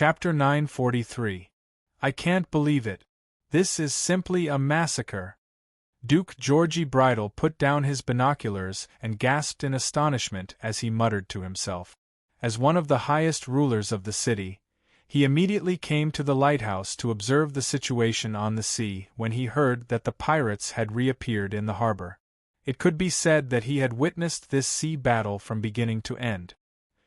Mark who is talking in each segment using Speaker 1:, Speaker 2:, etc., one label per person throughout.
Speaker 1: Chapter 943. I can't believe it. This is simply a massacre. Duke Georgi Bridle put down his binoculars and gasped in astonishment as he muttered to himself. As one of the highest rulers of the city, he immediately came to the lighthouse to observe the situation on the sea when he heard that the pirates had reappeared in the harbor. It could be said that he had witnessed this sea battle from beginning to end.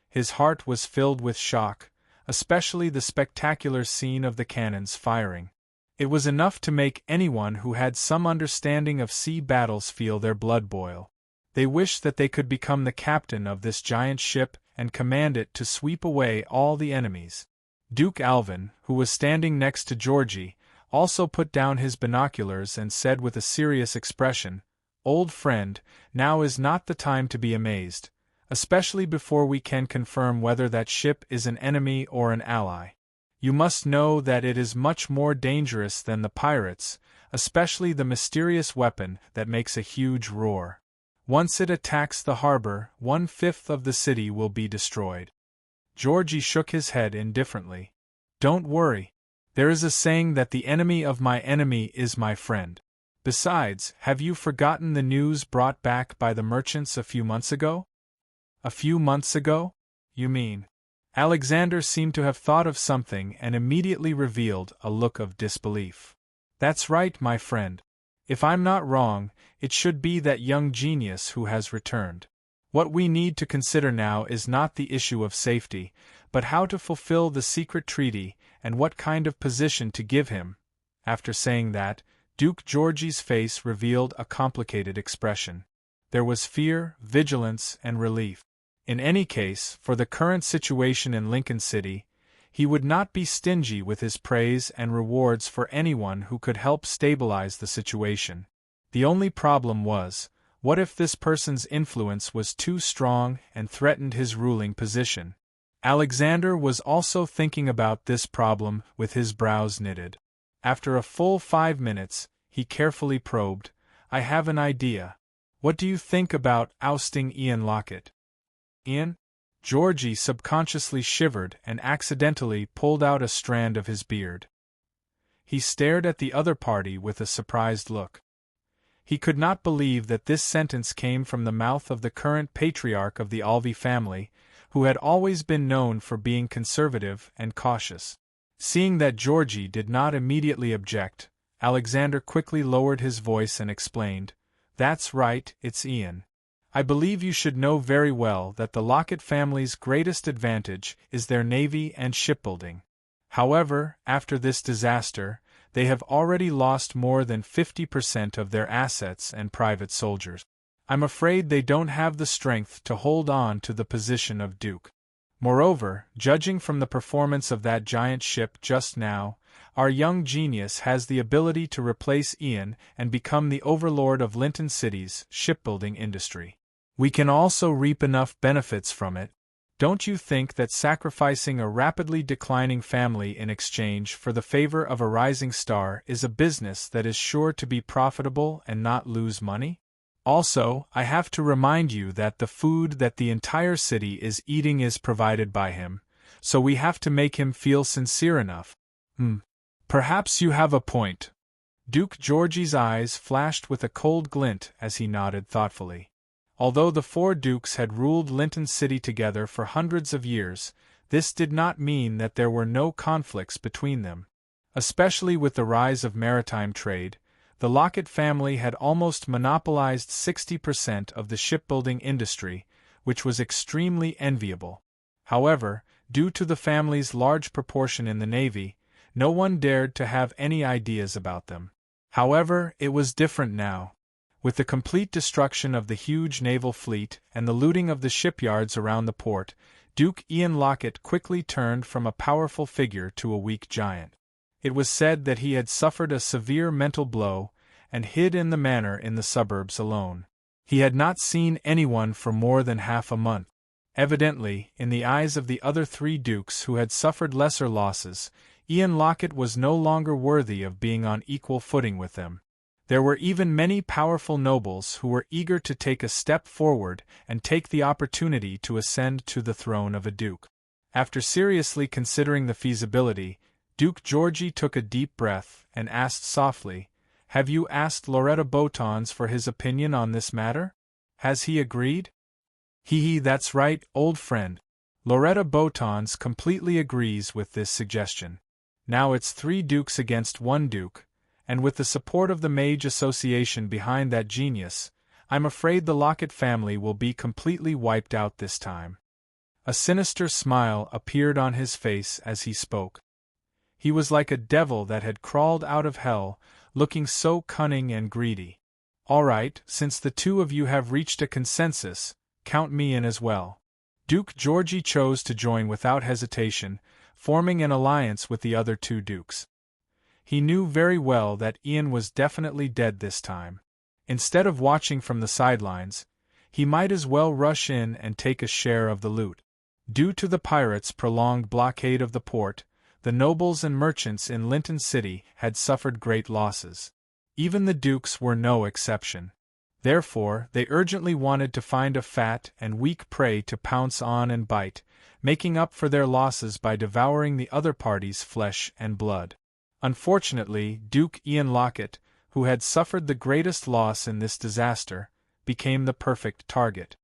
Speaker 1: His heart was filled with shock, especially the spectacular scene of the cannons firing. It was enough to make anyone who had some understanding of sea battles feel their blood boil. They wished that they could become the captain of this giant ship and command it to sweep away all the enemies. Duke Alvin, who was standing next to Georgie, also put down his binoculars and said with a serious expression, "Old friend, now is not the time to be amazed, especially before we can confirm whether that ship is an enemy or an ally. You must know that it is much more dangerous than the pirates, especially the mysterious weapon that makes a huge roar. Once it attacks the harbor, 1/5 of the city will be destroyed." Georgie shook his head indifferently. "Don't worry. There is a saying that the enemy of my enemy is my friend. Besides, have you forgotten the news brought back by the merchants a few months ago?" "A few months ago? You mean?" Alexander seemed to have thought of something and immediately revealed a look of disbelief. "That's right, my friend. If I'm not wrong, it should be that young genius who has returned. What we need to consider now is not the issue of safety, but how to fulfill the secret treaty and what kind of position to give him." After saying that, Duke Georgie's face revealed a complicated expression. There was fear, vigilance, and relief. In any case, for the current situation in Lincoln City, he would not be stingy with his praise and rewards for anyone who could help stabilize the situation. The only problem was, what if this person's influence was too strong and threatened his ruling position? Alexander was also thinking about this problem with his brows knitted. After a full 5 minutes, he carefully probed, "I have an idea. What do you think about ousting Ian Lockett?" "Ian?" Georgie subconsciously shivered and accidentally pulled out a strand of his beard. He stared at the other party with a surprised look. He could not believe that this sentence came from the mouth of the current patriarch of the Alvey family, who had always been known for being conservative and cautious. Seeing that Georgie did not immediately object, Alexander quickly lowered his voice and explained, "That's right, it's Ian. I believe you should know very well that the Lockett family's greatest advantage is their navy and shipbuilding. However, after this disaster, they have already lost more than 50% of their assets and private soldiers. I'm afraid they don't have the strength to hold on to the position of Duke. Moreover, judging from the performance of that giant ship just now, our young genius has the ability to replace Ian and become the overlord of Lincoln City's shipbuilding industry. We can also reap enough benefits from it. Don't you think that sacrificing a rapidly declining family in exchange for the favor of a rising star is a business that is sure to be profitable and not lose money? Also, I have to remind you that the food that the entire city is eating is provided by him, so we have to make him feel sincere enough." Perhaps you have a point." Duke Georgie's eyes flashed with a cold glint as he nodded thoughtfully. Although the 4 dukes had ruled Lincoln City together for hundreds of years, this did not mean that there were no conflicts between them. Especially with the rise of maritime trade, the Lockett family had almost monopolized 60% of the shipbuilding industry, which was extremely enviable. However, due to the family's large proportion in the Navy, no one dared to have any ideas about them. However, it was different now. With the complete destruction of the huge naval fleet and the looting of the shipyards around the port, Duke Ian Lockett quickly turned from a powerful figure to a weak giant. It was said that he had suffered a severe mental blow and hid in the manor in the suburbs alone. He had not seen anyone for more than half a month. Evidently, in the eyes of the other 3 dukes who had suffered lesser losses, Ian Lockett was no longer worthy of being on equal footing with them. There were even many powerful nobles who were eager to take a step forward and take the opportunity to ascend to the throne of a duke. After seriously considering the feasibility, Duke Georgi took a deep breath and asked softly, "Have you asked Loretta Botons for his opinion on this matter? Has he agreed?" "Hee, that's right, old friend. Loretta Botons completely agrees with this suggestion. Now it's 3 dukes against 1 duke, and with the support of the Mage Association behind that genius, I'm afraid the Locket family will be completely wiped out this time." A sinister smile appeared on his face as he spoke. He was like a devil that had crawled out of hell, looking so cunning and greedy. "All right, since the 2 of you have reached a consensus, count me in as well." Duke Georgi chose to join without hesitation, forming an alliance with the other 2 dukes. He knew very well that Ian was definitely dead this time. Instead of watching from the sidelines, he might as well rush in and take a share of the loot. Due to the pirates' prolonged blockade of the port, the nobles and merchants in Linton City had suffered great losses. Even the dukes were no exception. Therefore, they urgently wanted to find a fat and weak prey to pounce on and bite, making up for their losses by devouring the other party's flesh and blood. Unfortunately, Duke Ian Locket, who had suffered the greatest loss in this disaster, became the perfect target.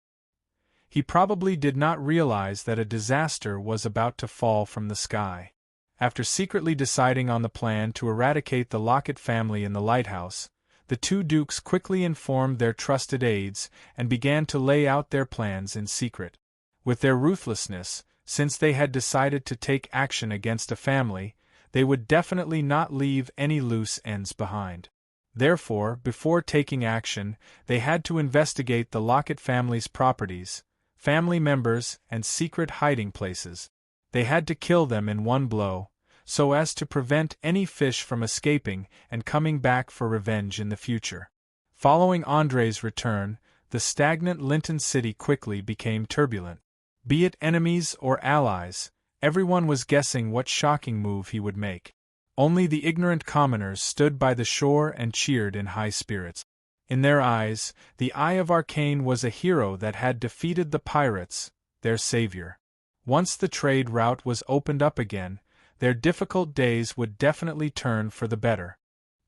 Speaker 1: He probably did not realize that a disaster was about to fall from the sky. After secretly deciding on the plan to eradicate the Locket family in the lighthouse, the 2 dukes quickly informed their trusted aides and began to lay out their plans in secret. With their ruthlessness, since they had decided to take action against a family, they would definitely not leave any loose ends behind. Therefore, before taking action, they had to investigate the Locket family's properties, family members, and secret hiding places. They had to kill them in one blow, so as to prevent any fish from escaping and coming back for revenge in the future. Following Andre's return, the stagnant Linton City quickly became turbulent. Be it enemies or allies, everyone was guessing what shocking move he would make. Only the ignorant commoners stood by the shore and cheered in high spirits. In their eyes, the Eye of Arcane was a hero that had defeated the pirates, their savior. Once the trade route was opened up again, their difficult days would definitely turn for the better.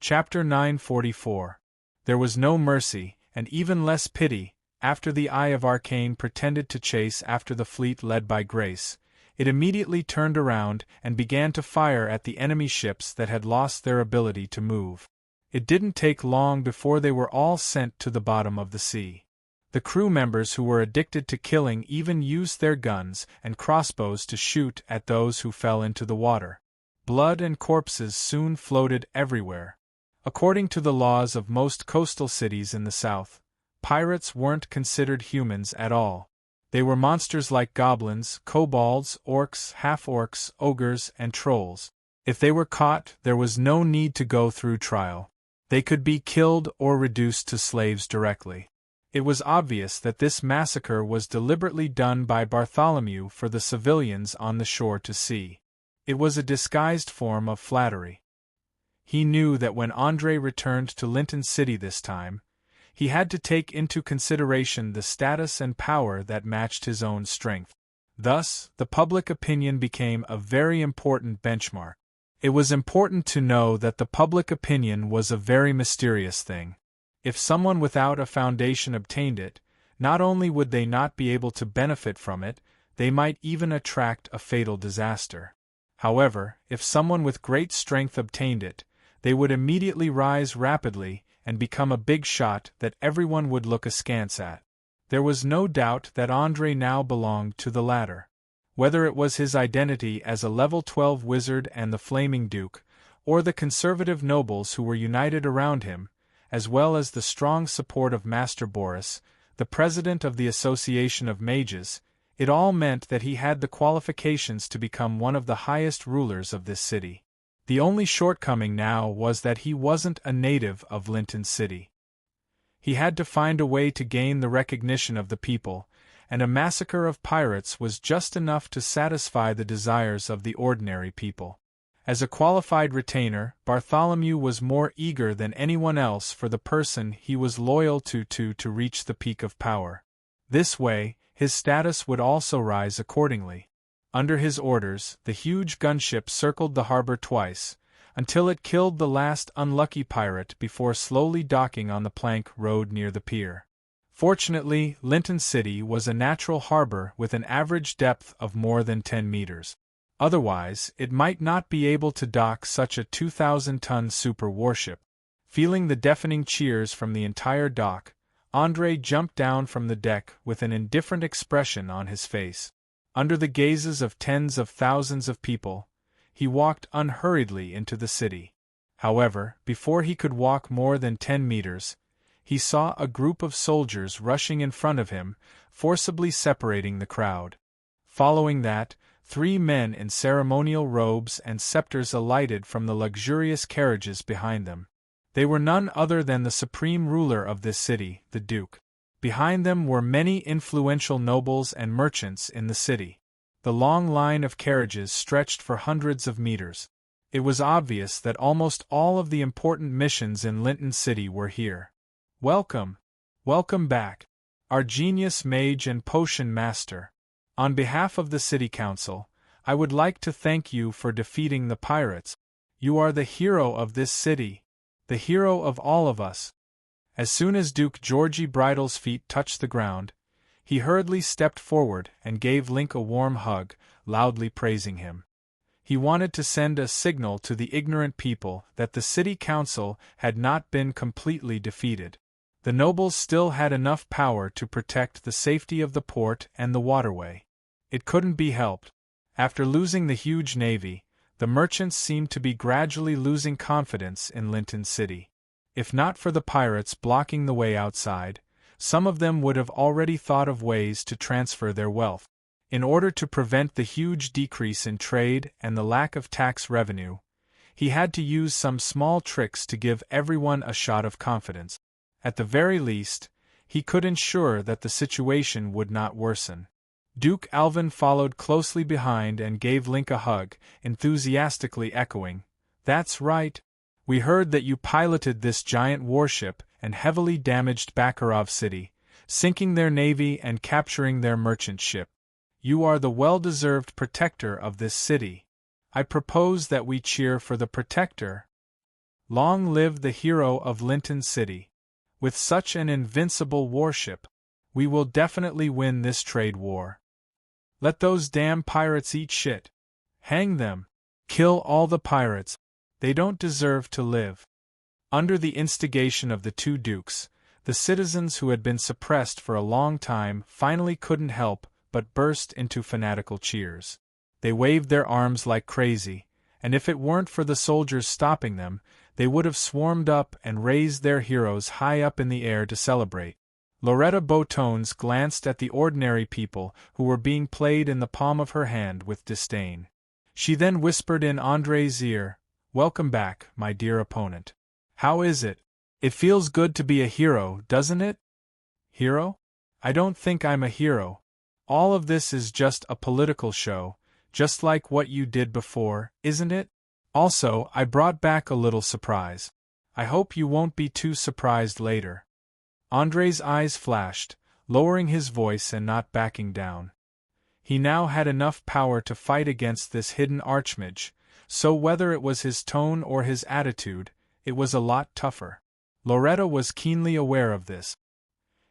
Speaker 1: Chapter 944. There was no mercy, and even less pity, after the Eye of Arcane pretended to chase after the fleet led by Grace. It immediately turned around and began to fire at the enemy ships that had lost their ability to move. It didn't take long before they were all sent to the bottom of the sea. The crew members who were addicted to killing even used their guns and crossbows to shoot at those who fell into the water. Blood and corpses soon floated everywhere. According to the laws of most coastal cities in the south, pirates weren't considered humans at all. They were monsters like goblins, kobolds, orcs, half-orcs, ogres, and trolls. If they were caught, there was no need to go through trial. They could be killed or reduced to slaves directly. It was obvious that this massacre was deliberately done by Bartholomew for the civilians on the shore to see. It was a disguised form of flattery. He knew that when Andre returned to Linton City this time, he had to take into consideration the status and power that matched his own strength. Thus, the public opinion became a very important benchmark. It was important to know that the public opinion was a very mysterious thing. If someone without a foundation obtained it, not only would they not be able to benefit from it, they might even attract a fatal disaster. However, if someone with great strength obtained it, they would immediately rise rapidly and become a big shot that everyone would look askance at. There was no doubt that Andre now belonged to the latter. Whether it was his identity as a level 12 wizard and the Flaming Duke, or the conservative nobles who were united around him, as well as the strong support of Master Boris, the president of the Association of Mages, it all meant that he had the qualifications to become one of the highest rulers of this city. The only shortcoming now was that he wasn't a native of Linton City. He had to find a way to gain the recognition of the people, and a massacre of pirates was just enough to satisfy the desires of the ordinary people. As a qualified retainer, Bartholomew was more eager than anyone else for the person he was loyal to reach the peak of power. This way, his status would also rise accordingly. Under his orders, the huge gunship circled the harbor twice, until it killed the last unlucky pirate before slowly docking on the plank road near the pier. Fortunately, Linton City was a natural harbor with an average depth of more than 10 meters. Otherwise, it might not be able to dock such a 2,000-ton super warship. Feeling the deafening cheers from the entire dock, André jumped down from the deck with an indifferent expression on his face. Under the gazes of tens of thousands of people, he walked unhurriedly into the city. However, before he could walk more than 10 meters, he saw a group of soldiers rushing in front of him, forcibly separating the crowd. Following that, 3 men in ceremonial robes and scepters alighted from the luxurious carriages behind them. They were none other than the supreme ruler of this city, the Duke. Behind them were many influential nobles and merchants in the city. The long line of carriages stretched for hundreds of meters. It was obvious that almost all of the important missions in Linton City were here. Welcome. Welcome back, our genius mage and potion master. On behalf of the City Council, I would like to thank you for defeating the pirates. You are the hero of this city, the hero of all of us. As soon as Duke Georgie Bridle's feet touched the ground, he hurriedly stepped forward and gave Link a warm hug, loudly praising him. He wanted to send a signal to the ignorant people that the City Council had not been completely defeated. The nobles still had enough power to protect the safety of the port and the waterway. It couldn't be helped. After losing the huge navy, the merchants seemed to be gradually losing confidence in Linton City. If not for the pirates blocking the way outside, some of them would have already thought of ways to transfer their wealth. In order to prevent the huge decrease in trade and the lack of tax revenue, he had to use some small tricks to give everyone a shot of confidence. At the very least, he could ensure that the situation would not worsen. Duke Alvin followed closely behind and gave Link a hug, enthusiastically echoing, "That's right. We heard that you piloted this giant warship and heavily damaged Bakarov City, sinking their navy and capturing their merchant ship. You are the well-deserved protector of this city. I propose that we cheer for the protector. Long live the hero of Linton City. With such an invincible warship, we will definitely win this trade war. Let those damn pirates eat shit. Hang them. Kill all the pirates. They don't deserve to live." Under the instigation of the 2 dukes, the citizens who had been suppressed for a long time finally couldn't help but burst into fanatical cheers. They waved their arms like crazy, and if it weren't for the soldiers stopping them, they would have swarmed up and raised their heroes high up in the air to celebrate. Loretta Beautones glanced at the ordinary people who were being played in the palm of her hand with disdain. She then whispered in André's ear, "Welcome back, my dear opponent. How is it? It feels good to be a hero, doesn't it?" "Hero? I don't think I'm a hero. All of this is just a political show, just like what you did before, isn't it? Also, I brought back a little surprise. I hope you won't be too surprised later." André's eyes flashed, lowering his voice and not backing down. He now had enough power to fight against this hidden archmage, so whether it was his tone or his attitude, it was a lot tougher. Loretta was keenly aware of this.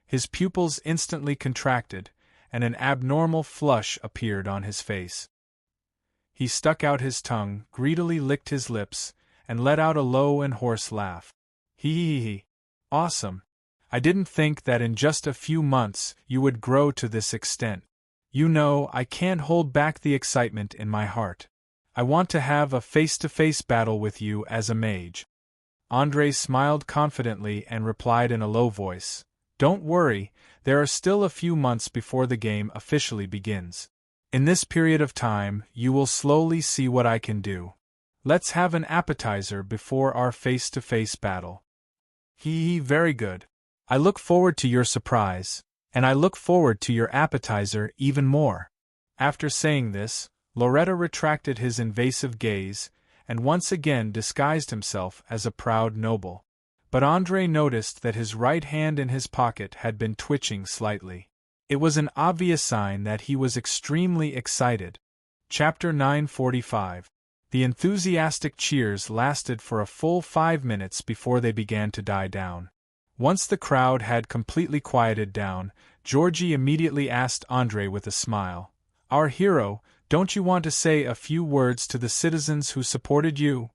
Speaker 1: His pupils instantly contracted, and an abnormal flush appeared on his face. He stuck out his tongue, greedily licked his lips, and let out a low and hoarse laugh. Hee. Awesome. I didn't think that in just a few months you would grow to this extent. You know, I can't hold back the excitement in my heart. I want to have a face-to-face battle with you as a mage." André smiled confidently and replied in a low voice, "Don't worry, there are still a few months before the game officially begins. In this period of time, you will slowly see what I can do. Let's have an appetizer before our face-to-face battle." Very good. I look forward to your surprise, and I look forward to your appetizer even more." After saying this, Loretta retracted his invasive gaze, and once again disguised himself as a proud noble. But André noticed that his right hand in his pocket had been twitching slightly. It was an obvious sign that he was extremely excited. Chapter 945. The enthusiastic cheers lasted for a full 5 minutes before they began to die down. Once the crowd had completely quieted down, Georgie immediately asked Andre with a smile, "Our hero, don't you want to say a few words to the citizens who supported you?"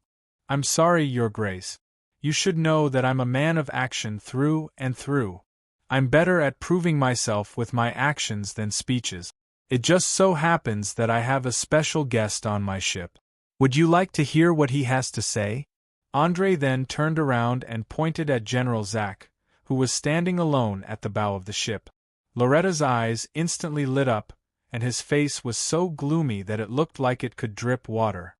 Speaker 1: "I'm sorry, Your Grace. You should know that I'm a man of action through and through. I'm better at proving myself with my actions than speeches. It just so happens that I have a special guest on my ship. Would you like to hear what he has to say?" Andre then turned around and pointed at General Zack, who was standing alone at the bow of the ship. Loretta's eyes instantly lit up, and his face was so gloomy that it looked like it could drip water.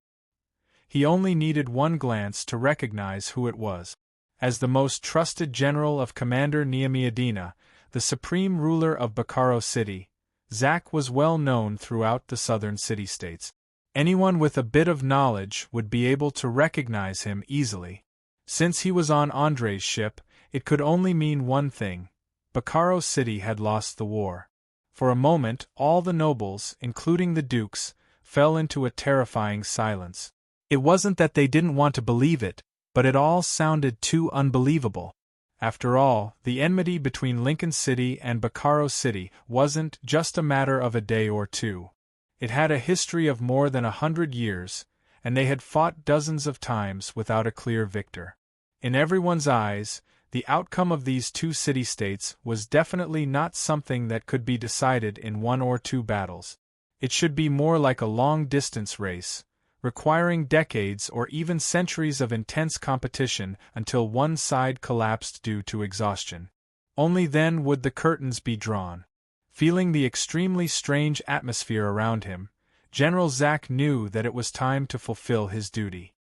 Speaker 1: He only needed one glance to recognize who it was. As the most trusted general of Commander Neemiadina, the supreme ruler of Bacaro City, Zack was well known throughout the southern city-states. Anyone with a bit of knowledge would be able to recognize him easily. Since he was on Andre's ship, it could only mean one thing: Bacaro City had lost the war. For a moment, all the nobles, including the dukes, fell into a terrifying silence. It wasn't that they didn't want to believe it, but it all sounded too unbelievable. After all, the enmity between Lincoln City and Bacaro City wasn't just a matter of a day or two. It had a history of more than 100 years, and they had fought dozens of times without a clear victor. In everyone's eyes, the outcome of these two city-states was definitely not something that could be decided in 1 or 2 battles. It should be more like a long-distance race, requiring decades or even centuries of intense competition until one side collapsed due to exhaustion. Only then would the curtains be drawn. Feeling the extremely strange atmosphere around him, General Zack knew that it was time to fulfill his duty.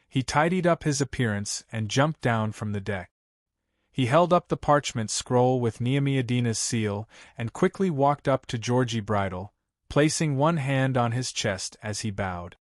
Speaker 1: He tidied up his appearance and jumped down from the deck. He held up the parchment scroll with Neemiadina's seal and quickly walked up to Georgie Bridle, placing one hand on his chest as he bowed.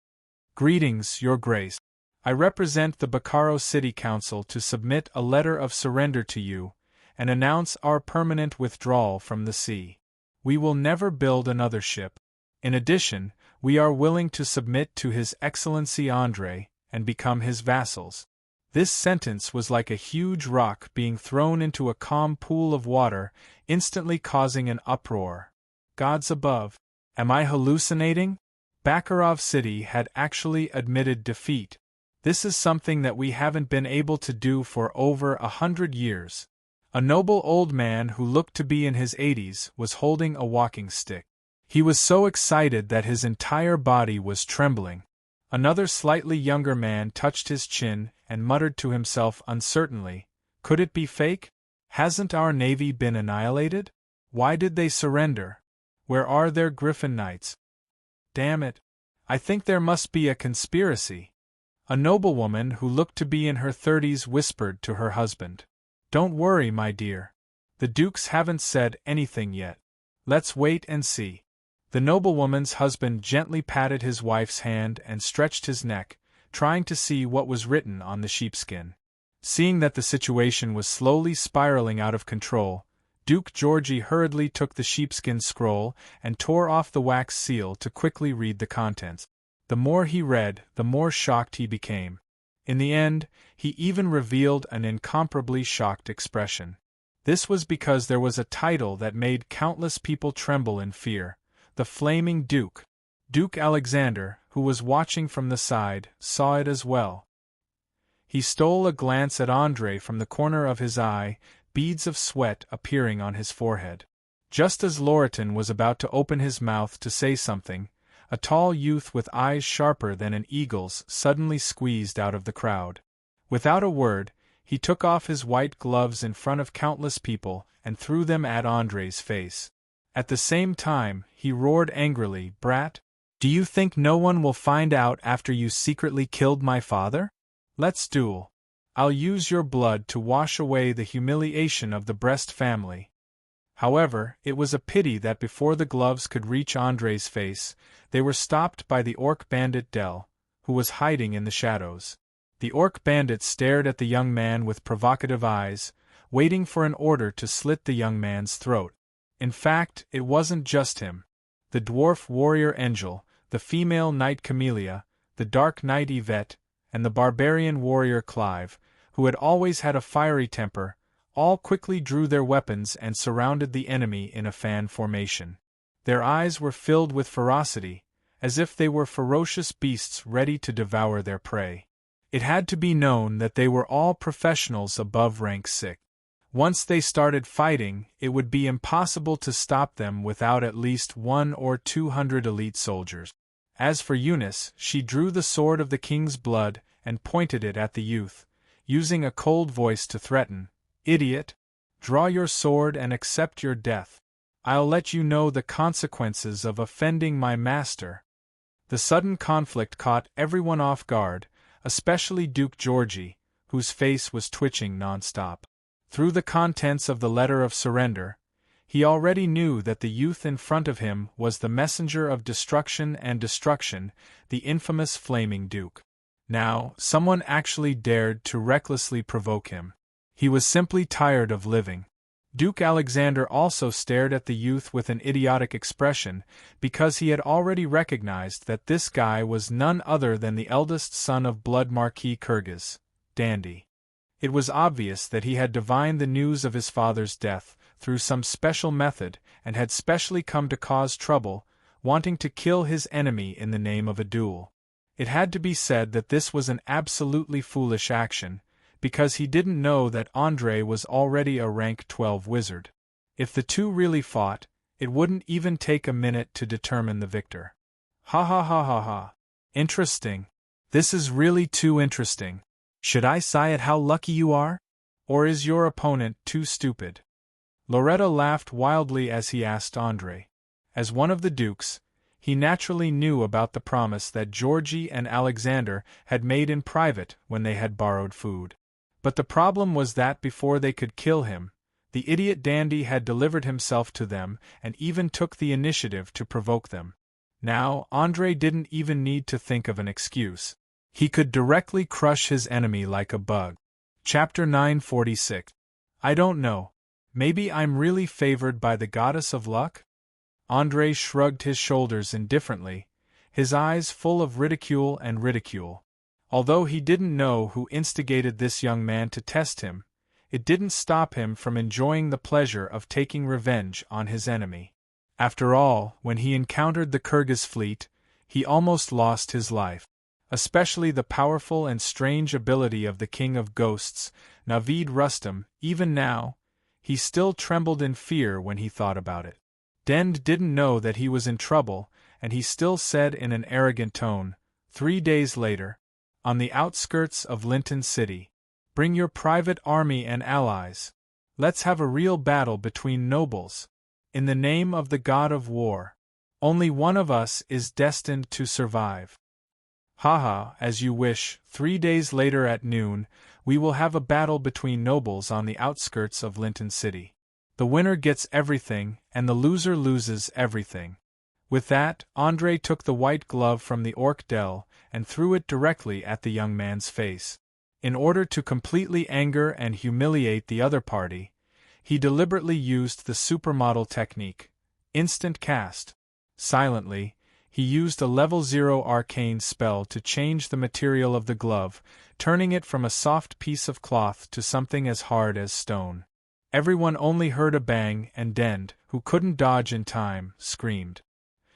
Speaker 1: "Greetings, Your Grace. I represent the Bacaro City Council to submit a letter of surrender to you and announce our permanent withdrawal from the sea. We will never build another ship. In addition, we are willing to submit to His Excellency Andre and become his vassals." This sentence was like a huge rock being thrown into a calm pool of water, instantly causing an uproar. Gods above! Am I hallucinating? Bacaro City had actually admitted defeat. This is something that we haven't been able to do for over 100 years. A noble old man who looked to be in his 80s was holding a walking stick. He was so excited that his entire body was trembling. Another slightly younger man touched his chin and muttered to himself uncertainly, "Could it be fake? Hasn't our navy been annihilated? Why did they surrender? Where are their Griffin Knights? Damn it! I think there must be a conspiracy." A noblewoman who looked to be in her 30s whispered to her husband, "Don't worry, my dear. The dukes haven't said anything yet. Let's wait and see." The noblewoman's husband gently patted his wife's hand and stretched his neck, trying to see what was written on the sheepskin. Seeing that the situation was slowly spiraling out of control, Duke Georgie hurriedly took the sheepskin scroll and tore off the wax seal to quickly read the contents. The more he read, the more shocked he became. In the end, he even revealed an incomparably shocked expression. This was because there was a title that made countless people tremble in fear: the Flaming Duke. Duke Alexander, who was watching from the side, saw it as well. He stole a glance at Andre from the corner of his eye, beads of sweat appearing on his forehead. Just as Loreton was about to open his mouth to say something, a tall youth with eyes sharper than an eagle's suddenly squeezed out of the crowd. Without a word, he took off his white gloves in front of countless people and threw them at Andre's face. At the same time, he roared angrily, "Brat! Do you think no one will find out after you secretly killed my father? Let's duel. I'll use your blood to wash away the humiliation of the Brest family." However, it was a pity that before the gloves could reach Andre's face, they were stopped by the orc bandit Del, who was hiding in the shadows. The orc bandit stared at the young man with provocative eyes, waiting for an order to slit the young man's throat. In fact, it wasn't just him. The dwarf warrior Angel, the female knight Camellia, the dark knight Yvette, and the barbarian warrior Clive, who had always had a fiery temper, all quickly drew their weapons and surrounded the enemy in a fan formation. Their eyes were filled with ferocity, as if they were ferocious beasts ready to devour their prey. It had to be known that they were all professionals above rank 6. Once they started fighting, it would be impossible to stop them without at least 100 or 200 elite soldiers. As for Eunice, she drew the sword of the king's blood and pointed it at the youth, using a cold voice to threaten, "Idiot! Draw your sword and accept your death. I'll let you know the consequences of offending my master." The sudden conflict caught everyone off guard, especially Duke Georgie, whose face was twitching non-stop. Through the contents of the letter of surrender, he already knew that the youth in front of him was the messenger of destruction and destruction, the infamous Flaming Duke. Now, someone actually dared to recklessly provoke him. He was simply tired of living. Duke Alexander also stared at the youth with an idiotic expression, because he had already recognized that this guy was none other than the eldest son of Blood Marquis Kyrgyz, Dandy. It was obvious that he had divined the news of his father's death through some special method and had specially come to cause trouble, wanting to kill his enemy in the name of a duel. It had to be said that this was an absolutely foolish action, because he didn't know that Andrei was already a rank 12 wizard. If the two really fought, it wouldn't even take a minute to determine the victor. Ha ha ha ha ha. Interesting. This is really too interesting. Should I sigh at how lucky you are? Or is your opponent too stupid? Loretta laughed wildly as he asked Andrei. As one of the dukes, he naturally knew about the promise that Georgie and Alexander had made in private when they had borrowed food. But the problem was that before they could kill him, the idiot Dandy had delivered himself to them and even took the initiative to provoke them. Now, Andrei didn't even need to think of an excuse. He could directly crush his enemy like a bug. Chapter 946. I don't know. Maybe I'm really favored by the goddess of luck? Andrei shrugged his shoulders indifferently, his eyes full of ridicule and ridicule. Although he didn't know who instigated this young man to test him, it didn't stop him from enjoying the pleasure of taking revenge on his enemy. After all, when he encountered the Kyrgyz fleet, he almost lost his life. Especially the powerful and strange ability of the King of Ghosts, Navid Rustam, even now, he still trembled in fear when he thought about it. Dend didn't know that he was in trouble, and he still said in an arrogant tone, 3 days later, on the outskirts of Linton City, "Bring your private army and allies. Let's have a real battle between nobles. In the name of the god of war. Only one of us is destined to survive." Haha, as you wish. 3 days later at noon, we will have a battle between nobles on the outskirts of Linton City. The winner gets everything, and the loser loses everything. With that, Andrei took the white glove from the orc Dell and threw it directly at the young man's face. In order to completely anger and humiliate the other party, he deliberately used the supermodel technique, instant cast. Silently, he used a level 0 arcane spell to change the material of the glove, turning it from a soft piece of cloth to something as hard as stone. Everyone only heard a bang, and Dend, who couldn't dodge in time, screamed.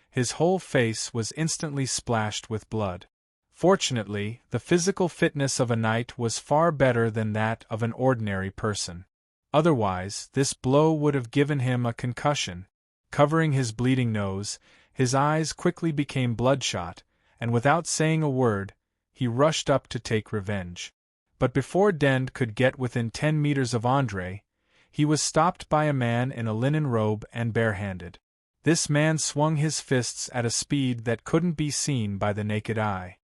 Speaker 1: His whole face was instantly splashed with blood. Fortunately, the physical fitness of a knight was far better than that of an ordinary person. Otherwise, this blow would have given him a concussion. Covering his bleeding nose, his eyes quickly became bloodshot, and without saying a word, he rushed up to take revenge. But before Dend could get within 10 meters of Andrei, he was stopped by a man in a linen robe and barehanded. This man swung his fists at a speed that couldn't be seen by the naked eye.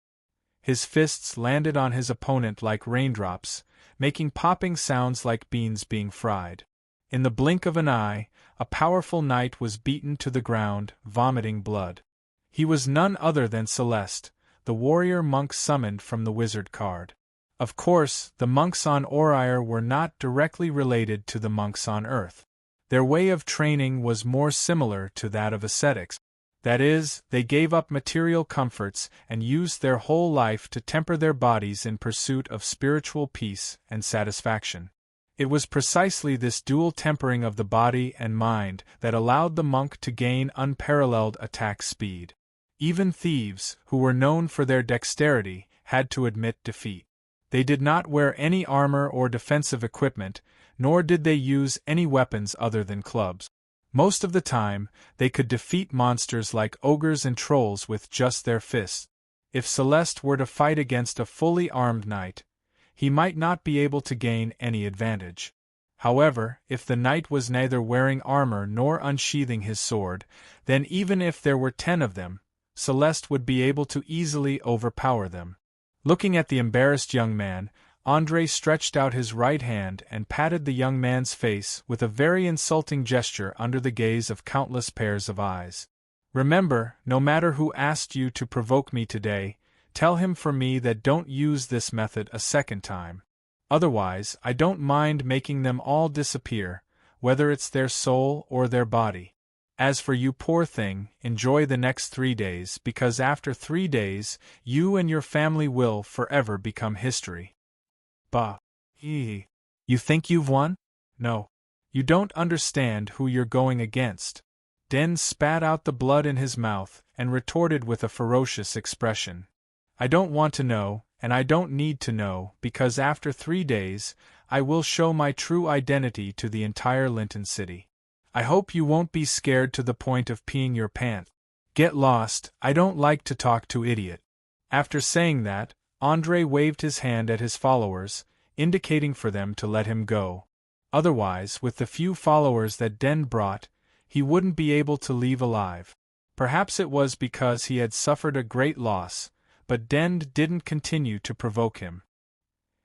Speaker 1: His fists landed on his opponent like raindrops, making popping sounds like beans being fried. In the blink of an eye, a powerful knight was beaten to the ground, vomiting blood. He was none other than Celeste, the warrior monk summoned from the wizard card. Of course, the monks on Orier were not directly related to the monks on Earth. Their way of training was more similar to that of ascetics. That is, they gave up material comforts and used their whole life to temper their bodies in pursuit of spiritual peace and satisfaction. It was precisely this dual tempering of the body and mind that allowed the monk to gain unparalleled attack speed. Even thieves, who were known for their dexterity, had to admit defeat. They did not wear any armor or defensive equipment, nor did they use any weapons other than clubs. Most of the time, they could defeat monsters like ogres and trolls with just their fists. If Celeste were to fight against a fully armed knight, he might not be able to gain any advantage. However, if the knight was neither wearing armor nor unsheathing his sword, then even if there were 10 of them, Celeste would be able to easily overpower them. Looking at the embarrassed young man, André stretched out his right hand and patted the young man's face with a very insulting gesture under the gaze of countless pairs of eyes. Remember, no matter who asked you to provoke me today, tell him for me that don't use this method a second time. Otherwise, I don't mind making them all disappear, whether it's their soul or their body. As for you, poor thing, enjoy the next 3 days, because after 3 days, you and your family will forever become history. Bah. You think you've won? No. You don't understand who you're going against. Den spat out the blood in his mouth and retorted with a ferocious expression. I don't want to know, and I don't need to know, because after 3 days, I will show my true identity to the entire Linton City. I hope you won't be scared to the point of peeing your pants. Get lost, I don't like to talk to idiot. After saying that, André waved his hand at his followers, indicating for them to let him go. Otherwise, with the few followers that Den brought, he wouldn't be able to leave alive. Perhaps it was because he had suffered a great loss, but Den didn't continue to provoke him.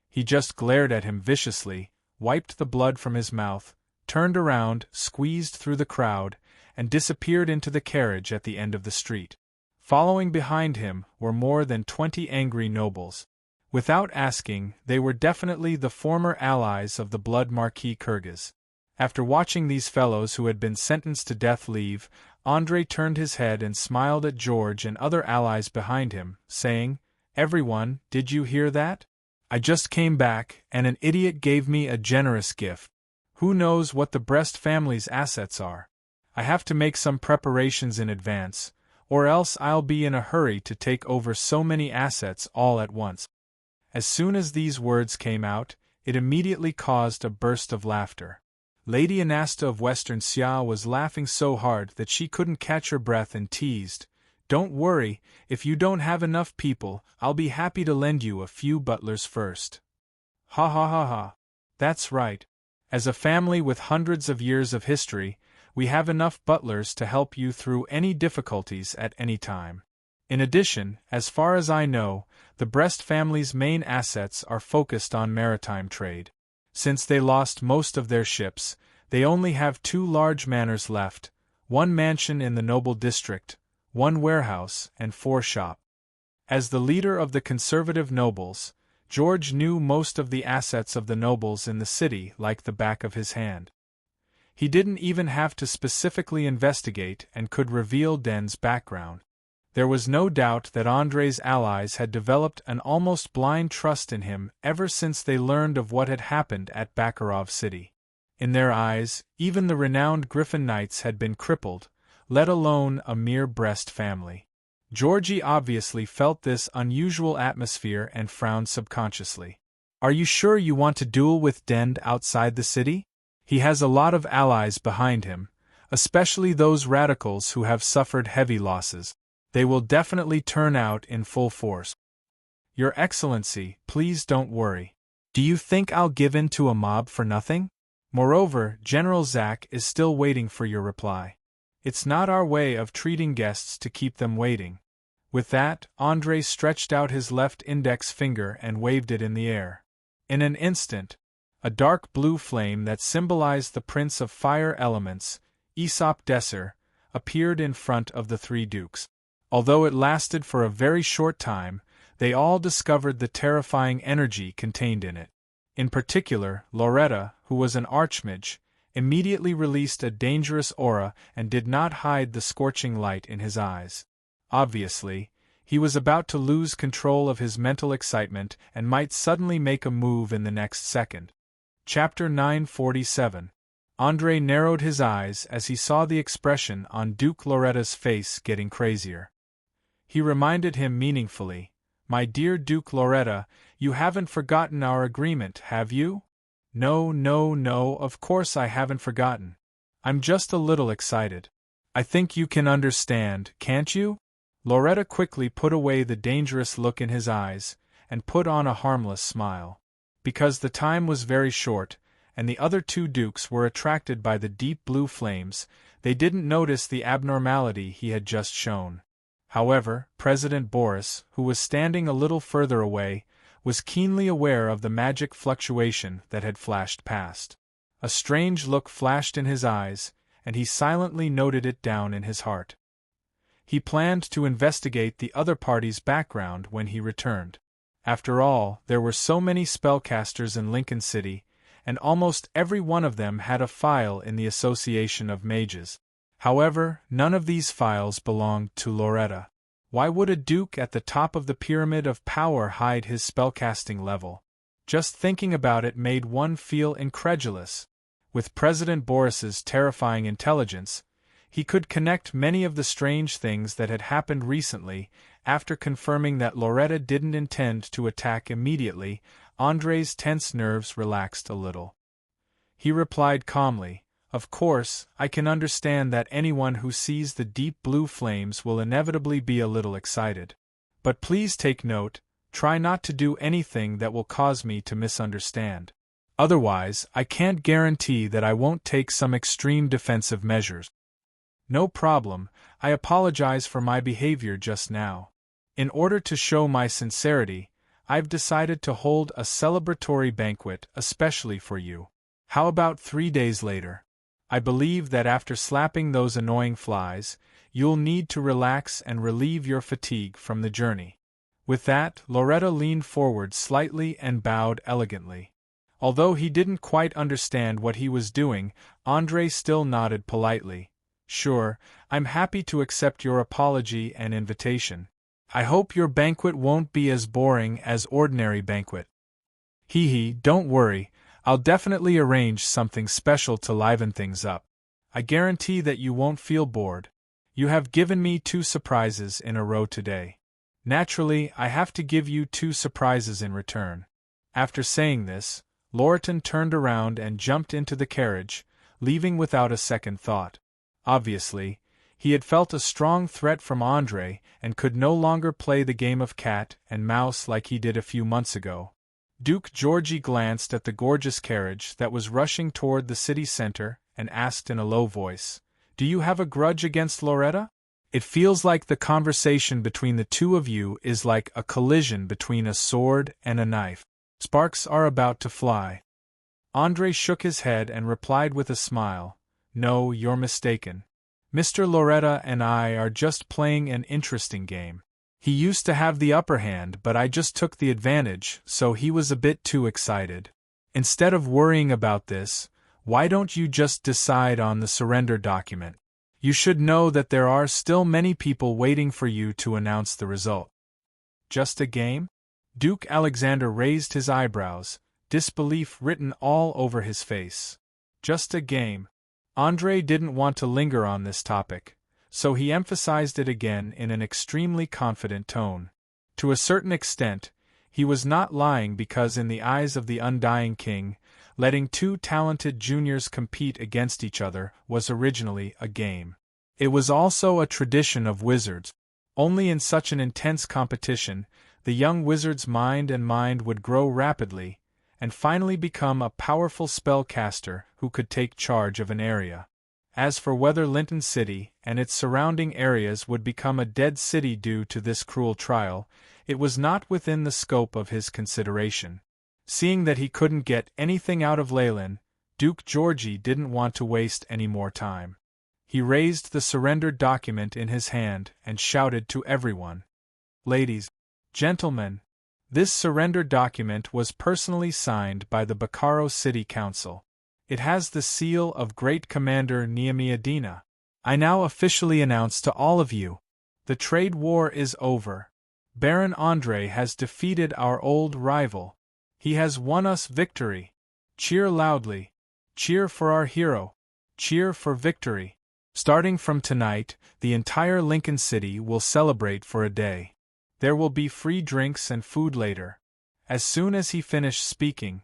Speaker 1: He just glared at him viciously, wiped the blood from his mouth, turned around, squeezed through the crowd, and disappeared into the carriage at the end of the street. Following behind him were more than 20 angry nobles. Without asking, they were definitely the former allies of the Blood Marquis Kyrgyz. After watching these fellows who had been sentenced to death leave, André turned his head and smiled at George and other allies behind him, saying, "Everyone, did you hear that? I just came back, and an idiot gave me a generous gift. Who knows what the Brest family's assets are? I have to make some preparations in advance, or else I'll be in a hurry to take over so many assets all at once." As soon as these words came out, it immediately caused a burst of laughter. Lady Anasta of Western Xia was laughing so hard that she couldn't catch her breath and teased, "Don't worry, if you don't have enough people, I'll be happy to lend you a few butlers first." Ha ha ha ha. That's right. As a family with hundreds of years of history, we have enough butlers to help you through any difficulties at any time. In addition, as far as I know, the Brest family's main assets are focused on maritime trade. Since they lost most of their ships, they only have 2 large manors left, 1 mansion in the noble district, 1 warehouse, and 4 shops. As the leader of the conservative nobles, George knew most of the assets of the nobles in the city like the back of his hand. He didn't even have to specifically investigate and could reveal Den's background. There was no doubt that André's allies had developed an almost blind trust in him ever since they learned of what had happened at Bakharov City. In their eyes, even the renowned Griffin Knights had been crippled, let alone a mere Brest family. Georgie obviously felt this unusual atmosphere and frowned subconsciously. "Are you sure you want to duel with Dend outside the city? He has a lot of allies behind him, especially those radicals who have suffered heavy losses. They will definitely turn out in full force." "Your Excellency, please don't worry. Do you think I'll give in to a mob for nothing? Moreover, General Zach is still waiting for your reply. It's not our way of treating guests to keep them waiting." With that, André stretched out his left index finger and waved it in the air. In an instant, a dark blue flame that symbolized the Prince of Fire Elements, Aesop Desser, appeared in front of the 3 dukes. Although it lasted for a very short time, they all discovered the terrifying energy contained in it. In particular, Loretta, who was an archmage, immediately released a dangerous aura and did not hide the scorching light in his eyes. Obviously, he was about to lose control of his mental excitement and might suddenly make a move in the next second. Chapter 947. André narrowed his eyes as he saw the expression on Duke Loretta's face getting crazier. He reminded him meaningfully, "My dear Duke Loretta, you haven't forgotten our agreement, have you?" "No, no, no, of course I haven't forgotten. I'm just a little excited. I think you can understand, can't you?" Loretta quickly put away the dangerous look in his eyes, and put on a harmless smile. Because the time was very short, and the other two dukes were attracted by the deep blue flames, they didn't notice the abnormality he had just shown. However, President Boris, who was standing a little further away, was keenly aware of the magic fluctuation that had flashed past. A strange look flashed in his eyes, and he silently noted it down in his heart. He planned to investigate the other party's background when he returned. After all, there were so many spellcasters in Lincoln City, and almost every one of them had a file in the Association of Mages. However, none of these files belonged to Loretta. Why would a duke at the top of the pyramid of power hide his spellcasting level? Just thinking about it made one feel incredulous. With President Boris's terrifying intelligence, he could connect many of the strange things that had happened recently. After confirming that Loretta didn't intend to attack immediately, André's tense nerves relaxed a little. He replied calmly, "Of course, I can understand that anyone who sees the deep blue flames will inevitably be a little excited. But please take note, try not to do anything that will cause me to misunderstand. Otherwise, I can't guarantee that I won't take some extreme defensive measures." "No problem, I apologize for my behavior just now. In order to show my sincerity, I've decided to hold a celebratory banquet especially for you. How about 3 days later? I believe that after slapping those annoying flies, you'll need to relax and relieve your fatigue from the journey." With that, Loretta leaned forward slightly and bowed elegantly. Although he didn't quite understand what he was doing, André still nodded politely. "Sure, I'm happy to accept your apology and invitation. I hope your banquet won't be as boring as ordinary banquet." "Hee, don't worry, I'll definitely arrange something special to liven things up. I guarantee that you won't feel bored. You have given me 2 surprises in a row today. Naturally, I have to give you 2 surprises in return." After saying this, Loretta turned around and jumped into the carriage, leaving without a second thought. Obviously, he had felt a strong threat from André and could no longer play the game of cat and mouse like he did a few months ago. Duke Georgi glanced at the gorgeous carriage that was rushing toward the city center and asked in a low voice, "Do you have a grudge against Loretta? It feels like the conversation between the two of you is like a collision between a sword and a knife. Sparks are about to fly." André shook his head and replied with a smile, "No, you're mistaken. Mr. Loretta and I are just playing an interesting game. He used to have the upper hand, but I just took the advantage, so he was a bit too excited. Instead of worrying about this, why don't you just decide on the surrender document? You should know that there are still many people waiting for you to announce the result." "Just a game?" Duke Alexander raised his eyebrows, disbelief written all over his face. "Just a game." André didn't want to linger on this topic, so he emphasized it again in an extremely confident tone. To a certain extent, he was not lying because in the eyes of the undying king, letting 2 talented juniors compete against each other was originally a game. It was also a tradition of wizards. Only in such an intense competition, the young wizard's mind would grow rapidly, and finally become a powerful spellcaster who could take charge of an area. As for whether Lincoln City and its surrounding areas would become a dead city due to this cruel trial, it was not within the scope of his consideration. Seeing that he couldn't get anything out of Leyland, Duke Georgi didn't want to waste any more time. He raised the surrender document in his hand and shouted to everyone, "Ladies, gentlemen, this surrender document was personally signed by the Bacaro City Council. It has the seal of Great Commander Neemiadina. I now officially announce to all of you, the trade war is over. Baron Andre has defeated our old rival. He has won us victory. Cheer loudly. Cheer for our hero. Cheer for victory. Starting from tonight, the entire Lincoln City will celebrate for a day. There will be free drinks and food later. As soon as he finished speaking,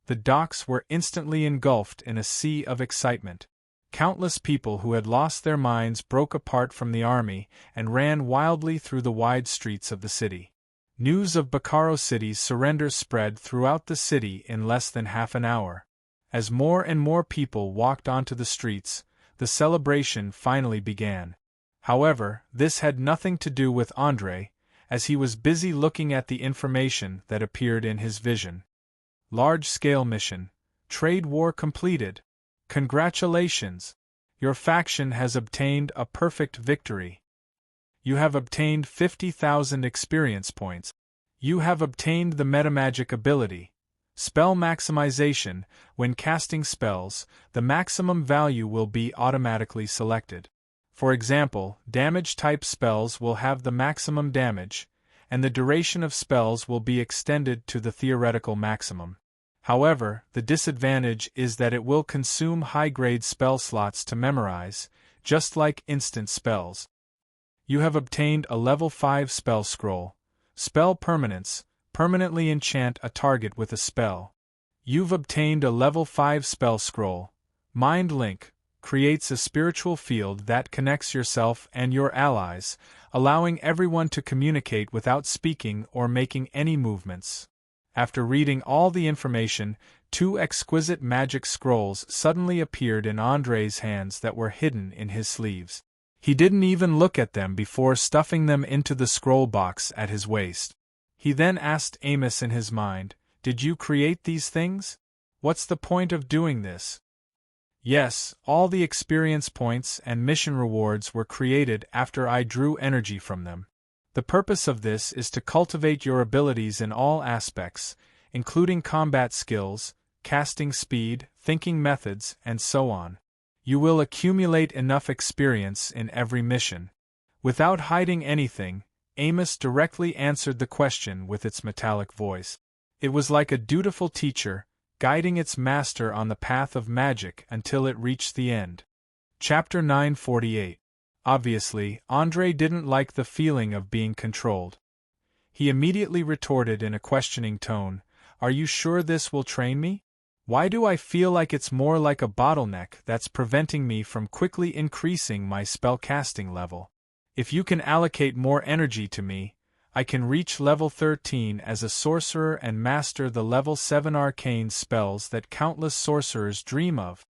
Speaker 1: the docks were instantly engulfed in a sea of excitement. Countless people who had lost their minds broke apart from the army and ran wildly through the wide streets of the city. News of Bokaro City's surrender spread throughout the city in less than half an hour. As more and more people walked onto the streets, the celebration finally began. However, this had nothing to do with Andre, as he was busy looking at the information that appeared in his vision. Large-scale mission. Trade war completed. Congratulations! Your faction has obtained a perfect victory. You have obtained 50,000 experience points. You have obtained the metamagic ability. Spell maximization. When casting spells, the maximum value will be automatically selected. For example, damage-type spells will have the maximum damage, and the duration of spells will be extended to the theoretical maximum. However, the disadvantage is that it will consume high-grade spell slots to memorize, just like instant spells. You have obtained a level 5 spell scroll. Spell permanence. Permanently enchant a target with a spell. You've obtained a level 5 spell scroll. Mind Link. Creates a spiritual field that connects yourself and your allies, allowing everyone to communicate without speaking or making any movements. After reading all the information, 2 exquisite magic scrolls suddenly appeared in Andre's hands that were hidden in his sleeves. He didn't even look at them before stuffing them into the scroll box at his waist. He then asked Amos in his mind, "Did you create these things? What's the point of doing this?" Yes, all the experience points and mission rewards were created after I drew energy from them. The purpose of this is to cultivate your abilities in all aspects, including combat skills, casting speed, thinking methods, and so on. You will accumulate enough experience in every mission. Without hiding anything, Amos directly answered the question with its metallic voice. It was like a dutiful teacher, guiding its master on the path of magic until it reached the end. Chapter 948. Obviously, Andre didn't like the feeling of being controlled. He immediately retorted in a questioning tone, "Are you sure this will train me? Why do I feel like it's more like a bottleneck that's preventing me from quickly increasing my spellcasting level? If you can allocate more energy to me, I can reach level 13 as a sorcerer and master the level 7 arcane spells that countless sorcerers dream of.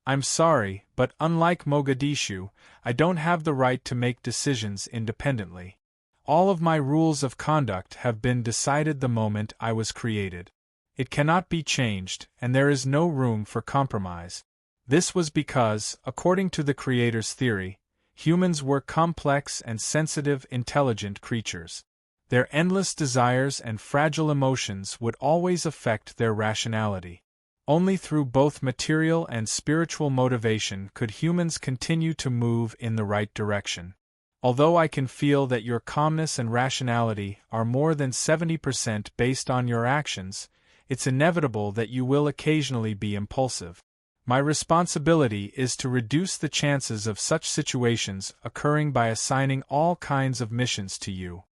Speaker 1: I'm sorry, but unlike Mogadishu, I don't have the right to make decisions independently. All of my rules of conduct have been decided the moment I was created. It cannot be changed, and there is no room for compromise." This was because, according to the creator's theory, humans were complex and sensitive, intelligent creatures. Their endless desires and fragile emotions would always affect their rationality. Only through both material and spiritual motivation could humans continue to move in the right direction. Although I can feel that your calmness and rationality are more than 70% based on your actions, it's inevitable that you will occasionally be impulsive. My responsibility is to reduce the chances of such situations occurring by assigning all kinds of missions to you.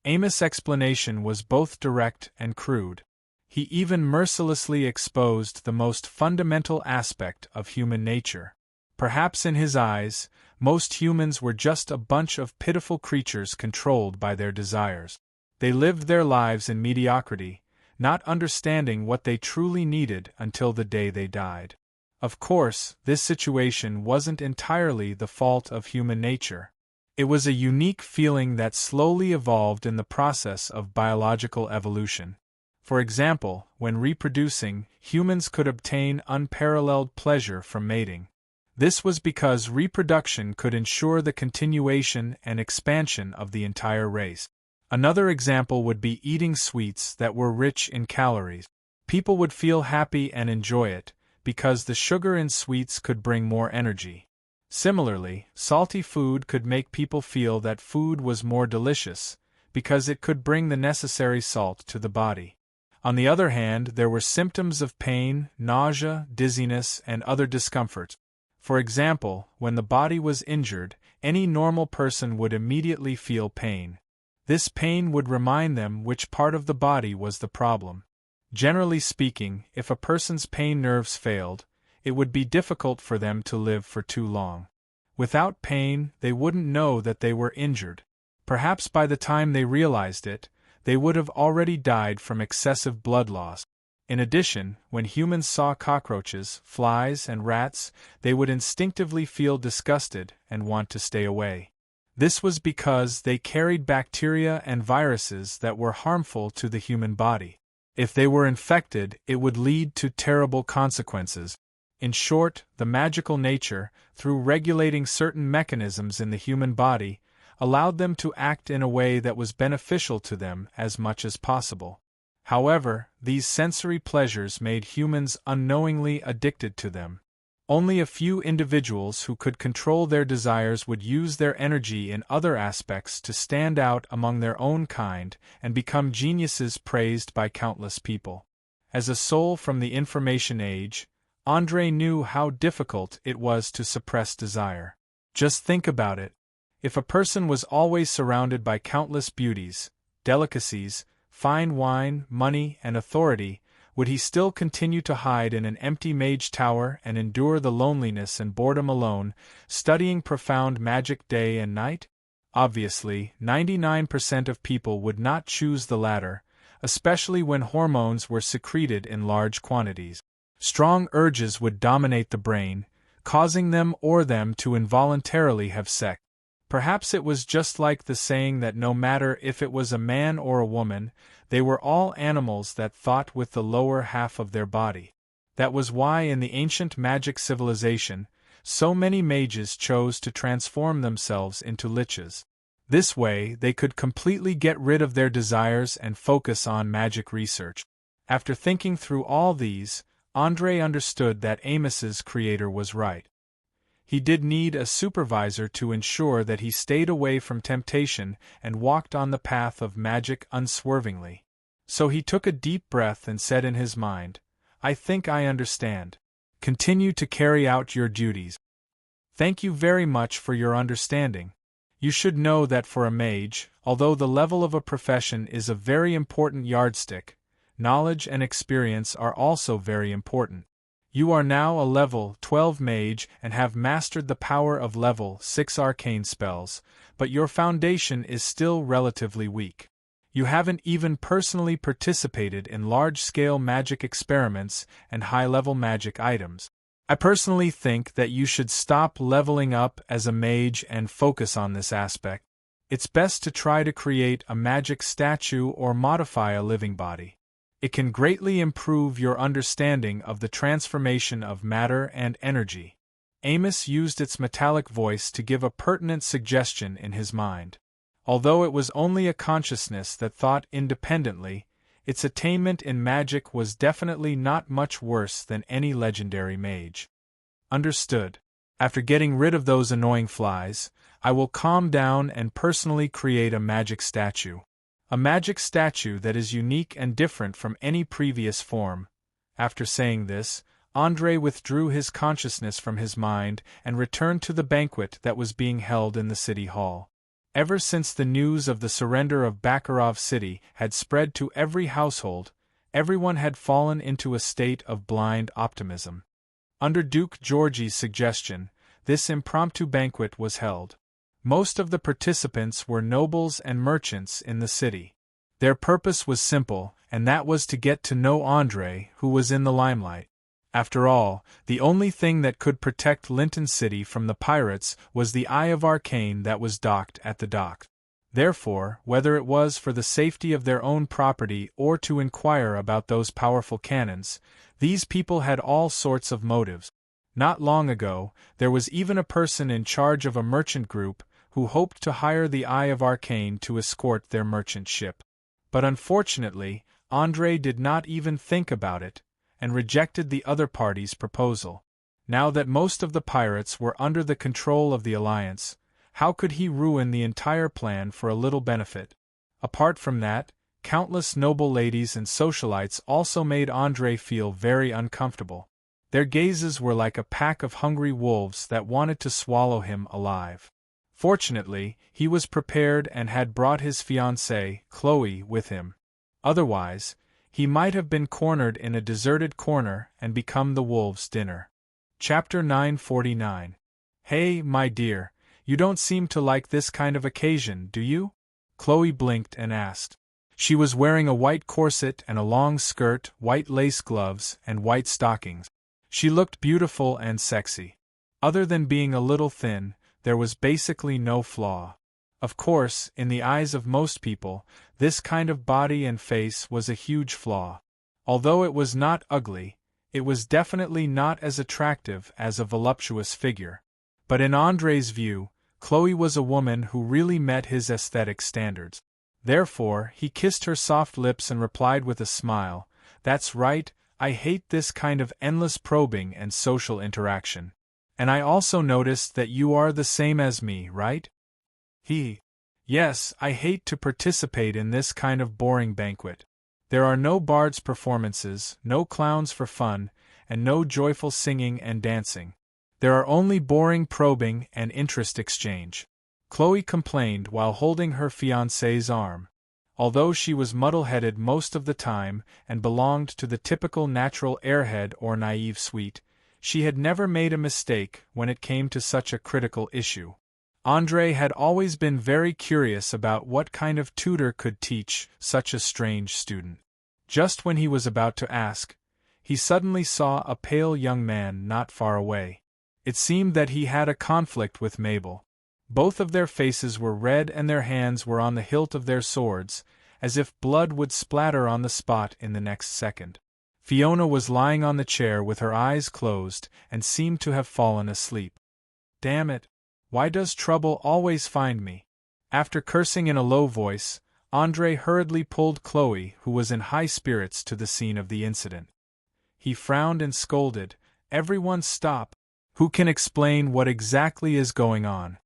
Speaker 1: Amos' explanation was both direct and crude. He even mercilessly exposed the most fundamental aspect of human nature. Perhaps in his eyes, most humans were just a bunch of pitiful creatures controlled by their desires. They lived their lives in mediocrity, not understanding what they truly needed until the day they died. Of course, this situation wasn't entirely the fault of human nature. It was a unique feeling that slowly evolved in the process of biological evolution. For example, when reproducing, humans could obtain unparalleled pleasure from mating. This was because reproduction could ensure the continuation and expansion of the entire race. Another example would be eating sweets that were rich in calories. People would feel happy and enjoy it, because the sugar in sweets could bring more energy. Similarly, salty food could make people feel that food was more delicious, because it could bring the necessary salt to the body. On the other hand, there were symptoms of pain, nausea, dizziness, and other discomfort. For example, when the body was injured, any normal person would immediately feel pain. This pain would remind them which part of the body was the problem. Generally speaking, if a person's pain nerves failed, it would be difficult for them to live for too long. Without pain, they wouldn't know that they were injured. Perhaps by the time they realized it, they would have already died from excessive blood loss. In addition, when humans saw cockroaches, flies, and rats, they would instinctively feel disgusted and want to stay away. This was because they carried bacteria and viruses that were harmful to the human body. If they were infected, it would lead to terrible consequences. In short, the magical nature, through regulating certain mechanisms in the human body, allowed them to act in a way that was beneficial to them as much as possible. However, these sensory pleasures made humans unknowingly addicted to them. Only a few individuals who could control their desires would use their energy in other aspects to stand out among their own kind and become geniuses praised by countless people. As a soul from the information age, André knew how difficult it was to suppress desire. Just think about it. If a person was always surrounded by countless beauties, delicacies, fine wine, money, and authority, would he still continue to hide in an empty mage tower and endure the loneliness and boredom alone, studying profound magic day and night? Obviously, 99% of people would not choose the latter, especially when hormones were secreted in large quantities. Strong urges would dominate the brain, causing them to involuntarily have sex. Perhaps it was just like the saying that no matter if it was a man or a woman, they were all animals that thought with the lower half of their body. That was why in the ancient magic civilization, so many mages chose to transform themselves into liches. This way, they could completely get rid of their desires and focus on magic research. After thinking through all these, André understood that Amos's creator was right. He did need a supervisor to ensure that he stayed away from temptation and walked on the path of magic unswervingly. So he took a deep breath and said in his mind, "I think I understand. Continue to carry out your duties. Thank you very much for your understanding. You should know that for a mage, although the level of a profession is a very important yardstick, knowledge and experience are also very important. You are now a level 12 mage and have mastered the power of level 6 arcane spells, but your foundation is still relatively weak. You haven't even personally participated in large-scale magic experiments and high-level magic items. I personally think that you should stop leveling up as a mage and focus on this aspect. It's best to try to create a magic statue or modify a living body. It can greatly improve your understanding of the transformation of matter and energy." Amos used its metallic voice to give a pertinent suggestion in his mind. Although it was only a consciousness that thought independently, its attainment in magic was definitely not much worse than any legendary mage. Understood. After getting rid of those annoying flies, I will calm down and personally create a magic statue. A magic statue that is unique and different from any previous form. After saying this, André withdrew his consciousness from his mind and returned to the banquet that was being held in the city hall. Ever since the news of the surrender of Bakarov City had spread to every household, everyone had fallen into a state of blind optimism. Under Duke Georgi's suggestion, this impromptu banquet was held. Most of the participants were nobles and merchants in the city. Their purpose was simple, and that was to get to know André, who was in the limelight. After all, the only thing that could protect Linton City from the pirates was the Eye of Arcane that was docked at the dock. Therefore, whether it was for the safety of their own property or to inquire about those powerful cannons, these people had all sorts of motives. Not long ago, there was even a person in charge of a merchant group who hoped to hire the Eye of Arcane to escort their merchant ship. But unfortunately, André did not even think about it, and rejected the other party's proposal. Now that most of the pirates were under the control of the Alliance, how could he ruin the entire plan for a little benefit? Apart from that, countless noble ladies and socialites also made André feel very uncomfortable. Their gazes were like a pack of hungry wolves that wanted to swallow him alive. Fortunately, he was prepared and had brought his fiancée, Chloe, with him. Otherwise, he might have been cornered in a deserted corner and become the wolves' dinner. Chapter 949. Hey, my dear, you don't seem to like this kind of occasion, do you? Chloe blinked and asked. She was wearing a white corset and a long skirt, white lace gloves, and white stockings. She looked beautiful and sexy. Other than being a little thin, there was basically no flaw. Of course, in the eyes of most people, this kind of body and face was a huge flaw. Although it was not ugly, it was definitely not as attractive as a voluptuous figure. But in André's view, Chloe was a woman who really met his aesthetic standards. Therefore, he kissed her soft lips and replied with a smile, "That's right, I hate this kind of endless probing and social interaction. And I also noticed that you are the same as me, right?" Yes, I hate to participate in this kind of boring banquet. There are no bards' performances, no clowns for fun, and no joyful singing and dancing. There are only boring probing and interest exchange. Chloe complained while holding her fiancé's arm. Although she was muddle-headed most of the time and belonged to the typical natural airhead or naive suite, she had never made a mistake when it came to such a critical issue. André had always been very curious about what kind of tutor could teach such a strange student. Just when he was about to ask, he suddenly saw a pale young man not far away. It seemed that he had a conflict with Mabel. Both of their faces were red and their hands were on the hilt of their swords, as if blood would splatter on the spot in the next second. Fiona was lying on the chair with her eyes closed and seemed to have fallen asleep. "Damn it! Why does trouble always find me?" After cursing in a low voice, André hurriedly pulled Chloe, who was in high spirits, to the scene of the incident. He frowned and scolded, "Everyone stop! Who can explain what exactly is going on?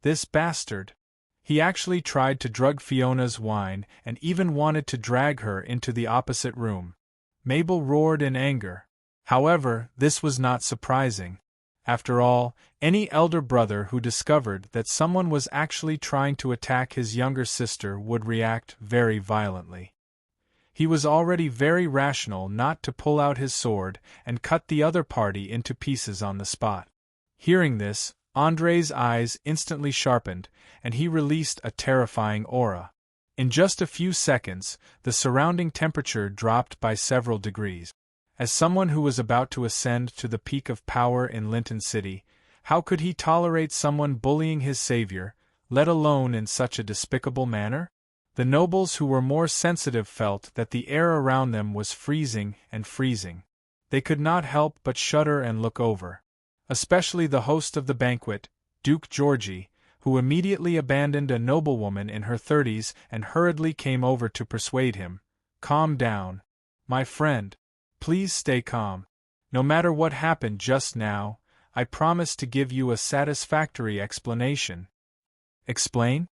Speaker 1: This bastard!" He actually tried to drug Fiona's wine and even wanted to drag her into the opposite room. Mabel roared in anger. However, this was not surprising. After all, any elder brother who discovered that someone was actually trying to attack his younger sister would react very violently. He was already very rational not to pull out his sword and cut the other party into pieces on the spot. Hearing this, André's eyes instantly sharpened, and he released a terrifying aura. In just a few seconds, the surrounding temperature dropped by several degrees. As someone who was about to ascend to the peak of power in Linton City, how could he tolerate someone bullying his savior, let alone in such a despicable manner? The nobles who were more sensitive felt that the air around them was freezing and freezing. They could not help but shudder and look over. Especially the host of the banquet, Duke Georgie, who immediately abandoned a noblewoman in her 30s and hurriedly came over to persuade him, "Calm down, my friend. Please stay calm. No matter what happened just now, I promise to give you a satisfactory explanation." "Explain?"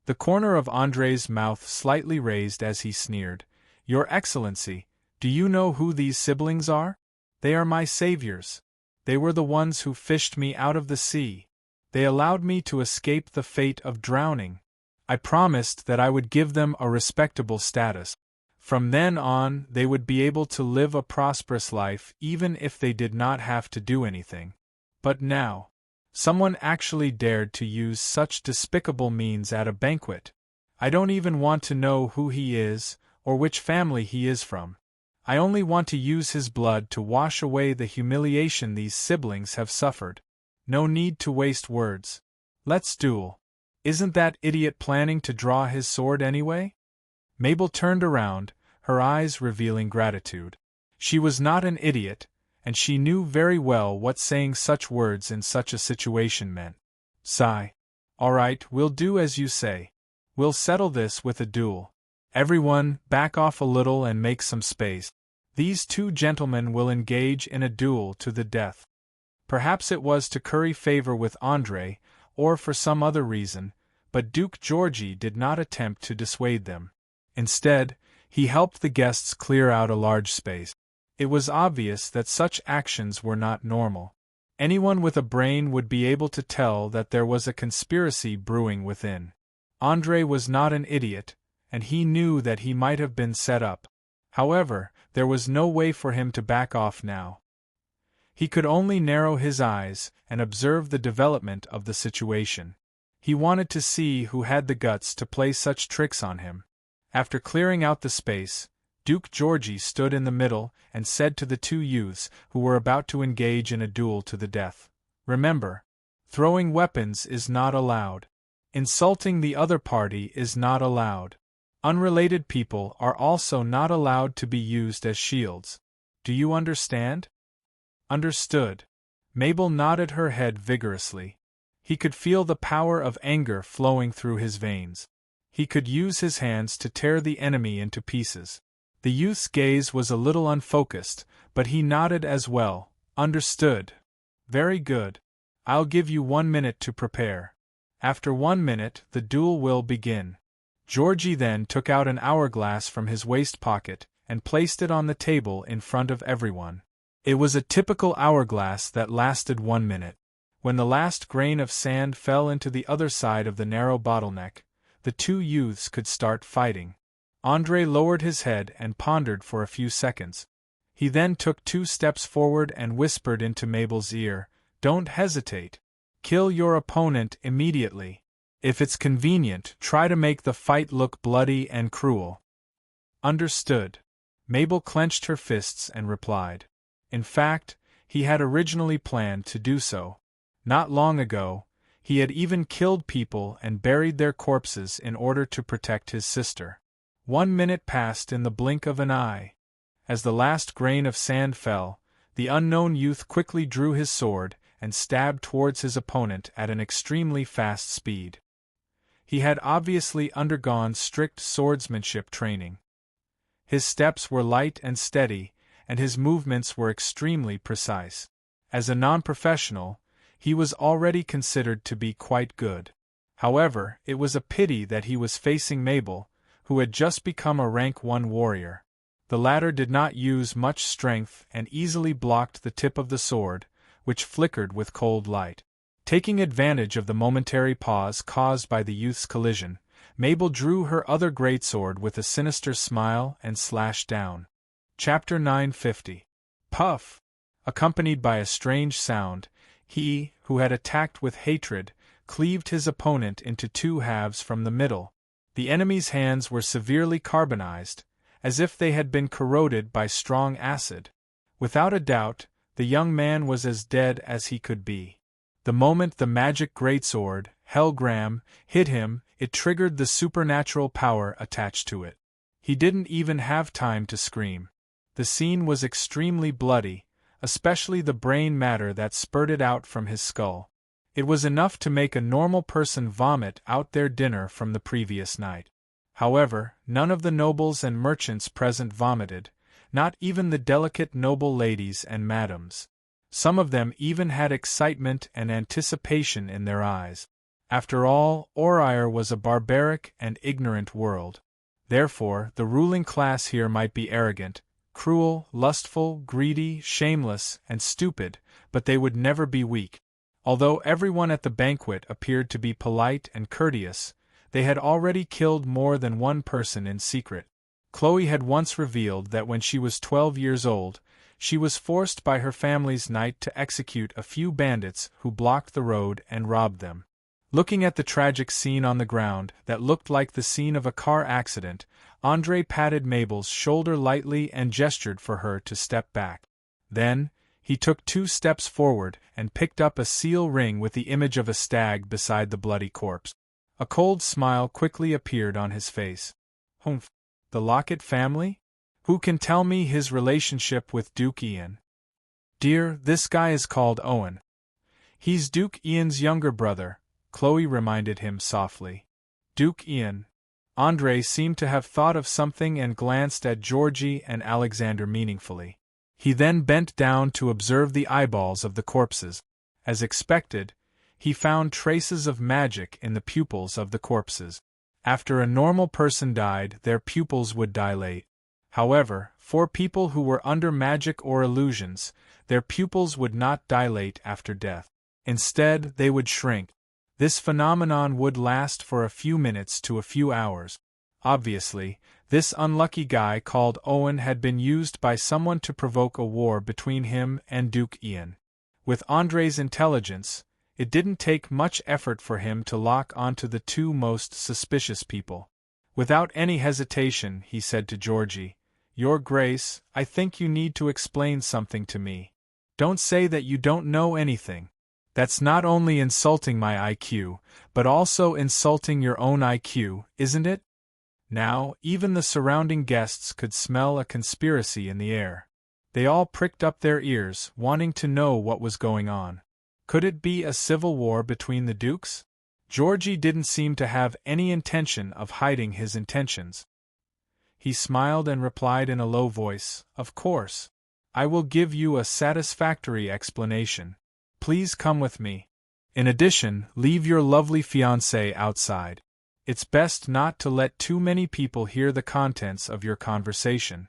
Speaker 1: The corner of André's mouth slightly raised as he sneered. "Your Excellency, do you know who these siblings are? They are my saviors. They were the ones who fished me out of the sea. They allowed me to escape the fate of drowning. I promised that I would give them a respectable status. From then on, they would be able to live a prosperous life even if they did not have to do anything. But now, someone actually dared to use such despicable means at a banquet. I don't even want to know who he is, or which family he is from. I only want to use his blood to wash away the humiliation these siblings have suffered. No need to waste words. Let's duel. Isn't that idiot planning to draw his sword anyway?" Mabel turned around, her eyes revealing gratitude. She was not an idiot, and she knew very well what saying such words in such a situation meant. Sigh. "All right, we'll do as you say. We'll settle this with a duel. Everyone, back off a little and make some space." These two gentlemen will engage in a duel to the death. Perhaps it was to curry favor with André, or for some other reason, but Duke Georgi did not attempt to dissuade them. Instead, he helped the guests clear out a large space. It was obvious that such actions were not normal. Anyone with a brain would be able to tell that there was a conspiracy brewing within. André was not an idiot, and he knew that he might have been set up. However, there was no way for him to back off now. He could only narrow his eyes and observe the development of the situation. He wanted to see who had the guts to play such tricks on him. After clearing out the space, Duke Georgi stood in the middle and said to the two youths who were about to engage in a duel to the death, "Remember, throwing weapons is not allowed. Insulting the other party is not allowed. Unrelated people are also not allowed to be used as shields. Do you understand?" "Understood." Mabel nodded her head vigorously. He could feel the power of anger flowing through his veins. He could use his hands to tear the enemy into pieces. The youth's gaze was a little unfocused, but he nodded as well. "Understood. Very good. I'll give you 1 minute to prepare. After 1 minute, the duel will begin." Georgi then took out an hourglass from his waist pocket and placed it on the table in front of everyone. It was a typical hourglass that lasted 1 minute. When the last grain of sand fell into the other side of the narrow bottleneck, the two youths could start fighting. André lowered his head and pondered for a few seconds. He then took 2 steps forward and whispered into Mabel's ear, "Don't hesitate. Kill your opponent immediately. If it's convenient, try to make the fight look bloody and cruel." "Understood." Mabel clenched her fists and replied. In fact, he had originally planned to do so. Not long ago, he had even killed people and buried their corpses in order to protect his sister. 1 minute passed in the blink of an eye. As the last grain of sand fell, the unknown youth quickly drew his sword and stabbed towards his opponent at an extremely fast speed. He had obviously undergone strict swordsmanship training. His steps were light and steady, and his movements were extremely precise. As a non-professional, he was already considered to be quite good. However, it was a pity that he was facing Mabel, who had just become a rank 1 warrior. The latter did not use much strength and easily blocked the tip of the sword, which flickered with cold light. Taking advantage of the momentary pause caused by the youth's collision, Mabel drew her other greatsword with a sinister smile and slashed down. Chapter 950. Puff! Accompanied by a strange sound, he, who had attacked with hatred, cleaved his opponent into 2 halves from the middle. The enemy's hands were severely carbonized, as if they had been corroded by strong acid. Without a doubt, the young man was as dead as he could be. The moment the magic greatsword, Helgram, hit him, it triggered the supernatural power attached to it. He didn't even have time to scream. The scene was extremely bloody, especially the brain matter that spurted out from his skull. It was enough to make a normal person vomit out their dinner from the previous night. However, none of the nobles and merchants present vomited, not even the delicate noble ladies and madams. Some of them even had excitement and anticipation in their eyes. After all, Orire was a barbaric and ignorant world. Therefore, the ruling class here might be arrogant, cruel, lustful, greedy, shameless, and stupid, but they would never be weak. Although everyone at the banquet appeared to be polite and courteous, they had already killed more than 1 person in secret. Chloe had once revealed that when she was 12 years old, she was forced by her family's knight to execute a few bandits who blocked the road and robbed them. Looking at the tragic scene on the ground that looked like the scene of a car accident, André patted Mabel's shoulder lightly and gestured for her to step back. Then, he took 2 steps forward and picked up a seal ring with the image of a stag beside the bloody corpse. A cold smile quickly appeared on his face. "Humph, the Lockett family? Who can tell me his relationship with Duke Ian?" "Dear, this guy is called Owen. He's Duke Ian's younger brother," Chloe reminded him softly. "Duke Ian. Andre seemed to have thought of something and glanced at Georgie and Alexander meaningfully. He then bent down to observe the eyeballs of the corpses. As expected, he found traces of magic in the pupils of the corpses. After a normal person died, their pupils would dilate. However, for people who were under magic or illusions, their pupils would not dilate after death. Instead, they would shrink. This phenomenon would last for a few minutes to a few hours. Obviously, this unlucky guy called Owen had been used by someone to provoke a war between him and Duke Ian. With Andre's intelligence, it didn't take much effort for him to lock onto the two most suspicious people. Without any hesitation, he said to Georgie, "Your Grace, I think you need to explain something to me. Don't say that you don't know anything. That's not only insulting my IQ, but also insulting your own IQ, isn't it?" Now, even the surrounding guests could smell a conspiracy in the air. They all pricked up their ears, wanting to know what was going on. Could it be a civil war between the dukes? Georgie didn't seem to have any intention of hiding his intentions. He smiled and replied in a low voice, "Of course. I will give you a satisfactory explanation. Please come with me. In addition, leave your lovely fiancé outside. It's best not to let too many people hear the contents of your conversation.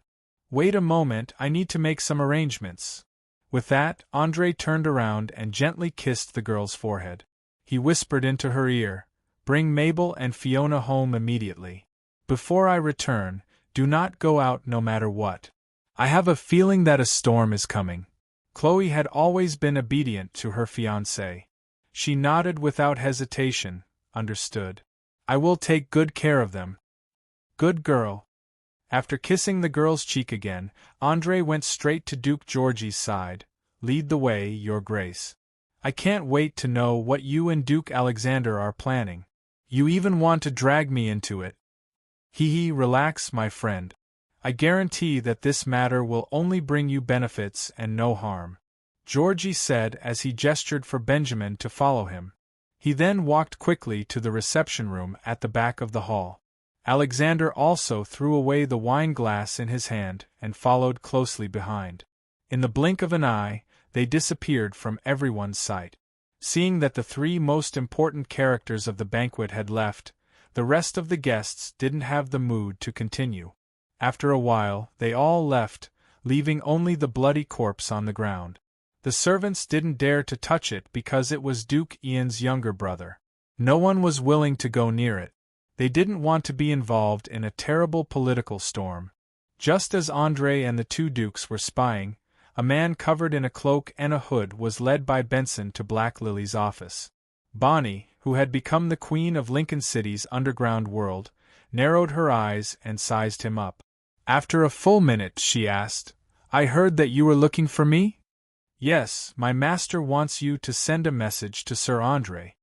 Speaker 1: Wait a moment, I need to make some arrangements." With that, Andre turned around and gently kissed the girl's forehead. He whispered into her ear, "Bring Mabel and Fiona home immediately. Before I return, do not go out no matter what. I have a feeling that a storm is coming." Chloe had always been obedient to her fiancé. She nodded without hesitation, understood. "I will take good care of them." "Good girl." After kissing the girl's cheek again, Andre went straight to Duke Georgie's side. "Lead the way, Your Grace. I can't wait to know what you and Duke Alexander are planning. You even want to drag me into it." Relax, my friend. I guarantee that this matter will only bring you benefits and no harm," Georgie said as he gestured for Benjamin to follow him. He then walked quickly to the reception room at the back of the hall. Alexander also threw away the wine glass in his hand and followed closely behind. In the blink of an eye, they disappeared from everyone's sight. Seeing that the three most important characters of the banquet had left, the rest of the guests didn't have the mood to continue. After a while, they all left, leaving only the bloody corpse on the ground. The servants didn't dare to touch it because it was Duke Ian's younger brother. No one was willing to go near it. They didn't want to be involved in a terrible political storm. Just as Andre and the two dukes were spying, a man covered in a cloak and a hood was led by Benson to Black Lily's office. Bonnie, who had become the queen of Lincoln City's underground world, narrowed her eyes and sized him up. After a full minute, she asked, "I heard that you were looking for me?" "Yes, my master wants you to send a message to Sir Andre.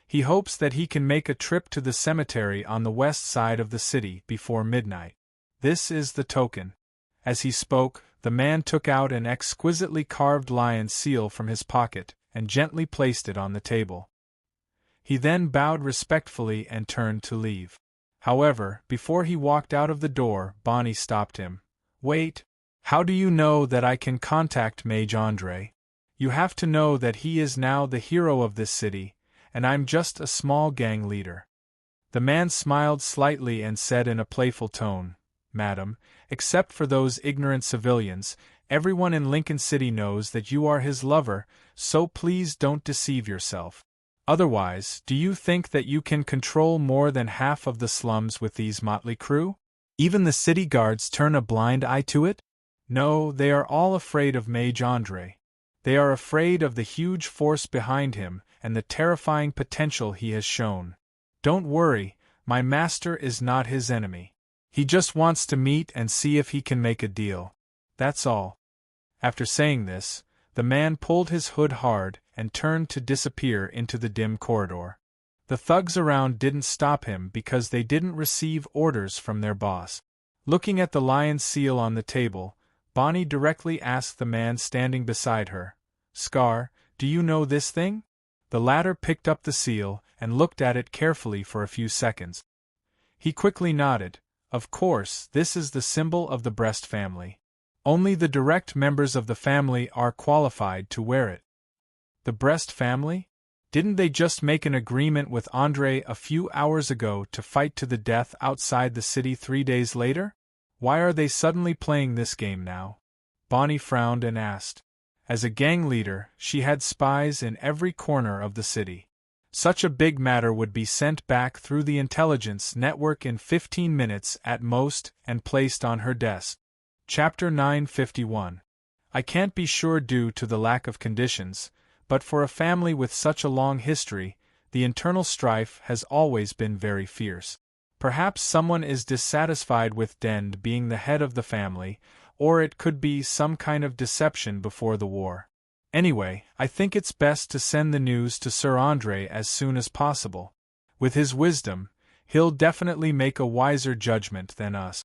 Speaker 1: He hopes that he can make a trip to the cemetery on the west side of the city before midnight. This is the token." As he spoke, the man took out an exquisitely carved lion's seal from his pocket and gently placed it on the table. He then bowed respectfully and turned to leave. However, before he walked out of the door, Bonnie stopped him. "Wait. How do you know that I can contact Mage Andre? You have to know that he is now the hero of this city, and I'm just a small gang leader." The man smiled slightly and said in a playful tone, "Madam, except for those ignorant civilians, everyone in Lincoln City knows that you are his lover, so please don't deceive yourself. Otherwise, do you think that you can control more than half of the slums with these motley crew? Even the city guards turn a blind eye to it? No, they are all afraid of Mage Andre. They are afraid of the huge force behind him and the terrifying potential he has shown. Don't worry, my master is not his enemy. He just wants to meet and see if he can make a deal. That's all." After saying this, the man pulled his hood hard and turned to disappear into the dim corridor. The thugs around didn't stop him because they didn't receive orders from their boss. Looking at the lion's seal on the table, Bonnie directly asked the man standing beside her, "Scar, do you know this thing?" The latter picked up the seal and looked at it carefully for a few seconds. He quickly nodded. Of course, this is the symbol of the Brest family. Only the direct members of the family are qualified to wear it. The Brest family? Didn't they just make an agreement with André a few hours ago to fight to the death outside the city 3 days later? Why are they suddenly playing this game now? Bonnie frowned and asked. As a gang leader, she had spies in every corner of the city. Such a big matter would be sent back through the intelligence network in 15 minutes at most and placed on her desk. Chapter 951. I can't be sure due to the lack of conditions, but for a family with such a long history, the internal strife has always been very fierce. Perhaps someone is dissatisfied with Dend being the head of the family, or it could be some kind of deception before the war. Anyway, I think it's best to send the news to Sir André as soon as possible. With his wisdom, he'll definitely make a wiser judgment than us.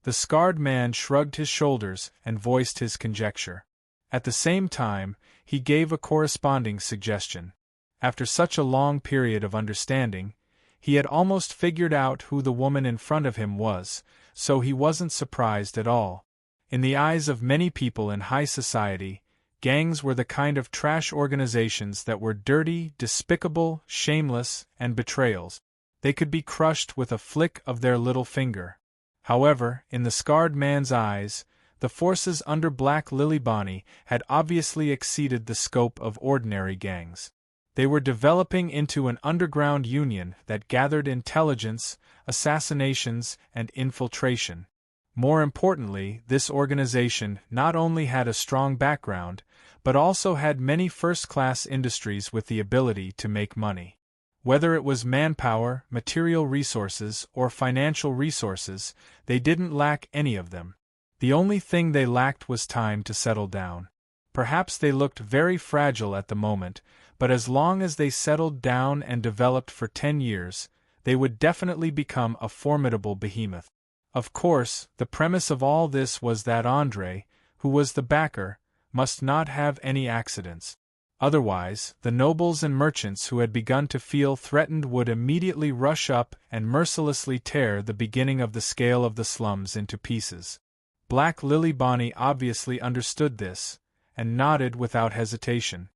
Speaker 1: The scarred man shrugged his shoulders and voiced his conjecture. At the same time, he gave a corresponding suggestion. After such a long period of understanding, he had almost figured out who the woman in front of him was, so he wasn't surprised at all. In the eyes of many people in high society, gangs were the kind of trash organizations that were dirty, despicable, shameless, and betrayals. They could be crushed with a flick of their little finger. However, in the scarred man's eyes, the forces under Black Lily Bonnie had obviously exceeded the scope of ordinary gangs. They were developing into an underground union that gathered intelligence, assassinations, and infiltration. More importantly, this organization not only had a strong background, but also had many first-class industries with the ability to make money. Whether it was manpower, material resources, or financial resources, they didn't lack any of them. The only thing they lacked was time to settle down. Perhaps they looked very fragile at the moment, but as long as they settled down and developed for 10 years, they would definitely become a formidable behemoth. Of course, the premise of all this was that André, who was the backer, must not have any accidents. Otherwise, the nobles and merchants who had begun to feel threatened would immediately rush up and mercilessly tear the beginning of the scale of the slums into pieces. Black Lily Bonnie obviously understood this, and nodded without hesitation.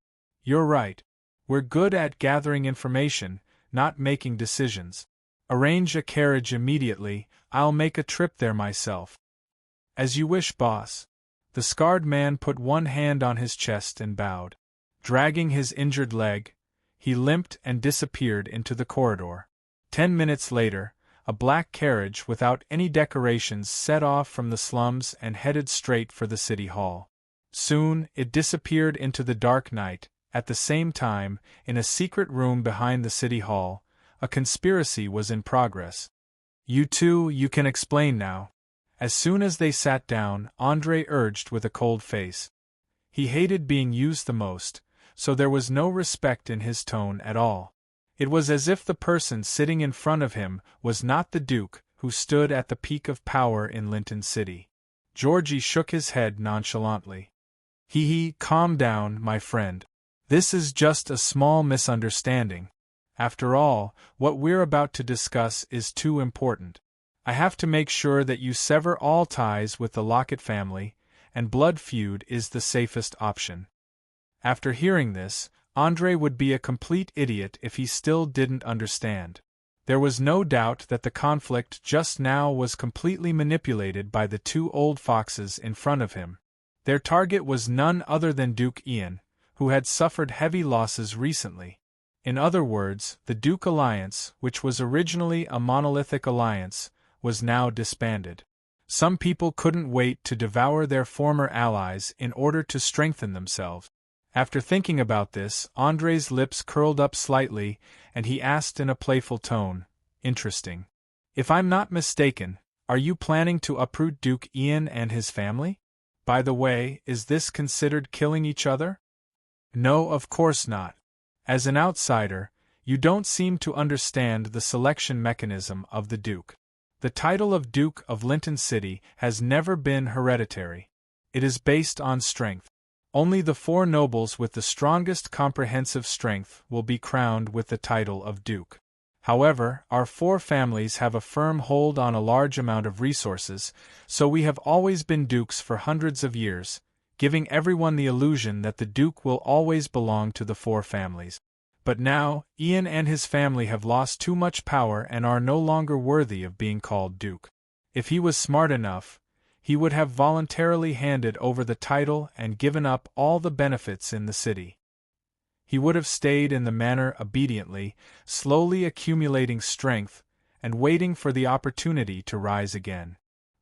Speaker 1: You're right. We're good at gathering information, not making decisions. Arrange a carriage immediately, I'll make a trip there myself. As you wish, boss. The scarred man put one hand on his chest and bowed. Dragging his injured leg, he limped and disappeared into the corridor. 10 minutes later, a black carriage without any decorations set off from the slums and headed straight for the city hall. Soon, it disappeared into the dark night. At the same time, in a secret room behind the city hall, a conspiracy was in progress. You two, you can explain now. As soon as they sat down, André urged with a cold face. He hated being used the most, so there was no respect in his tone at all. It was as if the person sitting in front of him was not the Duke who stood at the peak of power in Linton City. Georgie shook his head nonchalantly. Calm down, my friend. This is just a small misunderstanding. After all, what we're about to discuss is too important. I have to make sure that you sever all ties with the Lockett family, and blood feud is the safest option. After hearing this, André would be a complete idiot if he still didn't understand. There was no doubt that the conflict just now was completely manipulated by the two old foxes in front of him. Their target was none other than Duke Ian, who had suffered heavy losses recently. In other words, the Duke Alliance, which was originally a monolithic alliance, was now disbanded. Some people couldn't wait to devour their former allies in order to strengthen themselves. After thinking about this, André's lips curled up slightly, and he asked in a playful tone, "Interesting. If I'm not mistaken, are you planning to uproot Duke Ian and his family? By the way, is this considered killing each other?" "No, of course not. As an outsider, you don't seem to understand the selection mechanism of the Duke. The title of Duke of Linton City has never been hereditary. It is based on strength. Only the 4 nobles with the strongest comprehensive strength will be crowned with the title of Duke. However, our four families have a firm hold on a large amount of resources, so we have always been dukes for hundreds of years, giving everyone the illusion that the duke will always belong to the four families. But now, Ian and his family have lost too much power and are no longer worthy of being called duke. If he was smart enough, he would have voluntarily handed over the title and given up all the benefits in the city. He would have stayed in the manor obediently, slowly accumulating strength, and waiting for the opportunity to rise again.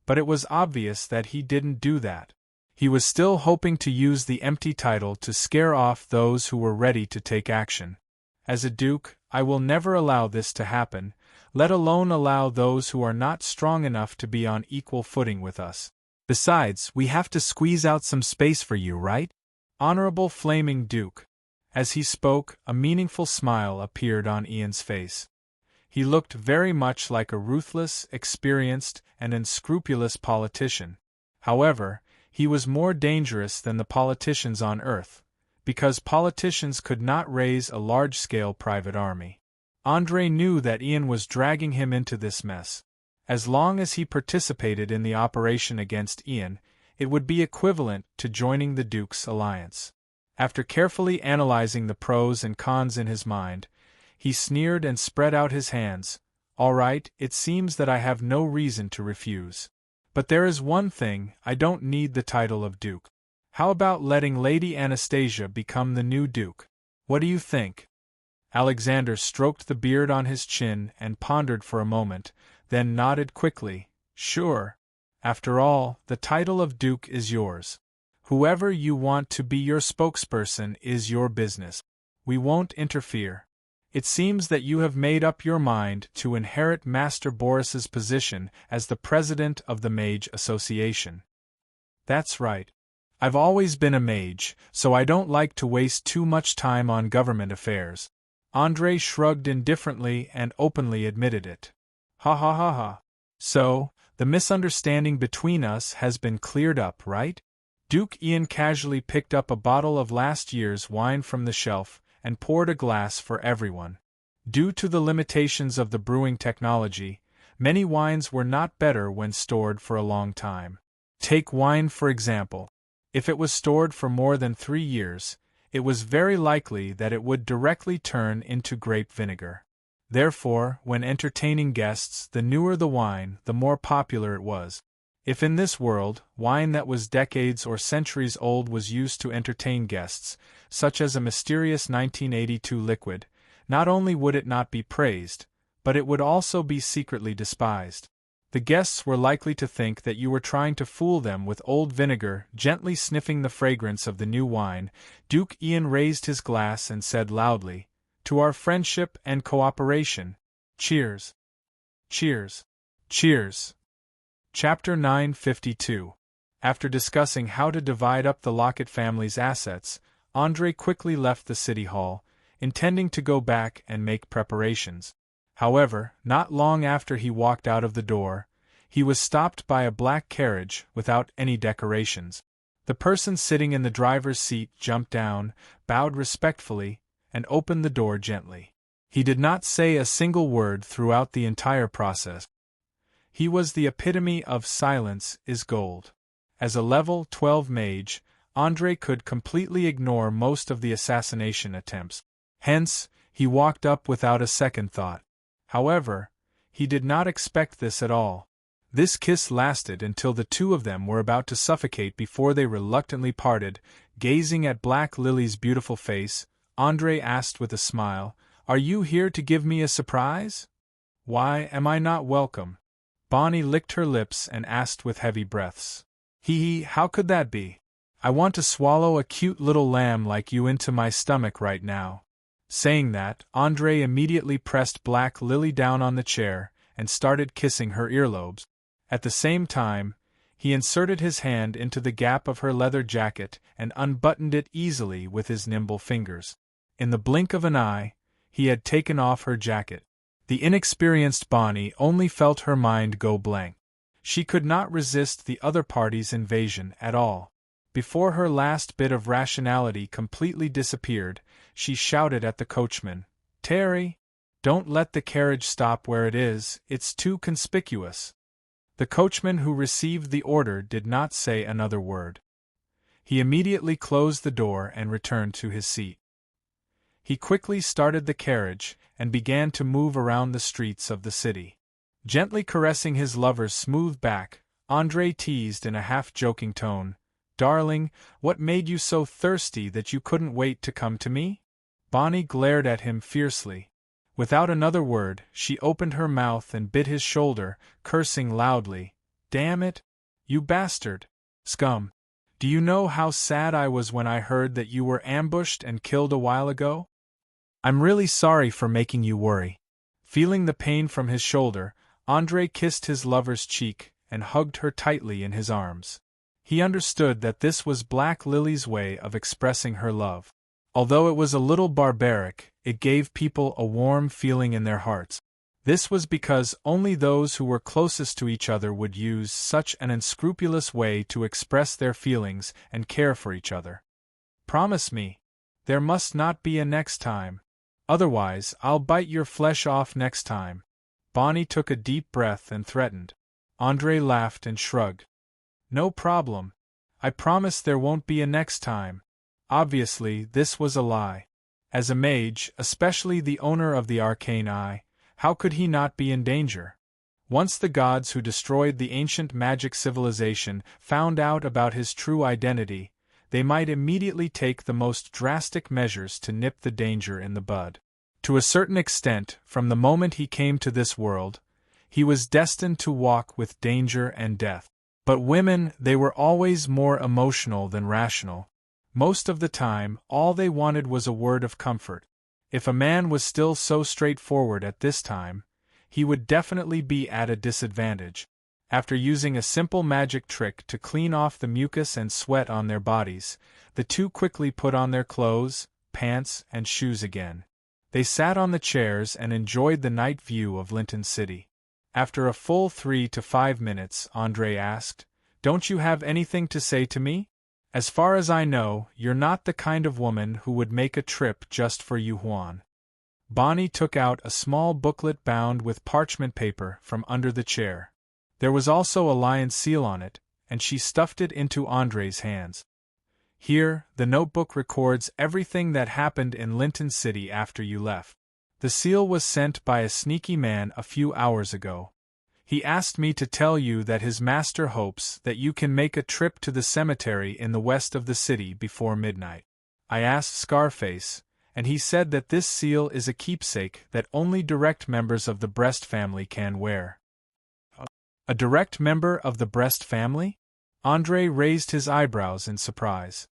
Speaker 1: But it was obvious that he didn't do that. He was still hoping to use the empty title to scare off those who were ready to take action. As a duke, I will never allow this to happen, let alone allow those who are not strong enough to be on equal footing with us. Besides, we have to squeeze out some space for you, right? Honorable Flaming Duke. As he spoke, a meaningful smile appeared on Ian's face. He looked very much like a ruthless, experienced, and unscrupulous politician. However, he was more dangerous than the politicians on Earth, because politicians could not raise a large-scale private army. Andre knew that Ian was dragging him into this mess. As long as he participated in the operation against Ian, it would be equivalent to joining the Duke's alliance. After carefully analyzing the pros and cons in his mind, he sneered and spread out his hands. All right, it seems that I have no reason to refuse. But there is one thing, I don't need the title of Duke. How about letting Lady Anastasia become the new Duke? What do you think? Alexander stroked the beard on his chin and pondered for a moment, then nodded quickly. Sure. After all, the title of Duke is yours. Whoever you want to be your spokesperson is your business. We won't interfere. It seems that you have made up your mind to inherit Master Boris's position as the president of the Mage Association. That's right. I've always been a mage, so I don't like to waste too much time on government affairs. Andre shrugged indifferently and openly admitted it. Ha ha ha ha. So, the misunderstanding between us has been cleared up, right? Duke Ian casually picked up a bottle of last year's wine from the shelf and poured a glass for everyone. Due to the limitations of the brewing technology, many wines were not better when stored for a long time. Take wine for example. If it was stored for more than 3 years, it was very likely that it would directly turn into grape vinegar. Therefore, when entertaining guests, the newer the wine, the more popular it was. If in this world, wine that was decades or centuries old was used to entertain guests, such as a mysterious 1982 liquid, not only would it not be praised, but it would also be secretly despised. The guests were likely to think that you were trying to fool them with old vinegar. Gently sniffing the fragrance of the new wine, Duke Ian raised his glass and said loudly, "To our friendship and cooperation. Cheers. Cheers. Cheers." Chapter 952. After discussing how to divide up the Lockett family's assets, Andre quickly left the city hall, intending to go back and make preparations. However, not long after he walked out of the door, he was stopped by a black carriage without any decorations. The person sitting in the driver's seat jumped down, bowed respectfully, and opened the door gently. He did not say a single word throughout the entire process. He was the epitome of silence is gold. As a level 12 mage, Andre could completely ignore most of the assassination attempts. Hence, he walked up without a second thought. However, he did not expect this at all. This kiss lasted until the two of them were about to suffocate before they reluctantly parted. Gazing at Black Lily's beautiful face, Andre asked with a smile, "Are you here to give me a surprise?" "Why am I not welcome?" Bonnie licked her lips and asked with heavy breaths. "Hee, how could that be? I want to swallow a cute little lamb like you into my stomach right now." Saying that, Andre immediately pressed Black Lily down on the chair and started kissing her earlobes. At the same time, he inserted his hand into the gap of her leather jacket and unbuttoned it easily with his nimble fingers. In the blink of an eye, he had taken off her jacket. The inexperienced Bonnie only felt her mind go blank. She could not resist the other party's invasion at all. Before her last bit of rationality completely disappeared, she shouted at the coachman, "Terry! Don't let the carriage stop where it is, it's too conspicuous. The coachman who received the order did not say another word. He immediately closed the door and returned to his seat. He quickly started the carriage and began to move around the streets of the city. Gently caressing his lover's smooth back, André teased in a half-joking tone, "Darling, what made you so thirsty that you couldn't wait to come to me?" Bonnie glared at him fiercely. Without another word, she opened her mouth and bit his shoulder, cursing loudly, "Damn it! You bastard! Scum! Do you know how sad I was when I heard that you were ambushed and killed a while ago? I'm really sorry for making you worry." Feeling the pain from his shoulder, André kissed his lover's cheek and hugged her tightly in his arms. He understood that this was Black Lily's way of expressing her love. Although it was a little barbaric, it gave people a warm feeling in their hearts. This was because only those who were closest to each other would use such an unscrupulous way to express their feelings and care for each other. "Promise me. There must not be a next time. Otherwise, I'll bite your flesh off next time." Bonnie took a deep breath and threatened. André laughed and shrugged. "No problem. I promise there won't be a next time." Obviously, this was a lie. As a mage, especially the owner of the arcane eye, how could he not be in danger? Once the gods who destroyed the ancient magic civilization found out about his true identity, they might immediately take the most drastic measures to nip the danger in the bud. To a certain extent, from the moment he came to this world, he was destined to walk with danger and death. But women, they were always more emotional than rational. Most of the time, all they wanted was a word of comfort. If a man was still so straightforward at this time, he would definitely be at a disadvantage. After using a simple magic trick to clean off the mucus and sweat on their bodies, the two quickly put on their clothes, pants, and shoes again. They sat on the chairs and enjoyed the night view of Linton City. After a full 3 to 5 minutes, André asked, "Don't you have anything to say to me? As far as I know, you're not the kind of woman who would make a trip just for you, Juan." Bonnie took out a small booklet bound with parchment paper from under the chair. There was also a lion's seal on it, and she stuffed it into André's hands. "Here, the notebook records everything that happened in Linton City after you left. The seal was sent by a sneaky man a few hours ago. He asked me to tell you that his master hopes that you can make a trip to the cemetery in the west of the city before midnight. I asked Scarface, and he said that this seal is a keepsake that only direct members of the Brest family can wear." "A direct member of the Brest family?" André raised his eyebrows in surprise.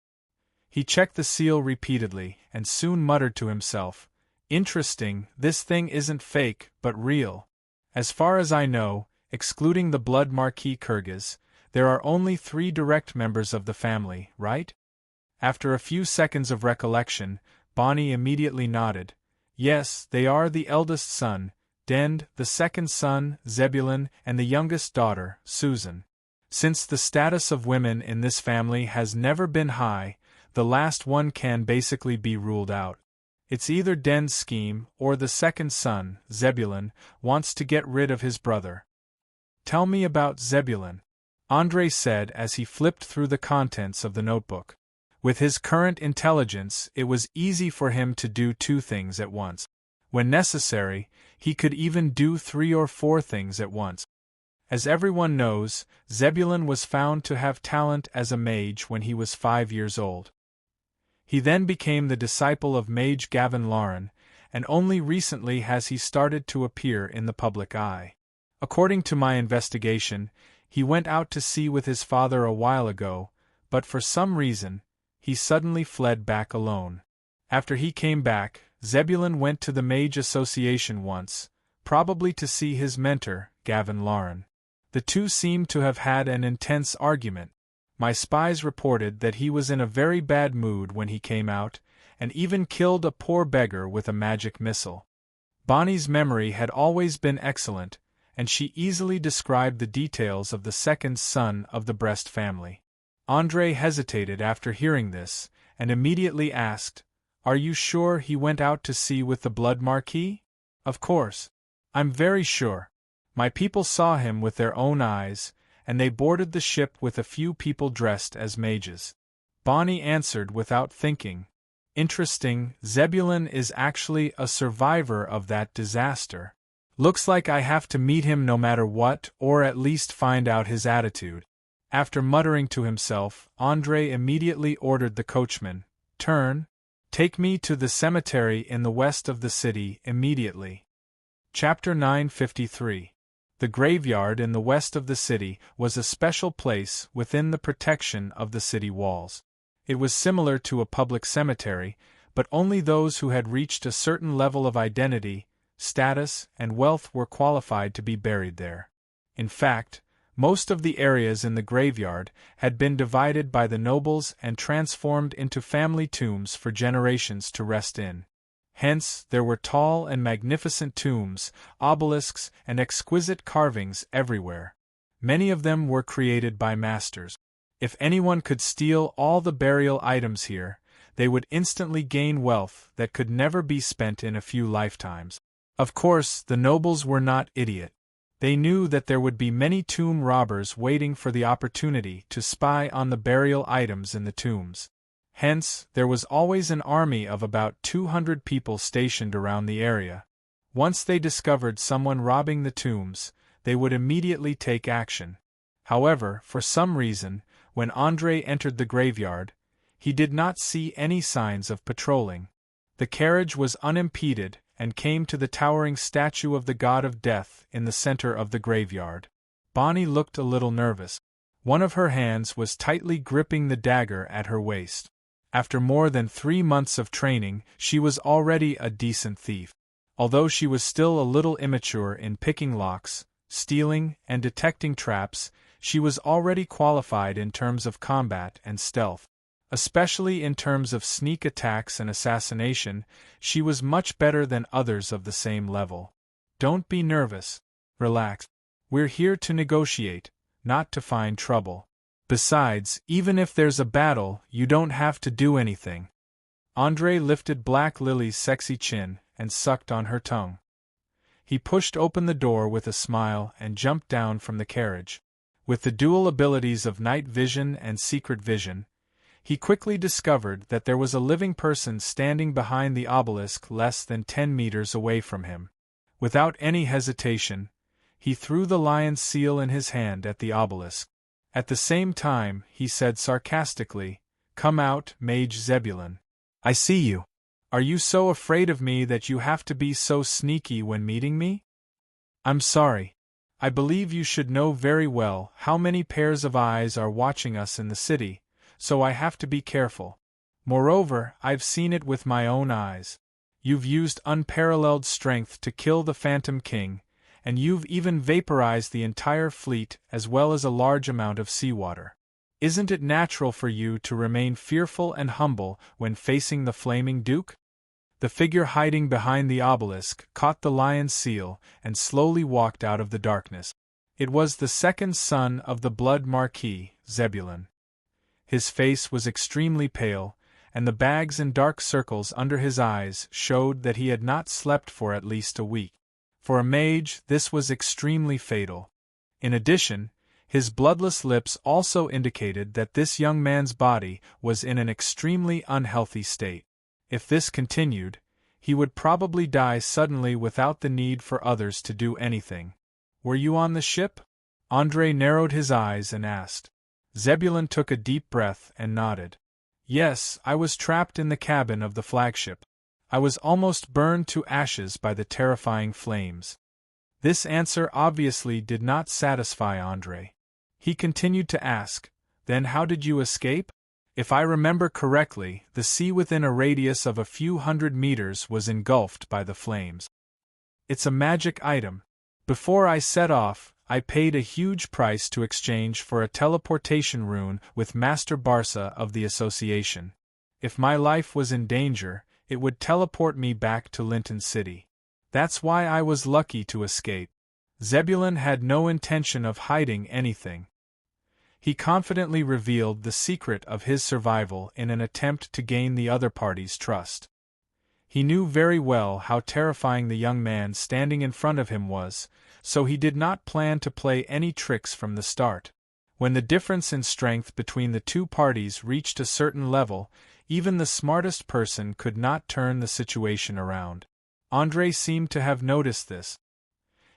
Speaker 1: He checked the seal repeatedly, and soon muttered to himself, "Interesting, this thing isn't fake, but real. As far as I know, excluding the blood Marquis Kyrgyz, there are only 3 direct members of the family, right?" After a few seconds of recollection, Bonnie immediately nodded. "Yes, they are the eldest son, Dend, the second son, Zebulon, and the youngest daughter, Susan. Since the status of women in this family has never been high, the last one can basically be ruled out. It's either Dend's scheme, or the second son, Zebulon, wants to get rid of his brother." "Tell me about Zebulon," André said as he flipped through the contents of the notebook. With his current intelligence, it was easy for him to do 2 things at once. When necessary, he could even do 3 or 4 things at once. As everyone knows, Zebulon was found to have talent as a mage when he was 5 years old. He then became the disciple of Mage Gavin Lauren, and only recently has he started to appear in the public eye. According to my investigation, he went out to sea with his father a while ago, but for some reason, he suddenly fled back alone. After he came back, Zebulon went to the Mage Association once, probably to see his mentor, Gavin Lauren. The two seemed to have had an intense argument. My spies reported that he was in a very bad mood when he came out, and even killed a poor beggar with a magic missile. Bonnie's memory had always been excellent, and she easily described the details of the second son of the Brest family. André hesitated after hearing this, and immediately asked, "Are you sure he went out to sea with the Blood Marquis?" Of course. I'm very sure. My people saw him with their own eyes, and they boarded the ship with a few people dressed as mages. Bonnie answered without thinking. Interesting, Zebulon is actually a survivor of that disaster. Looks like I have to meet him no matter what, or at least find out his attitude. After muttering to himself, André immediately ordered the coachman, Take me to the cemetery in the west of the city immediately. Chapter 953. The graveyard in the west of the city was a special place within the protection of the city walls. It was similar to a public cemetery, but only those who had reached a certain level of identity, status, and wealth were qualified to be buried there. In fact, most of the areas in the graveyard had been divided by the nobles and transformed into family tombs for generations to rest in. Hence, there were tall and magnificent tombs, obelisks, and exquisite carvings everywhere. Many of them were created by masters. If anyone could steal all the burial items here, they would instantly gain wealth that could never be spent in a few lifetimes. Of course, the nobles were not idiots. They knew that there would be many tomb robbers waiting for the opportunity to spy on the burial items in the tombs. Hence, there was always an army of about 200 people stationed around the area. Once they discovered someone robbing the tombs, they would immediately take action. However, for some reason, when André entered the graveyard, he did not see any signs of patrolling. The carriage was unimpeded and came to the towering statue of the god of death in the center of the graveyard. Bonnie looked a little nervous. One of her hands was tightly gripping the dagger at her waist. After more than 3 months of training, she was already a decent thief. Although she was still a little immature in picking locks, stealing, and detecting traps, she was already qualified in terms of combat and stealth. Especially in terms of sneak attacks and assassination, she was much better than others of the same level. Don't be nervous. Relax. We're here to negotiate, not to find trouble. Besides, even if there's a battle, you don't have to do anything. André lifted Black Lily's sexy chin and sucked on her tongue. He pushed open the door with a smile and jumped down from the carriage. With the dual abilities of night vision and secret vision, he quickly discovered that there was a living person standing behind the obelisk less than 10 meters away from him. Without any hesitation, he threw the lion's seal in his hand at the obelisk. At the same time, he said sarcastically, "Come out, Mage Zebulon. I see you. Are you so afraid of me that you have to be so sneaky when meeting me? I'm sorry. I believe you should know very well how many pairs of eyes are watching us in the city, so I have to be careful. Moreover, I've seen it with my own eyes. You've used unparalleled strength to kill the Phantom King, and you've even vaporized the entire fleet as well as a large amount of seawater. Isn't it natural for you to remain fearful and humble when facing the Flaming Duke?" The figure hiding behind the obelisk caught the lion's seal and slowly walked out of the darkness. It was the second son of the Blood Marquis, Zebulon. His face was extremely pale, and the bags and dark circles under his eyes showed that he had not slept for at least a week. For a mage, this was extremely fatal. In addition, his bloodless lips also indicated that this young man's body was in an extremely unhealthy state. If this continued, he would probably die suddenly without the need for others to do anything. "Were you on the ship?" André narrowed his eyes and asked. Zebulon took a deep breath and nodded. "Yes, I was trapped in the cabin of the flagship. I was almost burned to ashes by the terrifying flames." This answer obviously did not satisfy André. He continued to ask, "Then how did you escape?" "If I remember correctly, the sea within a radius of a few hundred meters was engulfed by the flames. It's a magic item. Before I set off, I paid a huge price to exchange for a teleportation rune with Master Barca of the Association. If my life was in danger, it would teleport me back to Linton City. That's why I was lucky to escape." Zebulon had no intention of hiding anything. He confidently revealed the secret of his survival in an attempt to gain the other party's trust. He knew very well how terrifying the young man standing in front of him was, so he did not plan to play any tricks from the start. When the difference in strength between the two parties reached a certain level, even the smartest person could not turn the situation around. André seemed to have noticed this.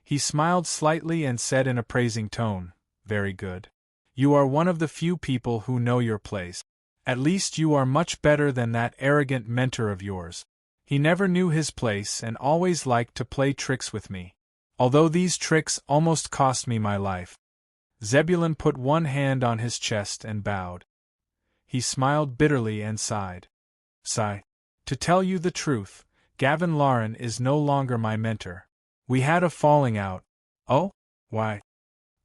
Speaker 1: He smiled slightly and said in a praising tone, "Very good. You are one of the few people who know your place. At least you are much better than that arrogant mentor of yours. He never knew his place and always liked to play tricks with me. Although these tricks almost cost me my life." Zebulon put one hand on his chest and bowed. He smiled bitterly and sighed. "Sigh. To tell you the truth, Gavin Lauren is no longer my mentor. We had a falling out." "Oh? Why?"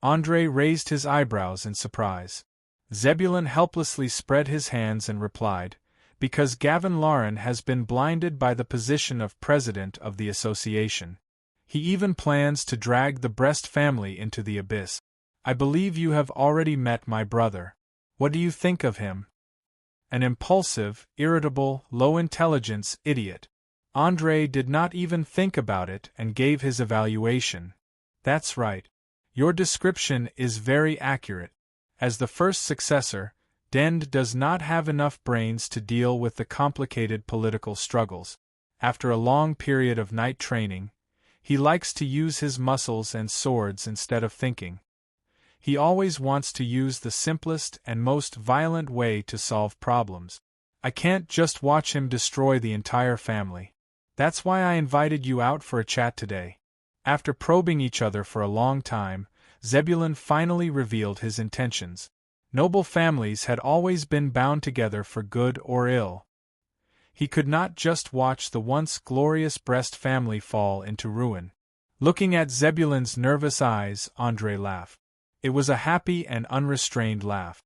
Speaker 1: André raised his eyebrows in surprise. Zebulon helplessly spread his hands and replied, "Because Gavin Lauren has been blinded by the position of president of the association. He even plans to drag the Brest family into the abyss. I believe you have already met my brother. What do you think of him?" "An impulsive, irritable, low-intelligence idiot." André did not even think about it and gave his evaluation. "That's right. Your description is very accurate. As the first successor, Dend does not have enough brains to deal with the complicated political struggles. After a long period of night training, he likes to use his muscles and swords instead of thinking. He always wants to use the simplest and most violent way to solve problems. I can't just watch him destroy the entire family. That's why I invited you out for a chat today." After probing each other for a long time, Zebulon finally revealed his intentions. Noble families had always been bound together for good or ill. He could not just watch the once glorious Brest family fall into ruin. Looking at Zebulon's nervous eyes, André laughed. It was a happy and unrestrained laugh.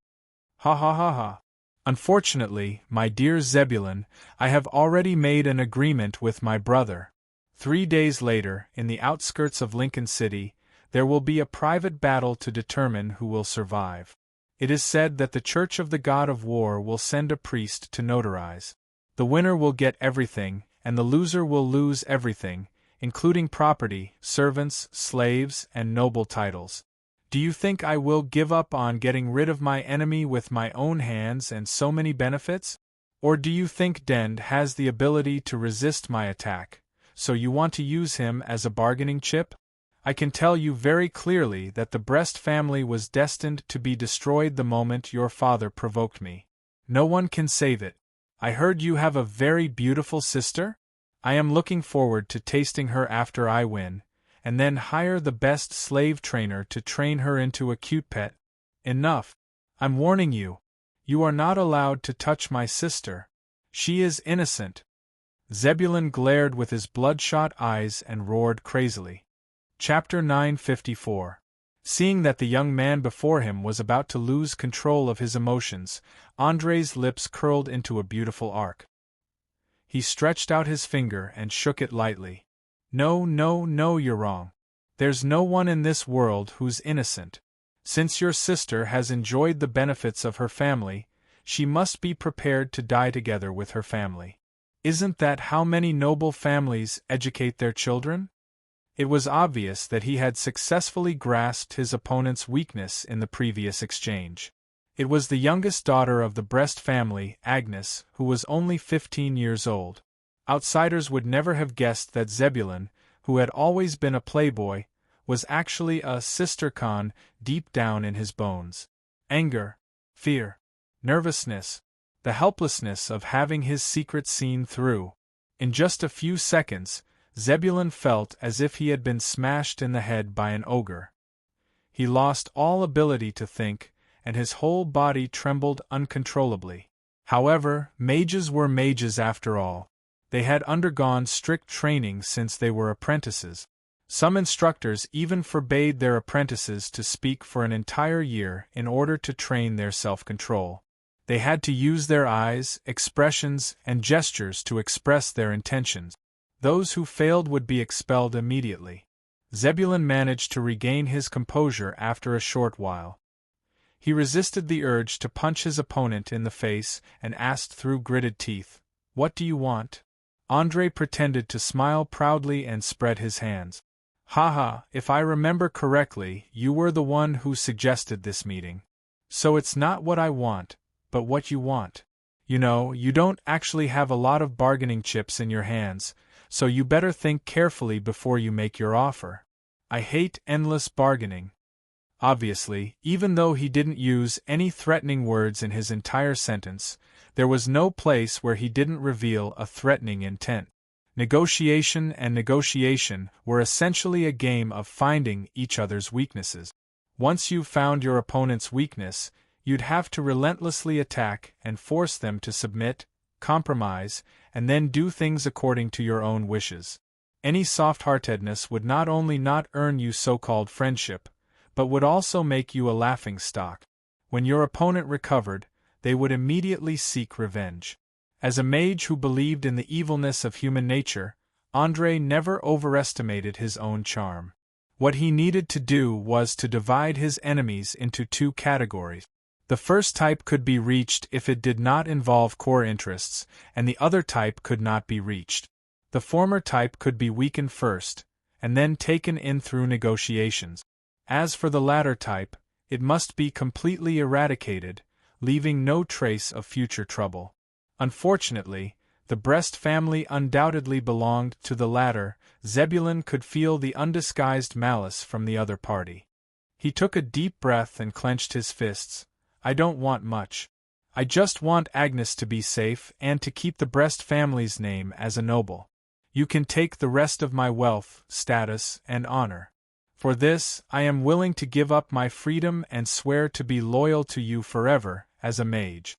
Speaker 1: "Ha ha ha ha. Unfortunately, my dear Zebulon, I have already made an agreement with my brother. 3 days later, in the outskirts of Lincoln City, there will be a private battle to determine who will survive. It is said that the Church of the God of War will send a priest to notarize. The winner will get everything, and the loser will lose everything, including property, servants, slaves, and noble titles. Do you think I will give up on getting rid of my enemy with my own hands and so many benefits? Or do you think Dend has the ability to resist my attack, so you want to use him as a bargaining chip? I can tell you very clearly that the Brest family was destined to be destroyed the moment your father provoked me. No one can save it. I heard you have a very beautiful sister? I am looking forward to tasting her after I win, and then hire the best slave trainer to train her into a cute pet. Enough. I'm warning you. You are not allowed to touch my sister. She is innocent." Zebulon glared with his bloodshot eyes and roared crazily. Chapter 954. Seeing that the young man before him was about to lose control of his emotions, André's lips curled into a beautiful arc. He stretched out his finger and shook it lightly. "No, no, no, you're wrong. There's no one in this world who's innocent. Since your sister has enjoyed the benefits of her family, she must be prepared to die together with her family. Isn't that how many noble families educate their children?" It was obvious that he had successfully grasped his opponent's weakness in the previous exchange. It was the youngest daughter of the Brest family, Agnes, who was only 15 years old. Outsiders would never have guessed that Zebulon, who had always been a playboy, was actually a sister-con deep down in his bones. Anger, fear, nervousness, the helplessness of having his secret seen through. In just a few seconds, Zebulon felt as if he had been smashed in the head by an ogre. He lost all ability to think, and his whole body trembled uncontrollably. However, mages were mages after all. They had undergone strict training since they were apprentices. Some instructors even forbade their apprentices to speak for an entire year in order to train their self-control. They had to use their eyes, expressions, and gestures to express their intentions. Those who failed would be expelled immediately. Zebulon managed to regain his composure after a short while. He resisted the urge to punch his opponent in the face and asked through gritted teeth, "What do you want?" Andrei pretended to smile proudly and spread his hands. Haha, if I remember correctly, you were the one who suggested this meeting. So it's not what I want, but what you want. You know, you don't actually have a lot of bargaining chips in your hands, so you better think carefully before you make your offer. I hate endless bargaining. Obviously, even though he didn't use any threatening words in his entire sentence, there was no place where he didn't reveal a threatening intent. Negotiation and negotiation were essentially a game of finding each other's weaknesses. Once you've found your opponent's weakness, you'd have to relentlessly attack and force them to submit, compromise, and then do things according to your own wishes. Any soft-heartedness would not only not earn you so-called friendship, but would also make you a laughingstock. When your opponent recovered, they would immediately seek revenge. As a mage who believed in the evilness of human nature, Andrei never overestimated his own charm. What he needed to do was to divide his enemies into two categories. The first type could be reached if it did not involve core interests, and the other type could not be reached. The former type could be weakened first, and then taken in through negotiations. As for the latter type, it must be completely eradicated, leaving no trace of future trouble. Unfortunately, the Brest family undoubtedly belonged to the latter. Zebulon could feel the undisguised malice from the other party. He took a deep breath and clenched his fists. I don't want much. I just want Agnes to be safe and to keep the Brest family's name as a noble. You can take the rest of my wealth, status, and honor. For this, I am willing to give up my freedom and swear to be loyal to you forever, as a mage.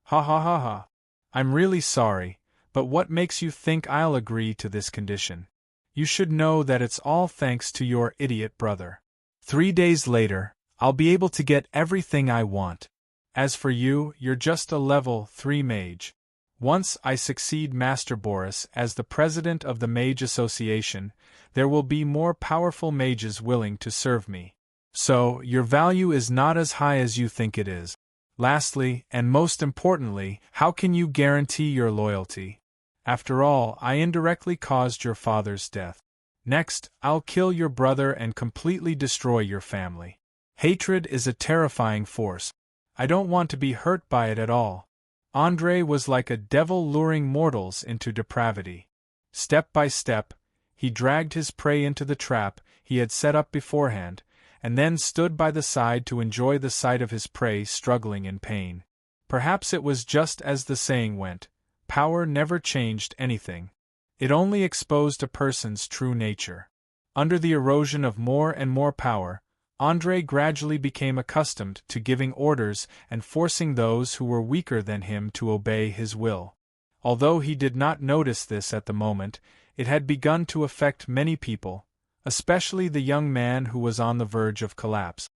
Speaker 1: Ha ha ha ha. I'm really sorry, but what makes you think I'll agree to this condition? You should know that it's all thanks to your idiot brother. 3 days later, I'll be able to get everything I want. As for you, you're just a level 3 mage. Once I succeed Master Boris as the president of the Mage Association, there will be more powerful mages willing to serve me. So, your value is not as high as you think it is. Lastly, and most importantly, how can you guarantee your loyalty? After all, I indirectly caused your father's death. Next, I'll kill your brother and completely destroy your family. Hatred is a terrifying force. I don't want to be hurt by it at all. Andrei was like a devil luring mortals into depravity. Step by step, he dragged his prey into the trap he had set up beforehand, and then stood by the side to enjoy the sight of his prey struggling in pain. Perhaps it was just as the saying went, power never changed anything. It only exposed a person's true nature. Under the erosion of more and more power, Andrei gradually became accustomed to giving orders and forcing those who were weaker than him to obey his will. Although he did not notice this at the moment, it had begun to affect many people, especially the young man who was on the verge of collapse.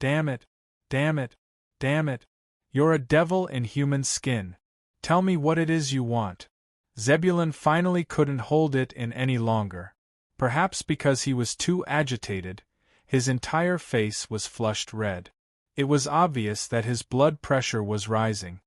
Speaker 1: Damn it! Damn it! Damn it! You're a devil in human skin. Tell me what it is you want. Zebulon finally couldn't hold it in any longer. Perhaps because he was too agitated, his entire face was flushed red. It was obvious that his blood pressure was rising.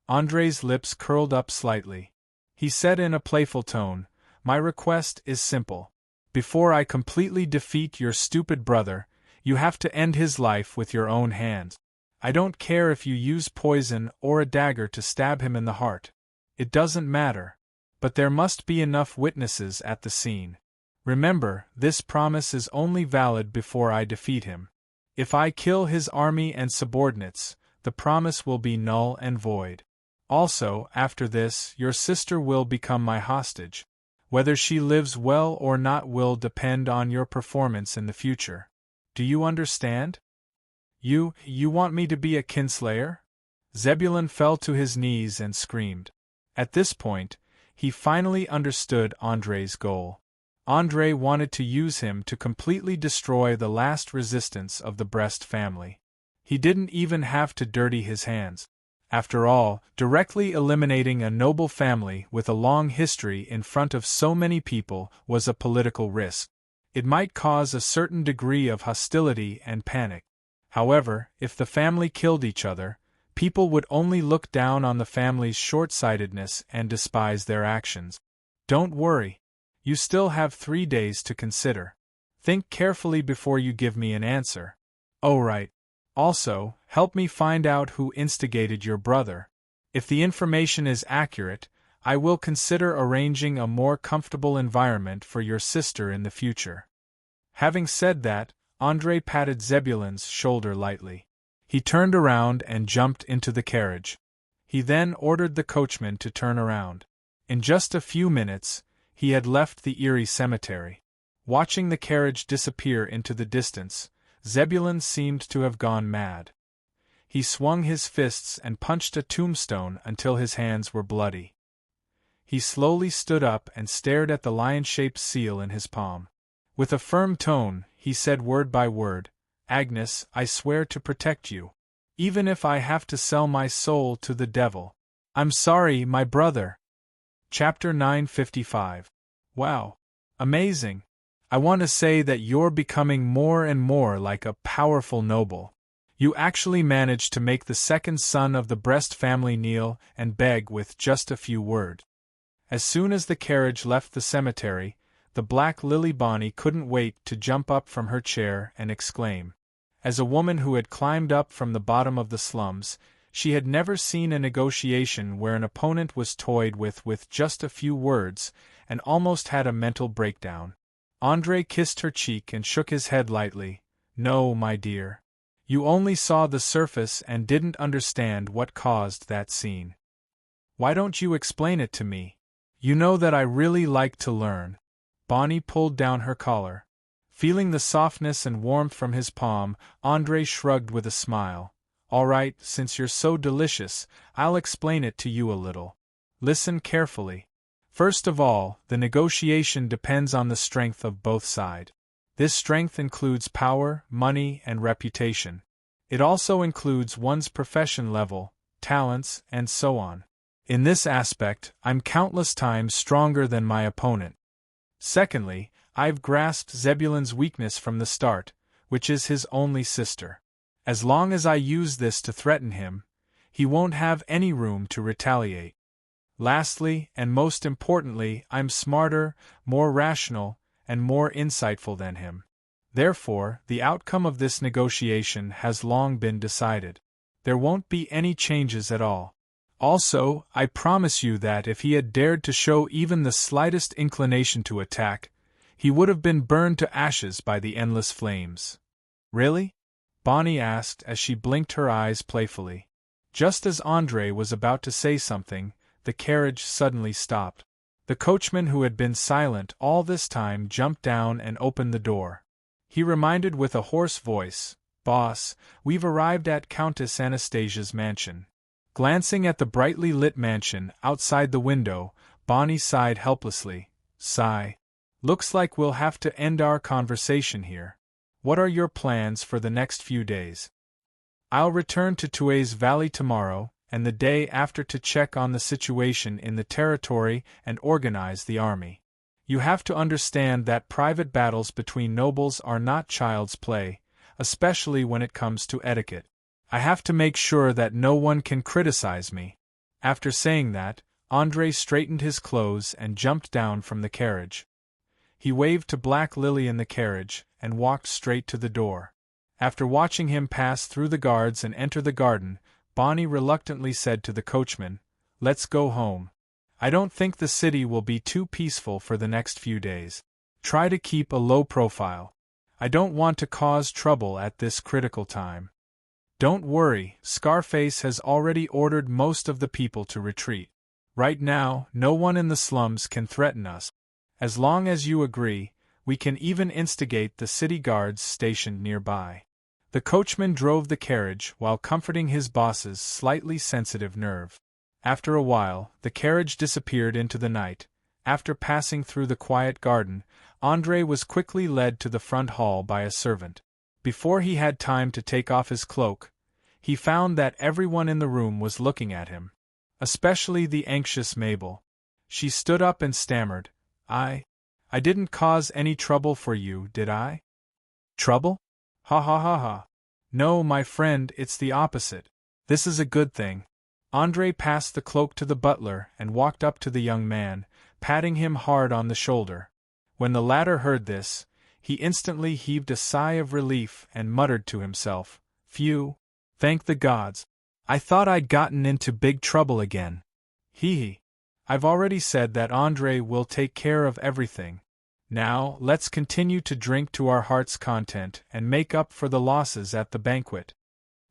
Speaker 1: Andrei's lips curled up slightly. He said in a playful tone, "My request is simple. Before I completely defeat your stupid brother, you have to end his life with your own hands. I don't care if you use poison or a dagger to stab him in the heart. It doesn't matter. But there must be enough witnesses at the scene. Remember, this promise is only valid before I defeat him. If I kill his army and subordinates, the promise will be null and void. Also, after this, your sister will become my hostage. Whether she lives well or not will depend on your performance in the future. Do you understand? You want me to be a kinslayer?" Zebulon fell to his knees and screamed. At this point, he finally understood Andrei's goal. Andrei wanted to use him to completely destroy the last resistance of the Brest family. He didn't even have to dirty his hands. After all, directly eliminating a noble family with a long history in front of so many people was a political risk. It might cause a certain degree of hostility and panic. However, if the family killed each other, people would only look down on the family's short-sightedness and despise their actions. Don't worry. You still have 3 days to consider. Think carefully before you give me an answer. Oh, right. Also, help me find out who instigated your brother. If the information is accurate, I will consider arranging a more comfortable environment for your sister in the future. Having said that, Andrei patted Zebulon's shoulder lightly. He turned around and jumped into the carriage. He then ordered the coachman to turn around. In just a few minutes, he had left the eerie cemetery. Watching the carriage disappear into the distance, Zebulon seemed to have gone mad. He swung his fists and punched a tombstone until his hands were bloody. He slowly stood up and stared at the lion-shaped seal in his palm. With a firm tone, he said word by word, "Agnes, I swear to protect you. Even if I have to sell my soul to the devil. I'm sorry, my brother." Chapter 955. Wow. Amazing. I want to say that you're becoming more and more like a powerful noble. You actually managed to make the second son of the Brest family kneel and beg with just a few words. As soon as the carriage left the cemetery, the black Lily Bonnie couldn't wait to jump up from her chair and exclaim. As a woman who had climbed up from the bottom of the slums, she had never seen a negotiation where an opponent was toyed with just a few words, and almost had a mental breakdown. Andrei kissed her cheek and shook his head lightly. "No, my dear. You only saw the surface and didn't understand what caused that scene. Why don't you explain it to me? You know that I really like to learn." Bonnie pulled down her collar. Feeling the softness and warmth from his palm, Andrei shrugged with a smile. "All right, since you're so delicious, I'll explain it to you a little. Listen carefully. First of all, the negotiation depends on the strength of both sides. This strength includes power, money, and reputation. It also includes one's profession level, talents, and so on. In this aspect, I'm countless times stronger than my opponent. Secondly, I've grasped Zebulon's weakness from the start, which is his only sister. As long as I use this to threaten him, he won't have any room to retaliate. Lastly, and most importantly, I'm smarter, more rational, and more insightful than him. Therefore, the outcome of this negotiation has long been decided. There won't be any changes at all. Also, I promise you that if he had dared to show even the slightest inclination to attack, he would have been burned to ashes by the endless flames." "Really?" Bonnie asked as she blinked her eyes playfully. Just as Andrei was about to say something, the carriage suddenly stopped. The coachman, who had been silent all this time, jumped down and opened the door. He reminded with a hoarse voice, "Boss, we've arrived at Countess Anastasia's mansion." Glancing at the brightly lit mansion outside the window, Bonnie sighed helplessly. "Sigh. Looks like we'll have to end our conversation here. What are your plans for the next few days?" "I'll return to Tues Valley tomorrow, and the day after to check on the situation in the territory and organize the army. You have to understand that private battles between nobles are not child's play, especially when it comes to etiquette. I have to make sure that no one can criticize me." After saying that, Andrei straightened his clothes and jumped down from the carriage. He waved to Black Lily in the carriage, and walked straight to the door. After watching him pass through the guards and enter the garden, Bonnie reluctantly said to the coachman, "Let's go home. I don't think the city will be too peaceful for the next few days. Try to keep a low profile. I don't want to cause trouble at this critical time." "Don't worry, Scarface has already ordered most of the people to retreat. Right now, no one in the slums can threaten us. As long as you agree, we can even instigate the city guards stationed nearby." The coachman drove the carriage while comforting his boss's slightly sensitive nerve. After a while, the carriage disappeared into the night. After passing through the quiet garden, Andrei was quickly led to the front hall by a servant. Before he had time to take off his cloak, he found that everyone in the room was looking at him. Especially the anxious Mabel. She stood up and stammered, I didn't cause any trouble for you, did I?" "Trouble? Ha ha ha ha. No, my friend, it's the opposite. This is a good thing." Andrei passed the cloak to the butler and walked up to the young man, patting him hard on the shoulder. When the latter heard this, he instantly heaved a sigh of relief and muttered to himself, "Phew! Thank the gods! I thought I'd gotten into big trouble again. Hee. I've already said that Andre will take care of everything. Now, let's continue to drink to our heart's content and make up for the losses at the banquet."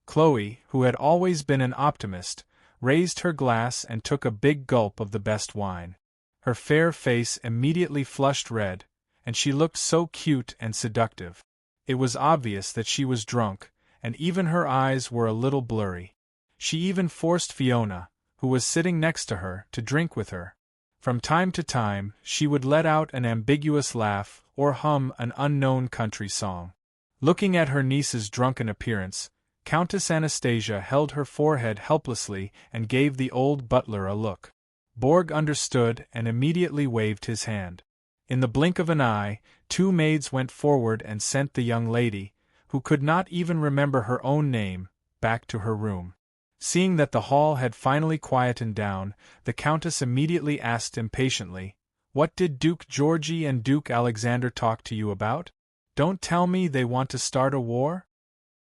Speaker 1: Chloe, who had always been an optimist, raised her glass and took a big gulp of the best wine. Her fair face immediately flushed red, and she looked so cute and seductive. It was obvious that she was drunk, and even her eyes were a little blurry. She even forced Fiona, who was sitting next to her, to drink with her. From time to time, she would let out an ambiguous laugh or hum an unknown country song. Looking at her niece's drunken appearance, Countess Anastasia held her forehead helplessly and gave the old butler a look. Borg understood and immediately waved his hand. In the blink of an eye, 2 maids went forward and sent the young lady, who could not even remember her own name, back to her room. Seeing that the hall had finally quietened down, the Countess immediately asked impatiently, "What did Duke Georgi and Duke Alexander talk to you about? Don't tell me they want to start a war?"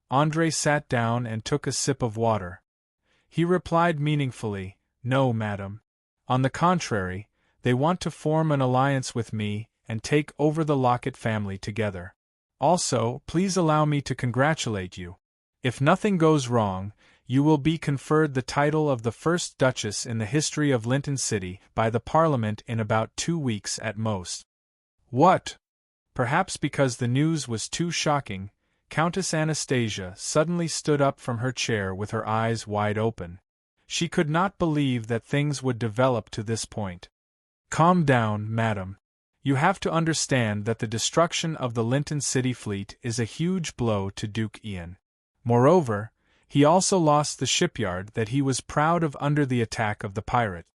Speaker 1: Andre sat down and took a sip of water. He replied meaningfully, "No, madam. On the contrary, they want to form an alliance with me and take over the Locket family together. Also, please allow me to congratulate you. If nothing goes wrong, you will be conferred the title of the first Duchess in the history of Linton City by the Parliament in about 2 weeks at most." What? Perhaps because the news was too shocking, Countess Anastasia suddenly stood up from her chair with her eyes wide open. She could not believe that things would develop to this point. "Calm down, madam. You have to understand that the destruction of the Linton City fleet is a huge blow to Duke Ian. Moreover, he also lost the shipyard that he was proud of under the attack of the pirate.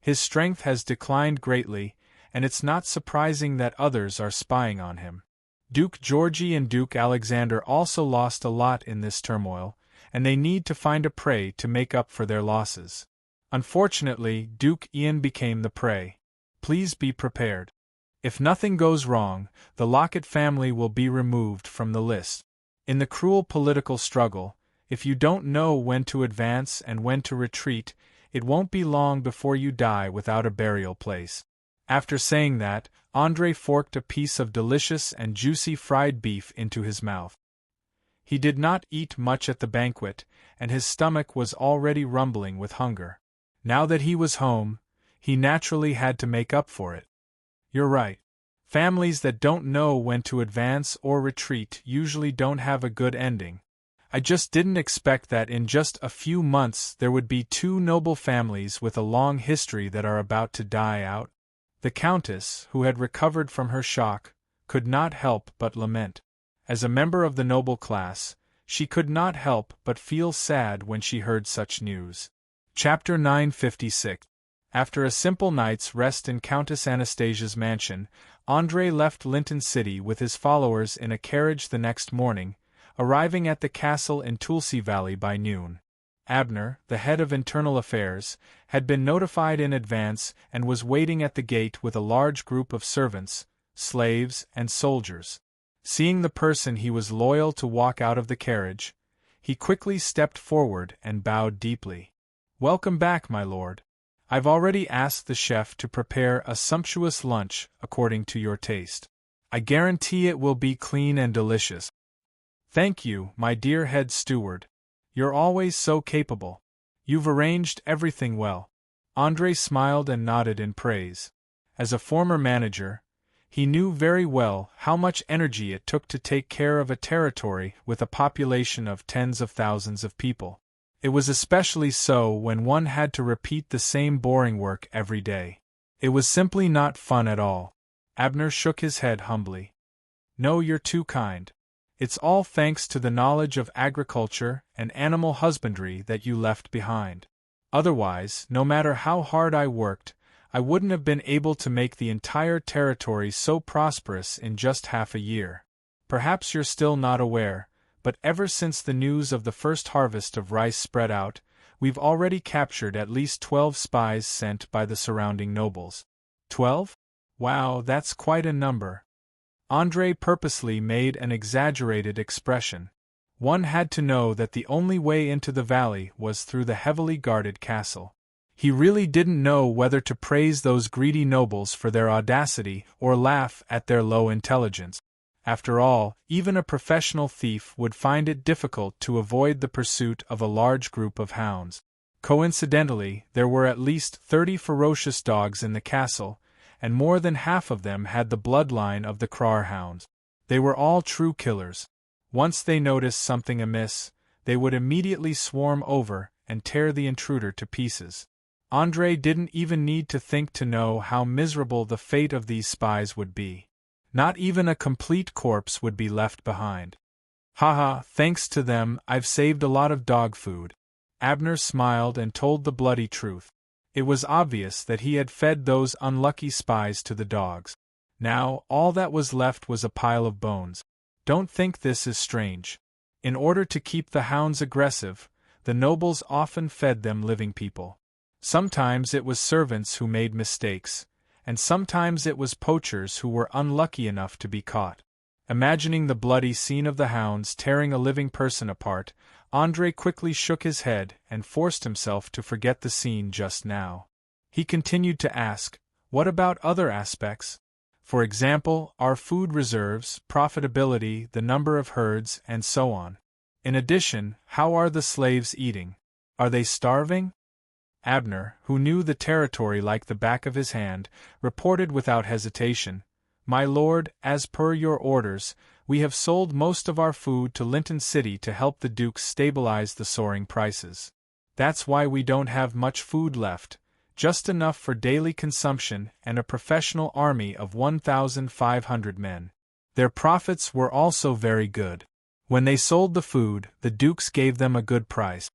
Speaker 1: His strength has declined greatly, and it's not surprising that others are spying on him. Duke Georgi and Duke Alexander also lost a lot in this turmoil, and they need to find a prey to make up for their losses. Unfortunately, Duke Ian became the prey. Please be prepared. If nothing goes wrong, the Locket family will be removed from the list. In the cruel political struggle, if you don't know when to advance and when to retreat, it won't be long before you die without a burial place." After saying that, Andre forked a piece of delicious and juicy fried beef into his mouth. He did not eat much at the banquet, and his stomach was already rumbling with hunger. Now that he was home, he naturally had to make up for it. "You're right. Families that don't know when to advance or retreat usually don't have a good ending. I just didn't expect that in just a few months there would be 2 noble families with a long history that are about to die out." The Countess, who had recovered from her shock, could not help but lament. As a member of the noble class, she could not help but feel sad when she heard such news. Chapter 956. After a simple night's rest in Countess Anastasia's mansion, Andre left Linton City with his followers in a carriage the next morning, arriving at the castle in Tulsi Valley by noon. Abner, the head of internal affairs, had been notified in advance and was waiting at the gate with a large group of servants, slaves, and soldiers. Seeing the person he was loyal to walk out of the carriage, he quickly stepped forward and bowed deeply. "Welcome back, my lord. I've already asked the chef to prepare a sumptuous lunch according to your taste. I guarantee it will be clean and delicious." "Thank you, my dear head steward. You're always so capable. You've arranged everything well." Andre smiled and nodded in praise. As a former manager, he knew very well how much energy it took to take care of a territory with a population of tens of thousands of people. It was especially so when one had to repeat the same boring work every day. It was simply not fun at all. Abner shook his head humbly. "No, you're too kind. It's all thanks to the knowledge of agriculture and animal husbandry that you left behind. Otherwise, no matter how hard I worked, I wouldn't have been able to make the entire territory so prosperous in just half a year. Perhaps you're still not aware, but ever since the news of the first harvest of rice spread out, we've already captured at least 12 spies sent by the surrounding nobles. 12? Wow, that's quite a number. Andrei purposely made an exaggerated expression. One had to know that the only way into the valley was through the heavily guarded castle. He really didn't know whether to praise those greedy nobles for their audacity or laugh at their low intelligence. After all, even a professional thief would find it difficult to avoid the pursuit of a large group of hounds. Coincidentally, there were at least 30 ferocious dogs in the castle, and more than half of them had the bloodline of the Krar hounds. They were all true killers. Once they noticed something amiss, they would immediately swarm over and tear the intruder to pieces. Andrei didn't even need to think to know how miserable the fate of these spies would be. Not even a complete corpse would be left behind. Haha, thanks to them, I've saved a lot of dog food. Abner smiled and told the bloody truth. It was obvious that he had fed those unlucky spies to the dogs. Now, all that was left was a pile of bones. Don't think this is strange. In order to keep the hounds aggressive, the nobles often fed them living people. Sometimes it was servants who made mistakes, and sometimes it was poachers who were unlucky enough to be caught. Imagining the bloody scene of the hounds tearing a living person apart, Andrei quickly shook his head and forced himself to forget the scene just now. He continued to ask, what about other aspects? For example, our food reserves, profitability, the number of herds, and so on. In addition, how are the slaves eating? Are they starving? Abner, who knew the territory like the back of his hand, reported without hesitation, My lord, as per your orders, we have sold most of our food to Linton City to help the Dukes stabilize the soaring prices. That's why we don't have much food left, just enough for daily consumption and a professional army of 1,500 men. Their profits were also very good. When they sold the food, the Dukes gave them a good price.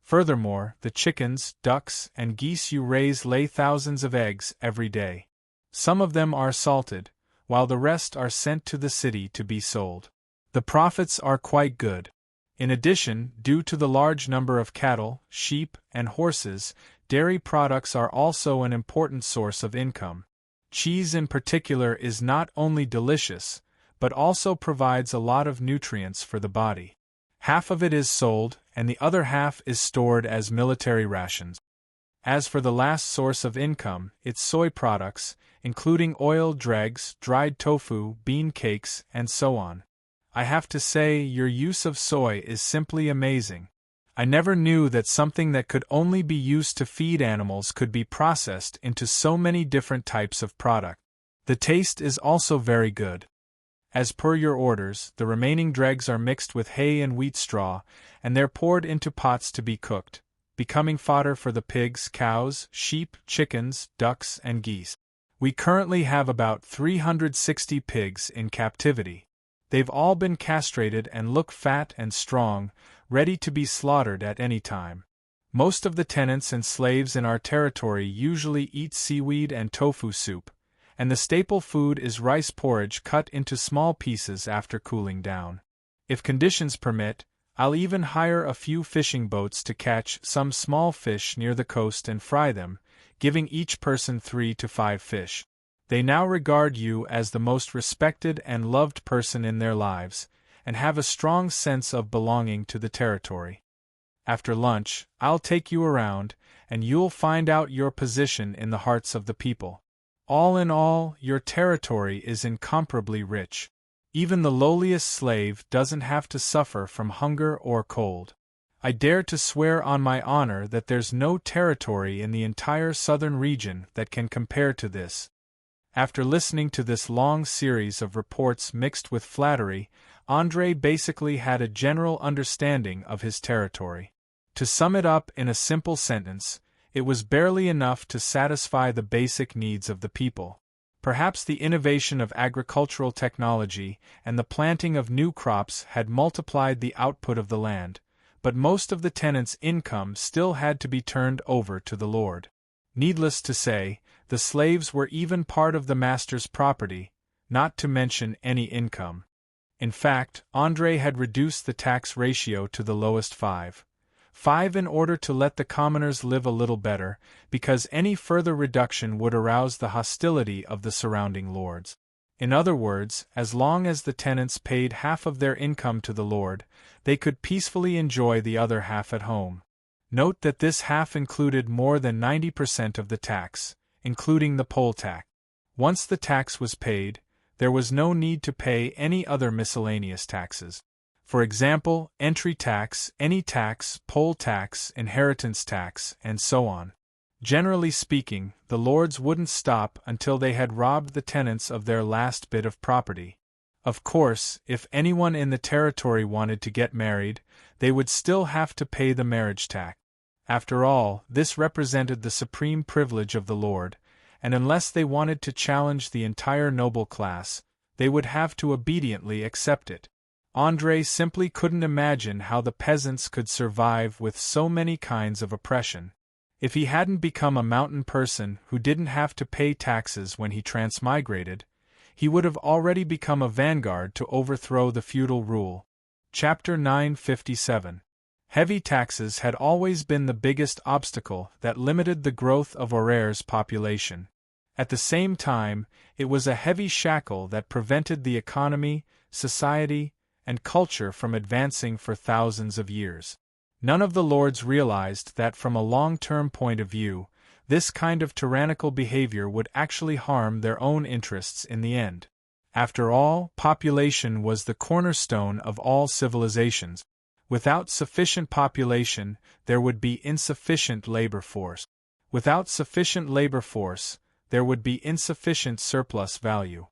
Speaker 1: Furthermore, the chickens, ducks, and geese you raise lay thousands of eggs every day. Some of them are salted, while the rest are sent to the city to be sold. The profits are quite good. In addition, due to the large number of cattle, sheep, and horses, dairy products are also an important source of income. Cheese in particular is not only delicious, but also provides a lot of nutrients for the body. Half of it is sold, and the other half is stored as military rations. As for the last source of income, it's soy products, including oil dregs, dried tofu, bean cakes, and so on. I have to say, your use of soy is simply amazing. I never knew that something that could only be used to feed animals could be processed into so many different types of product. The taste is also very good. As per your orders, the remaining dregs are mixed with hay and wheat straw, and they're poured into pots to be cooked, becoming fodder for the pigs, cows, sheep, chickens, ducks, and geese. We currently have about 360 pigs in captivity. They've all been castrated and look fat and strong, ready to be slaughtered at any time. Most of the tenants and slaves in our territory usually eat seaweed and tofu soup, and the staple food is rice porridge cut into small pieces after cooling down. If conditions permit, I'll even hire a few fishing boats to catch some small fish near the coast and fry them, giving each person 3 to 5 fish. They now regard you as the most respected and loved person in their lives, and have a strong sense of belonging to the territory. After lunch, I'll take you around, and you'll find out your position in the hearts of the people. All in all, your territory is incomparably rich. Even the lowliest slave doesn't have to suffer from hunger or cold. I dare to swear on my honor that there's no territory in the entire southern region that can compare to this. After listening to this long series of reports mixed with flattery, Andrei basically had a general understanding of his territory. To sum it up in a simple sentence, it was barely enough to satisfy the basic needs of the people. Perhaps the innovation of agricultural technology and the planting of new crops had multiplied the output of the land, but most of the tenants' income still had to be turned over to the lord. Needless to say, the slaves were even part of the master's property, not to mention any income. In fact, Andrei had reduced the tax ratio to the lowest 5. 5. In order to let the commoners live a little better, because any further reduction would arouse the hostility of the surrounding lords. In other words, as long as the tenants paid half of their income to the lord, they could peacefully enjoy the other half at home. Note that this half included more than 90% of the tax, including the poll tax. Once the tax was paid, there was no need to pay any other miscellaneous taxes. For example, entry tax, any tax, poll tax, inheritance tax, and so on. Generally speaking, the lords wouldn't stop until they had robbed the tenants of their last bit of property. Of course, if anyone in the territory wanted to get married, they would still have to pay the marriage tax. After all, this represented the supreme privilege of the lord, and unless they wanted to challenge the entire noble class, they would have to obediently accept it. André simply couldn't imagine how the peasants could survive with so many kinds of oppression. If he hadn't become a mountain person who didn't have to pay taxes when he transmigrated, he would have already become a vanguard to overthrow the feudal rule. Chapter 957. Heavy taxes had always been the biggest obstacle that limited the growth of Aurère's population. At the same time, it was a heavy shackle that prevented the economy, society, and culture from advancing for thousands of years. None of the lords realized that from a long-term point of view, this kind of tyrannical behavior would actually harm their own interests in the end. After all, population was the cornerstone of all civilizations. Without sufficient population, there would be insufficient labor force. Without sufficient labor force, there would be insufficient surplus value.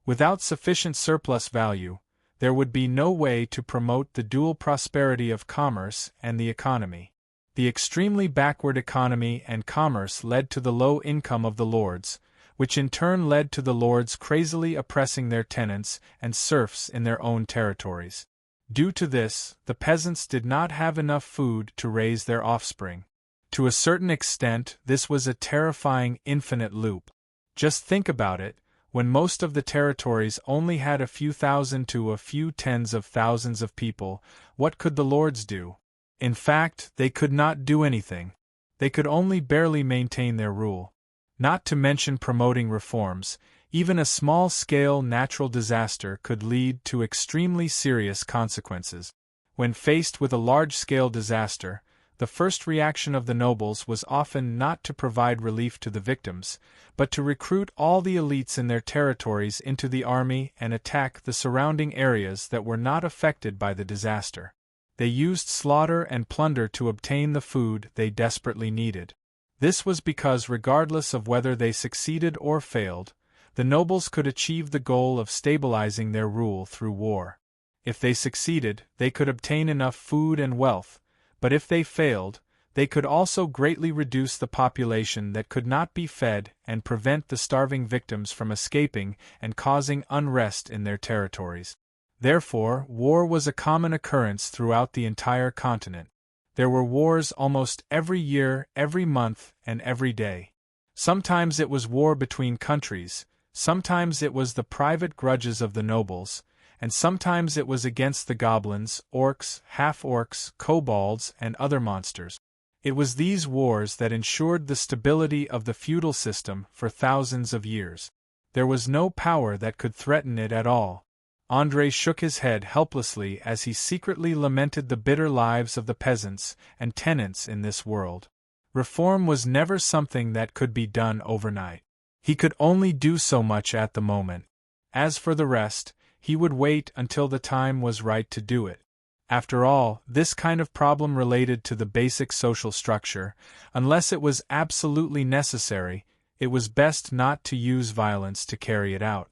Speaker 1: Without sufficient surplus value, there would be no way to promote the dual prosperity of commerce and the economy. The extremely backward economy and commerce led to the low income of the lords, which in turn led to the lords crazily oppressing their tenants and serfs in their own territories. Due to this, the peasants did not have enough food to raise their offspring. To a certain extent, this was a terrifying infinite loop. Just think about it. When most of the territories only had a few thousand to a few tens of thousands of people, what could the lords do? In fact, they could not do anything. They could only barely maintain their rule. Not to mention promoting reforms, even a small-scale natural disaster could lead to extremely serious consequences. When faced with a large-scale disaster, the first reaction of the nobles was often not to provide relief to the victims, but to recruit all the elites in their territories into the army and attack the surrounding areas that were not affected by the disaster. They used slaughter and plunder to obtain the food they desperately needed. This was because regardless of whether they succeeded or failed, the nobles could achieve the goal of stabilizing their rule through war. If they succeeded, they could obtain enough food and wealth, but if they failed, they could also greatly reduce the population that could not be fed and prevent the starving victims from escaping and causing unrest in their territories. Therefore, war was a common occurrence throughout the entire continent. There were wars almost every year, every month, and every day. Sometimes it was war between countries, sometimes it was the private grudges of the nobles, and sometimes it was against the goblins, orcs, half-orcs, kobolds, and other monsters. It was these wars that ensured the stability of the feudal system for thousands of years. There was no power that could threaten it at all. André shook his head helplessly as he secretly lamented the bitter lives of the peasants and tenants in this world. Reform was never something that could be done overnight. He could only do so much at the moment. As for the rest, he would wait until the time was right to do it. After all, this kind of problem related to the basic social structure. Unless it was absolutely necessary, it was best not to use violence to carry it out.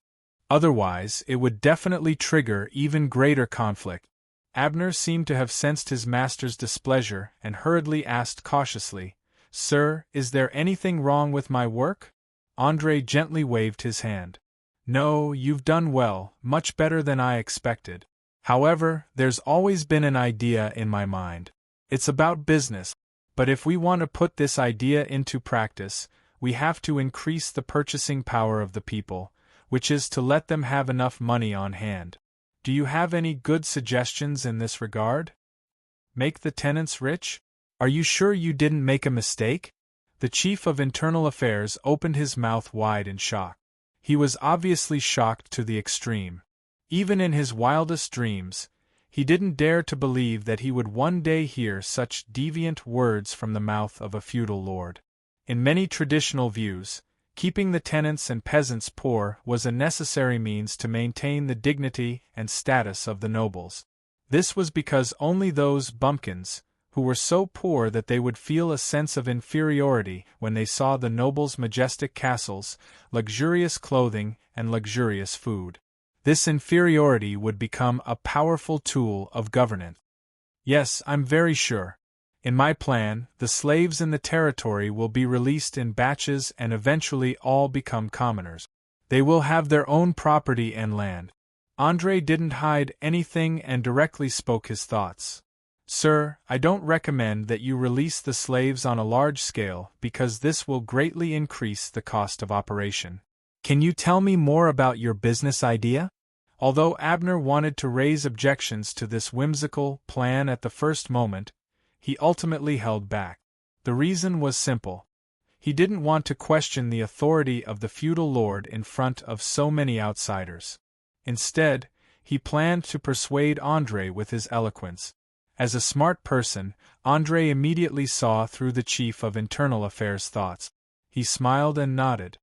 Speaker 1: Otherwise, it would definitely trigger even greater conflict. Abner seemed to have sensed his master's displeasure and hurriedly asked cautiously, "Sir, is there anything wrong with my work?" André gently waved his hand. "No, you've done well, much better than I expected. However, there's always been an idea in my mind. It's about business, but if we want to put this idea into practice, we have to increase the purchasing power of the people, which is to let them have enough money on hand. Do you have any good suggestions in this regard? Make the tenants rich? Are you sure you didn't make a mistake? The Chief of Internal Affairs opened his mouth wide in shock. He was obviously shocked to the extreme. Even in his wildest dreams, he didn't dare to believe that he would one day hear such deviant words from the mouth of a feudal lord. In many traditional views, keeping the tenants and peasants poor was a necessary means to maintain the dignity and status of the nobles. This was because only those bumpkins, who were so poor that they would feel a sense of inferiority when they saw the nobles' majestic castles, luxurious clothing, and luxurious food. This inferiority would become a powerful tool of governance. Yes, I'm very sure. In my plan, the slaves in the territory will be released in batches and eventually all become commoners. They will have their own property and land. André didn't hide anything and directly spoke his thoughts. Sir, I don't recommend that you release the slaves on a large scale because this will greatly increase the cost of operation. Can you tell me more about your business idea? Although Abner wanted to raise objections to this whimsical plan at the first moment, he ultimately held back. The reason was simple. He didn't want to question the authority of the feudal lord in front of so many outsiders. Instead, he planned to persuade André with his eloquence. As a smart person, André immediately saw through the Chief of Internal Affairs' thoughts. He smiled and nodded.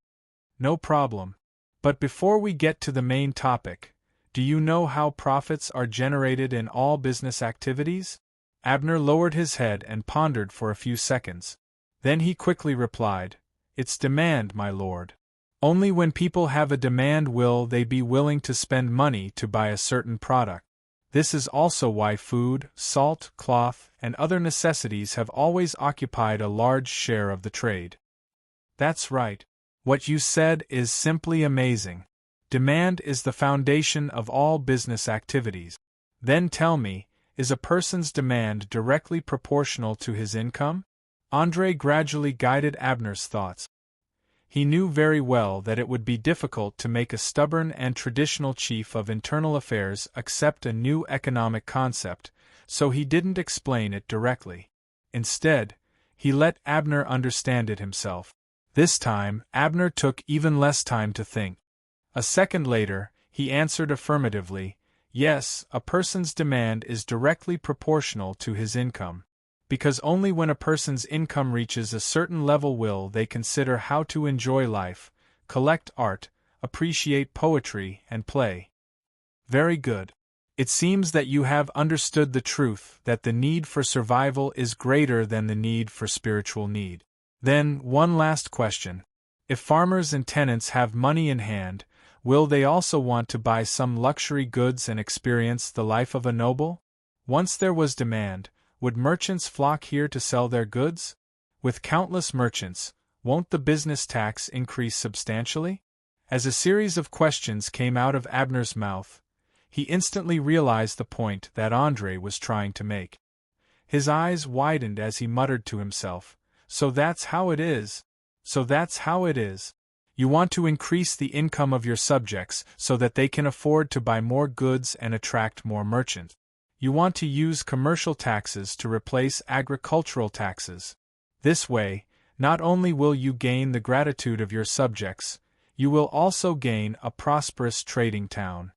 Speaker 1: No problem. But before we get to the main topic, do you know how profits are generated in all business activities? Abner lowered his head and pondered for a few seconds. Then he quickly replied, It's demand, my lord. Only when people have a demand will they be willing to spend money to buy a certain product. This is also why food, salt, cloth, and other necessities have always occupied a large share of the trade. That's right. What you said is simply amazing. Demand is the foundation of all business activities. Then tell me, is a person's demand directly proportional to his income? André gradually guided Abner's thoughts. He knew very well that it would be difficult to make a stubborn and traditional Chief of Internal Affairs accept a new economic concept, so he didn't explain it directly. Instead, he let Abner understand it himself. This time, Abner took even less time to think. A second later, he answered affirmatively, Yes, a person's demand is directly proportional to his income. Because only when a person's income reaches a certain level will they consider how to enjoy life, collect art, appreciate poetry, and play. Very good. It seems that you have understood the truth that the need for survival is greater than the need for spiritual need. Then, one last question. If farmers and tenants have money in hand, will they also want to buy some luxury goods and experience the life of a noble? Once there was demand, would merchants flock here to sell their goods? With countless merchants, won't the business tax increase substantially? As a series of questions came out of Abner's mouth, he instantly realized the point that André was trying to make. His eyes widened as he muttered to himself, So that's how it is. So that's how it is. You want to increase the income of your subjects so that they can afford to buy more goods and attract more merchants. You want to use commercial taxes to replace agricultural taxes. This way, not only will you gain the gratitude of your subjects, you will also gain a prosperous trading town.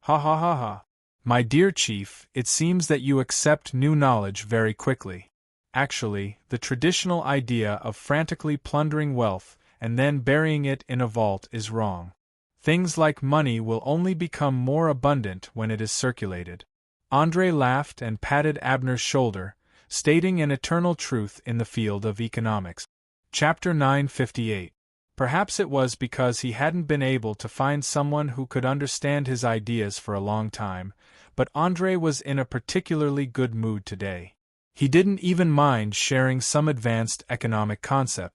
Speaker 1: Ha ha ha ha. My dear Chief, it seems that you accept new knowledge very quickly. Actually, the traditional idea of frantically plundering wealth and then burying it in a vault is wrong. Things like money will only become more abundant when it is circulated. André laughed and patted Abner's shoulder, stating an eternal truth in the field of economics. Chapter 958. Perhaps it was because he hadn't been able to find someone who could understand his ideas for a long time, but André was in a particularly good mood today. He didn't even mind sharing some advanced economic concept.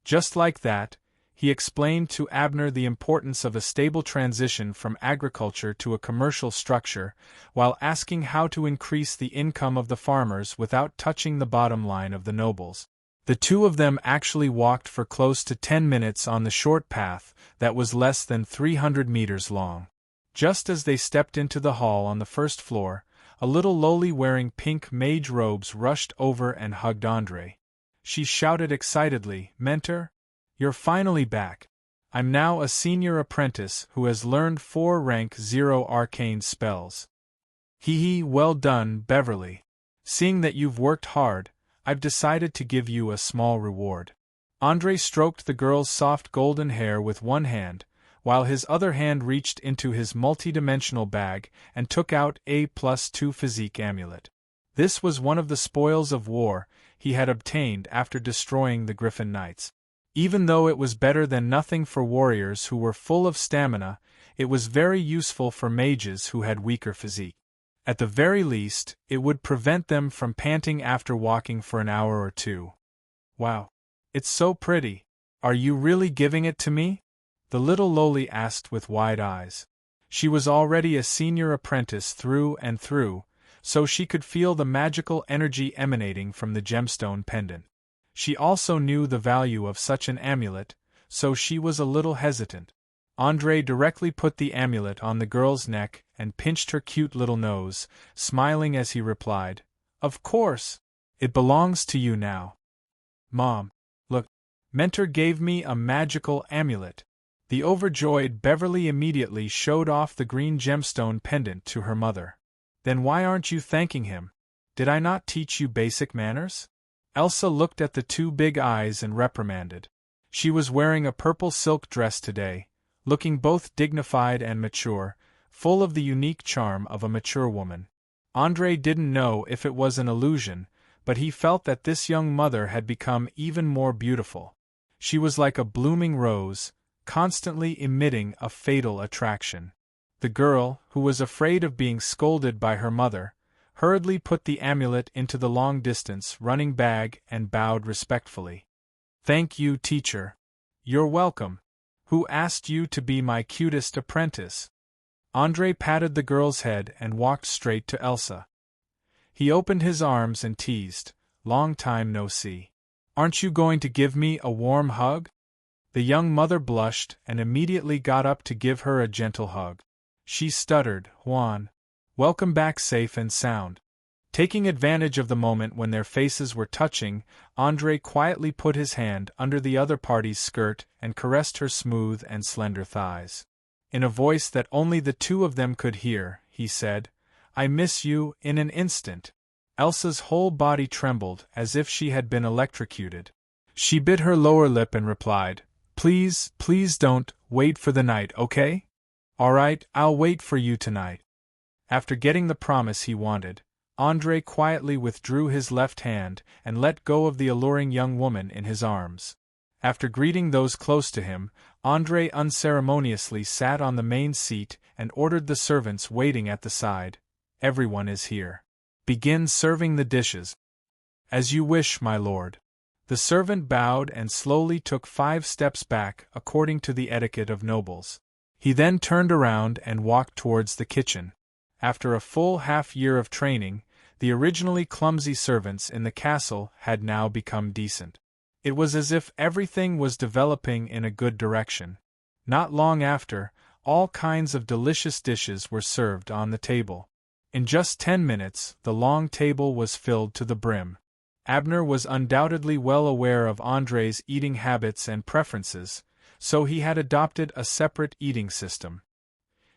Speaker 1: Just like that, he explained to Abner the importance of a stable transition from agriculture to a commercial structure, while asking how to increase the income of the farmers without touching the bottom line of the nobles. The two of them actually walked for close to 10 minutes on the short path that was less than 300 meters long. Just as they stepped into the hall on the first floor, a little loli wearing pink mage robes rushed over and hugged Andre. She shouted excitedly, "Mentor, you're finally back. I'm now a senior apprentice who has learned 4 rank 0 arcane spells." "Hee hee, well done, Beverly. Seeing that you've worked hard, I've decided to give you a small reward." Andre stroked the girl's soft golden hair with one hand, while his other hand reached into his multidimensional bag and took out a +2 physique amulet. This was one of the spoils of war he had obtained after destroying the Griffin Knights. Even though it was better than nothing for warriors who were full of stamina, it was very useful for mages who had weaker physique. At the very least, it would prevent them from panting after walking for an hour or two. "Wow. It's so pretty. Are you really giving it to me?" the little loli asked with wide eyes. She was already a senior apprentice through and through, so she could feel the magical energy emanating from the gemstone pendant. She also knew the value of such an amulet, so she was a little hesitant. Andre directly put the amulet on the girl's neck and pinched her cute little nose, smiling as he replied, "Of course! It belongs to you now." "Mom, look, Mentor gave me a magical amulet." The overjoyed Beverly immediately showed off the green gemstone pendant to her mother. "Then why aren't you thanking him? Did I not teach you basic manners?" Elsa looked at the 2 big eyes and reprimanded. She was wearing a purple silk dress today, looking both dignified and mature, full of the unique charm of a mature woman. Andre didn't know if it was an illusion, but he felt that this young mother had become even more beautiful. She was like a blooming rose, constantly emitting a fatal attraction. The girl, who was afraid of being scolded by her mother, hurriedly put the amulet into the long-distance running bag and bowed respectfully. "Thank you, teacher. You're welcome. Who asked you to be my cutest apprentice?" Andre patted the girl's head and walked straight to Elsa. He opened his arms and teased, "Long time no see. Aren't you going to give me a warm hug?" The young mother blushed and immediately got up to give her a gentle hug. She stuttered, "Juan, welcome back safe and sound." Taking advantage of the moment when their faces were touching, Andre quietly put his hand under the other party's skirt and caressed her smooth and slender thighs. In a voice that only the 2 of them could hear, he said, "I miss you in an instant." Elsa's whole body trembled as if she had been electrocuted. She bit her lower lip and replied, "Please, please don't wait for the night, okay? All right, I'll wait for you tonight." After getting the promise he wanted, Andre quietly withdrew his left hand and let go of the alluring young woman in his arms. After greeting those close to him, Andre unceremoniously sat on the main seat and ordered the servants waiting at the side, "Everyone is here. Begin serving the dishes." "As you wish, my lord." The servant bowed and slowly took 5 steps back according to the etiquette of nobles. He then turned around and walked towards the kitchen. After a full half-year of training, the originally clumsy servants in the castle had now become decent. It was as if everything was developing in a good direction. Not long after, all kinds of delicious dishes were served on the table. In just 10 minutes, the long table was filled to the brim. Abner was undoubtedly well aware of Andre's eating habits and preferences, so he had adopted a separate eating system.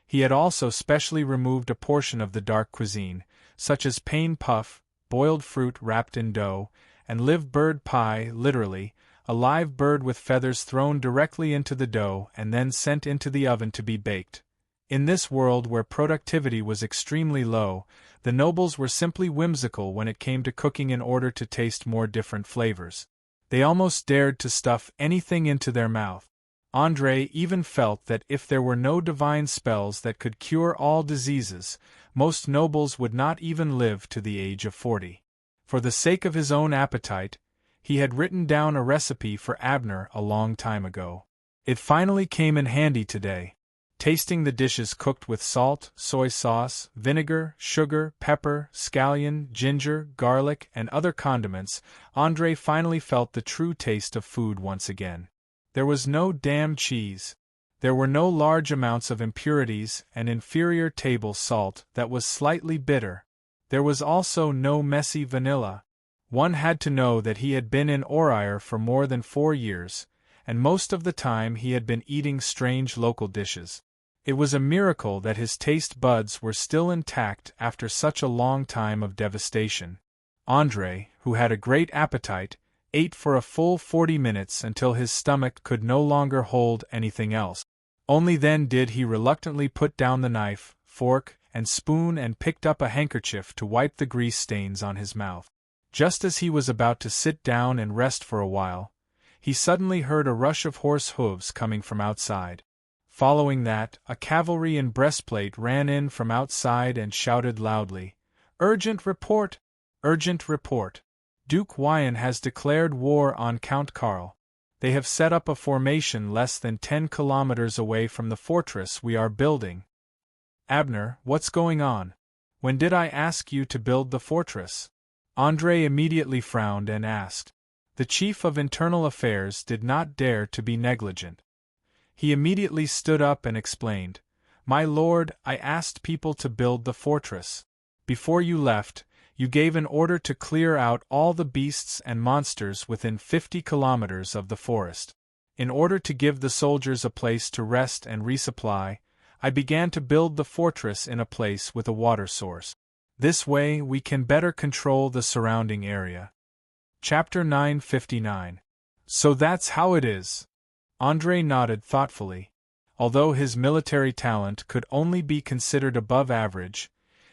Speaker 1: He had also specially removed a portion of the dark cuisine, such as pain puff, boiled fruit wrapped in dough, and live bird pie, literally, a live bird with feathers thrown directly into the dough and then sent into the oven to be baked. In this world where productivity was extremely low, the nobles were simply whimsical when it came to cooking in order to taste more different flavors. They almost dared to stuff anything into their mouth. Andre even felt that if there were no divine spells that could cure all diseases, most nobles would not even live to the age of 40. For the sake of his own appetite, he had written down a recipe for Abner a long time ago. It finally came in handy today. Tasting the dishes cooked with salt, soy sauce, vinegar, sugar, pepper, scallion, ginger, garlic, and other condiments, Andre finally felt the true taste of food once again. There was no damn cheese. There were no large amounts of impurities and inferior table salt that was slightly bitter. There was also no messy vanilla. One had to know that he had been in Orier for more than 4 years, and most of the time he had been eating strange local dishes. It was a miracle that his taste buds were still intact after such a long time of devastation. André, who had a great appetite, ate for a full 40 minutes until his stomach could no longer hold anything else. Only then did he reluctantly put down the knife, fork, and spoon and picked up a handkerchief to wipe the grease stains on his mouth. Just as he was about to sit down and rest for a while, he suddenly heard a rush of horse hooves coming from outside. Following that, a cavalry in breastplate ran in from outside and shouted loudly, "Urgent report! Urgent report! Duke Wyan has declared war on Count Karl. They have set up a formation less than 10 kilometers away from the fortress we are building." "Abner, what's going on? When did I ask you to build the fortress?" André immediately frowned and asked. The Chief of Internal Affairs did not dare to be negligent. He immediately stood up and explained, "My lord, I asked people to build the fortress. Before you left, you gave an order to clear out all the beasts and monsters within 50 kilometers of the forest. In order to give the soldiers a place to rest and resupply, I began to build the fortress in a place with a water source. This way we can better control the surrounding area." Chapter 959. So that's how it is. André nodded thoughtfully. Although his military talent could only be considered above average,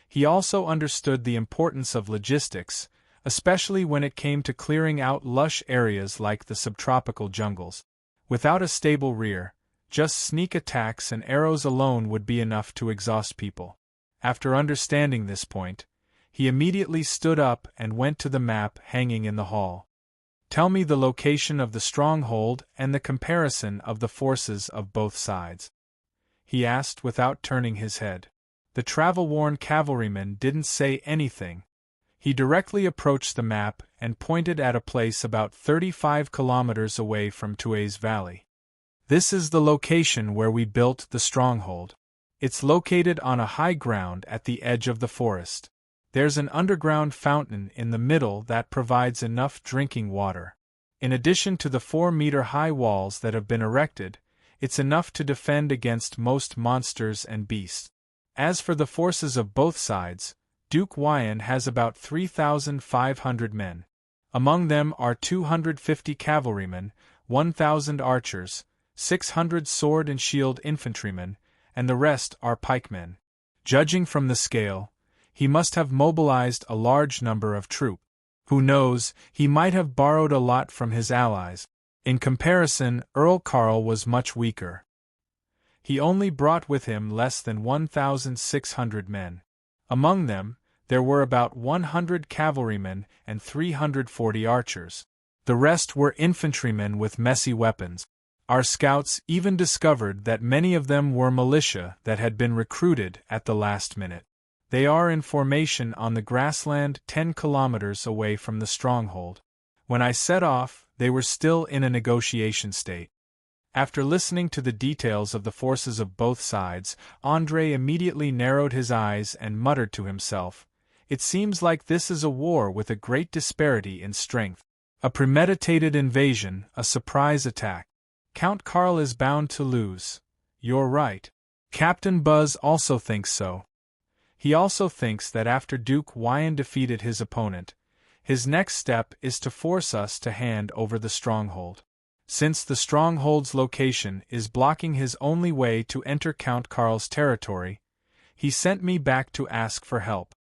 Speaker 1: he also understood the importance of logistics, especially when it came to clearing out lush areas like the subtropical jungles. Without a stable rear, just sneak attacks and arrows alone would be enough to exhaust people. After understanding this point, he immediately stood up and went to the map hanging in the hall. "Tell me the location of the stronghold and the comparison of the forces of both sides," he asked without turning his head. The travel-worn cavalryman didn't say anything. He directly approached the map and pointed at a place about 35 kilometers away from Tue's Valley. "This is the location where we built the stronghold. It's located on a high ground at the edge of the forest. There's an underground fountain in the middle that provides enough drinking water. In addition to the 4-meter-high walls that have been erected, it's enough to defend against most monsters and beasts. As for the forces of both sides, Duke Wyan has about 3,500 men. Among them are 250 cavalrymen, 1,000 archers, 600 sword and shield infantrymen, and the rest are pikemen. Judging from the scale, he must have mobilized a large number of troops. Who knows, he might have borrowed a lot from his allies. In comparison, Earl Karl was much weaker. He only brought with him less than 1,600 men. Among them, there were about 100 cavalrymen and 340 archers. The rest were infantrymen with messy weapons. Our scouts even discovered that many of them were militia that had been recruited at the last minute. They are in formation on the grassland 10 kilometers away from the stronghold. When I set off, they were still in a negotiation state." After listening to the details of the forces of both sides, André immediately narrowed his eyes and muttered to himself, "It seems like this is a war with a great disparity in strength. A premeditated invasion, a surprise attack. Count Karl is bound to lose." "You're right. Captain Buzz also thinks so. He also thinks that after Duke Wyan defeated his opponent, his next step is to force us to hand over the stronghold. Since the stronghold's location is blocking his only way to enter Count Karl's territory, he sent me back to ask for help."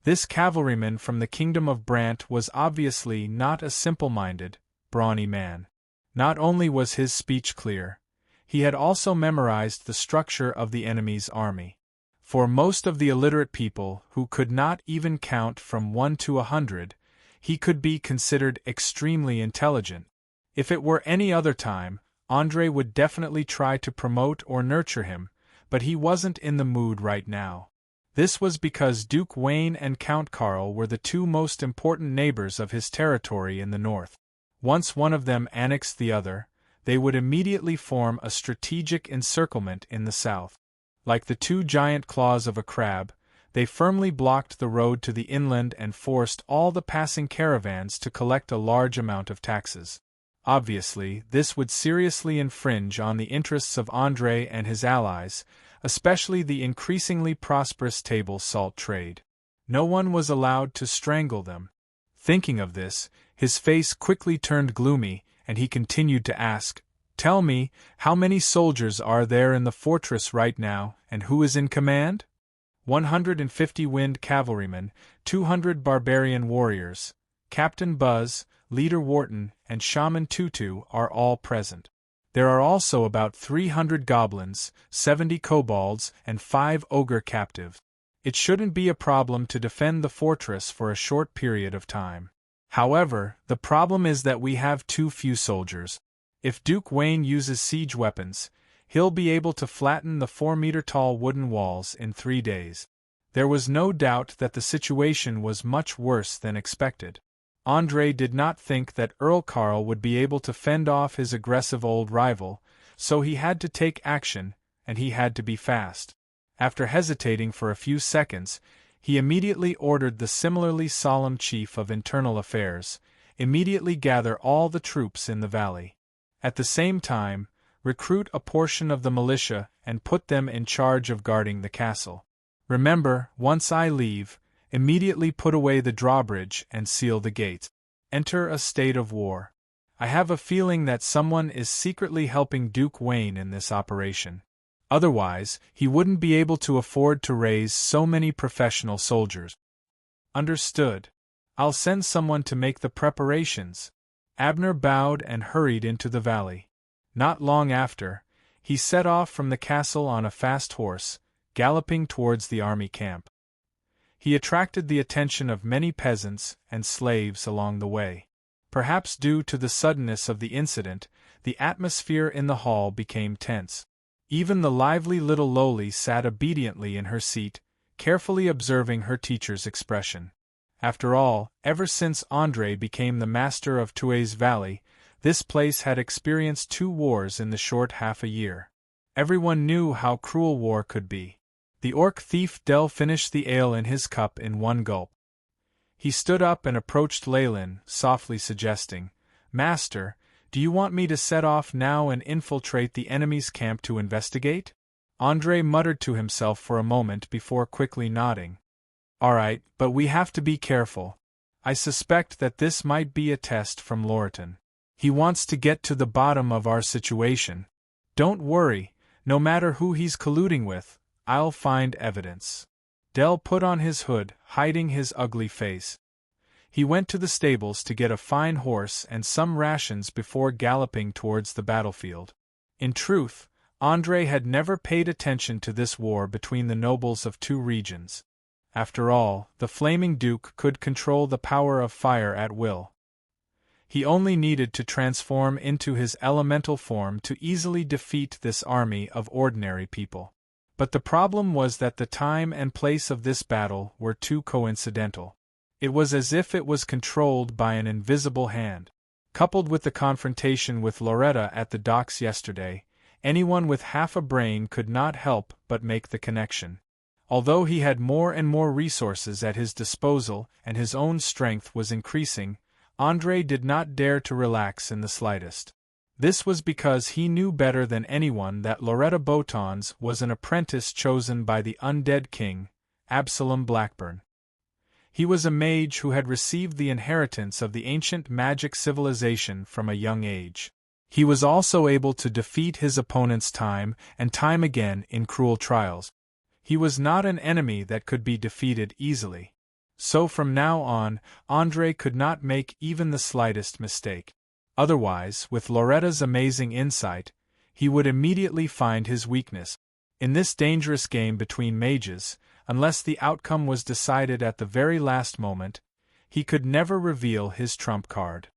Speaker 1: This cavalryman from the Kingdom of Brant was obviously not a simple-minded, brawny man. Not only was his speech clear, he had also memorized the structure of the enemy's army. For most of the illiterate people who could not even count from 1 to 100, he could be considered extremely intelligent. If it were any other time, André would definitely try to promote or nurture him, but he wasn't in the mood right now. This was because Duke Wayne and Count Karl were the two most important neighbors of his territory in the north. Once one of them annexed the other, they would immediately form a strategic encirclement in the south. Like the two giant claws of a crab, They firmly blocked the road to the inland and forced all the passing caravans to collect a large amount of taxes. Obviously, this would seriously infringe on the interests of André and his allies, especially the increasingly prosperous table salt trade. No one was allowed to strangle them. Thinking of this, his face quickly turned gloomy, and he continued to ask, "Tell me, how many soldiers are there in the fortress right now, and who is in command?" 150 wind cavalrymen, 200 barbarian warriors, Captain Buzz, Leader Wharton, and Shaman Tutu are all present. There are also about 300 goblins, 70 kobolds, and 5 ogre captives. It shouldn't be a problem to defend the fortress for a short period of time. However, the problem is that we have too few soldiers. If Duke Wayne uses siege weapons, he'll be able to flatten the 4-meter-tall wooden walls in 3 days. There was no doubt that the situation was much worse than expected. André did not think that Earl Carl would be able to fend off his aggressive old rival, so he had to take action, and he had to be fast. After hesitating for a few seconds, he immediately ordered the similarly solemn Chief of Internal Affairs, immediately gather all the troops in the valley. At the same time, recruit a portion of the militia and put them in charge of guarding the castle. Remember, once I leave, immediately put away the drawbridge and seal the gates. Enter a state of war. I have a feeling that someone is secretly helping Duke Wayne in this operation. Otherwise, he wouldn't be able to afford to raise so many professional soldiers. Understood. I'll send someone to make the preparations. Abner bowed and hurried into the valley. Not long after, he set off from the castle on a fast horse, galloping towards the army camp. He attracted the attention of many peasants and slaves along the way. Perhaps due to the suddenness of the incident, the atmosphere in the hall became tense. Even the lively little Loli sat obediently in her seat, carefully observing her teacher's expression. After all, ever since André became the master of Tue's Valley, this place had experienced 2 wars in the short half a year. Everyone knew how cruel war could be. The orc thief Del finished the ale in his cup in 1 gulp. He stood up and approached Leyland, softly suggesting, "Master, do you want me to set off now and infiltrate the enemy's camp to investigate?" André muttered to himself for a moment before quickly nodding. "All right, but we have to be careful. I suspect that this might be a test from Lorton. He wants to get to the bottom of our situation. Don't worry, no matter who he's colluding with, I'll find evidence." Del put on his hood, hiding his ugly face. He went to the stables to get a fine horse and some rations before galloping towards the battlefield. In truth, André had never paid attention to this war between the nobles of 2 regions. After all, the Flaming Duke could control the power of fire at will. He only needed to transform into his elemental form to easily defeat this army of ordinary people. But the problem was that the time and place of this battle were too coincidental. It was as if it was controlled by an invisible hand. Coupled with the confrontation with Loretta at the docks yesterday, anyone with half a brain could not help but make the connection. Although he had more and more resources at his disposal and his own strength was increasing, André did not dare to relax in the slightest. This was because he knew better than anyone that Loretta Botons was an apprentice chosen by the undead king, Absalom Blackburn. He was a mage who had received the inheritance of the ancient magic civilization from a young age. He was also able to defeat his opponents time and time again in cruel trials. He was not an enemy that could be defeated easily. So from now on, André could not make even the slightest mistake. Otherwise, with Loretta's amazing insight, he would immediately find his weakness. In this dangerous game between mages, unless the outcome was decided at the very last moment, he could never reveal his trump card.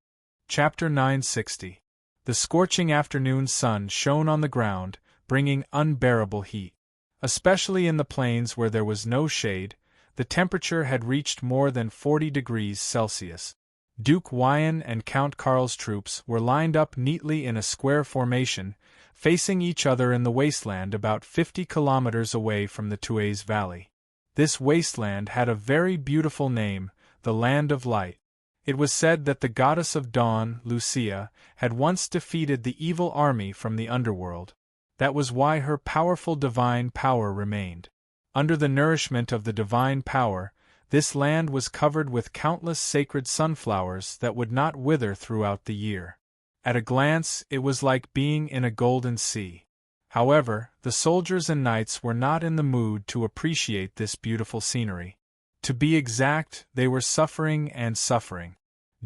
Speaker 1: Chapter 960. The scorching afternoon sun shone on the ground, bringing unbearable heat. Especially in the plains where there was no shade, the temperature had reached more than 40 degrees Celsius. Duke Wyan and Count Karl's troops were lined up neatly in a square formation, facing each other in the wasteland about 50 kilometers away from the Tue's Valley. This wasteland had a very beautiful name, the Land of Light. It was said that the goddess of dawn, Lucia, had once defeated the evil army from the underworld. That was why her powerful divine power remained. Under the nourishment of the divine power, this land was covered with countless sacred sunflowers that would not wither throughout the year. At a glance, it was like being in a golden sea. However, the soldiers and knights were not in the mood to appreciate this beautiful scenery. To be exact, they were suffering and suffering.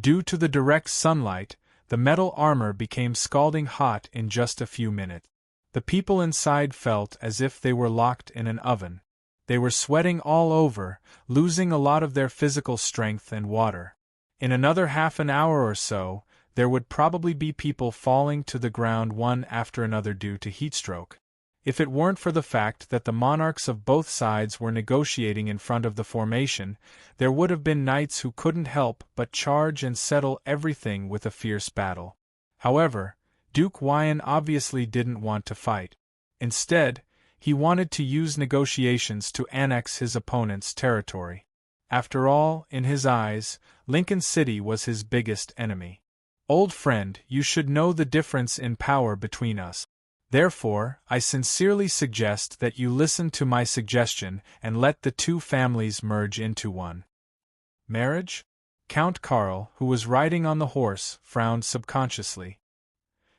Speaker 1: Due to the direct sunlight, the metal armor became scalding hot in just a few minutes. The people inside felt as if they were locked in an oven. They were sweating all over, losing a lot of their physical strength and water. In another half an hour or so, there would probably be people falling to the ground one after another due to heatstroke. If it weren't for the fact that the monarchs of both sides were negotiating in front of the formation, there would have been knights who couldn't help but charge and settle everything with a fierce battle. However, Duke Wyan obviously didn't want to fight. Instead, he wanted to use negotiations to annex his opponent's territory. After all, in his eyes, Lincoln City was his biggest enemy. Old friend, you should know the difference in power between us. Therefore, I sincerely suggest that you listen to my suggestion and let the two families merge into one. Marriage? Count Karl, who was riding on the horse, frowned subconsciously.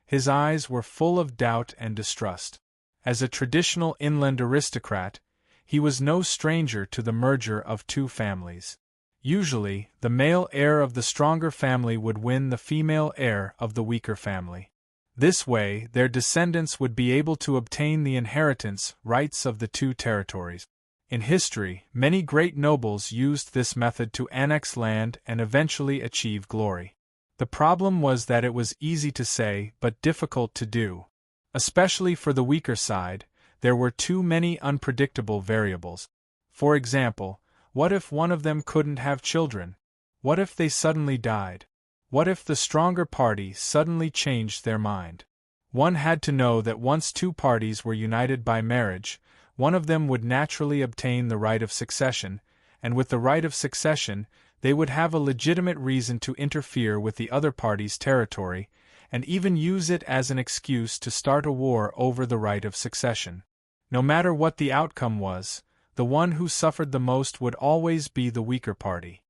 Speaker 1: His eyes were full of doubt and distrust. As a traditional inland aristocrat, he was no stranger to the merger of two families. Usually, the male heir of the stronger family would win the female heir of the weaker family. This way, their descendants would be able to obtain the inheritance rights of the two territories. In history, many great nobles used this method to annex land and eventually achieve glory. The problem was that it was easy to say but difficult to do. Especially for the weaker side, there were too many unpredictable variables. For example, what if one of them couldn't have children? What if they suddenly died? What if the stronger party suddenly changed their mind? One had to know that once two parties were united by marriage, one of them would naturally obtain the right of succession, and with the right of succession, they would have a legitimate reason to interfere with the other party's territory, and even use it as an excuse to start a war over the right of succession. No matter what the outcome was, the one who suffered the most would always be the weaker party.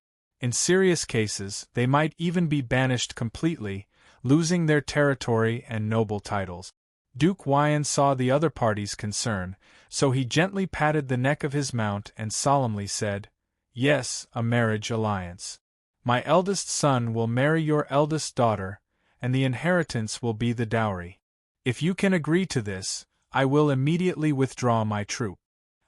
Speaker 1: In serious cases, they might even be banished completely, losing their territory and noble titles. Duke Wyan saw the other party's concern, so he gently patted the neck of his mount and solemnly said, "Yes, a marriage alliance. My eldest son will marry your eldest daughter, and the inheritance will be the dowry. If you can agree to this, I will immediately withdraw my troop.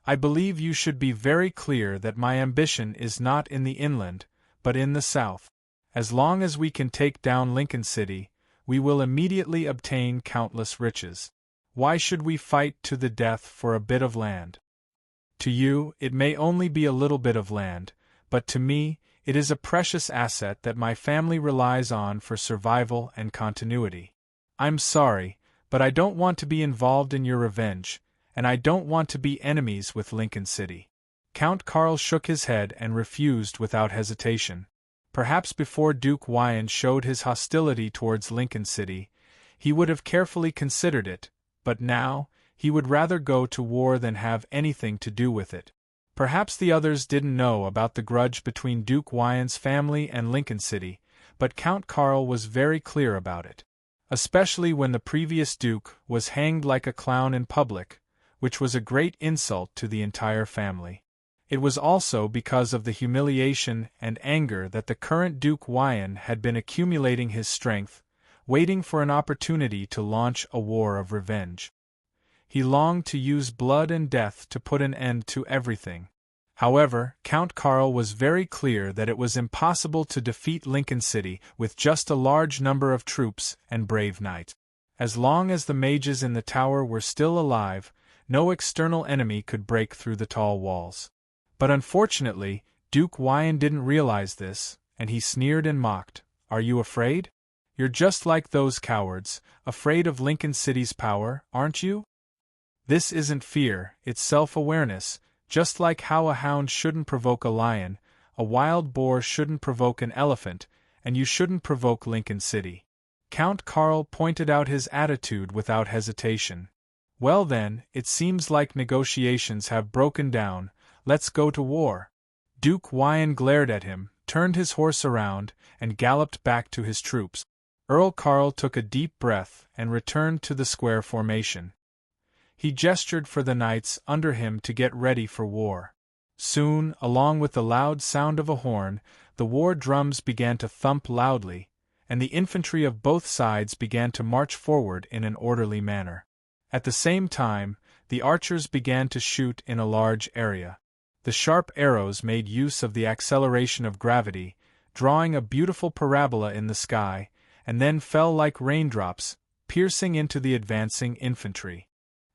Speaker 1: I believe you should be very clear that my ambition is not in the inland, but in the south. As long as we can take down Lincoln City, we will immediately obtain countless riches. Why should we fight to the death for a bit of land? To you, it may only be a little bit of land, but to me, it is a precious asset that my family relies on for survival and continuity. I'm sorry, but I don't want to be involved in your revenge, and I don't want to be enemies with Lincoln City." Count Karl shook his head and refused without hesitation. Perhaps before Duke Wyan showed his hostility towards Lincoln City, he would have carefully considered it, but now, he would rather go to war than have anything to do with it. Perhaps the others didn't know about the grudge between Duke Wyan's family and Lincoln City, but Count Karl was very clear about it. Especially when the previous duke was hanged like a clown in public, which was a great insult to the entire family. It was also because of the humiliation and anger that the current Duke Wyan had been accumulating his strength, waiting for an opportunity to launch a war of revenge. He longed to use blood and death to put an end to everything. However, Count Karl was very clear that it was impossible to defeat Lincoln City with just a large number of troops and brave knights. As long as the mages in the tower were still alive, no external enemy could break through the tall walls. But unfortunately, Duke Wyan didn't realize this, and he sneered and mocked. "Are you afraid? You're just like those cowards, afraid of Lincoln City's power, aren't you? This isn't fear, it's self-awareness," Just like how a hound shouldn't provoke a lion, a wild boar shouldn't provoke an elephant, and you shouldn't provoke Lincoln City. Count Karl pointed out his attitude without hesitation. Well then, it seems like negotiations have broken down, let's go to war. Duke Wyan glared at him, turned his horse around, and galloped back to his troops. Earl Karl took a deep breath and returned to the square formation. He gestured for the knights under him to get ready for war. Soon, along with the loud sound of a horn, the war drums began to thump loudly, and the infantry of both sides began to march forward in an orderly manner. At the same time, the archers began to shoot in a large area. The sharp arrows made use of the acceleration of gravity, drawing a beautiful parabola in the sky, and then fell like raindrops, piercing into the advancing infantry.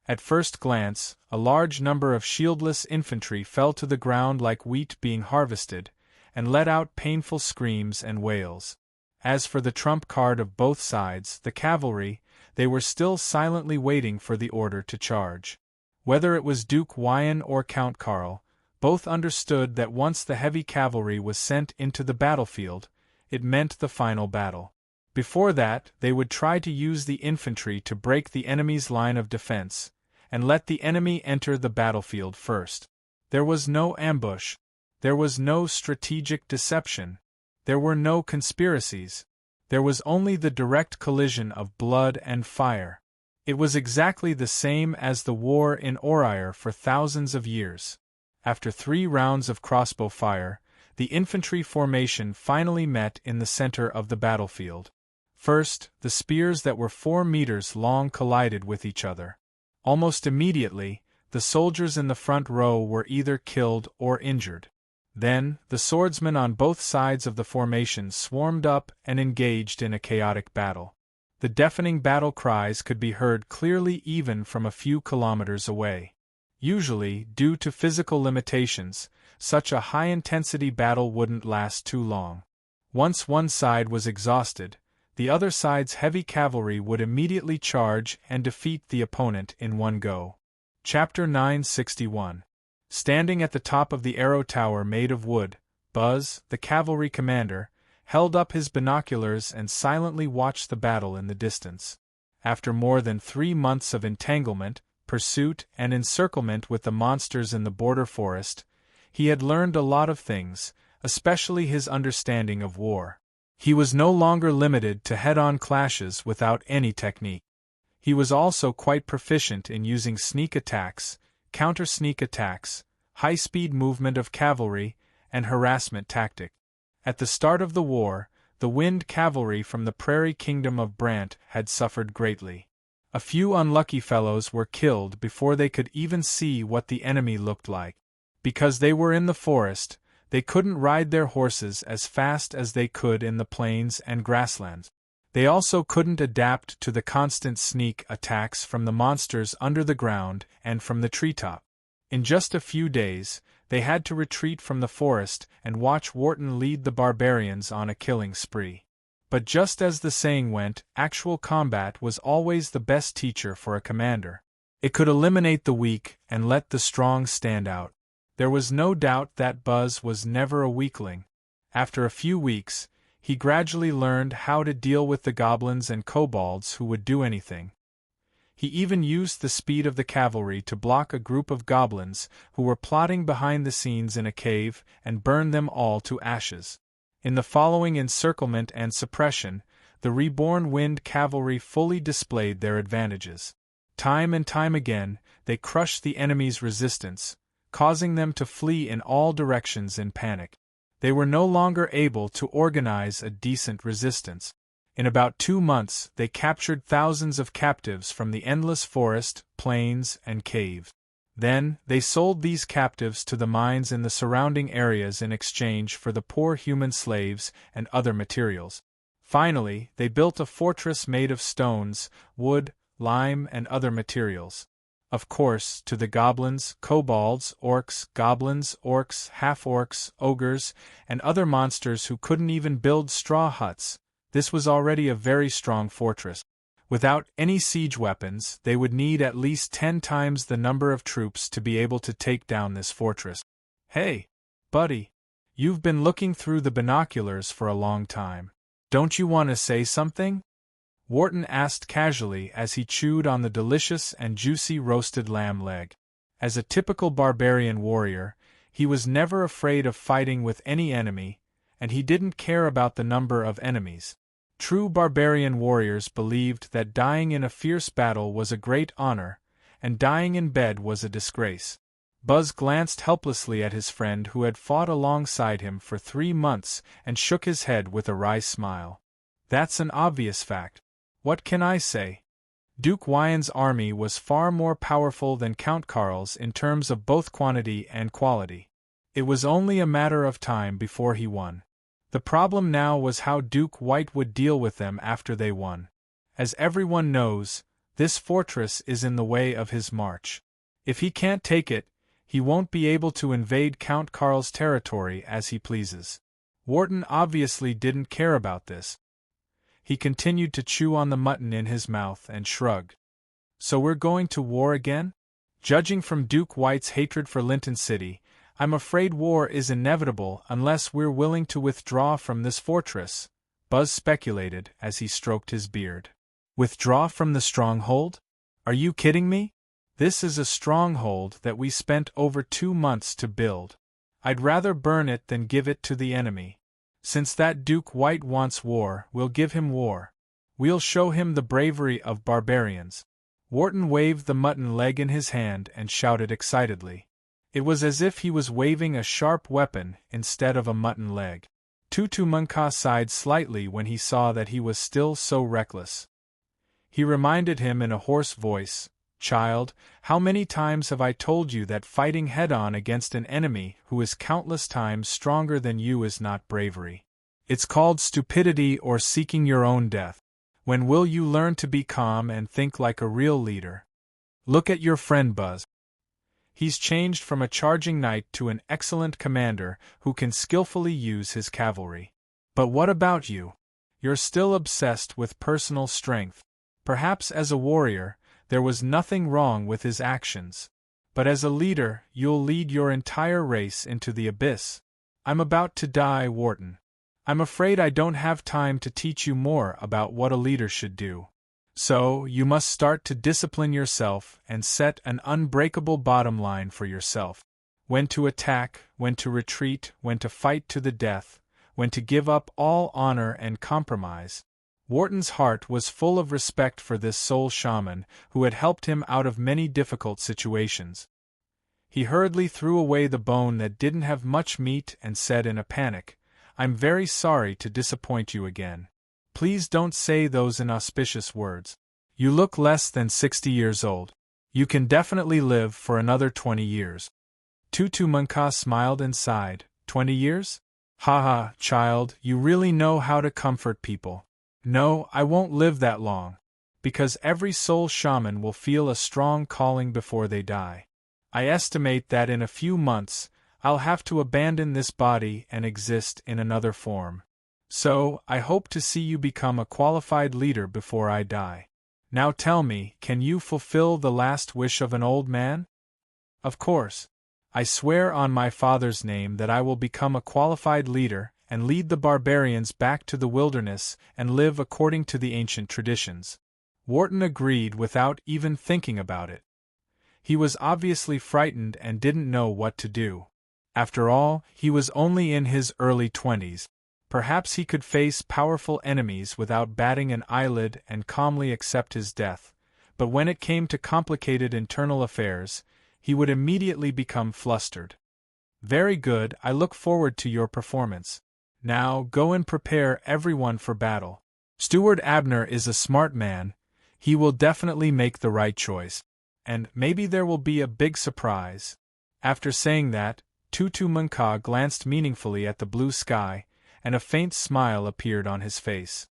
Speaker 1: At first glance, a large number of shieldless infantry fell to the ground like wheat being harvested, and let out painful screams and wails. As for the trump card of both sides, the cavalry, they were still silently waiting for the order to charge. Whether it was Duke Wyan or Count Karl, both understood that once the heavy cavalry was sent into the battlefield, it meant the final battle. Before that, they would try to use the infantry to break the enemy's line of defense, and let the enemy enter the battlefield first. There was no ambush. There was no strategic deception. There were no conspiracies. There was only the direct collision of blood and fire. It was exactly the same as the war in Orier for thousands of years. After 3 rounds of crossbow fire, the infantry formation finally met in the center of the battlefield. First, the spears that were 4 meters long collided with each other. Almost immediately, the soldiers in the front row were either killed or injured. Then, the swordsmen on both sides of the formation swarmed up and engaged in a chaotic battle. The deafening battle cries could be heard clearly even from a few kilometers away. Usually, due to physical limitations, such a high-intensity battle wouldn't last too long. Once one side was exhausted, the other side's heavy cavalry would immediately charge and defeat the opponent in one go. Chapter 961. Standing at the top of the arrow tower made of wood, Buzz, the cavalry commander, held up his binoculars and silently watched the battle in the distance. After more than 3 months of entanglement, pursuit, and encirclement with the monsters in the border forest, he had learned a lot of things, especially his understanding of war. He was no longer limited to head-on clashes without any technique. He was also quite proficient in using sneak attacks, counter-sneak attacks, high-speed movement of cavalry, and harassment tactic. At the start of the war, the Wind Cavalry from the Prairie Kingdom of Brant had suffered greatly. A few unlucky fellows were killed before they could even see what the enemy looked like. Because they were in the forest, they couldn't ride their horses as fast as they could in the plains and grasslands. They also couldn't adapt to the constant sneak attacks from the monsters under the ground and from the treetop. In just a few days, they had to retreat from the forest and watch Wharton lead the barbarians on a killing spree. But just as the saying went, actual combat was always the best teacher for a commander. It could eliminate the weak and let the strong stand out. There was no doubt that Buzz was never a weakling. After a few weeks, he gradually learned how to deal with the goblins and kobolds who would do anything. He even used the speed of the cavalry to block a group of goblins who were plotting behind the scenes in a cave and burn them all to ashes. In the following encirclement and suppression, the reborn Wind Cavalry fully displayed their advantages. Time and time again, they crushed the enemy's resistance, causing them to flee in all directions in panic. They were no longer able to organize a decent resistance. In about 2 months, they captured thousands of captives from the endless forest, plains, and caves. Then, they sold these captives to the mines in the surrounding areas in exchange for the poor human slaves and other materials. Finally, they built a fortress made of stones, wood, lime, and other materials. Of course, to the goblins, kobolds, orcs, half-orcs, ogres, and other monsters who couldn't even build straw huts, this was already a very strong fortress. Without any siege weapons, they would need at least 10 times the number of troops to be able to take down this fortress. Hey, buddy, you've been looking through the binoculars for a long time. Don't you want to say something? Wharton asked casually as he chewed on the delicious and juicy roasted lamb leg. As a typical barbarian warrior, he was never afraid of fighting with any enemy, and he didn't care about the number of enemies. True barbarian warriors believed that dying in a fierce battle was a great honor, and dying in bed was a disgrace. Buzz glanced helplessly at his friend who had fought alongside him for 3 months and shook his head with a wry smile. That's an obvious fact. What can I say? Duke Wyon's army was far more powerful than Count Karl's in terms of both quantity and quality. It was only a matter of time before he won. The problem now was how Duke White would deal with them after they won. As everyone knows, this fortress is in the way of his march. If he can't take it, he won't be able to invade Count Karl's territory as he pleases. Wharton obviously didn't care about this. He continued to chew on the mutton in his mouth and shrugged. So we're going to war again? Judging from Duke White's hatred for Linton City, I'm afraid war is inevitable unless we're willing to withdraw from this fortress, Buzz speculated as he stroked his beard. Withdraw from the stronghold? Are you kidding me? This is a stronghold that we spent over 2 months to build. I'd rather burn it than give it to the enemy. Since that Duke White wants war, we'll give him war. We'll show him the bravery of barbarians. Wharton waved the mutton leg in his hand and shouted excitedly. It was as if he was waving a sharp weapon instead of a mutton leg. Tutu Munka sighed slightly when he saw that he was still so reckless. He reminded him in a hoarse voice, "Child, how many times have I told you that fighting head-on against an enemy who is countless times stronger than you is not bravery? It's called stupidity or seeking your own death. When will you learn to be calm and think like a real leader? Look at your friend Buzz. He's changed from a charging knight to an excellent commander who can skillfully use his cavalry. But what about you? You're still obsessed with personal strength. Perhaps as a warrior, there was nothing wrong with his actions. But as a leader, you'll lead your entire race into the abyss. I'm about to die, Wharton. I'm afraid I don't have time to teach you more about what a leader should do. So, you must start to discipline yourself and set an unbreakable bottom line for yourself. When to attack, when to retreat, when to fight to the death, when to give up all honor and compromise. Wharton's heart was full of respect for this soul shaman who had helped him out of many difficult situations. He hurriedly threw away the bone that didn't have much meat and said in a panic, "I'm very sorry to disappoint you again. Please don't say those inauspicious words. You look less than 60 years old. You can definitely live for another 20 years. Tutu Munka smiled and sighed. 20 years? Ha, child, you really know how to comfort people. No, I won't live that long. Because every soul shaman will feel a strong calling before they die. I estimate that in a few months, I'll have to abandon this body and exist in another form. So, I hope to see you become a qualified leader before I die. Now tell me, can you fulfill the last wish of an old man?" "Of course. I swear on my father's name that I will become a qualified leader and lead the barbarians back to the wilderness and live according to the ancient traditions." Wharton agreed without even thinking about it. He was obviously frightened and didn't know what to do. After all, he was only in his early 20s. Perhaps he could face powerful enemies without batting an eyelid and calmly accept his death, but when it came to complicated internal affairs, he would immediately become flustered. "Very good, I look forward to your performance. Now go and prepare everyone for battle. Steward Abner is a smart man, he will definitely make the right choice. And maybe there will be a big surprise." After saying that, Tutu Munka glanced meaningfully at the blue sky, and a faint smile appeared on his face.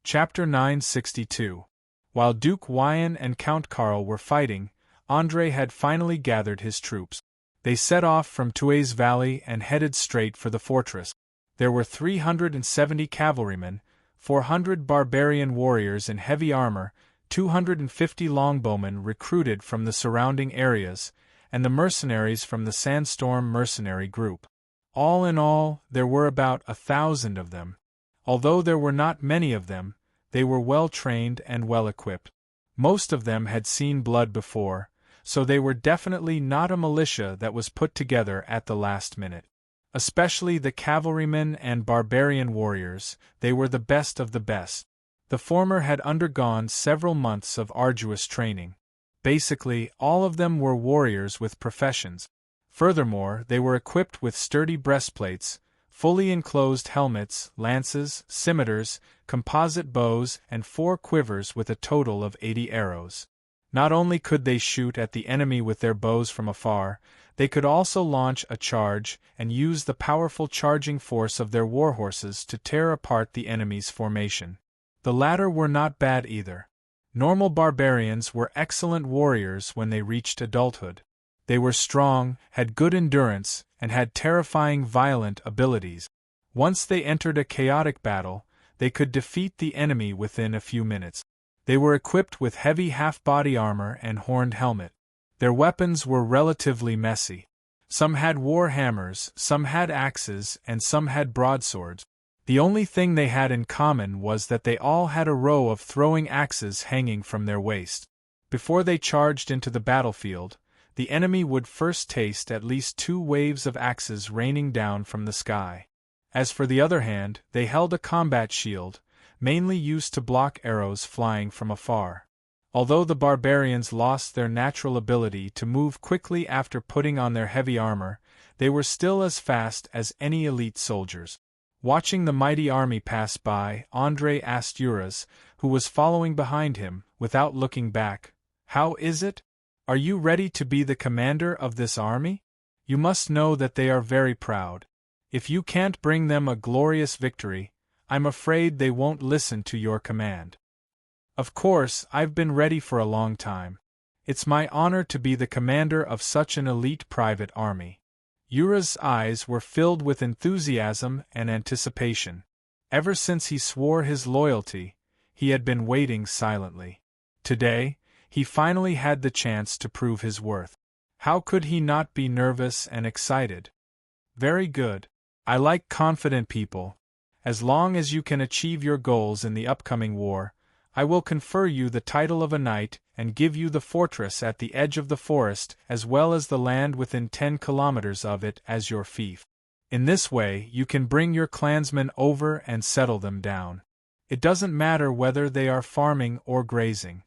Speaker 1: Chapter 962. While Duke Wyan and Count Karl were fighting, Andrei had finally gathered his troops. They set off from Tue's Valley and headed straight for the fortress. There were 370 cavalrymen, 400 barbarian warriors in heavy armor, 250 longbowmen recruited from the surrounding areas, and the mercenaries from the Sandstorm mercenary group. All in all, there were about 1,000 of them. Although there were not many of them, they were well trained and well equipped. Most of them had seen blood before, so they were definitely not a militia that was put together at the last minute. Especially the cavalrymen and barbarian warriors, they were the best of the best. The former had undergone several months of arduous training. Basically, all of them were warriors with professions. Furthermore, they were equipped with sturdy breastplates, fully enclosed helmets, lances, scimitars, composite bows, and 4 quivers with a total of 80 arrows. Not only could they shoot at the enemy with their bows from afar, they could also launch a charge and use the powerful charging force of their warhorses to tear apart the enemy's formation. The latter were not bad either. Normal barbarians were excellent warriors when they reached adulthood. They were strong, had good endurance, and had terrifying violent abilities. Once they entered a chaotic battle, they could defeat the enemy within a few minutes. They were equipped with heavy half-body armor and horned helmet. Their weapons were relatively messy. Some had war hammers, some had axes, and some had broadswords. The only thing they had in common was that they all had a row of throwing axes hanging from their waist. Before they charged into the battlefield, the enemy would first taste at least 2 waves of axes raining down from the sky. As for the other hand, they held a combat shield, mainly used to block arrows flying from afar. Although the barbarians lost their natural ability to move quickly after putting on their heavy armor, they were still as fast as any elite soldiers. Watching the mighty army pass by, Andrei asked Uras, who was following behind him, without looking back, "How is it? Are you ready to be the commander of this army? You must know that they are very proud. If you can't bring them a glorious victory, I'm afraid they won't listen to your command." "Of course, I've been ready for a long time. It's my honor to be the commander of such an elite private army." Ura's eyes were filled with enthusiasm and anticipation. Ever since he swore his loyalty, he had been waiting silently. Today, he finally had the chance to prove his worth. How could he not be nervous and excited? "Very good. I like confident people. As long as you can achieve your goals in the upcoming war, I will confer you the title of a knight and give you the fortress at the edge of the forest as well as the land within 10 kilometers of it as your fief. In this way you can bring your clansmen over and settle them down. It doesn't matter whether they are farming or grazing."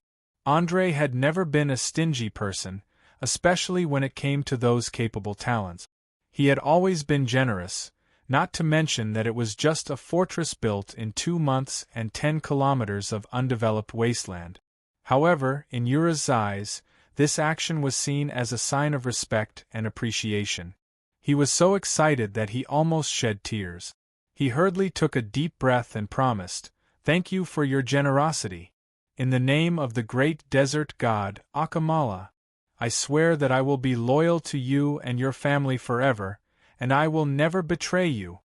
Speaker 1: Andrei had never been a stingy person, especially when it came to those capable talents. He had always been generous, not to mention that it was just a fortress built in 2 months and 10 kilometers of undeveloped wasteland. However, in Ura's eyes, this action was seen as a sign of respect and appreciation. He was so excited that he almost shed tears. He hurriedly took a deep breath and promised, "Thank you for your generosity. In the name of the great desert god, Akamala, I swear that I will be loyal to you and your family forever, and I will never betray you."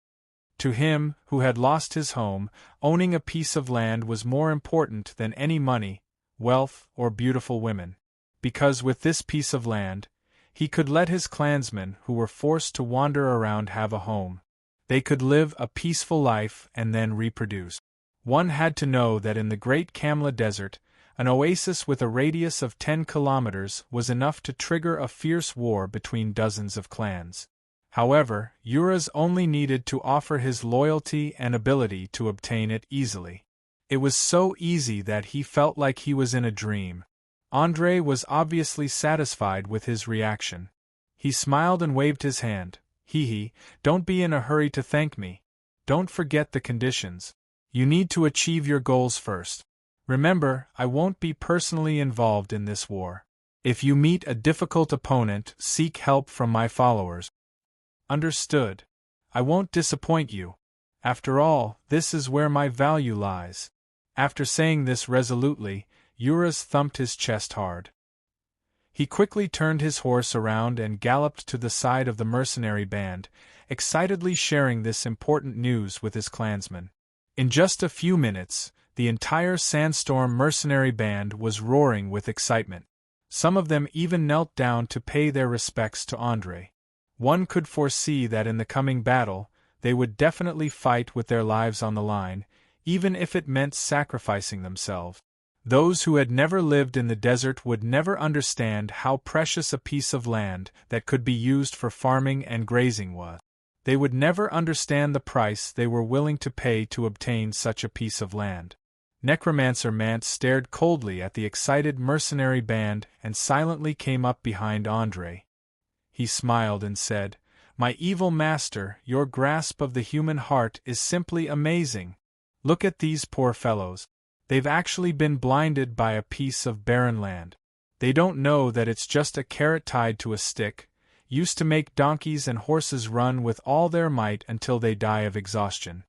Speaker 1: To him, who had lost his home, owning a piece of land was more important than any money, wealth, or beautiful women. Because with this piece of land, he could let his clansmen who were forced to wander around have a home. They could live a peaceful life and then reproduce. One had to know that in the Great Kamla Desert, an oasis with a radius of 10 kilometers was enough to trigger a fierce war between dozens of clans. However, Uras only needed to offer his loyalty and ability to obtain it easily. It was so easy that he felt like he was in a dream. Andrei was obviously satisfied with his reaction. He smiled and waved his hand. "Hee, don't be in a hurry to thank me. Don't forget the conditions. You need to achieve your goals first. Remember, I won't be personally involved in this war. If you meet a difficult opponent, seek help from my followers." "Understood. I won't disappoint you. After all, this is where my value lies." After saying this resolutely, Uras thumped his chest hard. He quickly turned his horse around and galloped to the side of the mercenary band, excitedly sharing this important news with his clansmen. In just a few minutes, The entire Sandstorm mercenary band was roaring with excitement. Some of them even knelt down to pay their respects to Andre. One could foresee that in the coming battle, they would definitely fight with their lives on the line, even if it meant sacrificing themselves. Those who had never lived in the desert would never understand how precious a piece of land that could be used for farming and grazing was. They would never understand the price they were willing to pay to obtain such a piece of land. Necromancer Mant stared coldly at the excited mercenary band and silently came up behind Andre. He smiled and said, "My evil master, your grasp of the human heart is simply amazing. Look at these poor fellows. They've actually been blinded by a piece of barren land. They don't know that it's just a carrot tied to a stick, used to make donkeys and horses run with all their might until they die of exhaustion.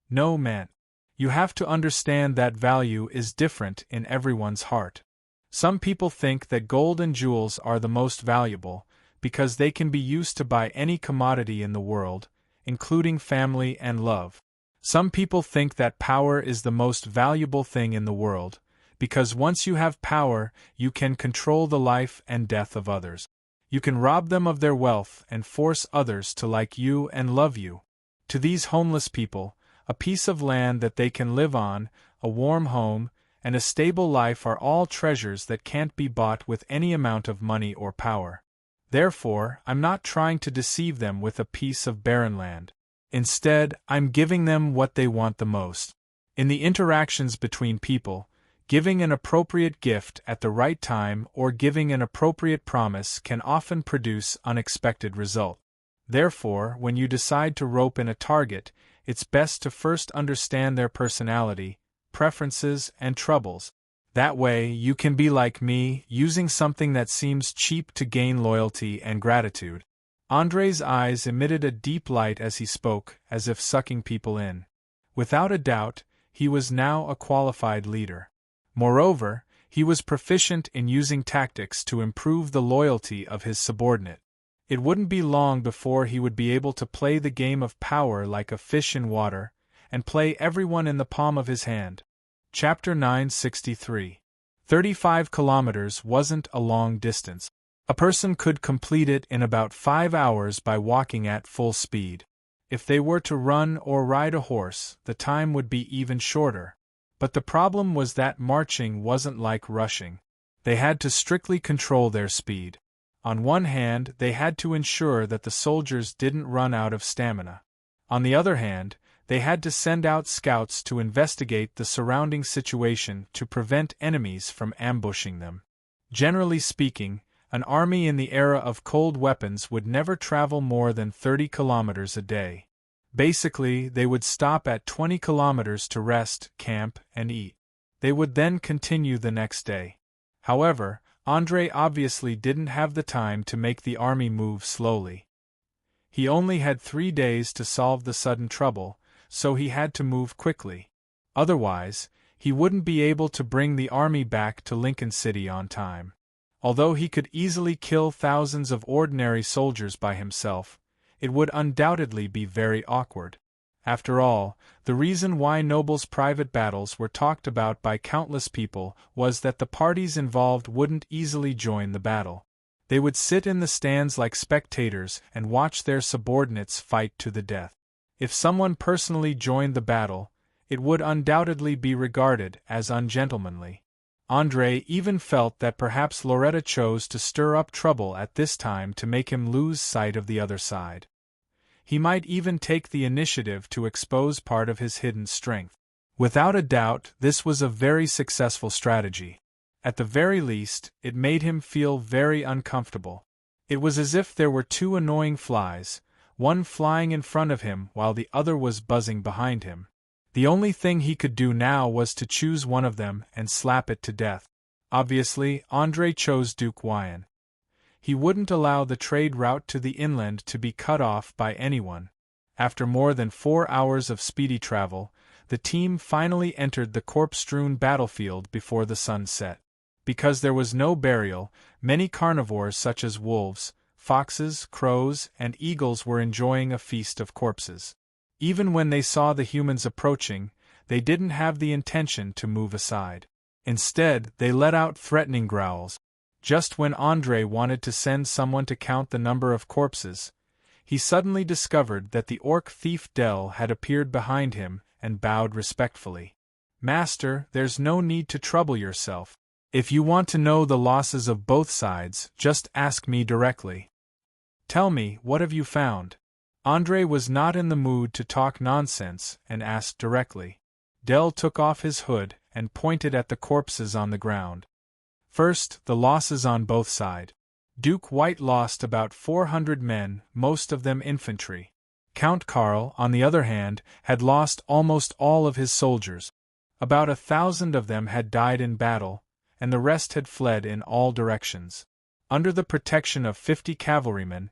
Speaker 1: No, man. You have to understand that value is different in everyone's heart. Some people think that gold and jewels are the most valuable, because they can be used to buy any commodity in the world, including family and love. Some people think that power is the most valuable thing in the world, because once you have power, you can control the life and death of others. You can rob them of their wealth and force others to like you and love you. To these homeless people, a piece of land that they can live on, a warm home, and a stable life are all treasures that can't be bought with any amount of money or power. Therefore, I'm not trying to deceive them with a piece of barren land. Instead, I'm giving them what they want the most. In the interactions between people, giving an appropriate gift at the right time or giving an appropriate promise can often produce unexpected results. Therefore, when you decide to rope in a target, it's best to first understand their personality, preferences, and troubles. That way, you can be like me, using something that seems cheap to gain loyalty and gratitude. Andre's eyes emitted a deep light as he spoke, as if sucking people in. Without a doubt, he was now a qualified leader. Moreover, he was proficient in using tactics to improve the loyalty of his subordinate. It wouldn't be long before he would be able to play the game of power like a fish in water, and play everyone in the palm of his hand. Chapter 963. 35 kilometers wasn't a long distance. A person could complete it in about 5 hours by walking at full speed. If they were to run or ride a horse, the time would be even shorter. But the problem was that marching wasn't like rushing. They had to strictly control their speed. On one hand, they had to ensure that the soldiers didn't run out of stamina. On the other hand, they had to send out scouts to investigate the surrounding situation to prevent enemies from ambushing them. Generally speaking, an army in the era of cold weapons would never travel more than 30 kilometers a day. Basically, they would stop at 20 kilometers to rest, camp, and eat. They would then continue the next day. However, Andre obviously didn't have the time to make the army move slowly. He only had 3 days to solve the sudden trouble, so he had to move quickly. Otherwise, he wouldn't be able to bring the army back to Lincoln City on time. Although he could easily kill thousands of ordinary soldiers by himself, it would undoubtedly be very awkward. After all, the reason why Noble's private battles were talked about by countless people was that the parties involved wouldn't easily join the battle. They would sit in the stands like spectators and watch their subordinates fight to the death. If someone personally joined the battle, it would undoubtedly be regarded as ungentlemanly. Andre even felt that perhaps Loretta chose to stir up trouble at this time to make him lose sight of the other side. He might even take the initiative to expose part of his hidden strength. Without a doubt, this was a very successful strategy. At the very least, it made him feel very uncomfortable. It was as if there were 2 annoying flies, one flying in front of him while the other was buzzing behind him. The only thing he could do now was to choose one of them and slap it to death. Obviously, Andre chose Duke Wyan. He wouldn't allow the trade route to the inland to be cut off by anyone. After more than 4 hours of speedy travel, the team finally entered the corpse-strewn battlefield before the sun set. Because there was no burial, many carnivores such as wolves, foxes, crows, and eagles were enjoying a feast of corpses. Even when they saw the humans approaching, they didn't have the intention to move aside. Instead, they let out threatening growls. Just when Andrei wanted to send someone to count the number of corpses, he suddenly discovered that the orc thief Del had appeared behind him and bowed respectfully. "Master, there's no need to trouble yourself. If you want to know the losses of both sides, just ask me directly. Tell me, what have you found?" Andrei was not in the mood to talk nonsense and asked directly. Del took off his hood and pointed at the corpses on the ground. First, the losses on both sides. Duke White lost about 400 men, most of them infantry. Count Karl, on the other hand, had lost almost all of his soldiers. About 1,000 of them had died in battle, and the rest had fled in all directions. Under the protection of 50 cavalrymen,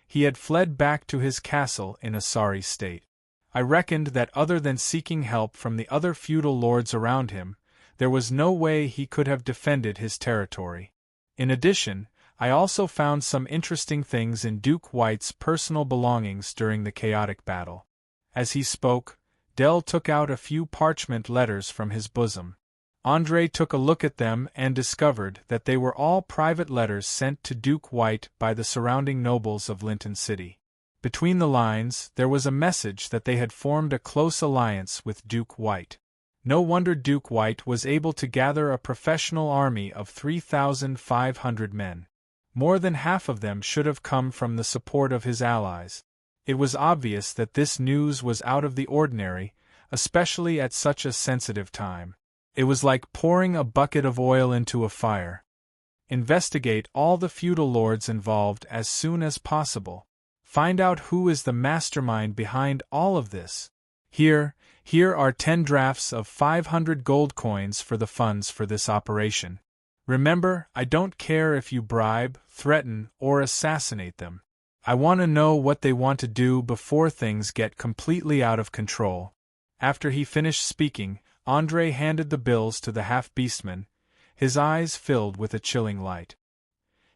Speaker 1: he had fled back to his castle in a sorry state. I reckoned that other than seeking help from the other feudal lords around him, there was no way he could have defended his territory. In addition, I also found some interesting things in Duke White's personal belongings during the chaotic battle. As he spoke, Del took out a few parchment letters from his bosom. Andrei took a look at them and discovered that they were all private letters sent to Duke White by the surrounding nobles of Linton City. Between the lines, there was a message that they had formed a close alliance with Duke White. No wonder Duke White was able to gather a professional army of 3,500 men. More than half of them should have come from the support of his allies. It was obvious that this news was out of the ordinary, especially at such a sensitive time. It was like pouring a bucket of oil into a fire. Investigate all the feudal lords involved as soon as possible. Find out who is the mastermind behind all of this. Here are 10 drafts of 500 gold coins for the funds for this operation. Remember, I don't care if you bribe, threaten, or assassinate them. I want to know what they want to do before things get completely out of control. After he finished speaking, Andrei handed the bills to the half-beastman, his eyes filled with a chilling light.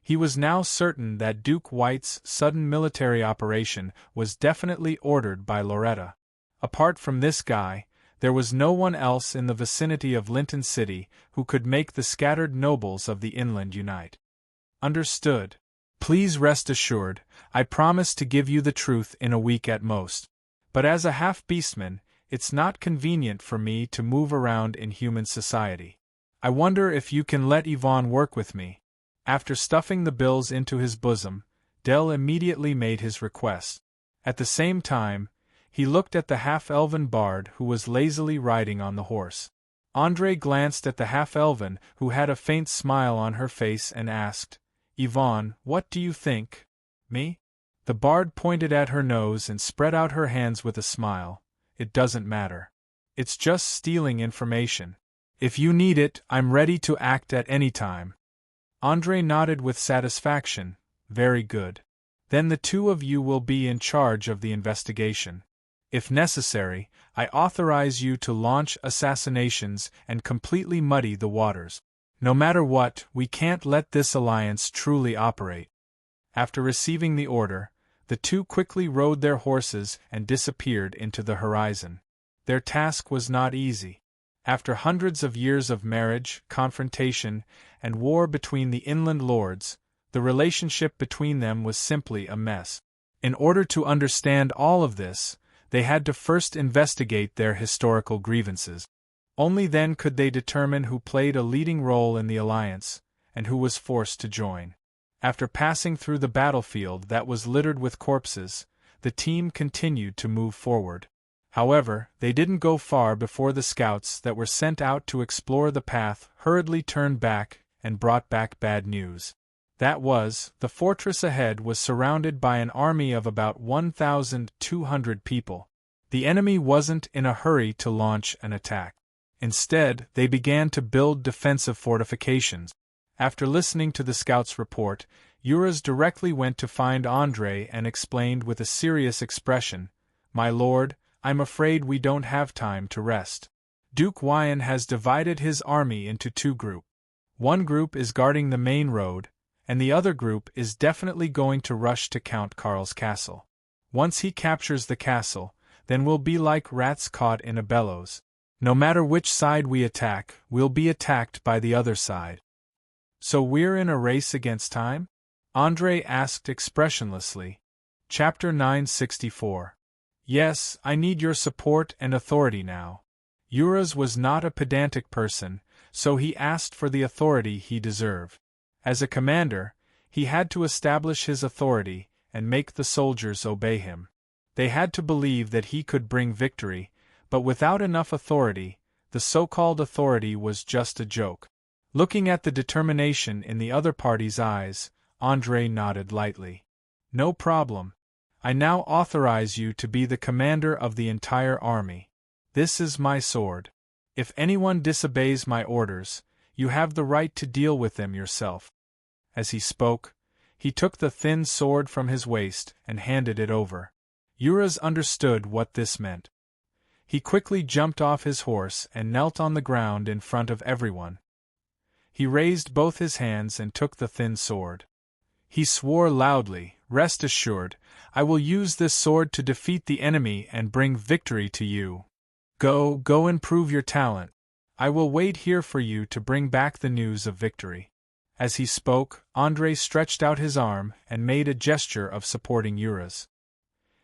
Speaker 1: He was now certain that Duke White's sudden military operation was definitely ordered by Loretta. Apart from this guy, there was no one else in the vicinity of Linton City who could make the scattered nobles of the inland unite. Understood. Please rest assured, I promise to give you the truth in a week at most. But as a half-beastman, it's not convenient for me to move around in human society. I wonder if you can let Yvonne work with me. After stuffing the bills into his bosom, Del immediately made his request. At the same time, he looked at the half-elven bard who was lazily riding on the horse. Andrei glanced at the half-elven who had a faint smile on her face and asked, "Yvonne, what do you think?" "Me?" The bard pointed at her nose and spread out her hands with a smile. "It doesn't matter. It's just stealing information. If you need it, I'm ready to act at any time." Andrei nodded with satisfaction. "Very good. Then the two of you will be in charge of the investigation. If necessary, I authorize you to launch assassinations and completely muddy the waters. No matter what, we can't let this alliance truly operate." After receiving the order, the two quickly rode their horses and disappeared into the horizon. Their task was not easy. After hundreds of years of marriage, confrontation, and war between the inland lords, the relationship between them was simply a mess. In order to understand all of this, they had to first investigate their historical grievances. Only then could they determine who played a leading role in the alliance, and who was forced to join. After passing through the battlefield that was littered with corpses, the team continued to move forward. However, they didn't go far before the scouts that were sent out to explore the path hurriedly turned back and brought back bad news. That was, the fortress ahead was surrounded by an army of about 1,200 people. The enemy wasn't in a hurry to launch an attack. Instead, they began to build defensive fortifications. After listening to the scout's report, Uras directly went to find Andrei and explained with a serious expression, "My lord, I'm afraid we don't have time to rest. Duke Wyan has divided his army into two groups. One group is guarding the main road, and the other group is definitely going to rush to Count Karl's castle. Once he captures the castle, then we'll be like rats caught in a bellows. No matter which side we attack, we'll be attacked by the other side. So we're in a race against time? Andre asked expressionlessly. Chapter 964. Yes, I need your support and authority now. Euros was not a pedantic person, so he asked for the authority he deserved. As a commander, he had to establish his authority and make the soldiers obey him. They had to believe that he could bring victory, but without enough authority, the so-called authority was just a joke. Looking at the determination in the other party's eyes, Andre nodded lightly. No problem. I now authorize you to be the commander of the entire army. This is my sword. If anyone disobeys my orders, you have the right to deal with them yourself. As he spoke, he took the thin sword from his waist and handed it over. Euros understood what this meant. He quickly jumped off his horse and knelt on the ground in front of everyone. He raised both his hands and took the thin sword. He swore loudly, "Rest assured, I will use this sword to defeat the enemy and bring victory to you. Go and prove your talent. I will wait here for you to bring back the news of victory." As he spoke, Andre stretched out his arm and made a gesture of supporting Euros.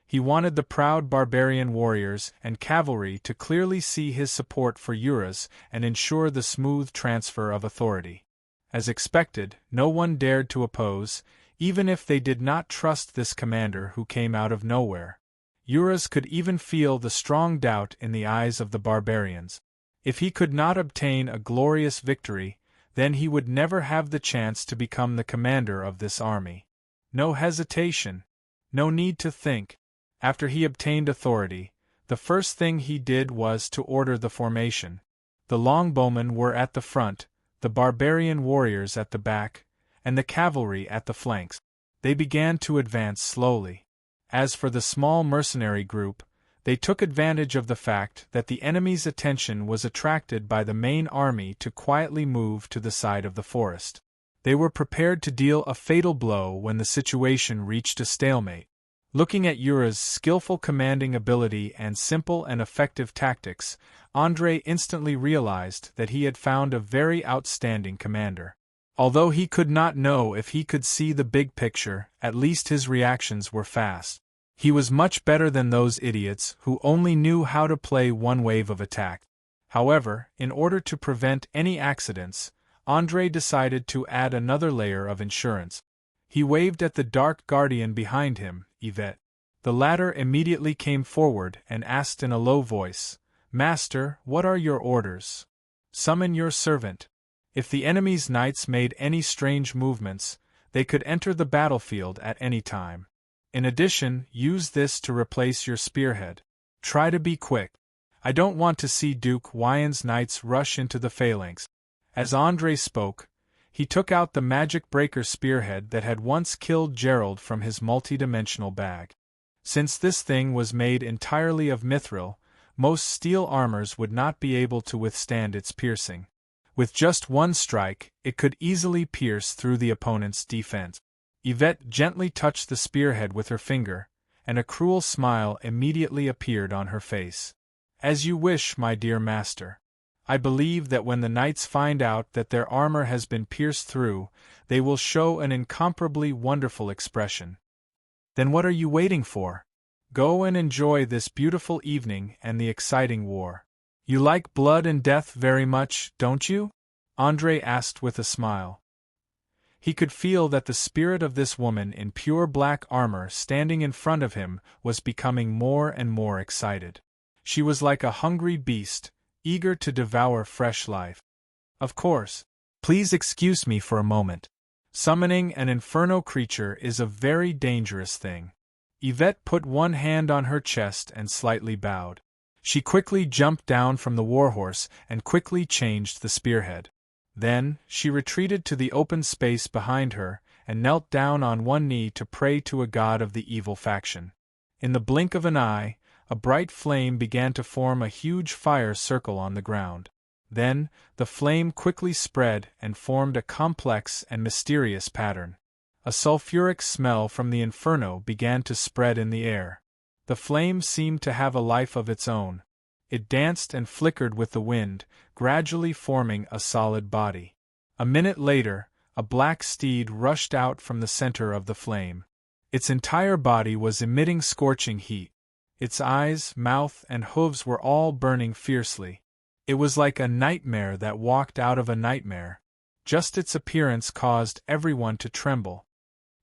Speaker 1: He wanted the proud barbarian warriors and cavalry to clearly see his support for Euros and ensure the smooth transfer of authority. As expected, no one dared to oppose, even if they did not trust this commander who came out of nowhere. Euros could even feel the strong doubt in the eyes of the barbarians. If he could not obtain a glorious victory, then he would never have the chance to become the commander of this army. No hesitation. No need to think. After he obtained authority, the first thing he did was to order the formation. The longbowmen were at the front, the barbarian warriors at the back, and the cavalry at the flanks. They began to advance slowly. As for the small mercenary group, they took advantage of the fact that the enemy's attention was attracted by the main army to quietly move to the side of the forest. They were prepared to deal a fatal blow when the situation reached a stalemate. Looking at Euros' skillful commanding ability and simple and effective tactics, Andre instantly realized that he had found a very outstanding commander. Although he could not know if he could see the big picture, at least his reactions were fast. He was much better than those idiots who only knew how to play one wave of attack. However, in order to prevent any accidents, Andre decided to add another layer of insurance. He waved at the dark guardian behind him, Yvette. The latter immediately came forward and asked in a low voice, "Master, what are your orders?" "Summon your servant. If the enemy's knights made any strange movements, they could enter the battlefield at any time. In addition, use this to replace your spearhead. Try to be quick. I don't want to see Duke Wyon's knights rush into the phalanx." As Andre spoke, he took out the magic breaker spearhead that had once killed Gerald from his multidimensional bag. Since this thing was made entirely of mithril, most steel armors would not be able to withstand its piercing. With just one strike, it could easily pierce through the opponent's defense. Yvette gently touched the spearhead with her finger, and a cruel smile immediately appeared on her face. "As you wish, my dear master. I believe that when the knights find out that their armor has been pierced through, they will show an incomparably wonderful expression." "Then what are you waiting for? Go and enjoy this beautiful evening and the exciting war. You like blood and death very much, don't you?" Andre asked with a smile. He could feel that the spirit of this woman in pure black armor standing in front of him was becoming more and more excited. She was like a hungry beast, eager to devour fresh life. "Of course. Please excuse me for a moment. Summoning an inferno creature is a very dangerous thing." Yvette put one hand on her chest and slightly bowed. She quickly jumped down from the warhorse and quickly changed the spearhead. Then, she retreated to the open space behind her and knelt down on one knee to pray to a god of the evil faction. In the blink of an eye, a bright flame began to form a huge fire circle on the ground. Then, the flame quickly spread and formed a complex and mysterious pattern. A sulfuric smell from the inferno began to spread in the air. The flame seemed to have a life of its own. It danced and flickered with the wind, gradually forming a solid body. A minute later, a black steed rushed out from the center of the flame. Its entire body was emitting scorching heat. Its eyes, mouth, and hooves were all burning fiercely. It was like a nightmare that walked out of a nightmare. Just its appearance caused everyone to tremble.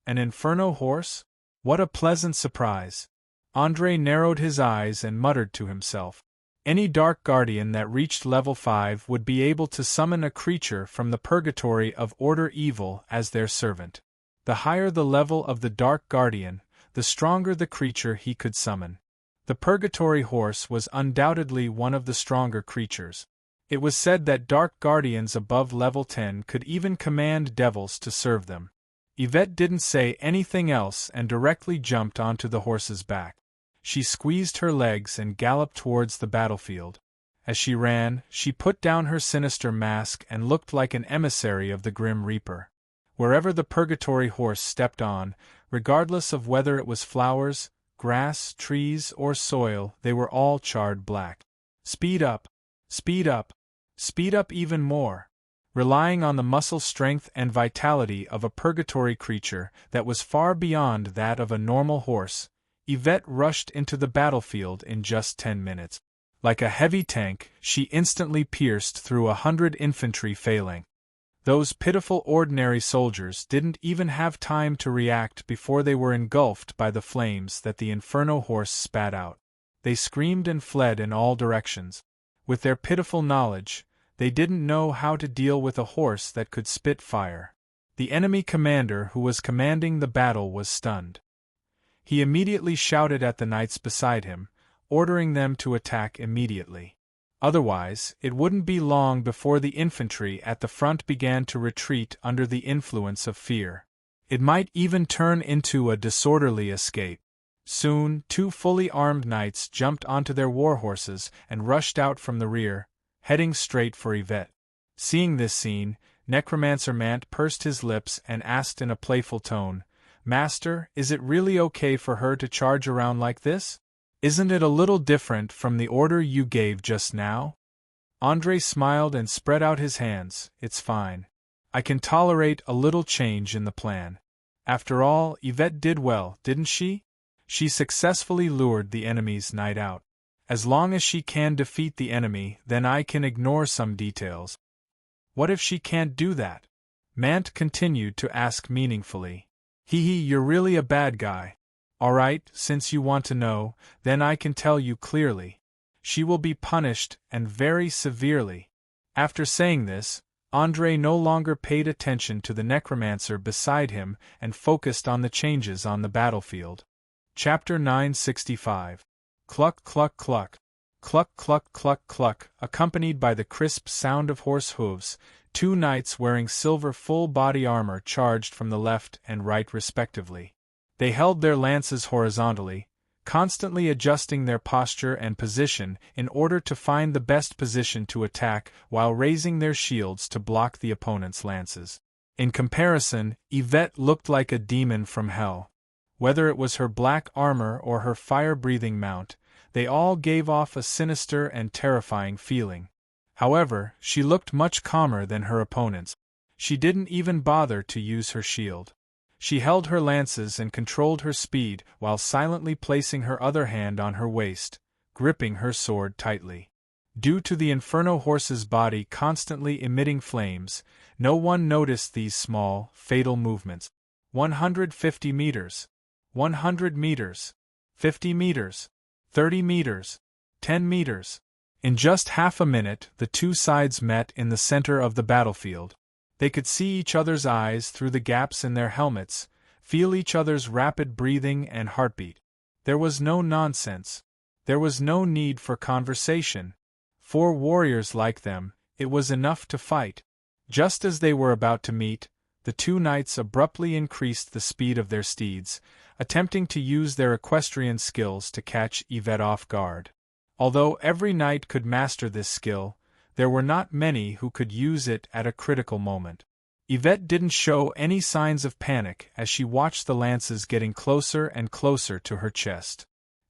Speaker 1: An inferno horse? What a pleasant surprise! André narrowed his eyes and muttered to himself. Any Dark Guardian that reached level 5 would be able to summon a creature from the purgatory of Order Evil as their servant. The higher the level of the Dark Guardian, the stronger the creature he could summon. The Purgatory Horse was undoubtedly one of the stronger creatures. It was said that Dark Guardians above level 10 could even command devils to serve them. Yvette didn't say anything else and directly jumped onto the horse's back. She squeezed her legs and galloped towards the battlefield. As she ran, she put down her sinister mask and looked like an emissary of the Grim Reaper. Wherever the Purgatory Horse stepped on, regardless of whether it was flowers, grass, trees, or soil, they were all charred black. Speed up! Speed up! Speed up even more! Relying on the muscle strength and vitality of a purgatory creature that was far beyond that of a normal horse, Yvette rushed into the battlefield in just 10 minutes. Like a heavy tank, she instantly pierced through 100 infantry failing. Those pitiful ordinary soldiers didn't even have time to react before they were engulfed by the flames that the inferno horse spat out. They screamed and fled in all directions. With their pitiful knowledge, they didn't know how to deal with a horse that could spit fire. The enemy commander who was commanding the battle was stunned. He immediately shouted at the knights beside him, ordering them to attack immediately. Otherwise, it wouldn't be long before the infantry at the front began to retreat under the influence of fear. It might even turn into a disorderly escape. Soon, 2 fully armed knights jumped onto their war horses and rushed out from the rear, heading straight for Yvette. Seeing this scene, Necromancer Mant pursed his lips and asked in a playful tone, "Master, is it really okay for her to charge around like this? Isn't it a little different from the order you gave just now?" André smiled and spread out his hands. "It's fine. I can tolerate a little change in the plan. After all, Yvette did well, didn't she? She successfully lured the enemy's knight out. As long as she can defeat the enemy, then I can ignore some details. What if she can't do that?" Mant continued to ask meaningfully. You're really a bad guy. Alright, since you want to know, then I can tell you clearly. She will be punished, and very severely." After saying this, André no longer paid attention to the necromancer beside him and focused on the changes on the battlefield. Chapter 965. Cluck cluck cluck. Cluck cluck cluck cluck, accompanied by the crisp sound of horse hooves, 2 knights wearing silver full-body armor charged from the left and right respectively. They held their lances horizontally, constantly adjusting their posture and position in order to find the best position to attack while raising their shields to block the opponent's lances. In comparison, Yvette looked like a demon from hell. Whether it was her black armor or her fire-breathing mount, they all gave off a sinister and terrifying feeling. However, she looked much calmer than her opponents. She didn't even bother to use her shield. She held her lances and controlled her speed while silently placing her other hand on her waist, gripping her sword tightly. Due to the Inferno horse's body constantly emitting flames, no one noticed these small, fatal movements. 150 meters. 100 meters. 50 meters. 30 meters. 10 meters. In just half a minute, the 2 sides met in the center of the battlefield. They could see each other's eyes through the gaps in their helmets, feel each other's rapid breathing and heartbeat. There was no nonsense. There was no need for conversation. 4 warriors like them, it was enough to fight. Just as they were about to meet, the 2 knights abruptly increased the speed of their steeds, attempting to use their equestrian skills to catch Yvette off guard. Although every knight could master this skill, there were not many who could use it at a critical moment. Yvette didn't show any signs of panic as she watched the lances getting closer and closer to her chest.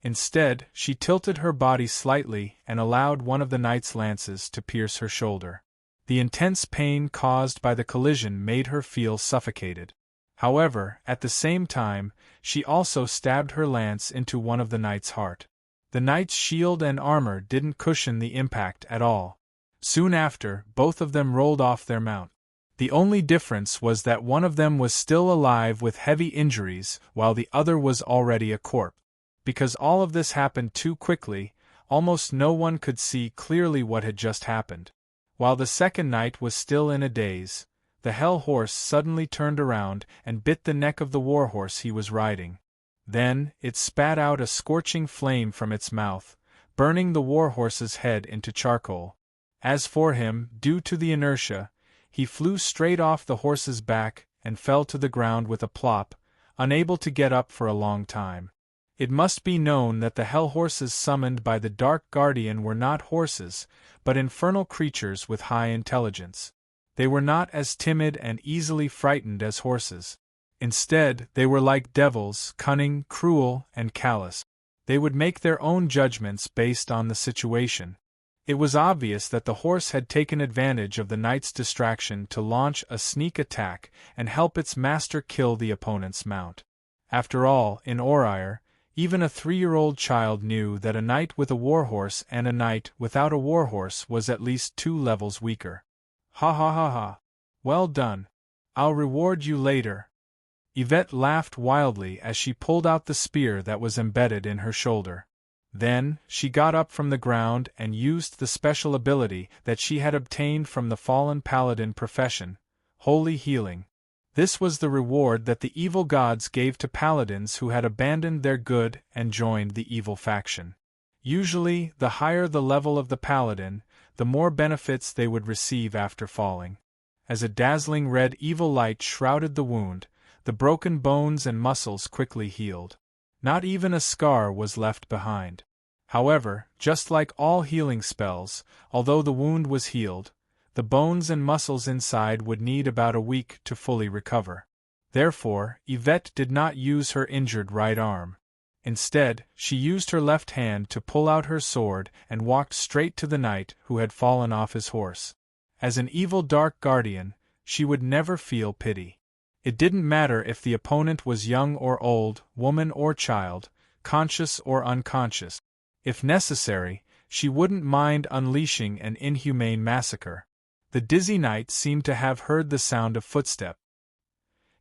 Speaker 1: Instead, she tilted her body slightly and allowed one of the knight's lances to pierce her shoulder. The intense pain caused by the collision made her feel suffocated. However, at the same time, she also stabbed her lance into one of the knight's heart. The knight's shield and armor didn't cushion the impact at all. Soon after, both of them rolled off their mount. The only difference was that one of them was still alive with heavy injuries, while the other was already a corpse. Because all of this happened too quickly, almost no one could see clearly what had just happened. While the second knight was still in a daze, the hell horse suddenly turned around and bit the neck of the warhorse he was riding. Then, it spat out a scorching flame from its mouth, burning the warhorse's head into charcoal. As for him, due to the inertia, he flew straight off the horse's back and fell to the ground with a plop, unable to get up for a long time. It must be known that the hell horses summoned by the Dark Guardian were not horses, but infernal creatures with high intelligence. They were not as timid and easily frightened as horses. Instead, they were like devils, cunning, cruel, and callous. They would make their own judgments based on the situation. It was obvious that the horse had taken advantage of the knight's distraction to launch a sneak attack and help its master kill the opponent's mount. After all, in Orire, even a 3-year-old child knew that a knight with a warhorse and a knight without a warhorse was at least 2 levels weaker. Ha ha ha ha. Well done. I'll reward you later. Yvette laughed wildly as she pulled out the spear that was embedded in her shoulder. Then, she got up from the ground and used the special ability that she had obtained from the fallen paladin profession, Holy Healing. This was the reward that the evil gods gave to paladins who had abandoned their good and joined the evil faction. Usually, the higher the level of the paladin, the more benefits they would receive after falling. As a dazzling red evil light shrouded the wound, the broken bones and muscles quickly healed. Not even a scar was left behind. However, just like all healing spells, although the wound was healed, the bones and muscles inside would need about a week to fully recover. Therefore, Yvette did not use her injured right arm. Instead, she used her left hand to pull out her sword and walked straight to the knight who had fallen off his horse. As an evil dark guardian, she would never feel pity. It didn't matter if the opponent was young or old, woman or child, conscious or unconscious. If necessary, she wouldn't mind unleashing an inhumane massacre. The dizzy knight seemed to have heard the sound of footsteps.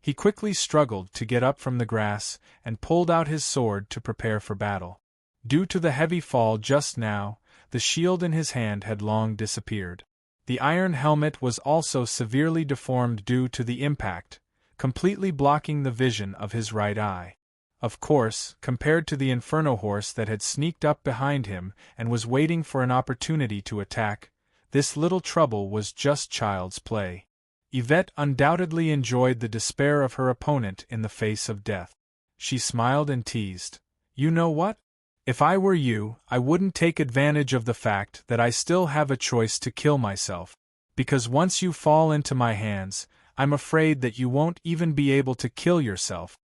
Speaker 1: He quickly struggled to get up from the grass and pulled out his sword to prepare for battle. Due to the heavy fall just now, the shield in his hand had long disappeared. The iron helmet was also severely deformed due to the impact, completely blocking the vision of his right eye. Of course, compared to the inferno horse that had sneaked up behind him and was waiting for an opportunity to attack, this little trouble was just child's play. Yvette undoubtedly enjoyed the despair of her opponent in the face of death. She smiled and teased, "You know what? If I were you, I wouldn't take advantage of the fact that I still have a choice to kill myself. Because once you fall into my hands, I'm afraid that you won't even be able to kill yourself."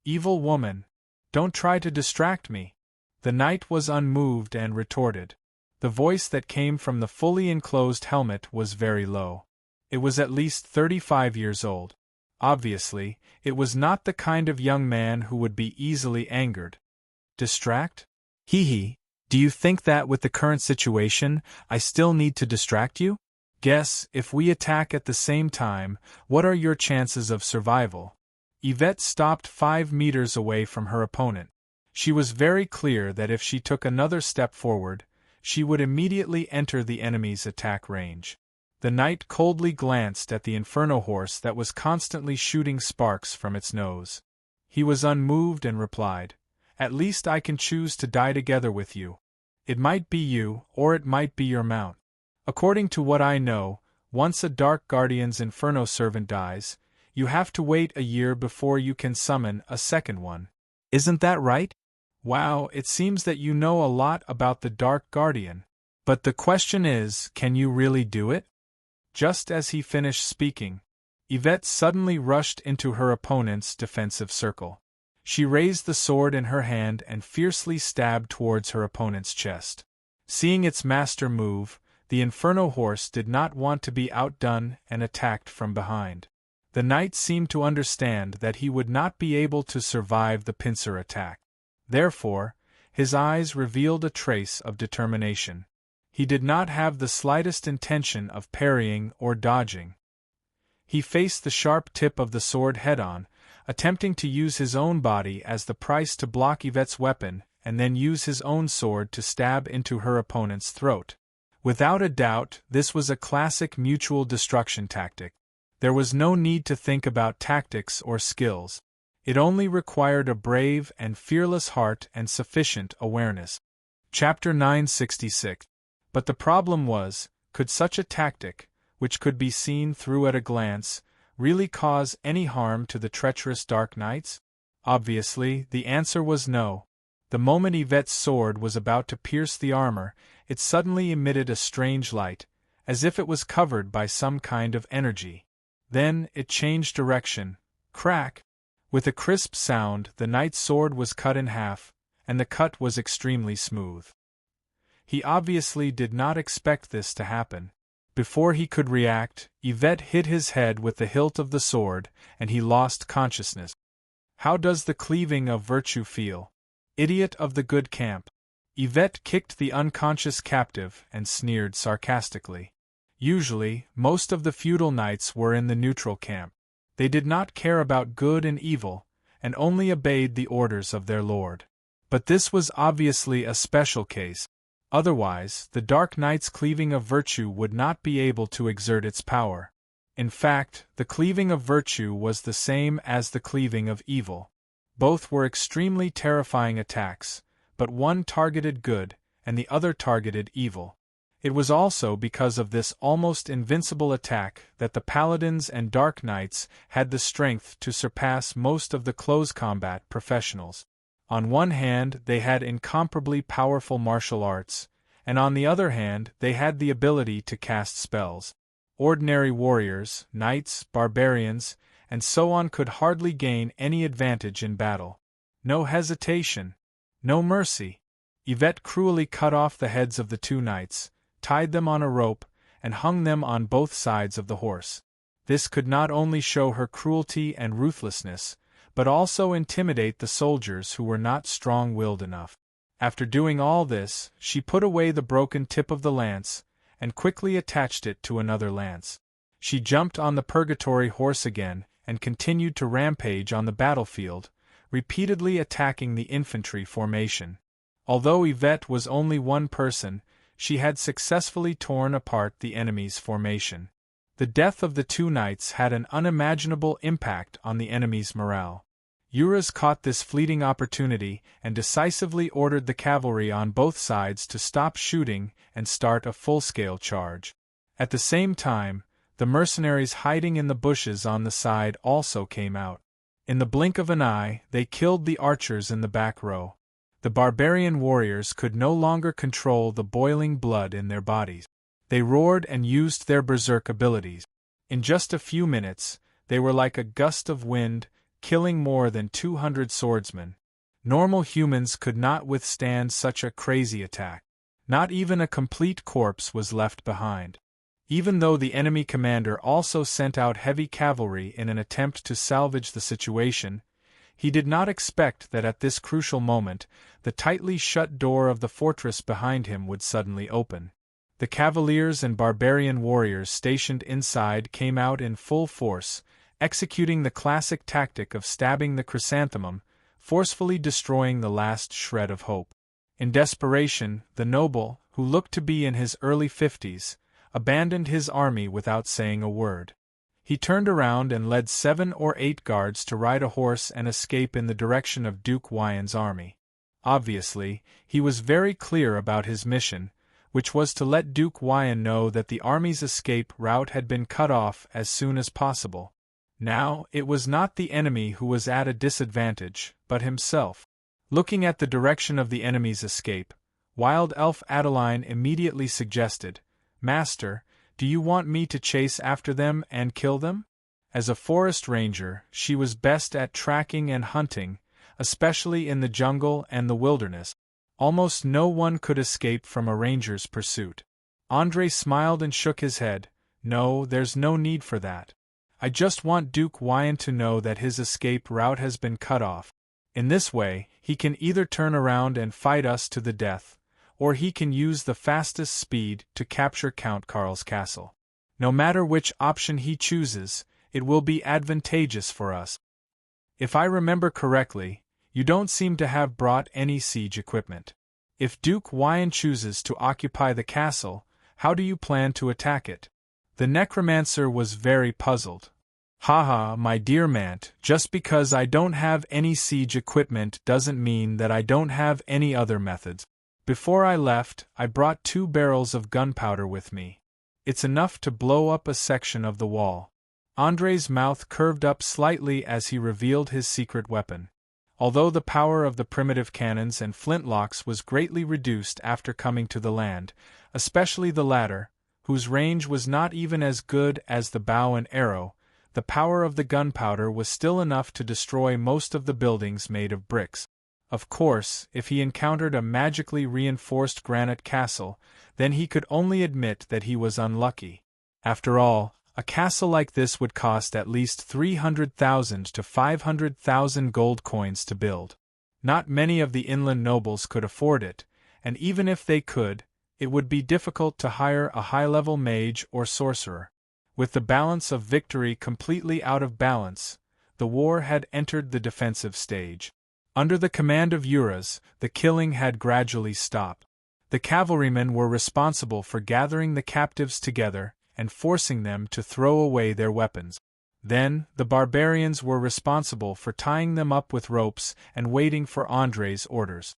Speaker 1: "Evil woman, don't try to distract me." The knight was unmoved and retorted. The voice that came from the fully enclosed helmet was very low. It was at least 35 years old. Obviously, it was not the kind of young man who would be easily angered. "Distract? Hee, do you think that with the current situation, I still need to distract you? Guess, if we attack at the same time, what are your chances of survival?" Yvette stopped 5 meters away from her opponent. She was very clear that if she took another step forward, she would immediately enter the enemy's attack range. The knight coldly glanced at the inferno horse that was constantly shooting sparks from its nose. He was unmoved and replied, "At least I can choose to die together with you. It might be you, or it might be your mount. According to what I know, once a Dark Guardian's inferno servant dies, you have to wait a year before you can summon a second one. Isn't that right? Wow, it seems that you know a lot about the Dark Guardian. But the question is, can you really do it?" Just as he finished speaking, Yvette suddenly rushed into her opponent's defensive circle. She raised the sword in her hand and fiercely stabbed towards her opponent's chest. Seeing its master move, the Inferno horse did not want to be outdone and attacked from behind. The knight seemed to understand that he would not be able to survive the pincer attack. Therefore, his eyes revealed a trace of determination. He did not have the slightest intention of parrying or dodging. He faced the sharp tip of the sword head-on, attempting to use his own body as the price to block Yvette's weapon and then use his own sword to stab into her opponent's throat. Without a doubt, this was a classic mutual destruction tactic. There was no need to think about tactics or skills. It only required a brave and fearless heart and sufficient awareness. Chapter 966. But the problem was, could such a tactic, which could be seen through at a glance, really cause any harm to the treacherous Dark Knights? Obviously, the answer was no. The moment Yvette's sword was about to pierce the armor, it suddenly emitted a strange light, as if it was covered by some kind of energy. Then, it changed direction. Crack! With a crisp sound, the knight's sword was cut in half, and the cut was extremely smooth. He obviously did not expect this to happen. Before he could react, Yvette hit his head with the hilt of the sword, and he lost consciousness. How does the cleaving of virtue feel? Idiot of the good camp. Yvette kicked the unconscious captive and sneered sarcastically. Usually, most of the feudal knights were in the neutral camp. They did not care about good and evil, and only obeyed the orders of their lord. But this was obviously a special case. Otherwise, the Dark Knight's cleaving of virtue would not be able to exert its power. In fact, the cleaving of virtue was the same as the cleaving of evil. Both were extremely terrifying attacks, but one targeted good, and the other targeted evil. It was also because of this almost invincible attack that the Paladins and Dark Knights had the strength to surpass most of the close combat professionals. On one hand, they had incomparably powerful martial arts, and on the other hand, they had the ability to cast spells. Ordinary warriors, knights, barbarians, and so on could hardly gain any advantage in battle. No hesitation. No mercy. Yvette cruelly cut off the heads of the two knights, tied them on a rope, and hung them on both sides of the horse. This could not only show her cruelty and ruthlessness, but also intimidate the soldiers who were not strong-willed enough. After doing all this, she put away the broken tip of the lance, and quickly attached it to another lance. She jumped on the purgatory horse again, and continued to rampage on the battlefield, repeatedly attacking the infantry formation. Although Yvette was only one person, she had successfully torn apart the enemy's formation. The death of the two knights had an unimaginable impact on the enemy's morale. Euros caught this fleeting opportunity and decisively ordered the cavalry on both sides to stop shooting and start a full-scale charge. At the same time, the mercenaries hiding in the bushes on the side also came out. In the blink of an eye, they killed the archers in the back row. The barbarian warriors could no longer control the boiling blood in their bodies. They roared and used their berserk abilities. In just a few minutes, they were like a gust of wind, killing more than 200 swordsmen. Normal humans could not withstand such a crazy attack. Not even a complete corpse was left behind. Even though the enemy commander also sent out heavy cavalry in an attempt to salvage the situation, he did not expect that at this crucial moment, the tightly shut door of the fortress behind him would suddenly open. The cavaliers and barbarian warriors stationed inside came out in full force, executing the classic tactic of stabbing the chrysanthemum, forcefully destroying the last shred of hope. In desperation, the noble, who looked to be in his early 50s, abandoned his army without saying a word. He turned around and led 7 or 8 guards to ride a horse and escape in the direction of Duke Wyon's army. Obviously, he was very clear about his mission, which was to let Duke Wyon know that the army's escape route had been cut off as soon as possible. Now, it was not the enemy who was at a disadvantage, but himself. Looking at the direction of the enemy's escape, Wild Elf Adeline immediately suggested, "Master, do you want me to chase after them and kill them?" As a forest ranger, she was best at tracking and hunting, especially in the jungle and the wilderness. Almost no one could escape from a ranger's pursuit. Andre smiled and shook his head. No, there's no need for that. I just want Duke Wyan to know that his escape route has been cut off. In this way, he can either turn around and fight us to the death, or he can use the fastest speed to capture Count Karl's castle. No matter which option he chooses, it will be advantageous for us. If I remember correctly, you don't seem to have brought any siege equipment. If Duke Wyan chooses to occupy the castle, how do you plan to attack it? The necromancer was very puzzled. Haha, my dear Mant, just because I don't have any siege equipment doesn't mean that I don't have any other methods. Before I left, I brought 2 barrels of gunpowder with me. It's enough to blow up a section of the wall. Andre's mouth curved up slightly as he revealed his secret weapon. Although the power of the primitive cannons and flintlocks was greatly reduced after coming to the land, especially the latter, whose range was not even as good as the bow and arrow, the power of the gunpowder was still enough to destroy most of the buildings made of bricks. Of course, if he encountered a magically reinforced granite castle, then he could only admit that he was unlucky. After all, a castle like this would cost at least 300,000 to 500,000 gold coins to build. Not many of the inland nobles could afford it, and even if they could, it would be difficult to hire a high-level mage or sorcerer. With the balance of victory completely out of balance, the war had entered the defensive stage. Under the command of Uras, the killing had gradually stopped. The cavalrymen were responsible for gathering the captives together and forcing them to throw away their weapons. Then, the barbarians were responsible for tying them up with ropes and waiting for Andre's orders.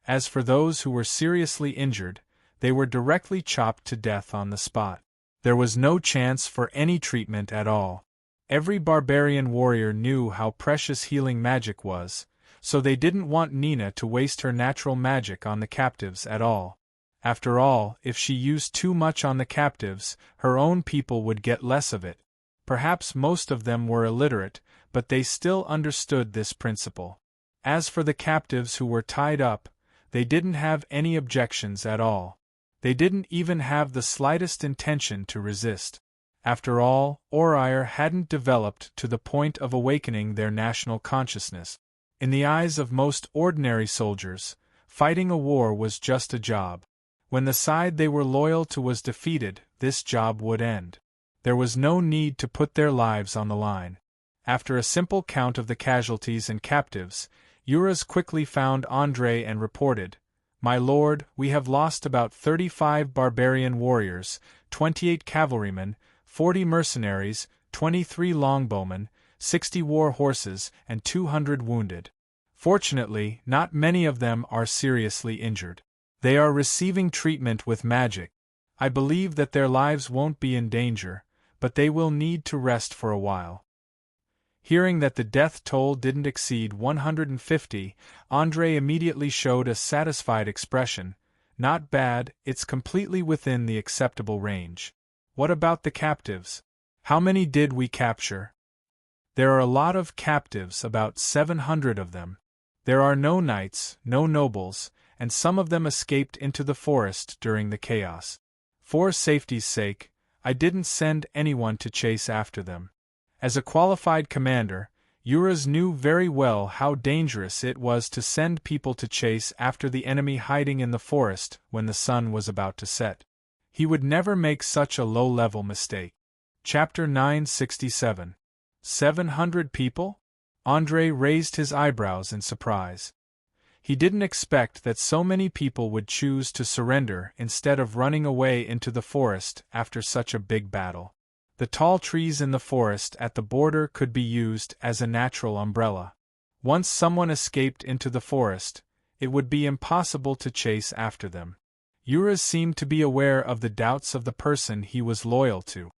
Speaker 1: As for those who were seriously injured, they were directly chopped to death on the spot. There was no chance for any treatment at all. Every barbarian warrior knew how precious healing magic was, so they didn't want Nina to waste her natural magic on the captives at all. After all, if she used too much on the captives, her own people would get less of it. Perhaps most of them were illiterate, but they still understood this principle. As for the captives who were tied up, they didn't have any objections at all. They didn't even have the slightest intention to resist. After all, Oreir hadn't developed to the point of awakening their national consciousness. In the eyes of most ordinary soldiers, fighting a war was just a job. When the side they were loyal to was defeated, this job would end. There was no need to put their lives on the line. After a simple count of the casualties and captives, Uras quickly found Andre and reported, "My lord, we have lost about 35 barbarian warriors, 28 cavalrymen, 40 mercenaries, 23 longbowmen, 60 war horses, and 200 wounded. Fortunately, not many of them are seriously injured. They are receiving treatment with magic. I believe that their lives won't be in danger, but they will need to rest for a while." Hearing that the death toll didn't exceed 150, Andre immediately showed a satisfied expression. "Not bad, it's completely within the acceptable range. What about the captives? How many did we capture?" "There are a lot of captives, about 700 of them. There are no knights, no nobles, and some of them escaped into the forest during the chaos. For safety's sake, I didn't send anyone to chase after them." As a qualified commander, Uras knew very well how dangerous it was to send people to chase after the enemy hiding in the forest when the sun was about to set. He would never make such a low-level mistake. Chapter 967. 700 people? Andre raised his eyebrows in surprise. He didn't expect that so many people would choose to surrender instead of running away into the forest after such a big battle. The tall trees in the forest at the border could be used as a natural umbrella. Once someone escaped into the forest, it would be impossible to chase after them. Uras seemed to be aware of the doubts of the person he was loyal to.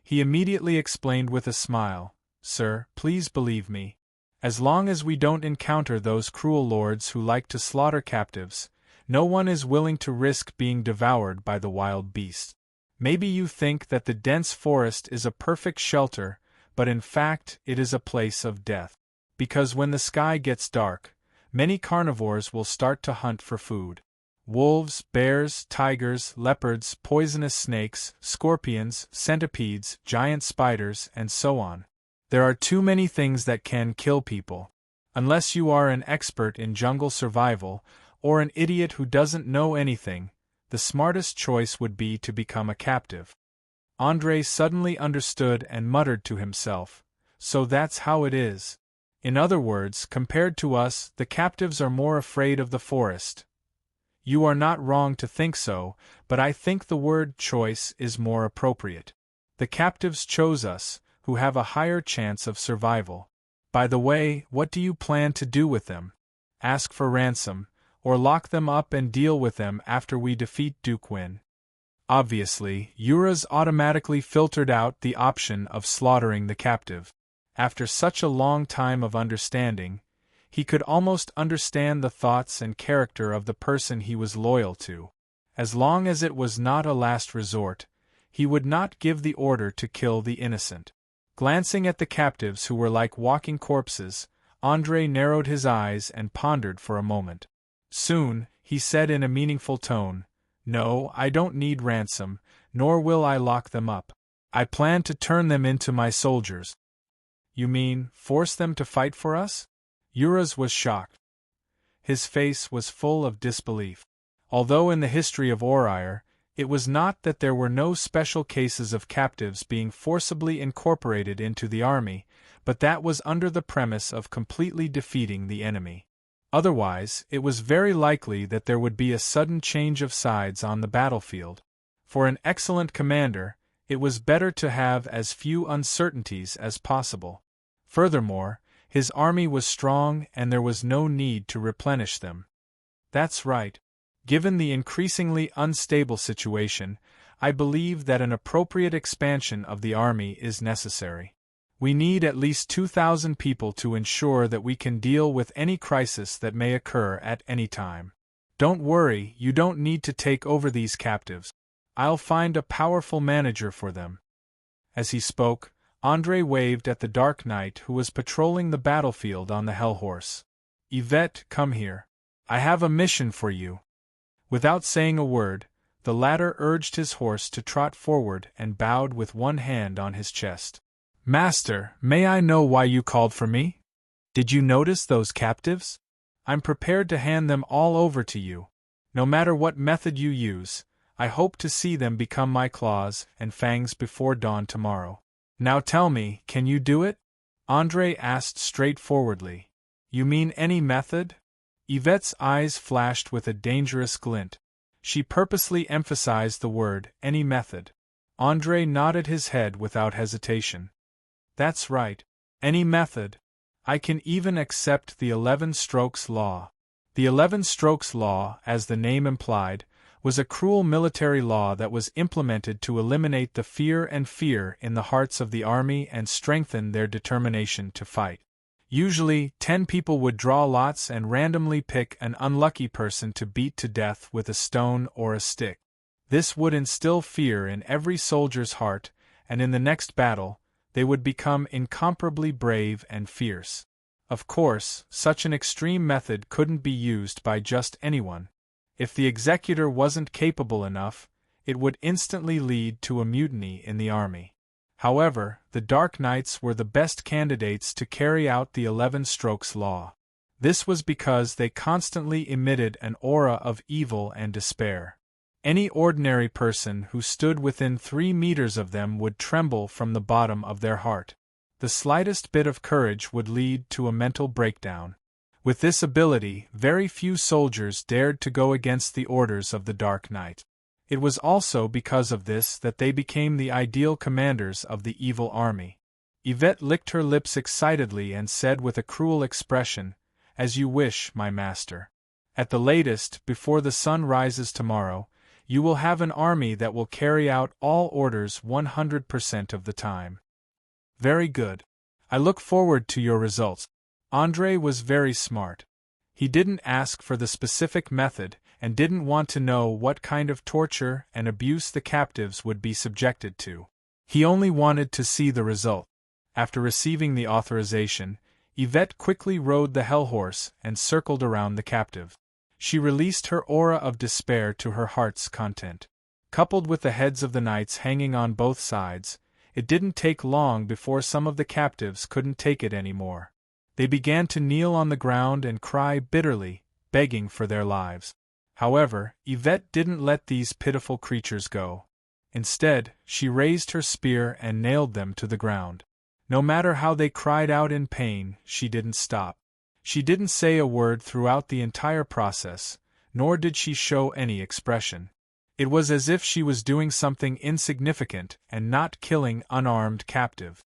Speaker 1: He immediately explained with a smile, "Sir, please believe me. As long as we don't encounter those cruel lords who like to slaughter captives, no one is willing to risk being devoured by the wild beasts. Maybe you think that the dense forest is a perfect shelter, but in fact it is a place of death. because when the sky gets dark, many carnivores will start to hunt for food. Wolves, bears, tigers, leopards, poisonous snakes, scorpions, centipedes, giant spiders, and so on. There are too many things that can kill people. Unless you are an expert in jungle survival, or an idiot who doesn't know anything, the smartest choice would be to become a captive. André suddenly understood and muttered to himself, "So that's how it is." In other words, compared to us, the captives are more afraid of the forest. You are not wrong to think so, but I think the word choice is more appropriate. The captives chose us, who have a higher chance of survival. By the way, what do you plan to do with them? Ask for ransom, or lock them up and deal with them after we defeat Duke Win? Obviously, Euras automatically filtered out the option of slaughtering the captive. After such a long time of understanding, he could almost understand the thoughts and character of the person he was loyal to. As long as it was not a last resort, he would not give the order to kill the innocent. Glancing at the captives who were like walking corpses, André narrowed his eyes and pondered for a moment. Soon, he said in a meaningful tone, "No, I don't need ransom, nor will I lock them up. I plan to turn them into my soldiers." "You mean, force them to fight for us?" Euras was shocked. His face was full of disbelief. Although in the history of Oreir, it was not that there were no special cases of captives being forcibly incorporated into the army, but that was under the premise of completely defeating the enemy. Otherwise, it was very likely that there would be a sudden change of sides on the battlefield. For an excellent commander, it was better to have as few uncertainties as possible. Furthermore, his army was strong and there was no need to replenish them. That's right. Given the increasingly unstable situation, I believe that an appropriate expansion of the army is necessary. We need at least 2,000 people to ensure that we can deal with any crisis that may occur at any time. Don't worry, you don't need to take over these captives. I'll find a powerful manager for them. As he spoke, André waved at the Dark Knight who was patrolling the battlefield on the Hell Horse. "Yvette, come here. I have a mission for you." Without saying a word, the latter urged his horse to trot forward and bowed with one hand on his chest. "Master, may I know why you called for me? Did you notice those captives? I'm prepared to hand them all over to you. No matter what method you use, I hope to see them become my claws and fangs before dawn tomorrow. Now tell me, can you do it?" André asked straightforwardly. "You mean any method?" Yvette's eyes flashed with a dangerous glint. She purposely emphasized the word, any method. André nodded his head without hesitation. "That's right. Any method. I can even accept the 11 Strokes Law." The 11 Strokes Law, as the name implied, was a cruel military law that was implemented to eliminate the fear in the hearts of the army and strengthen their determination to fight. Usually, 10 people would draw lots and randomly pick an unlucky person to beat to death with a stone or a stick. This would instill fear in every soldier's heart, and in the next battle, they would become incomparably brave and fierce. Of course, such an extreme method couldn't be used by just anyone. If the executor wasn't capable enough, it would instantly lead to a mutiny in the army. However, the Dark Knights were the best candidates to carry out the 11 Strokes Law. This was because they constantly emitted an aura of evil and despair. Any ordinary person who stood within 3 meters of them would tremble from the bottom of their heart. The slightest bit of courage would lead to a mental breakdown. With this ability, very few soldiers dared to go against the orders of the Dark Knight. It was also because of this that they became the ideal commanders of the evil army. Yvette licked her lips excitedly and said with a cruel expression, "As you wish, my master. At the latest, before the sun rises tomorrow, you will have an army that will carry out all orders 100% of the time." "Very good. I look forward to your results." André was very smart. He didn't ask for the specific method and didn't want to know what kind of torture and abuse the captives would be subjected to. He only wanted to see the result. After receiving the authorization, Yvette quickly rode the hell horse and circled around the captive. She released her aura of despair to her heart's content. Coupled with the heads of the knights hanging on both sides, it didn't take long before some of the captives couldn't take it anymore. They began to kneel on the ground and cry bitterly, begging for their lives. However, Yvette didn't let these pitiful creatures go. Instead, she raised her spear and nailed them to the ground. No matter how they cried out in pain, she didn't stop. She didn't say a word throughout the entire process, nor did she show any expression. It was as if she was doing something insignificant and not killing unarmed captive.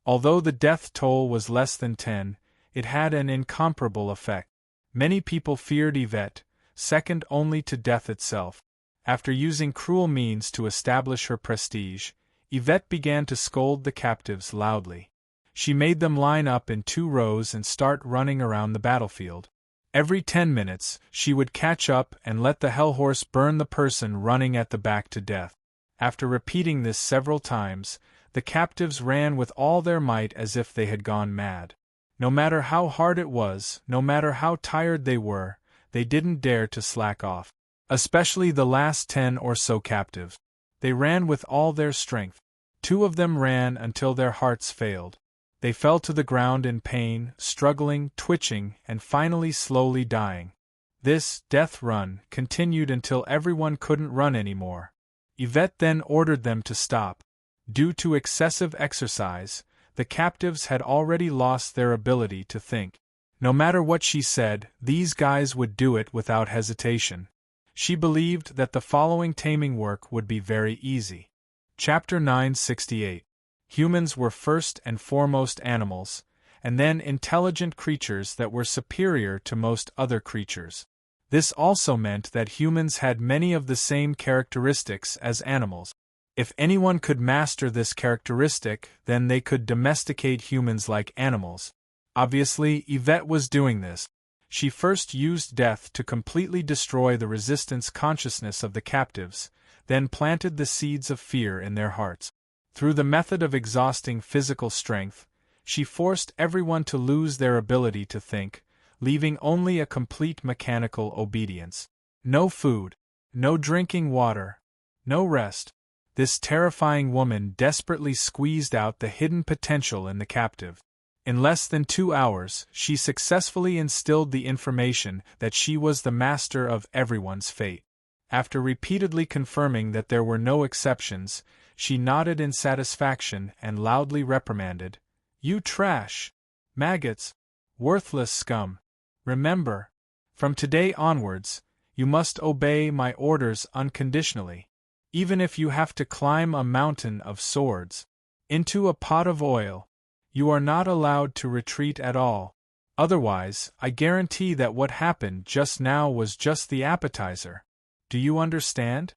Speaker 1: Although the death toll was less than 10, it had an incomparable effect. Many people feared Yvette, second only to death itself. After using cruel means to establish her prestige, Yvette began to scold the captives loudly. She made them line up in 2 rows and start running around the battlefield. Every 10 minutes, she would catch up and let the hell horse burn the person running at the back to death. After repeating this several times, the captives ran with all their might as if they had gone mad. No matter how hard it was, no matter how tired they were, they didn't dare to slack off. Especially the last 10 or so captives. They ran with all their strength. 2 of them ran until their hearts failed. They fell to the ground in pain, struggling, twitching, and finally slowly dying. This death run continued until everyone couldn't run anymore. Yvette then ordered them to stop. Due to excessive exercise, the captives had already lost their ability to think. No matter what she said, these guys would do it without hesitation. She believed that the following taming work would be very easy. Chapter 968. Humans were first and foremost animals, and then intelligent creatures that were superior to most other creatures. This also meant that humans had many of the same characteristics as animals. If anyone could master this characteristic, then they could domesticate humans like animals. Obviously, Yvette was doing this. She first used death to completely destroy the resistance consciousness of the captives, then planted the seeds of fear in their hearts. Through the method of exhausting physical strength, she forced everyone to lose their ability to think, leaving only a complete mechanical obedience. No food, no drinking water, no rest. This terrifying woman desperately squeezed out the hidden potential in the captive. In less than 2 hours, she successfully instilled the information that she was the master of everyone's fate. After repeatedly confirming that there were no exceptions, she nodded in satisfaction and loudly reprimanded, "You trash! Maggots! Worthless scum! Remember, from today onwards, you must obey my orders unconditionally, even if you have to climb a mountain of swords, into a pot of oil. You are not allowed to retreat at all. Otherwise, I guarantee that what happened just now was just the appetizer. Do you understand?"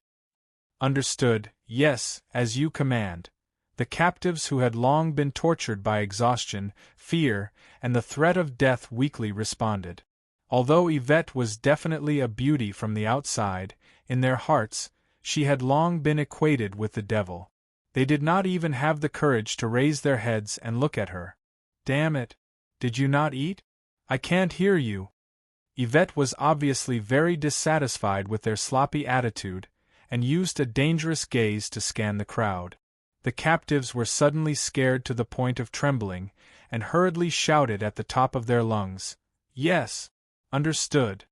Speaker 1: Understood, yes, as you command. The captives who had long been tortured by exhaustion, fear, and the threat of death weakly responded. Although Yvette was definitely a beauty from the outside, in their hearts, she had long been equated with the devil. They did not even have the courage to raise their heads and look at her. "Damn it! Did you not eat? I can't hear you." Yvette was obviously very dissatisfied with their sloppy attitude, and used a dangerous gaze to scan the crowd. The captives were suddenly scared to the point of trembling, and hurriedly shouted at the top of their lungs, "Yes! Understood."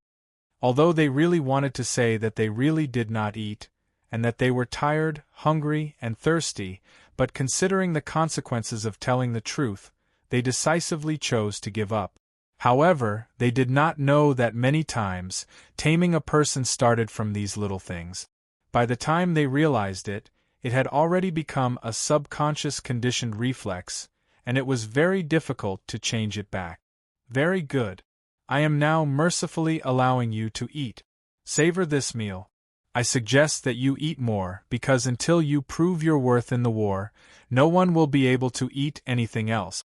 Speaker 1: Although they really wanted to say that they really did not eat, and that they were tired, hungry, and thirsty, but considering the consequences of telling the truth, they decisively chose to give up. However, they did not know that many times, taming a person started from these little things. By the time they realized it, it had already become a subconscious conditioned reflex, and it was very difficult to change it back. "Very good. I am now mercifully allowing you to eat. Savor this meal. I suggest that you eat more, because until you prove your worth in the war, no one will be able to eat anything else."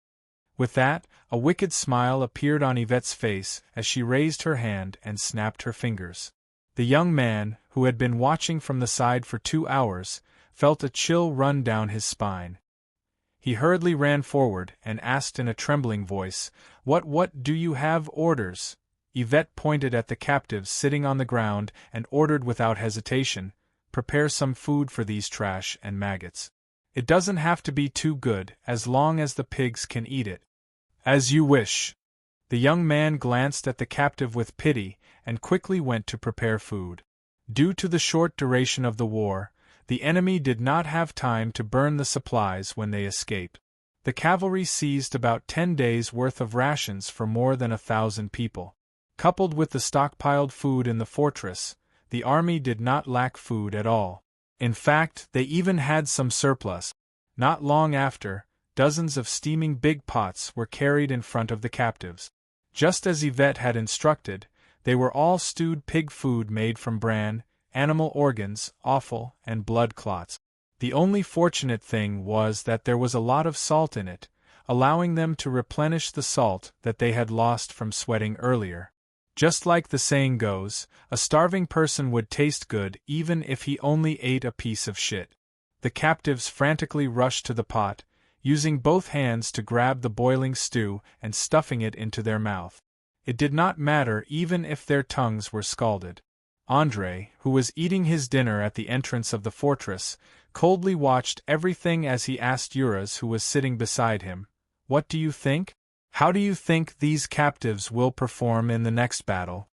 Speaker 1: With that, a wicked smile appeared on Yvette's face as she raised her hand and snapped her fingers. The young man, who had been watching from the side for 2 hours, felt a chill run down his spine. He hurriedly ran forward and asked in a trembling voice, What do you have orders?" Yvette pointed at the captives sitting on the ground and ordered without hesitation, "Prepare some food for these trash and maggots. It doesn't have to be too good, as long as the pigs can eat it." "As you wish." The young man glanced at the captive with pity and quickly went to prepare food. Due to the short duration of the war, the enemy did not have time to burn the supplies when they escaped. The cavalry seized about 10 days' worth of rations for more than 1,000 people. Coupled with the stockpiled food in the fortress, the army did not lack food at all. In fact, they even had some surplus. Not long after, dozens of steaming big pots were carried in front of the captives. Just as Yvette had instructed, they were all stewed pig food made from bran, animal organs, offal, and blood clots. The only fortunate thing was that there was a lot of salt in it, allowing them to replenish the salt that they had lost from sweating earlier. Just like the saying goes, a starving person would taste good even if he only ate a piece of shit. The captives frantically rushed to the pot, using both hands to grab the boiling stew and stuffing it into their mouth. It did not matter even if their tongues were scalded. André, who was eating his dinner at the entrance of the fortress, coldly watched everything as he asked Uras, who was sitting beside him, "What do you think? How do you think these captives will perform in the next battle?"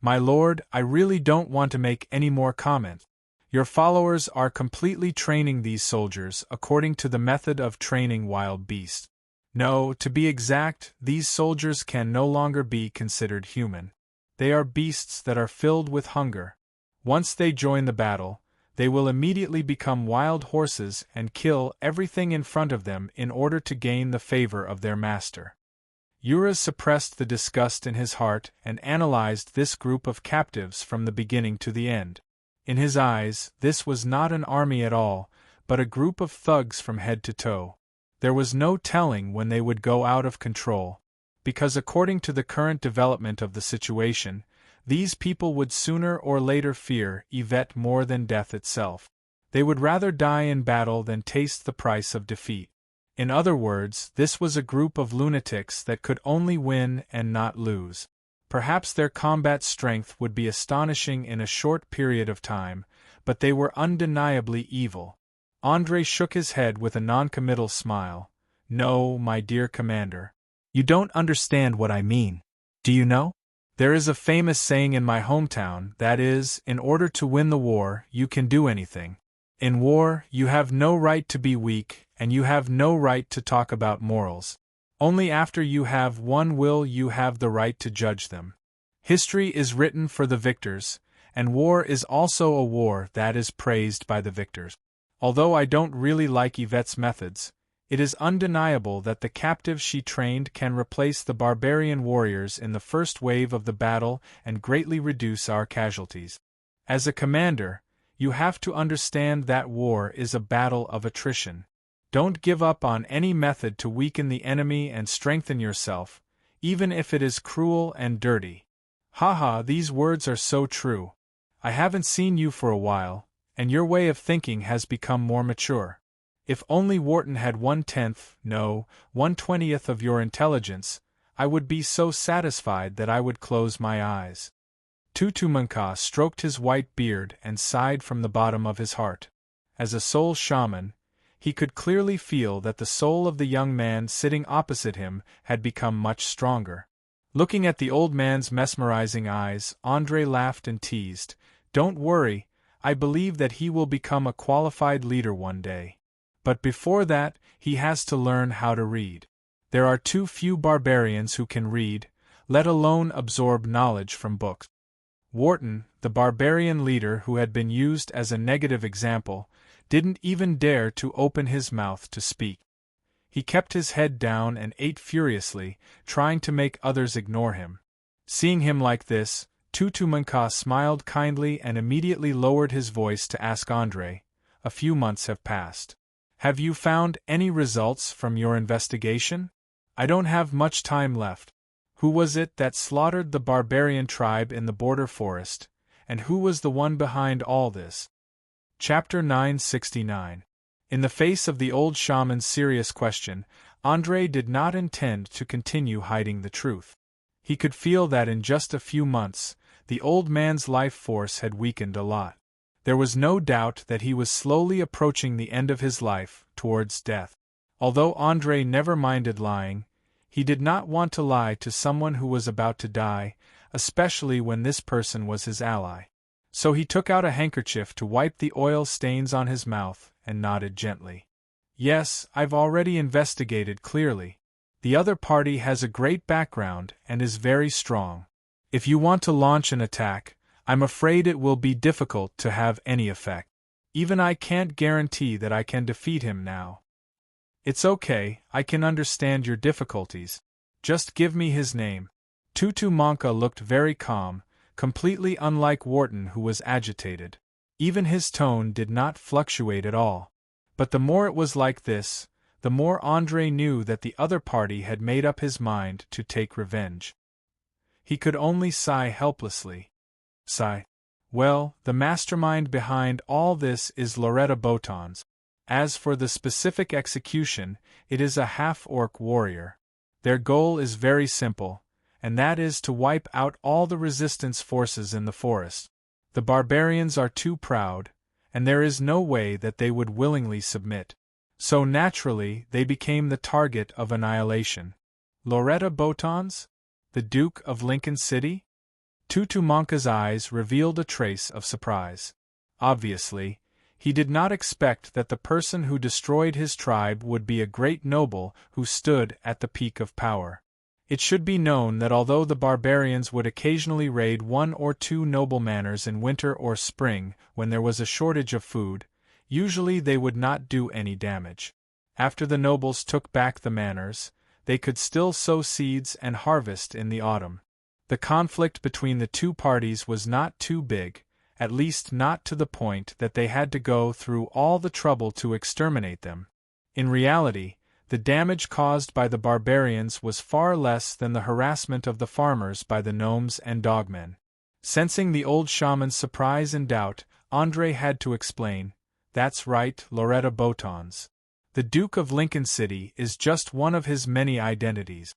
Speaker 1: "My lord, I really don't want to make any more comment. Your followers are completely training these soldiers according to the method of training wild beasts. No, to be exact, these soldiers can no longer be considered human. They are beasts that are filled with hunger. Once they join the battle, they will immediately become wild horses and kill everything in front of them in order to gain the favor of their master." Uras suppressed the disgust in his heart and analyzed this group of captives from the beginning to the end. In his eyes, this was not an army at all, but a group of thugs from head to toe. There was no telling when they would go out of control, because according to the current development of the situation, these people would sooner or later fear Yvette more than death itself. They would rather die in battle than taste the price of defeat. In other words, this was a group of lunatics that could only win and not lose. Perhaps their combat strength would be astonishing in a short period of time, but they were undeniably evil. André shook his head with a noncommittal smile. "No, my dear commander. You don't understand what I mean. Do you know? There is a famous saying in my hometown that is, in order to win the war, you can do anything. In war, you have no right to be weak, and you have no right to talk about morals. Only after you have won will you have the right to judge them. History is written for the victors, and war is also a war that is praised by the victors. Although I don't really like Yvette's methods, it is undeniable that the captives she trained can replace the barbarian warriors in the first wave of the battle and greatly reduce our casualties. As a commander, you have to understand that war is a battle of attrition. Don't give up on any method to weaken the enemy and strengthen yourself, even if it is cruel and dirty. Haha, these words are so true. I haven't seen you for a while, and your way of thinking has become more mature. If only Wharton had 1/10, no, 1/20 of your intelligence, I would be so satisfied that I would close my eyes." Tutumanka stroked his white beard and sighed from the bottom of his heart. As a soul shaman, he could clearly feel that the soul of the young man sitting opposite him had become much stronger. Looking at the old man's mesmerizing eyes, André laughed and teased, "Don't worry, I believe that he will become a qualified leader one day. But before that, he has to learn how to read. There are too few barbarians who can read, let alone absorb knowledge from books." Wharton, the barbarian leader who had been used as a negative example, didn't even dare to open his mouth to speak. He kept his head down and ate furiously, trying to make others ignore him. Seeing him like this, Tutumanka smiled kindly and immediately lowered his voice to ask André, "A few months have passed. Have you found any results from your investigation? I don't have much time left. Who was it that slaughtered the barbarian tribe in the border forest, and who was the one behind all this?" Chapter 969. In the face of the old shaman's serious question, Andrei did not intend to continue hiding the truth. He could feel that in just a few months, the old man's life force had weakened a lot. There was no doubt that he was slowly approaching the end of his life, towards death. Although Andrei never minded lying, he did not want to lie to someone who was about to die, especially when this person was his ally. So he took out a handkerchief to wipe the oil stains on his mouth and nodded gently. Yes, I've already investigated clearly. The other party has a great background and is very strong. If you want to launch an attack, I'm afraid it will be difficult to have any effect. Even I can't guarantee that I can defeat him now. It's okay, I can understand your difficulties. Just give me his name. Tutu Monka looked very calm, completely unlike Wharton, who was agitated. Even his tone did not fluctuate at all. But the more it was like this, the more Andrei knew that the other party had made up his mind to take revenge. He could only sigh helplessly. Sigh. Well, the mastermind behind all this is Loretta Botons. As for the specific execution, it is a half-orc warrior. Their goal is very simple, and that is to wipe out all the resistance forces in the forest. The barbarians are too proud, and there is no way that they would willingly submit. So naturally, they became the target of annihilation. Loretta Botons? The Duke of Lincoln City? Tutu Monka's eyes revealed a trace of surprise. Obviously, he did not expect that the person who destroyed his tribe would be a great noble who stood at the peak of power. It should be known that although the barbarians would occasionally raid one or two noble manors in winter or spring when there was a shortage of food, usually they would not do any damage. After the nobles took back the manors, they could still sow seeds and harvest in the autumn. The conflict between the two parties was not too big, at least not to the point that they had to go through all the trouble to exterminate them. In reality, the damage caused by the barbarians was far less than the harassment of the farmers by the gnomes and dogmen. Sensing the old shaman's surprise and doubt, Andrei had to explain, "That's right, Loretta Botons. The Duke of Lincoln City is just one of his many identities.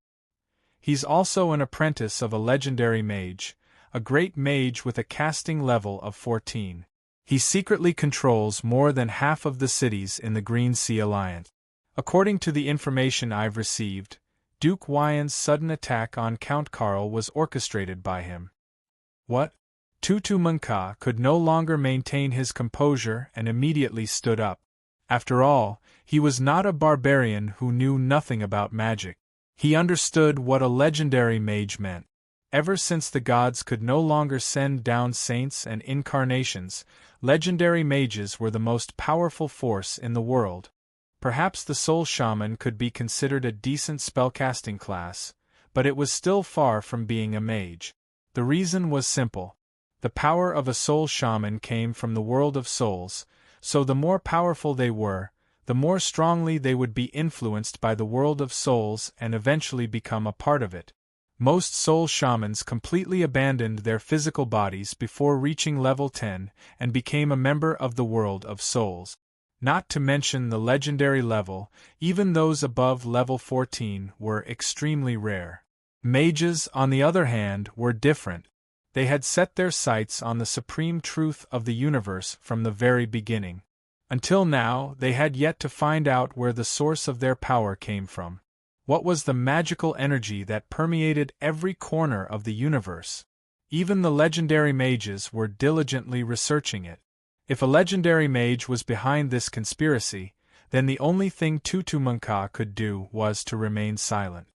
Speaker 1: He's also an apprentice of a legendary mage, a great mage with a casting level of 14. He secretly controls more than half of the cities in the Green Sea Alliance. According to the information I've received, Duke Wyon's sudden attack on Count Karl was orchestrated by him." What? Tutu Monka could no longer maintain his composure and immediately stood up. After all, he was not a barbarian who knew nothing about magic. He understood what a legendary mage meant. Ever since the gods could no longer send down saints and incarnations, legendary mages were the most powerful force in the world. Perhaps the soul shaman could be considered a decent spellcasting class, but it was still far from being a mage. The reason was simple. The power of a soul shaman came from the world of souls, so the more powerful they were, the more strongly they would be influenced by the world of souls and eventually become a part of it. Most soul shamans completely abandoned their physical bodies before reaching level 10 and became a member of the world of souls. Not to mention the legendary level, even those above level 14 were extremely rare. Mages, on the other hand, were different. They had set their sights on the supreme truth of the universe from the very beginning. Until now, they had yet to find out where the source of their power came from. What was the magical energy that permeated every corner of the universe? Even the legendary mages were diligently researching it. If a legendary mage was behind this conspiracy, then the only thing Tutu Monka could do was to remain silent.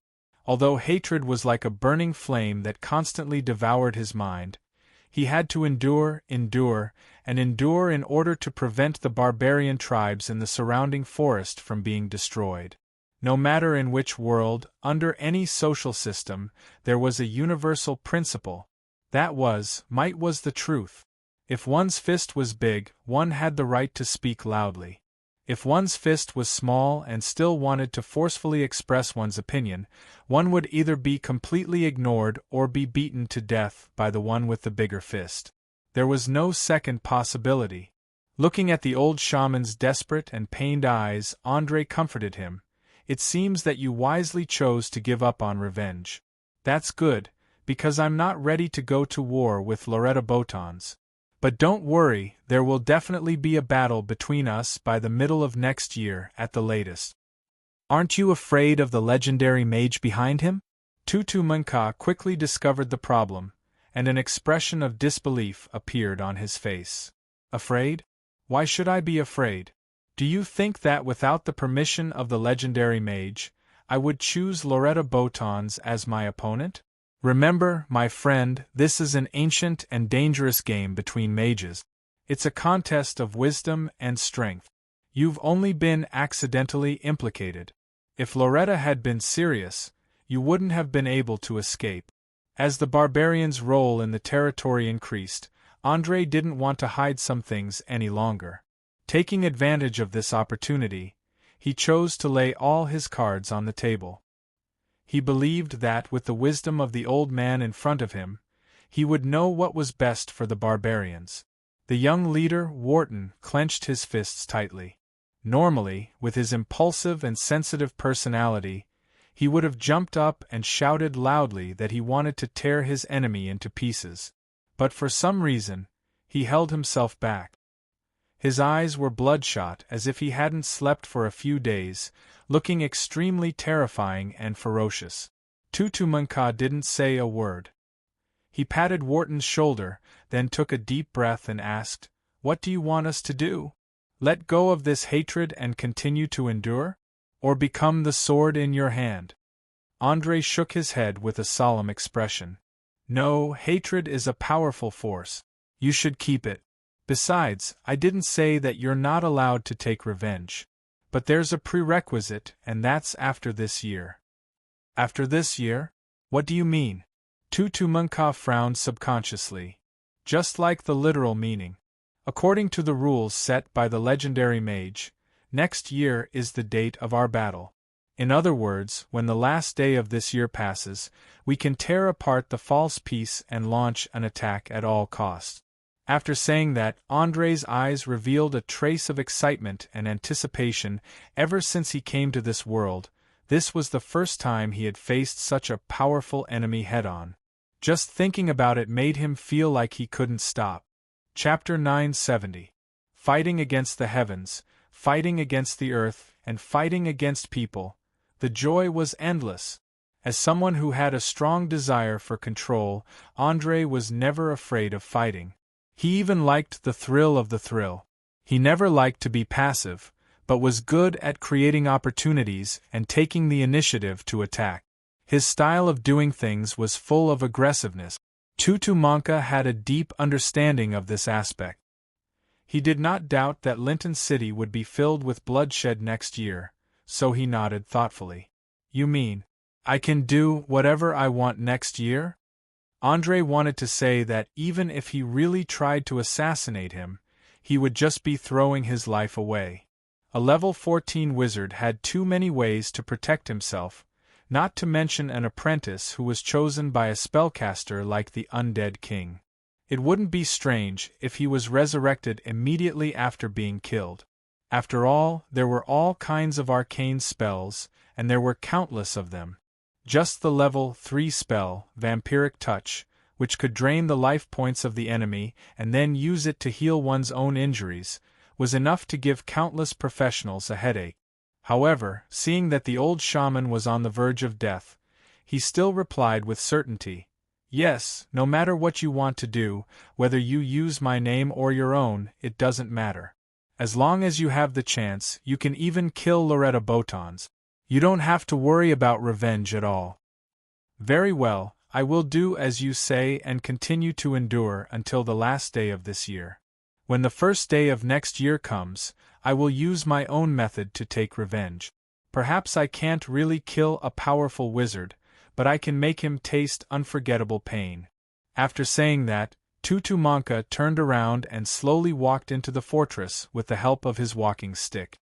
Speaker 1: Although hatred was like a burning flame that constantly devoured his mind, he had to endure in order to prevent the barbarian tribes in the surrounding forest from being destroyed. No matter in which world, under any social system, there was a universal principle. That was, might was the truth. If one's fist was big, one had the right to speak loudly. If one's fist was small and still wanted to forcefully express one's opinion, one would either be completely ignored or be beaten to death by the one with the bigger fist. There was no second possibility. Looking at the old shaman's desperate and pained eyes, Andrei comforted him. It seems that you wisely chose to give up on revenge. That's good, because I'm not ready to go to war with Loretta Botons. But don't worry, there will definitely be a battle between us by the middle of next year at the latest. Aren't you afraid of the legendary mage behind him? Tutu Munka quickly discovered the problem, and an expression of disbelief appeared on his face. Afraid? Why should I be afraid? Do you think that without the permission of the legendary mage, I would choose Loretta Botons as my opponent? Remember, my friend, this is an ancient and dangerous game between mages. It's a contest of wisdom and strength. You've only been accidentally implicated. If Loretta had been serious, you wouldn't have been able to escape. As the barbarians' role in the territory increased, Andrei didn't want to hide some things any longer. Taking advantage of this opportunity, he chose to lay all his cards on the table. He believed that, with the wisdom of the old man in front of him, he would know what was best for the barbarians. The young leader, Wharton, clenched his fists tightly. Normally, with his impulsive and sensitive personality, he would have jumped up and shouted loudly that he wanted to tear his enemy into pieces. But for some reason, he held himself back. His eyes were bloodshot as if he hadn't slept for a few days, looking extremely terrifying and ferocious. Tutu Munka didn't say a word. He patted Wharton's shoulder, then took a deep breath and asked, "What do you want us to do? Let go of this hatred and continue to endure? Or become the sword in your hand?" Andrei shook his head with a solemn expression. "No, hatred is a powerful force. You should keep it. Besides, I didn't say that you're not allowed to take revenge. But there's a prerequisite, and that's after this year." "After this year? What do you mean?" Tutu Munka frowned subconsciously. Just like the literal meaning. According to the rules set by the legendary mage, next year is the date of our battle. In other words, when the last day of this year passes, we can tear apart the false peace and launch an attack at all costs. After saying that, Andrei's eyes revealed a trace of excitement and anticipation. Ever since he came to this world, this was the first time he had faced such a powerful enemy head-on. Just thinking about it made him feel like he couldn't stop. Chapter 970. Fighting against the heavens, fighting against the earth, and fighting against people. The joy was endless. As someone who had a strong desire for control, Andrei was never afraid of fighting. He even liked the thrill of the thrill. He never liked to be passive, but was good at creating opportunities and taking the initiative to attack. His style of doing things was full of aggressiveness. Tutu Munka had a deep understanding of this aspect. He did not doubt that Linton City would be filled with bloodshed next year, so he nodded thoughtfully. "You mean, I can do whatever I want next year?" Andrei wanted to say that even if he really tried to assassinate him, he would just be throwing his life away. A level 14 wizard had too many ways to protect himself, not to mention an apprentice who was chosen by a spellcaster like the Undead King. It wouldn't be strange if he was resurrected immediately after being killed. After all, there were all kinds of arcane spells, and there were countless of them. Just the level 3 spell, Vampiric Touch, which could drain the life points of the enemy and then use it to heal one's own injuries, was enough to give countless professionals a headache. However, seeing that the old shaman was on the verge of death, he still replied with certainty, "Yes, no matter what you want to do, whether you use my name or your own, it doesn't matter. As long as you have the chance, you can even kill Loretta Botons. You don't have to worry about revenge at all." "Very well, I will do as you say and continue to endure until the last day of this year. When the first day of next year comes, I will use my own method to take revenge. Perhaps I can't really kill a powerful wizard, but I can make him taste unforgettable pain." After saying that, Tutu Munka turned around and slowly walked into the fortress with the help of his walking stick.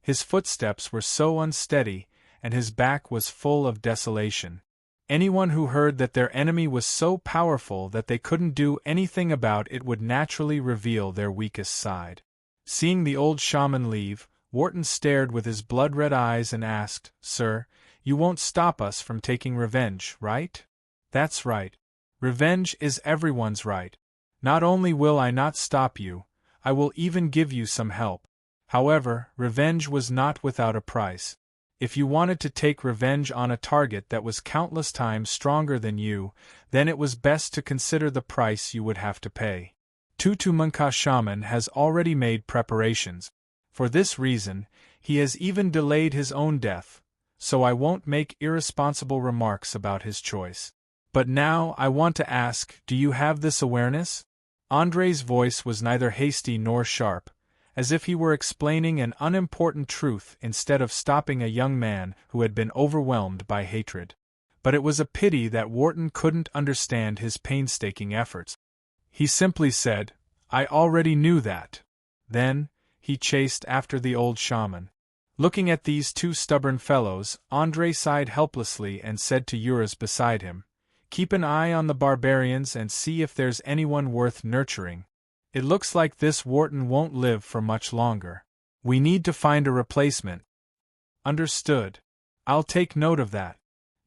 Speaker 1: His footsteps were so unsteady, and his back was full of desolation. Anyone who heard that their enemy was so powerful that they couldn't do anything about it would naturally reveal their weakest side. Seeing the old shaman leave, Wharton stared with his blood-red eyes and asked, "Sir, you won't stop us from taking revenge, right?" "That's right. Revenge is everyone's right. Not only will I not stop you, I will even give you some help." However, revenge was not without a price. If you wanted to take revenge on a target that was countless times stronger than you, then it was best to consider the price you would have to pay. Tutumunka Shaman has already made preparations. For this reason, he has even delayed his own death, so I won't make irresponsible remarks about his choice. But now I want to ask, do you have this awareness? Andre's voice was neither hasty nor sharp, as if he were explaining an unimportant truth instead of stopping a young man who had been overwhelmed by hatred. But it was a pity that Wharton couldn't understand his painstaking efforts. He simply said, "I already knew that." Then, he chased after the old shaman. Looking at these two stubborn fellows, Andre sighed helplessly and said to Euros beside him, "Keep an eye on the barbarians and see if there's anyone worth nurturing. It looks like this Wharton won't live for much longer. We need to find a replacement." "Understood. I'll take note of that."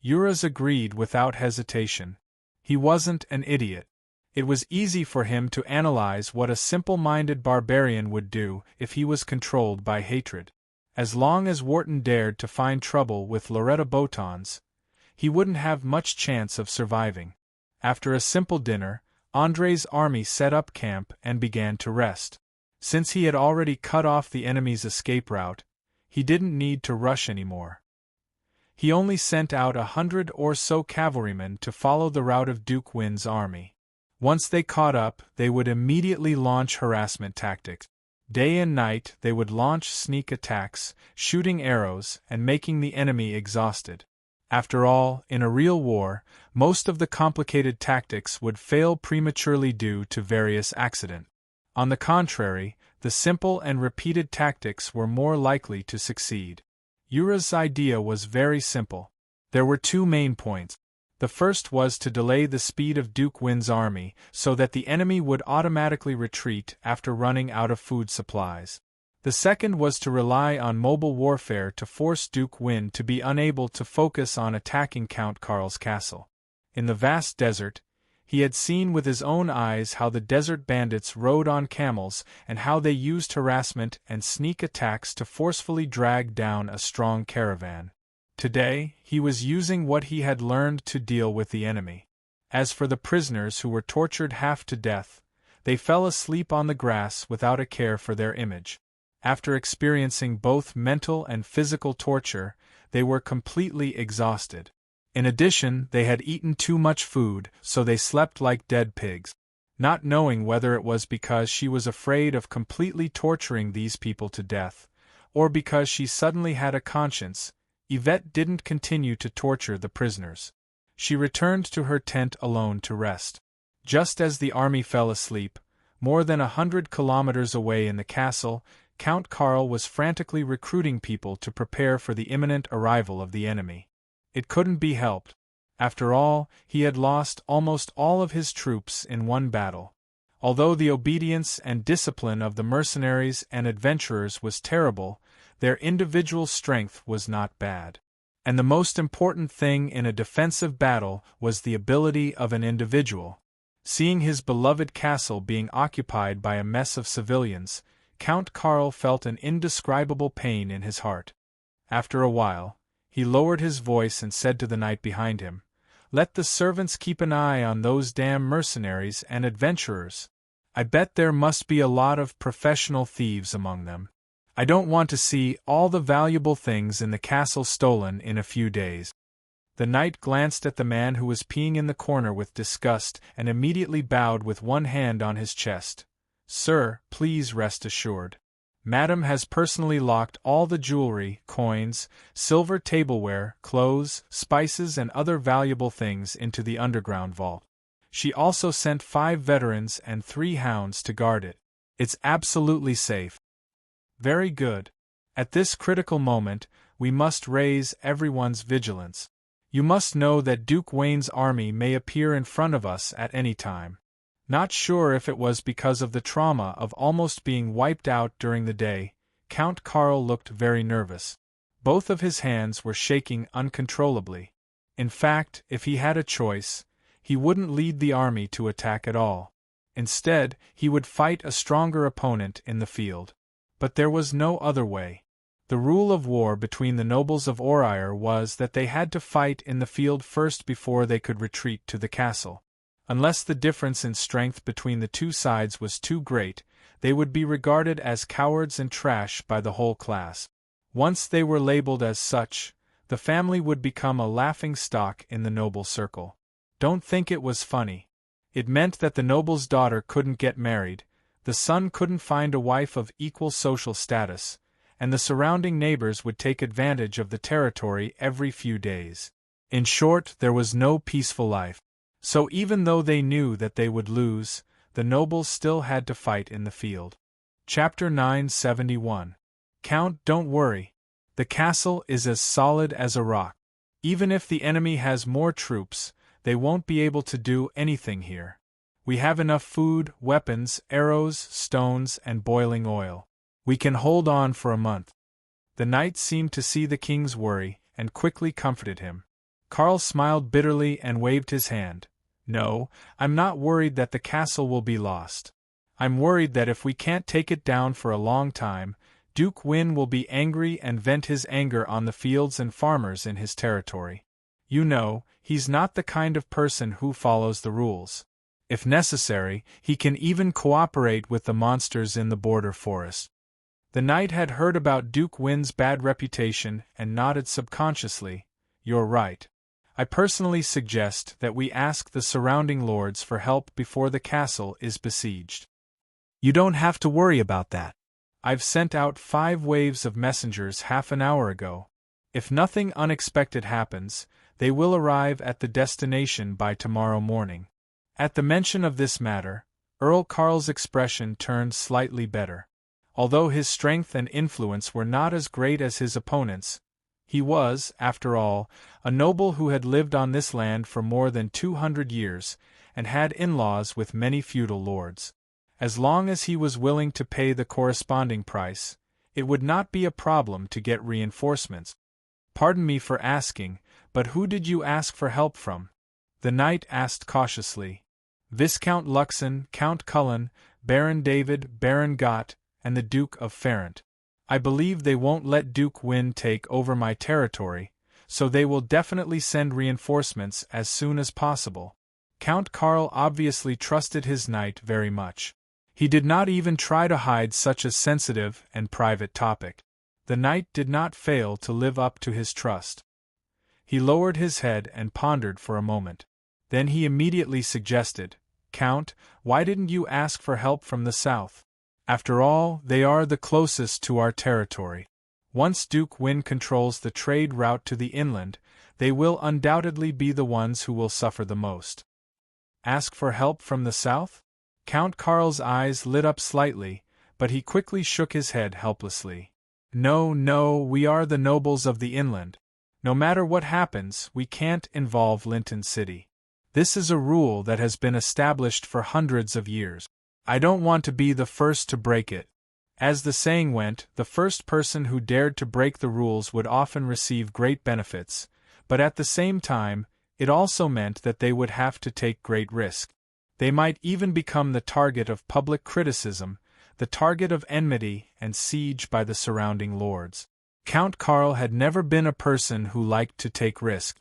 Speaker 1: Euros agreed without hesitation. He wasn't an idiot. It was easy for him to analyze what a simple-minded barbarian would do if he was controlled by hatred. As long as Wharton dared to find trouble with Loretta Botons, he wouldn't have much chance of surviving. After a simple dinner, Andre's army set up camp and began to rest. Since he had already cut off the enemy's escape route, he didn't need to rush anymore. He only sent out 100 or so cavalrymen to follow the route of Duke Win's army. Once they caught up, they would immediately launch harassment tactics. Day and night they would launch sneak attacks, shooting arrows and making the enemy exhausted. After all, in a real war, most of the complicated tactics would fail prematurely due to various accidents. On the contrary, the simple and repeated tactics were more likely to succeed. Euros' idea was very simple. There were two main points. The first was to delay the speed of Duke Win's army so that the enemy would automatically retreat after running out of food supplies. The second was to rely on mobile warfare to force Duke Win to be unable to focus on attacking Count Karl's castle. In the vast desert, he had seen with his own eyes how the desert bandits rode on camels and how they used harassment and sneak attacks to forcefully drag down a strong caravan. Today, he was using what he had learned to deal with the enemy. As for the prisoners who were tortured half to death, they fell asleep on the grass without a care for their image. After experiencing both mental and physical torture, they were completely exhausted. In addition, they had eaten too much food, so they slept like dead pigs. Not knowing whether it was because she was afraid of completely torturing these people to death, or because she suddenly had a conscience, Yvette didn't continue to torture the prisoners. She returned to her tent alone to rest. Just as the army fell asleep, more than 100 kilometers away in the castle, Count Karl was frantically recruiting people to prepare for the imminent arrival of the enemy. It couldn't be helped. After all, he had lost almost all of his troops in one battle. Although the obedience and discipline of the mercenaries and adventurers was terrible, their individual strength was not bad. And the most important thing in a defensive battle was the ability of an individual. Seeing his beloved castle being occupied by a mess of civilians, Count Karl felt an indescribable pain in his heart. After a while, he lowered his voice and said to the knight behind him, "Let the servants keep an eye on those damn mercenaries and adventurers. I bet there must be a lot of professional thieves among them. I don't want to see all the valuable things in the castle stolen in a few days." The knight glanced at the man who was peeing in the corner with disgust and immediately bowed with one hand on his chest. "Sir, please rest assured. Madam has personally locked all the jewelry, coins, silver tableware, clothes, spices and other valuable things into the underground vault. She also sent 5 veterans and 3 hounds to guard it. It's absolutely safe." "Very good. At this critical moment, we must raise everyone's vigilance. You must know that Duke Wayne's army may appear in front of us at any time. Not sure if it was because of the trauma of almost being wiped out during the day, Count Karl looked very nervous. Both of his hands were shaking uncontrollably. In fact, if he had a choice, he wouldn't lead the army to attack at all. Instead, he would fight a stronger opponent in the field. But there was no other way. The rule of war between the nobles of Orire was that they had to fight in the field first before they could retreat to the castle. Unless the difference in strength between the two sides was too great, they would be regarded as cowards and trash by the whole class. Once they were labeled as such, the family would become a laughing-stock in the noble circle. Don't think it was funny. It meant that the noble's daughter couldn't get married, the son couldn't find a wife of equal social status, and the surrounding neighbors would take advantage of the territory every few days. In short, there was no peaceful life. So even though they knew that they would lose, the nobles still had to fight in the field. Chapter 971. Count, don't worry. The castle is as solid as a rock. Even if the enemy has more troops, they won't be able to do anything here. We have enough food, weapons, arrows, stones, and boiling oil. We can hold on for a month. The knight seemed to see the king's worry, and quickly comforted him. Karl smiled bitterly and waved his hand. No, I'm not worried that the castle will be lost. I'm worried that if we can't take it down for a long time, Duke Win will be angry and vent his anger on the fields and farmers in his territory. You know, he's not the kind of person who follows the rules. If necessary, he can even cooperate with the monsters in the border forest. The knight had heard about Duke Win's bad reputation and nodded subconsciously. You're right. I personally suggest that we ask the surrounding lords for help before the castle is besieged. You don't have to worry about that. I've sent out 5 waves of messengers half an hour ago. If nothing unexpected happens, they will arrive at the destination by tomorrow morning. At the mention of this matter, Earl Karl's expression turned slightly better. Although his strength and influence were not as great as his opponents, he was, after all, a noble who had lived on this land for more than 200 years, and had in-laws with many feudal lords. As long as he was willing to pay the corresponding price, it would not be a problem to get reinforcements. Pardon me for asking, but who did you ask for help from? The knight asked cautiously. Viscount Luxon, Count Cullen, Baron David, Baron Gott, and the Duke of Ferrant. I believe they won't let Duke Win take over my territory, so they will definitely send reinforcements as soon as possible. Count Karl obviously trusted his knight very much. He did not even try to hide such a sensitive and private topic. The knight did not fail to live up to his trust. He lowered his head and pondered for a moment. Then he immediately suggested, Count, why didn't you ask for help from the south? After all, they are the closest to our territory. Once Duke Win controls the trade route to the inland, they will undoubtedly be the ones who will suffer the most. Ask for help from the south? Count Karl's eyes lit up slightly, but he quickly shook his head helplessly. No, we are the nobles of the inland. No matter what happens, we can't involve Linton City. This is a rule that has been established for hundreds of years. I don't want to be the first to break it. As the saying went, the first person who dared to break the rules would often receive great benefits, but at the same time, it also meant that they would have to take great risk. They might even become the target of public criticism, the target of enmity and siege by the surrounding lords. Count Karl had never been a person who liked to take risk.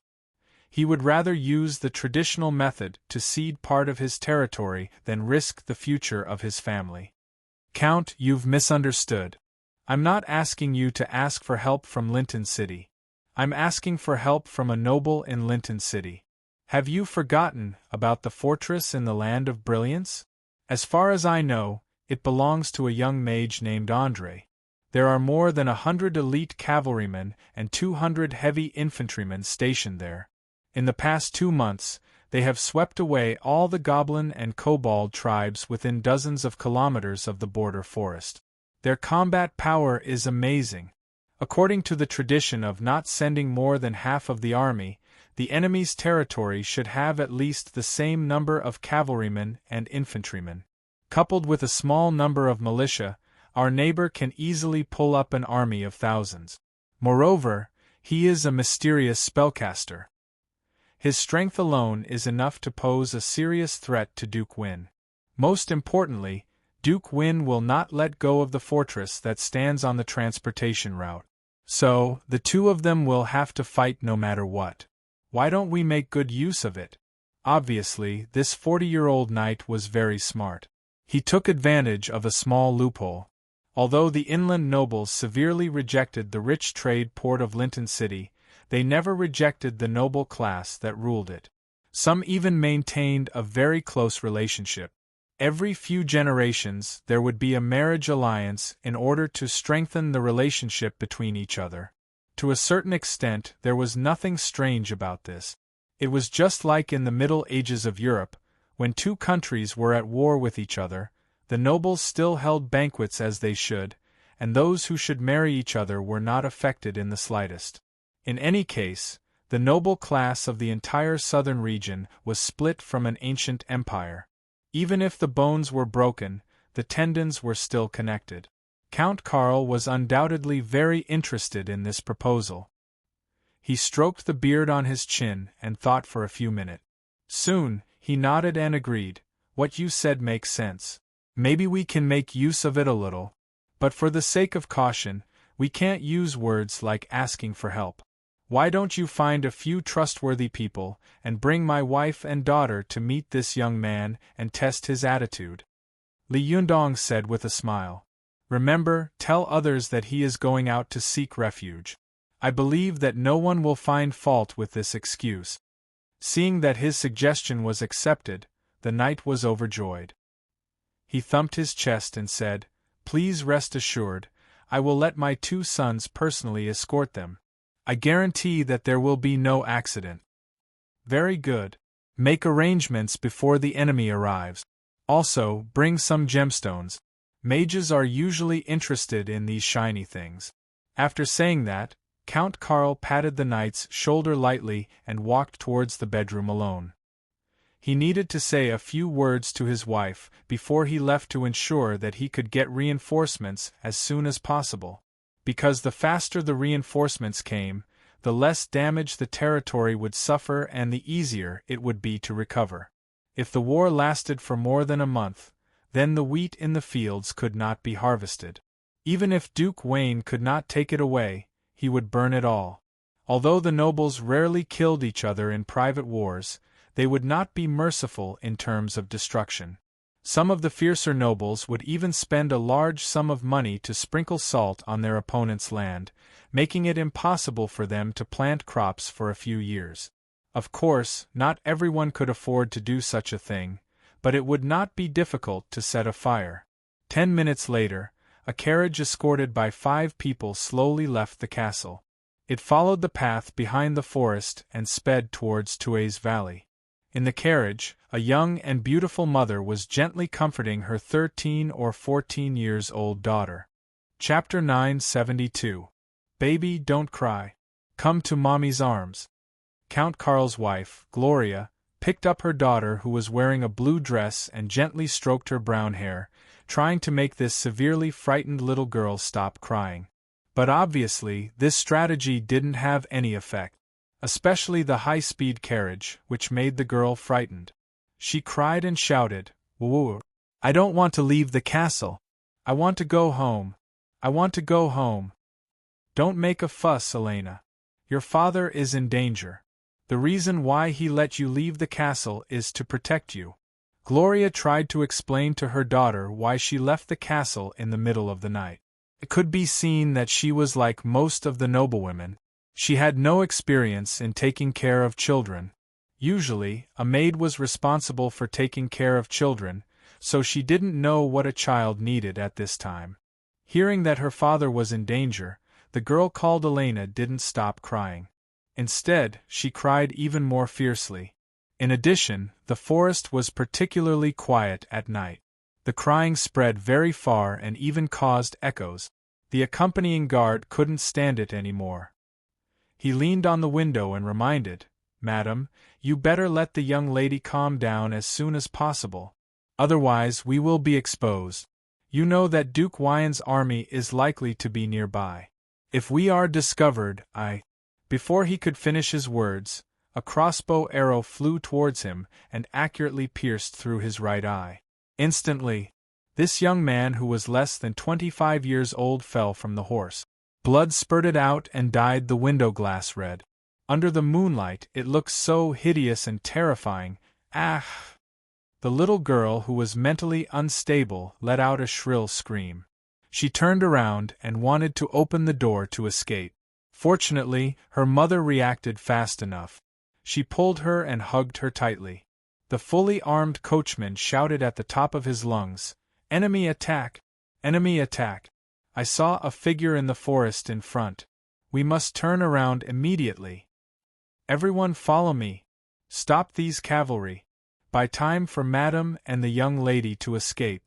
Speaker 1: He would rather use the traditional method to cede part of his territory than risk the future of his family. Count, you've misunderstood. I'm not asking you to ask for help from Linton City. I'm asking for help from a noble in Linton City. Have you forgotten about the fortress in the Land of Brilliance? As far as I know, it belongs to a young mage named Andre. There are more than 100 elite cavalrymen and 200 heavy infantrymen stationed there. In the past 2 months, they have swept away all the goblin and kobold tribes within dozens of kilometers of the border forest. Their combat power is amazing. According to the tradition of not sending more than half of the army, The enemy's territory should have at least the same number of cavalrymen and infantrymen. Coupled with a small number of militia, our neighbor can easily pull up an army of thousands. Moreover, he is a mysterious spellcaster. His strength alone is enough to pose a serious threat to Duke Win. Most importantly, Duke Win will not let go of the fortress that stands on the transportation route. So, the two of them will have to fight no matter what. Why don't we make good use of it? Obviously, this 40-year-old knight was very smart. He took advantage of a small loophole. Although the inland nobles severely rejected the rich trade port of Linton City, they never rejected the noble class that ruled it. Some even maintained a very close relationship. Every few generations there would be a marriage alliance in order to strengthen the relationship between each other. To a certain extent there was nothing strange about this. It was just like in the Middle Ages of Europe, when two countries were at war with each other, the nobles still held banquets as they should, and those who should marry each other were not affected in the slightest. In any case, the noble class of the entire southern region was split from an ancient empire. Even if the bones were broken, the tendons were still connected. Count Karl was undoubtedly very interested in this proposal. He stroked the beard on his chin and thought for a few minutes. Soon, he nodded and agreed. What you said makes sense. Maybe we can make use of it a little. But for the sake of caution, we can't use words like asking for help. Why don't you find a few trustworthy people and bring my wife and daughter to meet this young man and test his attitude? Li Yundong said with a smile. Remember, tell others that he is going out to seek refuge. I believe that no one will find fault with this excuse. Seeing that his suggestion was accepted, the knight was overjoyed. He thumped his chest and said, Please rest assured, I will let my two sons personally escort them. I guarantee that there will be no accident. Very good. Make arrangements before the enemy arrives. Also, bring some gemstones. Mages are usually interested in these shiny things. After saying that, Count Karl patted the knight's shoulder lightly and walked towards the bedroom alone. He needed to say a few words to his wife before he left to ensure that he could get reinforcements as soon as possible. Because the faster the reinforcements came, the less damage the territory would suffer and the easier it would be to recover. If the war lasted for more than a month, then the wheat in the fields could not be harvested. Even if Duke Wayne could not take it away, he would burn it all. Although the nobles rarely killed each other in private wars, they would not be merciful in terms of destruction. Some of the fiercer nobles would even spend a large sum of money to sprinkle salt on their opponent's land, making it impossible for them to plant crops for a few years. Of course, not everyone could afford to do such a thing, but it would not be difficult to set a fire. 10 minutes later, a carriage escorted by 5 people slowly left the castle. It followed the path behind the forest and sped towards Tue's Valley. In the carriage, a young and beautiful mother was gently comforting her 13 or 14 years old daughter. Chapter 972. Baby, don't cry. Come to Mommy's arms. Count Karl's wife, Gloria, picked up her daughter who was wearing a blue dress and gently stroked her brown hair, trying to make this severely frightened little girl stop crying. But obviously, this strategy didn't have any effect. Especially the high-speed carriage, which made the girl frightened. She cried and shouted, Woo! I don't want to leave the castle. I want to go home. I want to go home. Don't make a fuss, Elena. Your father is in danger. The reason why he let you leave the castle is to protect you. Gloria tried to explain to her daughter why she left the castle in the middle of the night. It could be seen that she was like most of the noblewomen. She had no experience in taking care of children. Usually, a maid was responsible for taking care of children, so she didn't know what a child needed at this time. Hearing that her father was in danger, the girl called Elena didn't stop crying. Instead, she cried even more fiercely. In addition, the forest was particularly quiet at night. The crying spread very far and even caused echoes. The accompanying guard couldn't stand it anymore. He leaned on the window and reminded, madam, you better let the young lady calm down as soon as possible. Otherwise we will be exposed. You know that Duke Wyon's army is likely to be nearby. If we are discovered, Before he could finish his words, a crossbow arrow flew towards him and accurately pierced through his right eye. Instantly, this young man who was less than 25 years old fell from the horse. Blood spurted out and dyed the window glass red. Under the moonlight it looked so hideous and terrifying. Ah! The little girl, who was mentally unstable, let out a shrill scream. She turned around and wanted to open the door to escape. Fortunately, her mother reacted fast enough. She pulled her and hugged her tightly. The fully armed coachman shouted at the top of his lungs, "Enemy attack! Enemy attack! I saw a figure in the forest in front. We must turn around immediately. Everyone follow me. Stop these cavalry. By time for madam and the young lady to escape."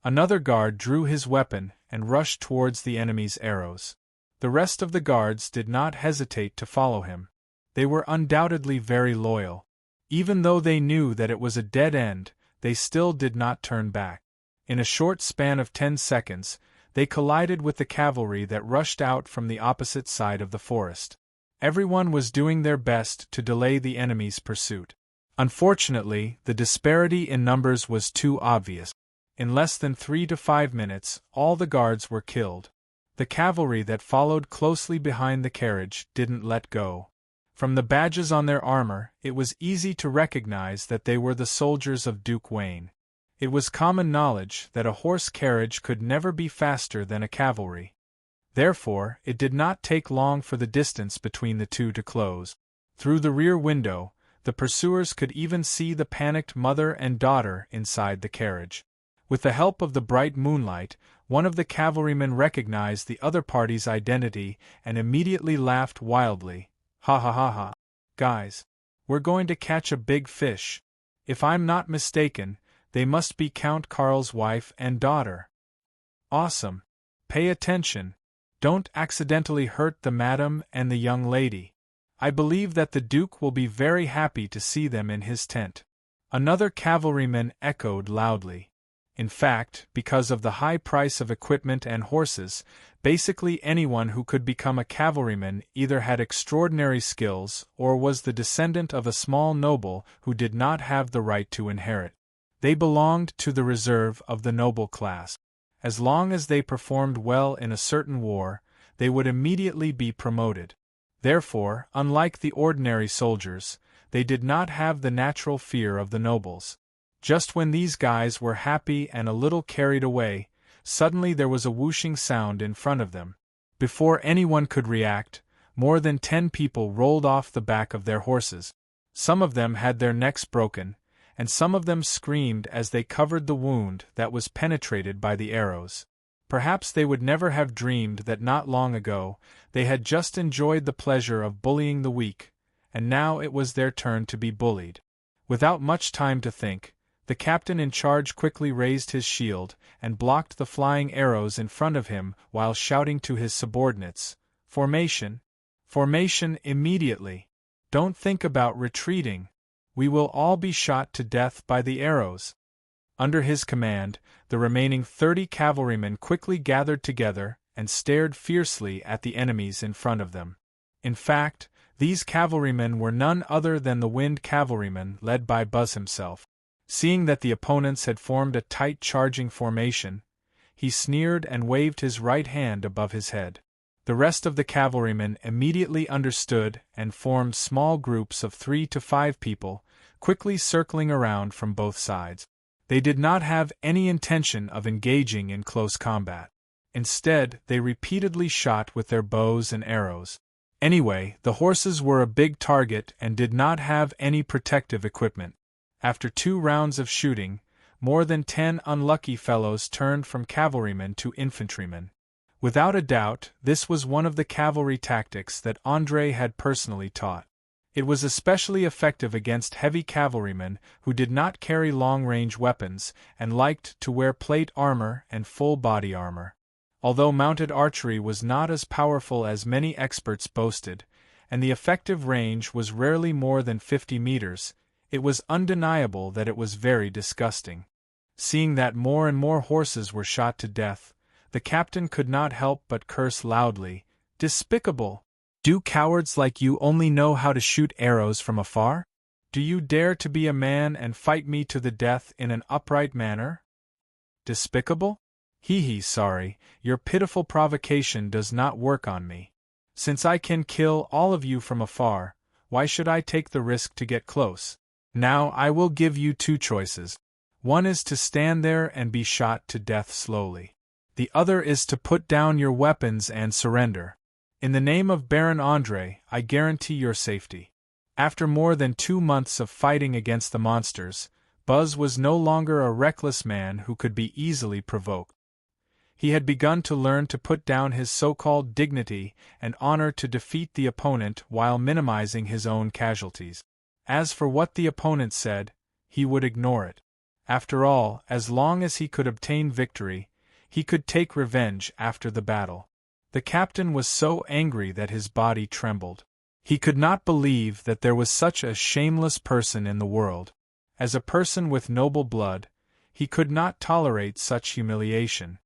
Speaker 1: Another guard drew his weapon and rushed towards the enemy's arrows. The rest of the guards did not hesitate to follow him. They were undoubtedly very loyal. Even though they knew that it was a dead end, they still did not turn back. In a short span of 10 seconds, they collided with the cavalry that rushed out from the opposite side of the forest. Everyone was doing their best to delay the enemy's pursuit. Unfortunately, the disparity in numbers was too obvious. In less than 3 to 5 minutes, all the guards were killed. The cavalry that followed closely behind the carriage didn't let go. From the badges on their armor, it was easy to recognize that they were the soldiers of Duke Wayne. It was common knowledge that a horse carriage could never be faster than a cavalry. Therefore, it did not take long for the distance between the two to close. Through the rear window, the pursuers could even see the panicked mother and daughter inside the carriage. With the help of the bright moonlight, one of the cavalrymen recognized the other party's identity and immediately laughed wildly. "Ha ha ha ha. Guys, we're going to catch a big fish. If I'm not mistaken, they must be Count Karl's wife and daughter. Awesome. Pay attention. Don't accidentally hurt the madam and the young lady. I believe that the Duke will be very happy to see them in his tent." Another cavalryman echoed loudly. In fact, because of the high price of equipment and horses, basically anyone who could become a cavalryman either had extraordinary skills or was the descendant of a small noble who did not have the right to inherit. They belonged to the reserve of the noble class. As long as they performed well in a certain war, they would immediately be promoted. Therefore, unlike the ordinary soldiers, they did not have the natural fear of the nobles. Just when these guys were happy and a little carried away, suddenly there was a whooshing sound in front of them. Before anyone could react, more than 10 people rolled off the back of their horses. Some of them had their necks broken, and some of them screamed as they covered the wound that was penetrated by the arrows. Perhaps they would never have dreamed that not long ago they had just enjoyed the pleasure of bullying the weak, and now it was their turn to be bullied. Without much time to think, the captain in charge quickly raised his shield and blocked the flying arrows in front of him while shouting to his subordinates, "Formation! Formation immediately! Don't think about retreating! We will all be shot to death by the arrows." Under his command, the remaining 30 cavalrymen quickly gathered together and stared fiercely at the enemies in front of them. In fact, these cavalrymen were none other than the Wind cavalrymen led by Buzz himself. Seeing that the opponents had formed a tight charging formation, he sneered and waved his right hand above his head. The rest of the cavalrymen immediately understood and formed small groups of 3 to 5 people, quickly circling around from both sides. They did not have any intention of engaging in close combat. Instead, they repeatedly shot with their bows and arrows. Anyway, the horses were a big target and did not have any protective equipment. After 2 rounds of shooting, more than 10 unlucky fellows turned from cavalrymen to infantrymen. Without a doubt, this was one of the cavalry tactics that André had personally taught. It was especially effective against heavy cavalrymen who did not carry long-range weapons and liked to wear plate armor and full body armor. Although mounted archery was not as powerful as many experts boasted, and the effective range was rarely more than 50 meters, it was undeniable that it was very disgusting. Seeing that more and more horses were shot to death, the captain could not help but curse loudly. "Despicable! Do cowards like you only know how to shoot arrows from afar? Do you dare to be a man and fight me to the death in an upright manner? Despicable? Sorry, your pitiful provocation does not work on me. Since I can kill all of you from afar, why should I take the risk to get close? Now I will give you two choices. One is to stand there and be shot to death slowly. The other is to put down your weapons and surrender. In the name of Baron André, I guarantee your safety." After more than 2 months of fighting against the monsters, Buzz was no longer a reckless man who could be easily provoked. He had begun to learn to put down his so-called dignity and honor to defeat the opponent while minimizing his own casualties. As for what the opponent said, he would ignore it. After all, as long as he could obtain victory, he could take revenge after the battle. The captain was so angry that his body trembled. He could not believe that there was such a shameless person in the world. As a person with noble blood, he could not tolerate such humiliation.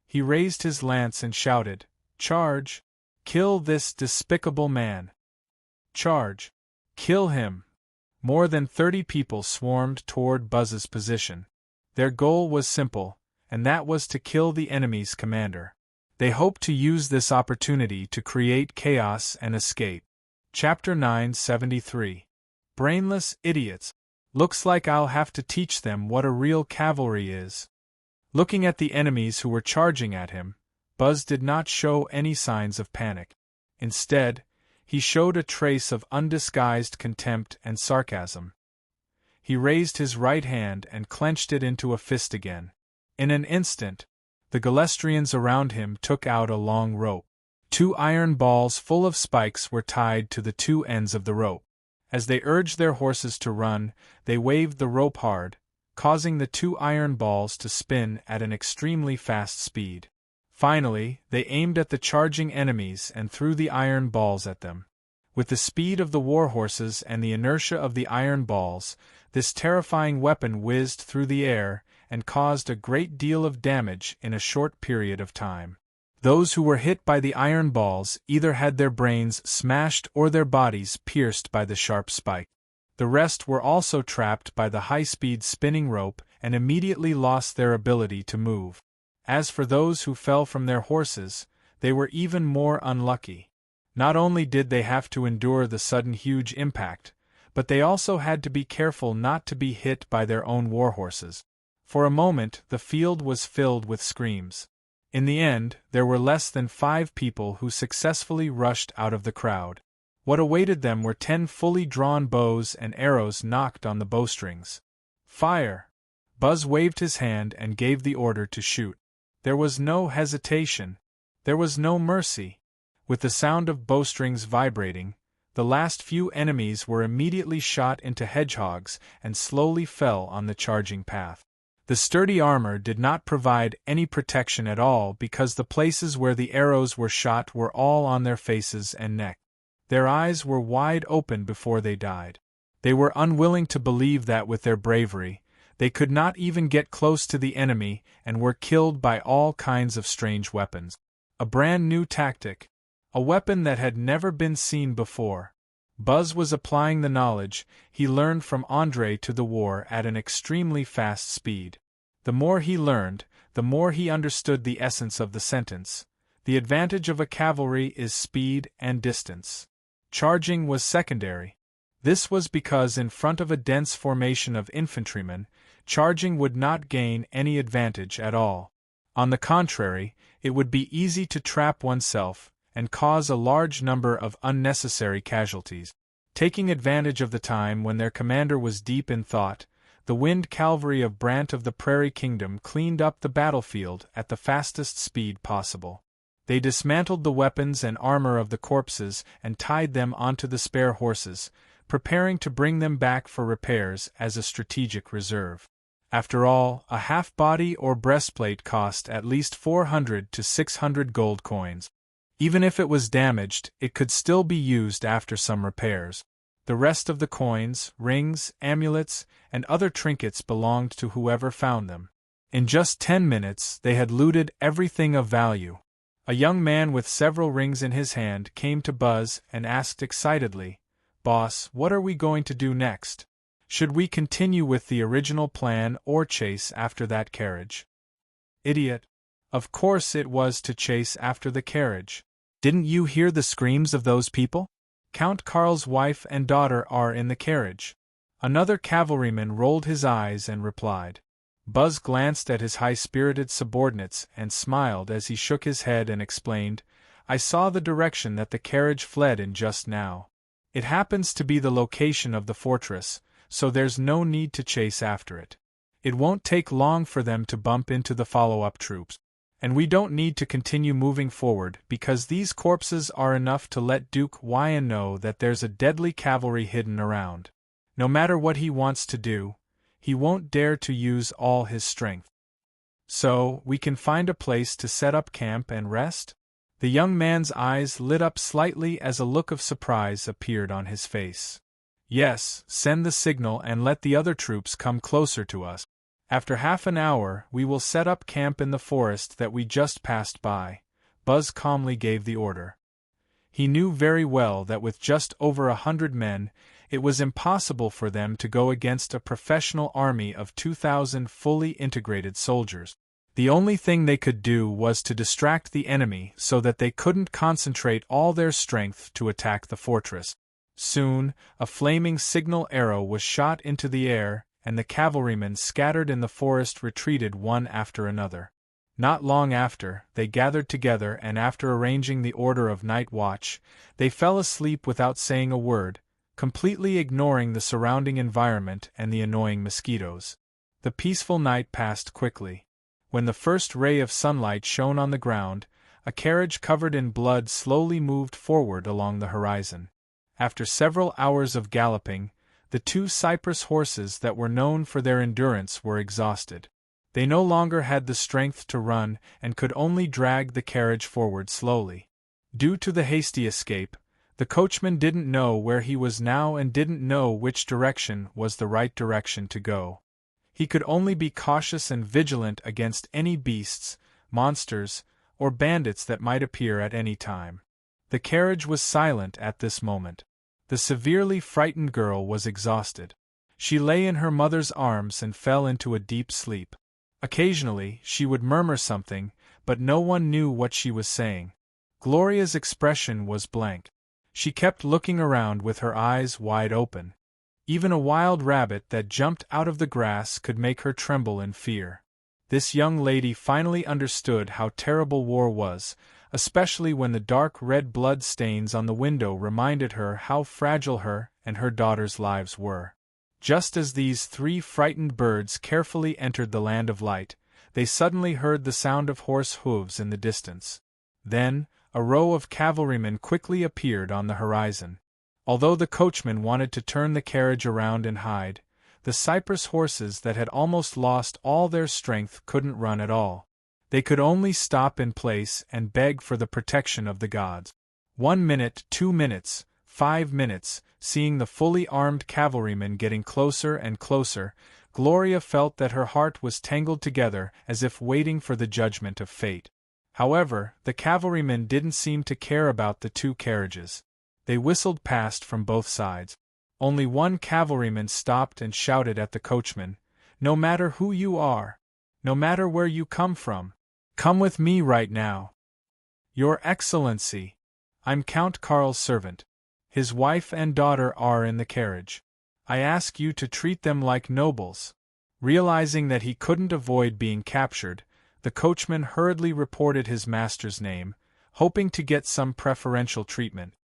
Speaker 1: He raised his lance and shouted, "Charge! Kill this despicable man! Charge! Kill him!" More than 30 people swarmed toward Buzz's position. Their goal was simple, and that was to kill the enemy's commander. They hoped to use this opportunity to create chaos and escape. Chapter 973. Brainless idiots. Looks like I'll have to teach them what a real cavalry is. Looking at the enemies who were charging at him, Buzz did not show any signs of panic. Instead, he showed a trace of undisguised contempt and sarcasm. He raised his right hand and clenched it into a fist again. In an instant, the Galestrians around him took out a long rope. 2 iron balls full of spikes were tied to the 2 ends of the rope. As they urged their horses to run, they waved the rope hard, causing the 2 iron balls to spin at an extremely fast speed. Finally, they aimed at the charging enemies and threw the iron balls at them. With the speed of the war horses and the inertia of the iron balls, this terrifying weapon whizzed through the air and caused a great deal of damage in a short period of time. Those who were hit by the iron balls either had their brains smashed or their bodies pierced by the sharp spike. The rest were also trapped by the high-speed spinning rope and immediately lost their ability to move. As for those who fell from their horses, they were even more unlucky. Not only did they have to endure the sudden huge impact, but they also had to be careful not to be hit by their own warhorses. For a moment, the field was filled with screams. In the end, there were less than 5 people who successfully rushed out of the crowd. What awaited them were 10 fully drawn bows and arrows knocked on the bowstrings. "Fire!" Buzz waved his hand and gave the order to shoot. There was no hesitation. There was no mercy. With the sound of bowstrings vibrating, the last few enemies were immediately shot into hedgehogs and slowly fell on the charging path. The sturdy armor did not provide any protection at all because the places where the arrows were shot were all on their faces and neck. Their eyes were wide open before they died. They were unwilling to believe that with their bravery, they could not even get close to the enemy and were killed by all kinds of strange weapons. A brand new tactic. A weapon that had never been seen before. Buzz was applying the knowledge he learned from André to the war at an extremely fast speed. The more he learned, the more he understood the essence of the sentence. The advantage of a cavalry is speed and distance. Charging was secondary. This was because in front of a dense formation of infantrymen, charging would not gain any advantage at all. On the contrary, it would be easy to trap oneself and cause a large number of unnecessary casualties. Taking advantage of the time when their commander was deep in thought, the Wind Cavalry of Brant of the Prairie Kingdom cleaned up the battlefield at the fastest speed possible. They dismantled the weapons and armor of the corpses and tied them onto the spare horses, preparing to bring them back for repairs as a strategic reserve. After all, a half-body or breastplate cost at least 400 to 600 gold coins. Even if it was damaged, it could still be used after some repairs. The rest of the coins, rings, amulets, and other trinkets belonged to whoever found them. In just 10 minutes, they had looted everything of value. A young man with several rings in his hand came to Buzz and asked excitedly, "Boss, what are we going to do next? Should we continue with the original plan or chase after that carriage?" Idiot. Of course it was to chase after the carriage. Didn't you hear the screams of those people? Count Karl's wife and daughter are in the carriage. Another cavalryman rolled his eyes and replied. Buzz glanced at his high-spirited subordinates and smiled as he shook his head and explained, "I saw the direction that the carriage fled in just now. It happens to be the location of the fortress, so there's no need to chase after it. It won't take long for them to bump into the follow-up troops. And we don't need to continue moving forward because these corpses are enough to let Duke Wyan know that there's a deadly cavalry hidden around. No matter what he wants to do, he won't dare to use all his strength. So, we can find a place to set up camp and rest?" The young man's eyes lit up slightly as a look of surprise appeared on his face. "Yes, send the signal and let the other troops come closer to us. After half an hour, we will set up camp in the forest that we just passed by." Buzz calmly gave the order. He knew very well that with just over 100 men, it was impossible for them to go against a professional army of 2,000 fully integrated soldiers. The only thing they could do was to distract the enemy so that they couldn't concentrate all their strength to attack the fortress. Soon, a flaming signal arrow was shot into the air, and the cavalrymen scattered in the forest retreated one after another. Not long after, they gathered together and after arranging the order of night watch, they fell asleep without saying a word, completely ignoring the surrounding environment and the annoying mosquitoes. The peaceful night passed quickly. When the first ray of sunlight shone on the ground, a carriage covered in blood slowly moved forward along the horizon. After several hours of galloping, the 2 Cyprus horses that were known for their endurance were exhausted. They no longer had the strength to run and could only drag the carriage forward slowly. Due to the hasty escape, the coachman didn't know where he was now and didn't know which direction was the right direction to go. He could only be cautious and vigilant against any beasts, monsters, or bandits that might appear at any time. The carriage was silent at this moment. The severely frightened girl was exhausted. She lay in her mother's arms and fell into a deep sleep. Occasionally, she would murmur something, but no one knew what she was saying. Gloria's expression was blank. She kept looking around with her eyes wide open. Even a wild rabbit that jumped out of the grass could make her tremble in fear. This young lady finally understood how terrible war was, especially when the dark red blood stains on the window reminded her how fragile her and her daughter's lives were. Just as these 3 frightened birds carefully entered the land of light, they suddenly heard the sound of horse hooves in the distance. Then, a row of cavalrymen quickly appeared on the horizon. Although the coachman wanted to turn the carriage around and hide, the Cyprus horses that had almost lost all their strength couldn't run at all. They could only stop in place and beg for the protection of the gods. 1 minute, 2 minutes, 5 minutes, seeing the fully armed cavalrymen getting closer and closer, Gloria felt that her heart was tangled together as if waiting for the judgment of fate. However, the cavalrymen didn't seem to care about the 2 carriages. They whistled past from both sides. Only one cavalryman stopped and shouted at the coachman, "No matter who you are, no matter where you come from, come with me right now." "Your Excellency, I'm Count Karl's servant. His wife and daughter are in the carriage. I ask you to treat them like nobles." Realizing that he couldn't avoid being captured, the coachman hurriedly reported his master's name, hoping to get some preferential treatment.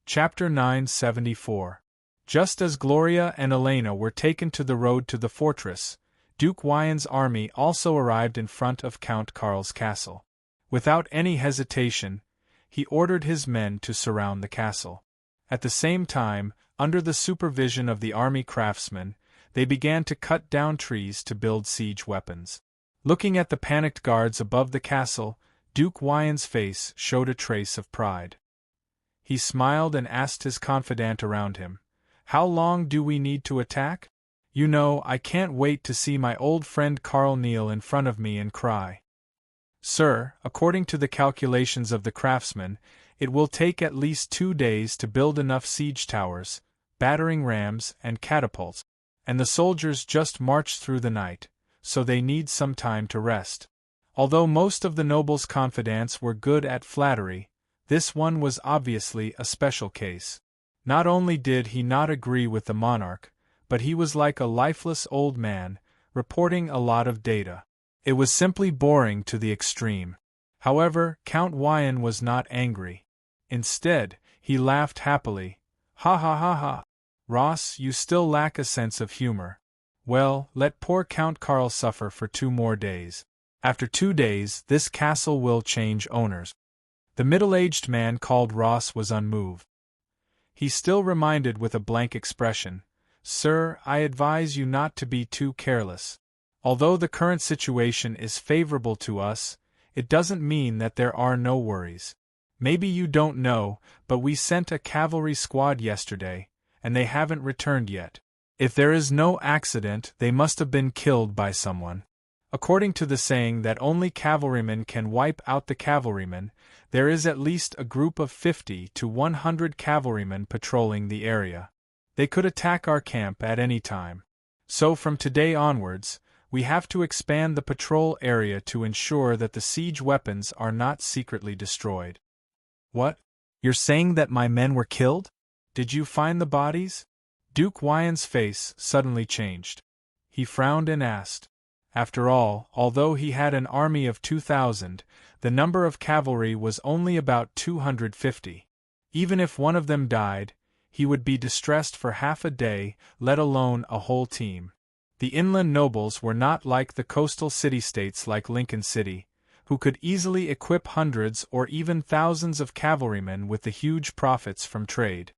Speaker 1: Chapter 974. Just as Gloria and Elena were taken to the road to the fortress, Duke Wyan's army also arrived in front of Count Karl's castle. Without any hesitation, he ordered his men to surround the castle. At the same time, under the supervision of the army craftsmen, they began to cut down trees to build siege weapons. Looking at the panicked guards above the castle, Duke Wyon's face showed a trace of pride. He smiled and asked his confidant around him, "How long do we need to attack? You know, I can't wait to see my old friend Carl kneel in front of me and cry." "Sir, according to the calculations of the craftsman, it will take at least 2 days to build enough siege towers, battering rams, and catapults, and the soldiers just march through the night, so they need some time to rest." Although most of the noble's confidants were good at flattery, this one was obviously a special case. Not only did he not agree with the monarch, but he was like a lifeless old man, reporting a lot of data. It was simply boring to the extreme. However, Count Wyon was not angry. Instead, he laughed happily. "Ha ha ha ha! Ross, you still lack a sense of humor. Well, let poor Count Carl suffer for 2 more days. After 2 days, this castle will change owners." The middle-aged man called Ross was unmoved. He still reminded with a blank expression, "Sir, I advise you not to be too careless. Although the current situation is favorable to us, it doesn't mean that there are no worries. Maybe you don't know, but we sent a cavalry squad yesterday, and they haven't returned yet. If there is no accident, they must have been killed by someone. According to the saying that only cavalrymen can wipe out the cavalrymen, there is at least a group of 50 to 100 cavalrymen patrolling the area. They could attack our camp at any time. So from today onwards, we have to expand the patrol area to ensure that the siege weapons are not secretly destroyed." "What? You're saying that my men were killed? Did you find the bodies?" Duke Wyon's face suddenly changed. He frowned and asked. After all, although he had an army of 2,000, the number of cavalry was only about 250. Even if one of them died, he would be distressed for half a day, let alone a whole team. The inland nobles were not like the coastal city-states like Lincoln City, who could easily equip hundreds or even thousands of cavalrymen with the huge profits from trade.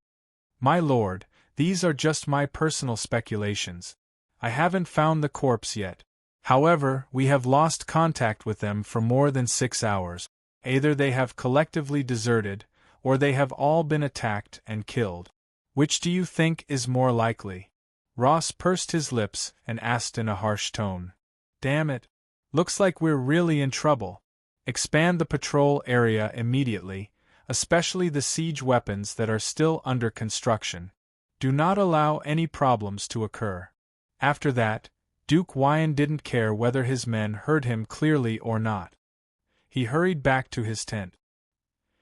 Speaker 1: "My lord, these are just my personal speculations. I haven't found the corpse yet. However, we have lost contact with them for more than 6 hours. Either they have collectively deserted, or they have all been attacked and killed. Which do you think is more likely?" Ross pursed his lips and asked in a harsh tone. "Damn it. Looks like we're really in trouble. Expand the patrol area immediately, especially the siege weapons that are still under construction. Do not allow any problems to occur." After that, Duke Wyon didn't care whether his men heard him clearly or not. He hurried back to his tent.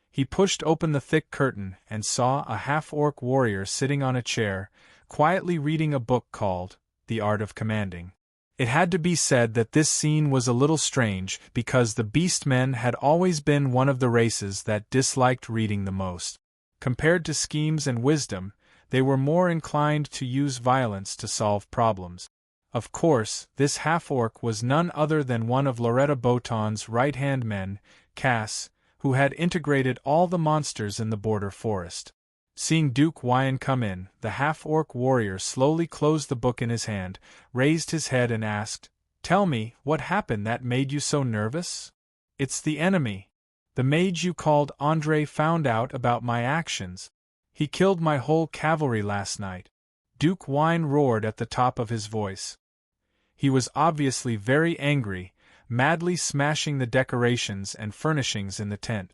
Speaker 1: He pushed open the thick curtain and saw a half-orc warrior sitting on a chair, quietly reading a book called The Art of Commanding. It had to be said that this scene was a little strange because the Beastmen had always been one of the races that disliked reading the most. Compared to schemes and wisdom, they were more inclined to use violence to solve problems. Of course, this half-orc was none other than one of Loretta Boton's right-hand men, Cass, who had integrated all the monsters in the border forest. Seeing Duke Wyon come in, the half-orc warrior slowly closed the book in his hand, raised his head and asked, "Tell me, what happened that made you so nervous?" "It's the enemy. The mage you called Andre found out about my actions. He killed my whole cavalry last night." Duke Wyon roared at the top of his voice. He was obviously very angry, madly smashing the decorations and furnishings in the tent.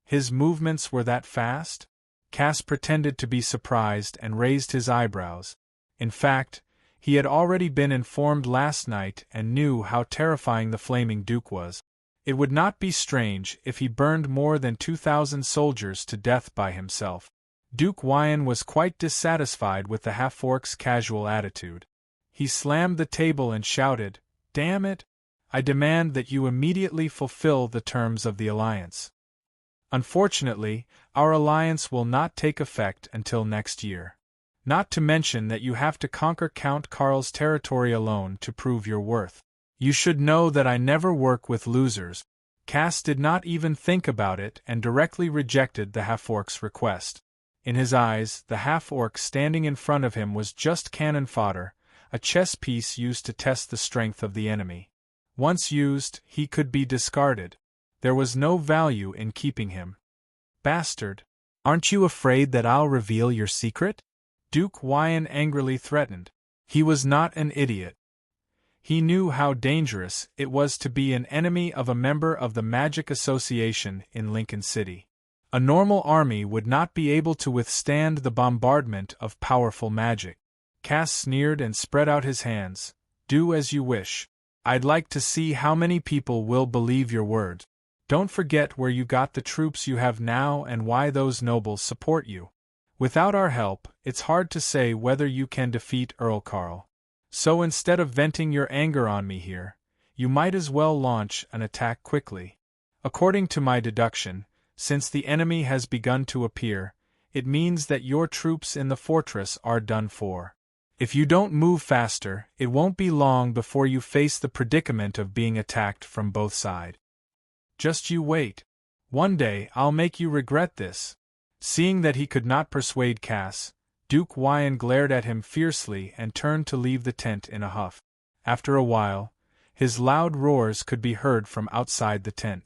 Speaker 1: His movements were that fast? Cass pretended to be surprised and raised his eyebrows. In fact, he had already been informed last night and knew how terrifying the Flaming Duke was. It would not be strange if he burned more than 2,000 soldiers to death by himself. Duke Wyon was quite dissatisfied with the half-orc's casual attitude. He slammed the table and shouted, "Damn it! I demand that you immediately fulfill the terms of the alliance. Unfortunately, our alliance will not take effect until next year. Not to mention that you have to conquer Count Carl's territory alone to prove your worth. You should know that I never work with losers." Cass did not even think about it and directly rejected the half-orc's request. In his eyes, the half-orc standing in front of him was just cannon fodder, a chess piece used to test the strength of the enemy. Once used, he could be discarded. There was no value in keeping him. Bastard! Aren't you afraid that I'll reveal your secret? Duke Wyan angrily threatened. He was not an idiot. He knew how dangerous it was to be an enemy of a member of the Magic Association in Lincoln City. A normal army would not be able to withstand the bombardment of powerful magic. Cass sneered and spread out his hands. Do as you wish. I'd like to see how many people will believe your word. Don't forget where you got the troops you have now and why those nobles support you. Without our help, it's hard to say whether you can defeat Earl Carl. So instead of venting your anger on me here, you might as well launch an attack quickly. According to my deduction, since the enemy has begun to appear, it means that your troops in the fortress are done for. If you don't move faster, it won't be long before you face the predicament of being attacked from both sides. Just you wait. One day I'll make you regret this. Seeing that he could not persuade Cass, Duke Wyan glared at him fiercely and turned to leave the tent in a huff. After a while, his loud roars could be heard from outside the tent.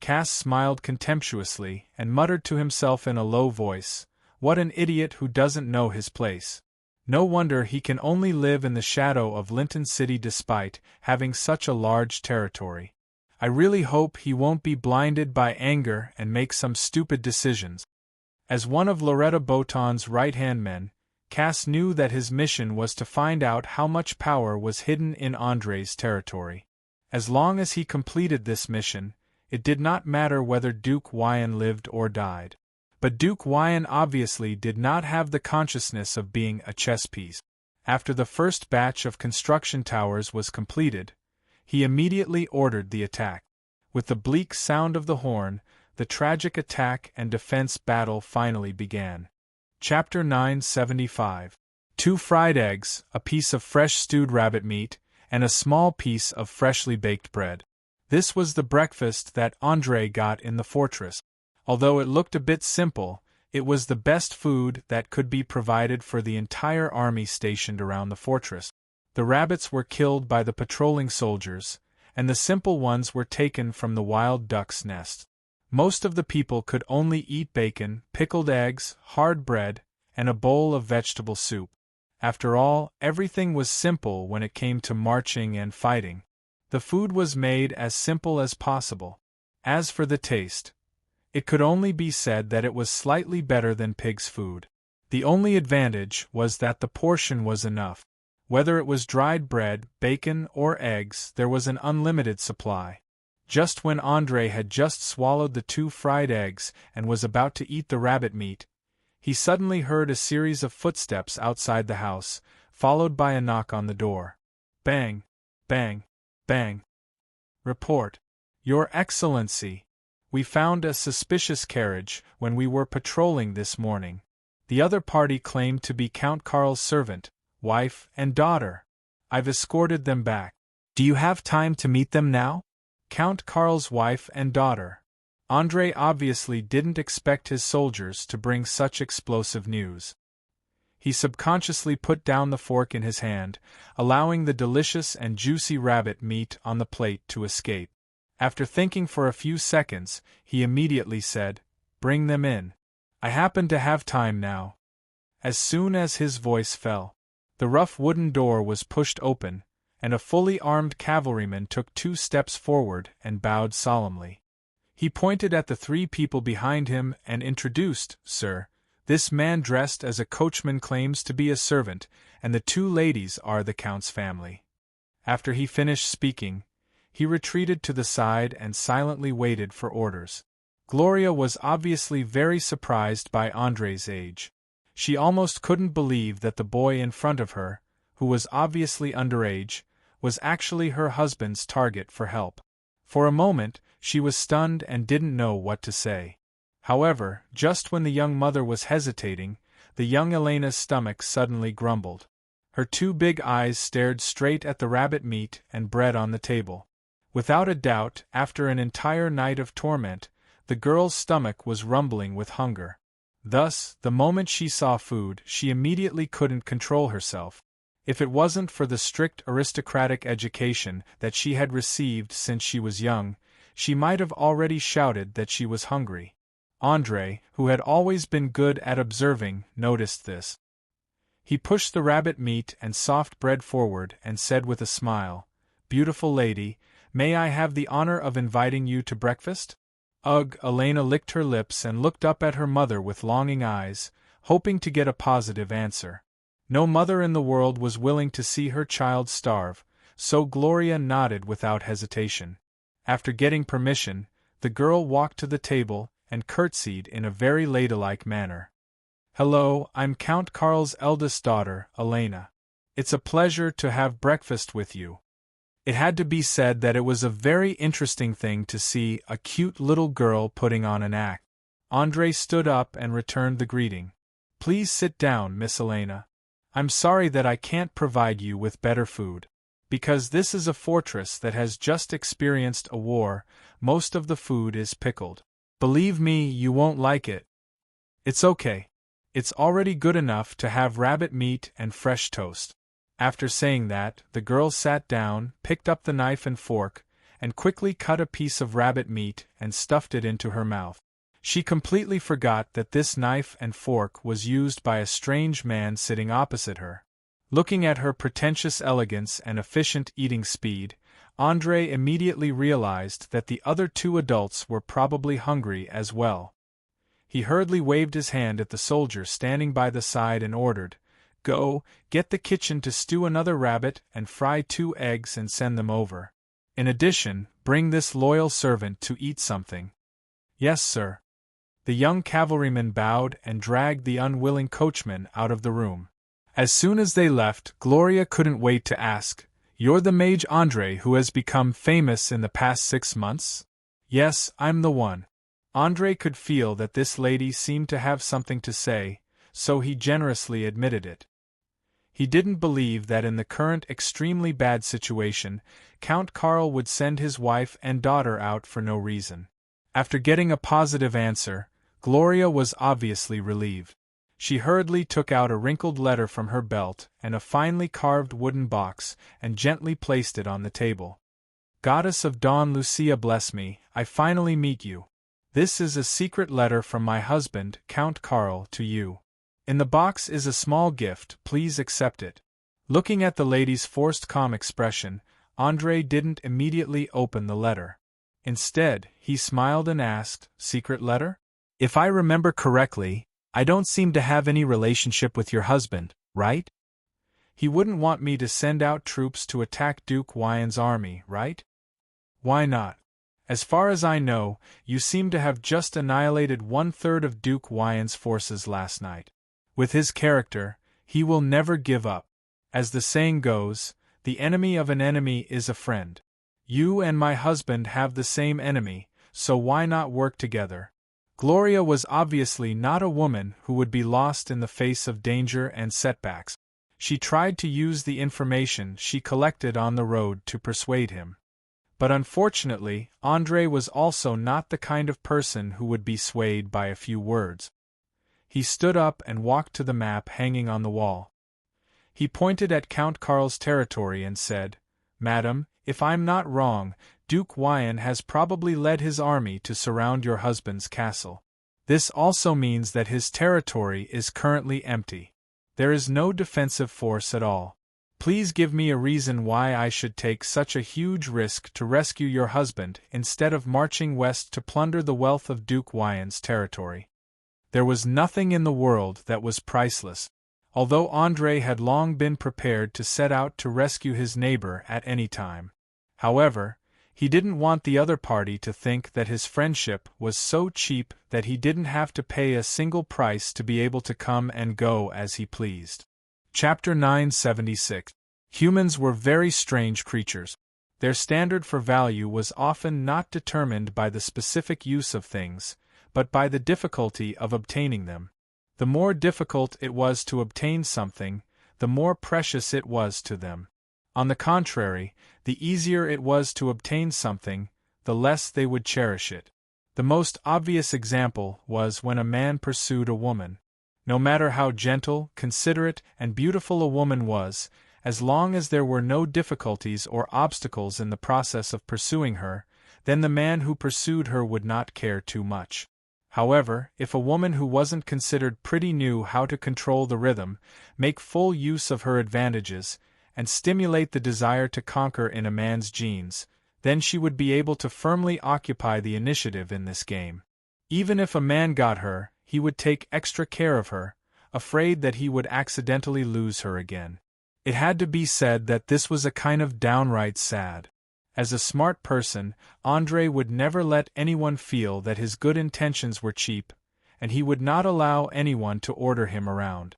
Speaker 1: Cass smiled contemptuously and muttered to himself in a low voice, "What an idiot who doesn't know his place. No wonder he can only live in the shadow of Lincoln City despite having such a large territory. I really hope he won't be blinded by anger and make some stupid decisions." As one of Loretta Botan's right-hand men, Cass knew that his mission was to find out how much power was hidden in Andre's territory. As long as he completed this mission, it did not matter whether Duke Wyan lived or died. But Duke Wyan obviously did not have the consciousness of being a chess piece. After the first batch of construction towers was completed, he immediately ordered the attack. With the bleak sound of the horn, the tragic attack and defense battle finally began. Chapter 975. 2 fried eggs, a piece of fresh stewed rabbit meat, and a small piece of freshly baked bread. This was the breakfast that Andre got in the fortress. Although it looked a bit simple, it was the best food that could be provided for the entire army stationed around the fortress. The rabbits were killed by the patrolling soldiers, and the simple ones were taken from the wild duck's nest. Most of the people could only eat bacon, pickled eggs, hard bread, and a bowl of vegetable soup. After all, everything was simple when it came to marching and fighting. The food was made as simple as possible. As for the taste, it could only be said that it was slightly better than pig's food. The only advantage was that the portion was enough. Whether it was dried bread, bacon, or eggs, there was an unlimited supply. Just when Andre had just swallowed the 2 fried eggs and was about to eat the rabbit meat, he suddenly heard a series of footsteps outside the house, followed by a knock on the door. Bang! Bang! Bang! Report. Your Excellency! We found a suspicious carriage when we were patrolling this morning. The other party claimed to be Count Carl's servant, wife, and daughter. I've escorted them back. Do you have time to meet them now? Count Carl's wife and daughter. Andre obviously didn't expect his soldiers to bring such explosive news. He subconsciously put down the fork in his hand, allowing the delicious and juicy rabbit meat on the plate to escape. After thinking for a few seconds, he immediately said, "Bring them in. I happen to have time now." As soon as his voice fell, the rough wooden door was pushed open, and a fully armed cavalryman took 2 steps forward and bowed solemnly. He pointed at the 3 people behind him and introduced, "Sir, this man dressed as a coachman claims to be a servant, and the 2 ladies are the Count's family." After he finished speaking, he retreated to the side and silently waited for orders. Gloria was obviously very surprised by Andre's age. She almost couldn't believe that the boy in front of her, who was obviously underage, was actually her husband's target for help. For a moment, she was stunned and didn't know what to say. However, just when the young mother was hesitating, the young Elena's stomach suddenly grumbled. Her 2 big eyes stared straight at the rabbit meat and bread on the table. Without a doubt, after an entire night of torment, the girl's stomach was rumbling with hunger. Thus, the moment she saw food, she immediately couldn't control herself. If it wasn't for the strict aristocratic education that she had received since she was young, she might have already shouted that she was hungry. André, who had always been good at observing, noticed this. He pushed the rabbit meat and soft bread forward and said with a smile, "Beautiful lady, may I have the honor of inviting you to breakfast?" Ugh! Elena licked her lips and looked up at her mother with longing eyes, hoping to get a positive answer. No mother in the world was willing to see her child starve, so Gloria nodded without hesitation. After getting permission, the girl walked to the table and curtsied in a very ladylike manner. "Hello, I'm Count Karl's eldest daughter, Elena. It's a pleasure to have breakfast with you." It had to be said that it was a very interesting thing to see a cute little girl putting on an act. André stood up and returned the greeting. "Please sit down, Miss Elena. I'm sorry that I can't provide you with better food. Because this is a fortress that has just experienced a war, most of the food is pickled. Believe me, you won't like it." "It's okay. It's already good enough to have rabbit meat and fresh toast." After saying that, the girl sat down, picked up the knife and fork, and quickly cut a piece of rabbit meat and stuffed it into her mouth. She completely forgot that this knife and fork was used by a strange man sitting opposite her. Looking at her pretentious elegance and efficient eating speed, André immediately realized that the other two adults were probably hungry as well. He hurriedly waved his hand at the soldier standing by the side and ordered, "Go, get the kitchen to stew another rabbit and fry 2 eggs and send them over. In addition, bring this loyal servant to eat something." "Yes, sir." The young cavalryman bowed and dragged the unwilling coachman out of the room. As soon as they left, Gloria couldn't wait to ask, "You're the mage André who has become famous in the past 6 months?" "Yes, I'm the one." André could feel that this lady seemed to have something to say, so he generously admitted it. He didn't believe that in the current extremely bad situation, Count Karl would send his wife and daughter out for no reason. After getting a positive answer, Gloria was obviously relieved. She hurriedly took out a wrinkled letter from her belt and a finely carved wooden box and gently placed it on the table. "Goddess of Dawn Lucia, bless me, I finally meet you. This is a secret letter from my husband, Count Karl, to you. In the box is a small gift, please accept it." Looking at the lady's forced calm expression, André didn't immediately open the letter. Instead, he smiled and asked, "Secret letter? If I remember correctly, I don't seem to have any relationship with your husband, right? He wouldn't want me to send out troops to attack Duke Wyon's army, right? Why not? As far as I know, you seem to have just annihilated 1/3 of Duke Wyon's forces last night. With his character, he will never give up. As the saying goes, the enemy of an enemy is a friend. You and my husband have the same enemy, so why not work together?" Gloria was obviously not a woman who would be lost in the face of danger and setbacks. She tried to use the information she collected on the road to persuade him. But unfortunately, André was also not the kind of person who would be swayed by a few words. He stood up and walked to the map hanging on the wall. He pointed at Count Karl's territory and said, "Madam, if I'm not wrong, Duke Wyon has probably led his army to surround your husband's castle. This also means that his territory is currently empty. There is no defensive force at all. Please give me a reason why I should take such a huge risk to rescue your husband instead of marching west to plunder the wealth of Duke Wyon's territory." There was nothing in the world that was priceless. Although André had long been prepared to set out to rescue his neighbor at any time. However, he didn't want the other party to think that his friendship was so cheap that he didn't have to pay a single price to be able to come and go as he pleased. Chapter 976. Humans were very strange creatures. Their standard for value was often not determined by the specific use of things, but by the difficulty of obtaining them. The more difficult it was to obtain something, the more precious it was to them. On the contrary, the easier it was to obtain something, the less they would cherish it. The most obvious example was when a man pursued a woman. No matter how gentle, considerate, and beautiful a woman was, as long as there were no difficulties or obstacles in the process of pursuing her, then the man who pursued her would not care too much. However, if a woman who wasn't considered pretty knew how to control the rhythm, make full use of her advantages, and stimulate the desire to conquer in a man's genes, then she would be able to firmly occupy the initiative in this game. Even if a man got her, he would take extra care of her, afraid that he would accidentally lose her again. It had to be said that this was a kind of downright sad. As a smart person, André would never let anyone feel that his good intentions were cheap, and he would not allow anyone to order him around.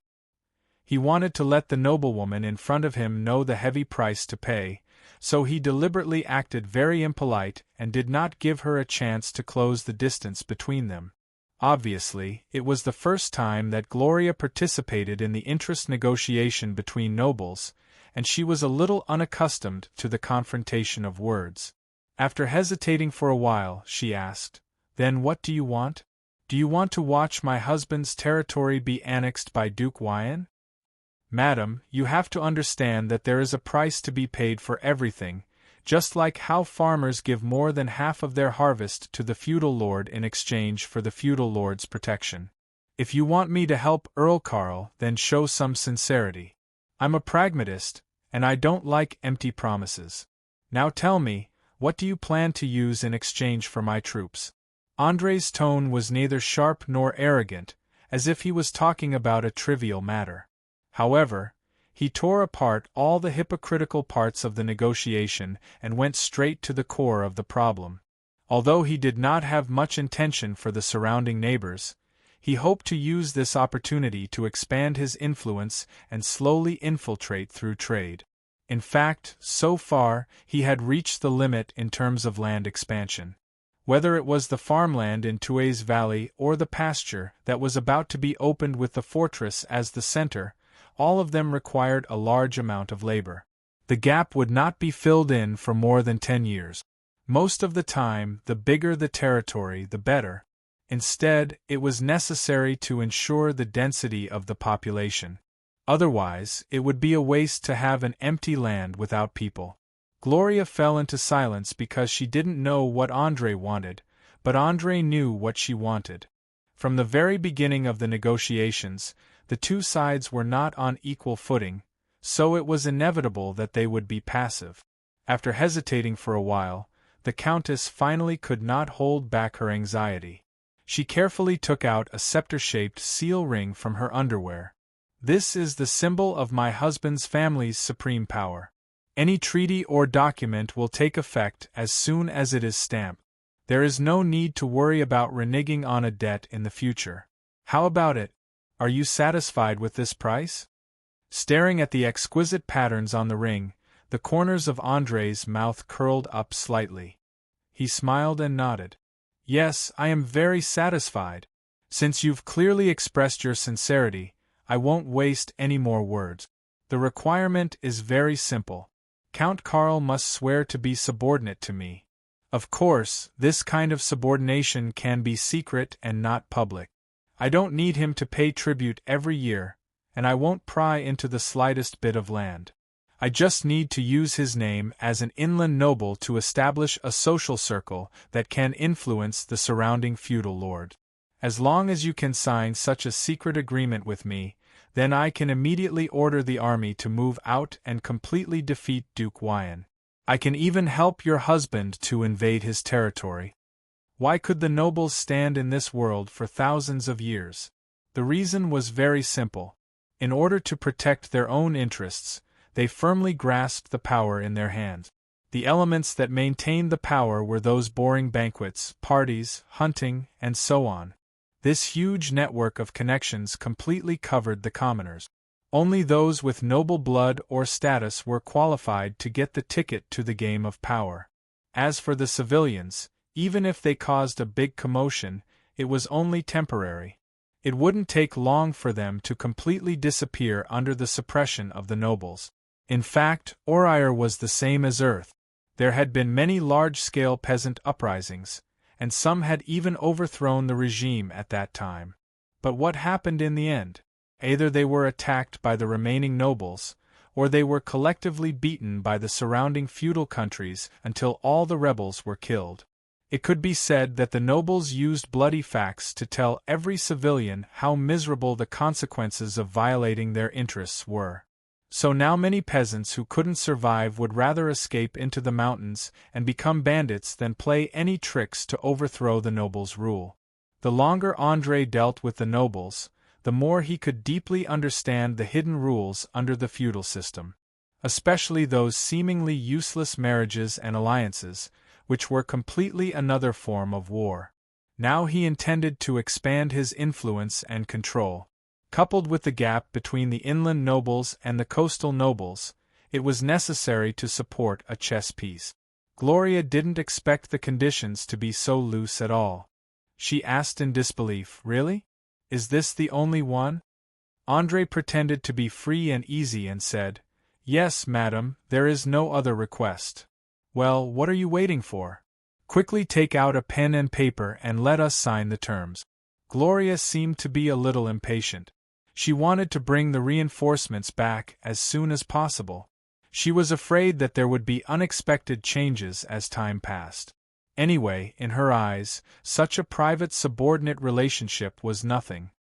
Speaker 1: He wanted to let the noblewoman in front of him know the heavy price to pay, so he deliberately acted very impolite and did not give her a chance to close the distance between them. Obviously, it was the first time that Gloria participated in the interest negotiation between nobles, and she was a little unaccustomed to the confrontation of words. After hesitating for a while, she asked, "Then what do you want? Do you want to watch my husband's territory be annexed by Duke Wyan?" "Madam, you have to understand that there is a price to be paid for everything, just like how farmers give more than half of their harvest to the feudal lord in exchange for the feudal lord's protection. If you want me to help Earl Carl, then show some sincerity. I'm a pragmatist, and I don't like empty promises. Now tell me, what do you plan to use in exchange for my troops?" André's tone was neither sharp nor arrogant, as if he was talking about a trivial matter. However, he tore apart all the hypocritical parts of the negotiation and went straight to the core of the problem. Although he did not have much intention for the surrounding neighbors, he hoped to use this opportunity to expand his influence and slowly infiltrate through trade. In fact, so far, he had reached the limit in terms of land expansion. Whether it was the farmland in Tue's Valley or the pasture that was about to be opened with the fortress as the center, all of them required a large amount of labor. The gap would not be filled in for more than 10 years. Most of the time, the bigger the territory, the better. Instead, it was necessary to ensure the density of the population. Otherwise, it would be a waste to have an empty land without people. Gloria fell into silence because she didn't know what André wanted, but André knew what she wanted. From the very beginning of the negotiations, the two sides were not on equal footing, so it was inevitable that they would be passive. After hesitating for a while, the Countess finally could not hold back her anxiety. She carefully took out a scepter-shaped seal ring from her underwear. "This is the symbol of my husband's family's supreme power. Any treaty or document will take effect as soon as it is stamped. There is no need to worry about reneging on a debt in the future. How about it? Are you satisfied with this price?" Staring at the exquisite patterns on the ring, the corners of André's mouth curled up slightly. He smiled and nodded. "Yes, I am very satisfied. Since you've clearly expressed your sincerity, I won't waste any more words. The requirement is very simple. Count Karl must swear to be subordinate to me. Of course, this kind of subordination can be secret and not public. I don't need him to pay tribute every year, and I won't pry into the slightest bit of land. I just need to use his name as an inland noble to establish a social circle that can influence the surrounding feudal lord. As long as you can sign such a secret agreement with me, then I can immediately order the army to move out and completely defeat Duke Wyan. I can even help your husband to invade his territory." Why could the nobles stand in this world for thousands of years? The reason was very simple. In order to protect their own interests, they firmly grasped the power in their hands. The elements that maintained the power were those boring banquets, parties, hunting, and so on. This huge network of connections completely covered the commoners. Only those with noble blood or status were qualified to get the ticket to the game of power. As for the civilians, even if they caused a big commotion, it was only temporary. It wouldn't take long for them to completely disappear under the suppression of the nobles. In fact, Orier was the same as Earth. There had been many large-scale peasant uprisings, and some had even overthrown the regime at that time. But what happened in the end? Either they were attacked by the remaining nobles, or they were collectively beaten by the surrounding feudal countries until all the rebels were killed. It could be said that the nobles used bloody facts to tell every civilian how miserable the consequences of violating their interests were. So now many peasants who couldn't survive would rather escape into the mountains and become bandits than play any tricks to overthrow the nobles' rule. The longer André dealt with the nobles, the more he could deeply understand the hidden rules under the feudal system, especially those seemingly useless marriages and alliances, which were completely another form of war. Now he intended to expand his influence and control. Coupled with the gap between the inland nobles and the coastal nobles, it was necessary to support a chess piece. Gloria didn't expect the conditions to be so loose at all. She asked in disbelief, "Really? Is this the only one?" André pretended to be free and easy and said, "Yes, madam, there is no other request." "Well, what are you waiting for? Quickly take out a pen and paper and let us sign the terms." Gloria seemed to be a little impatient. She wanted to bring the reinforcements back as soon as possible. She was afraid that there would be unexpected changes as time passed. Anyway, in her eyes, such a private subordinate relationship was nothing.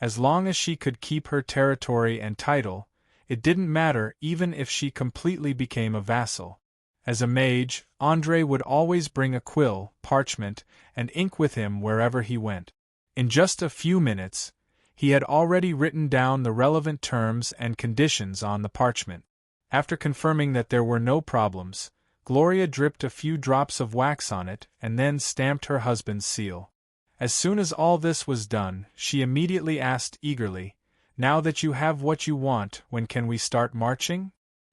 Speaker 1: As long as she could keep her territory and title, it didn't matter even if she completely became a vassal. As a mage, André would always bring a quill, parchment, and ink with him wherever he went. In just a few minutes, he had already written down the relevant terms and conditions on the parchment. After confirming that there were no problems, Gloria dripped a few drops of wax on it and then stamped her husband's seal. As soon as all this was done, she immediately asked eagerly, "Now that you have what you want, when can we start marching?"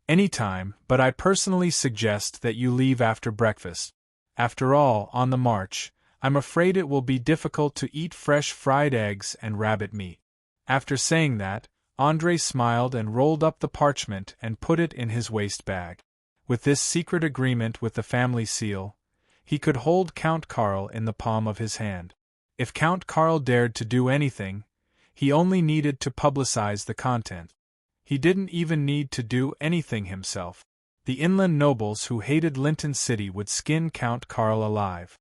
Speaker 1: "Anytime, but I personally suggest that you leave after breakfast. After all, on the march, I'm afraid it will be difficult to eat fresh fried eggs and rabbit meat." After saying that, André smiled and rolled up the parchment and put it in his waist bag. With this secret agreement with the family seal, he could hold Count Karl in the palm of his hand. If Count Karl dared to do anything, he only needed to publicize the content. He didn't even need to do anything himself. The inland nobles who hated Linton City would skin Count Karl alive.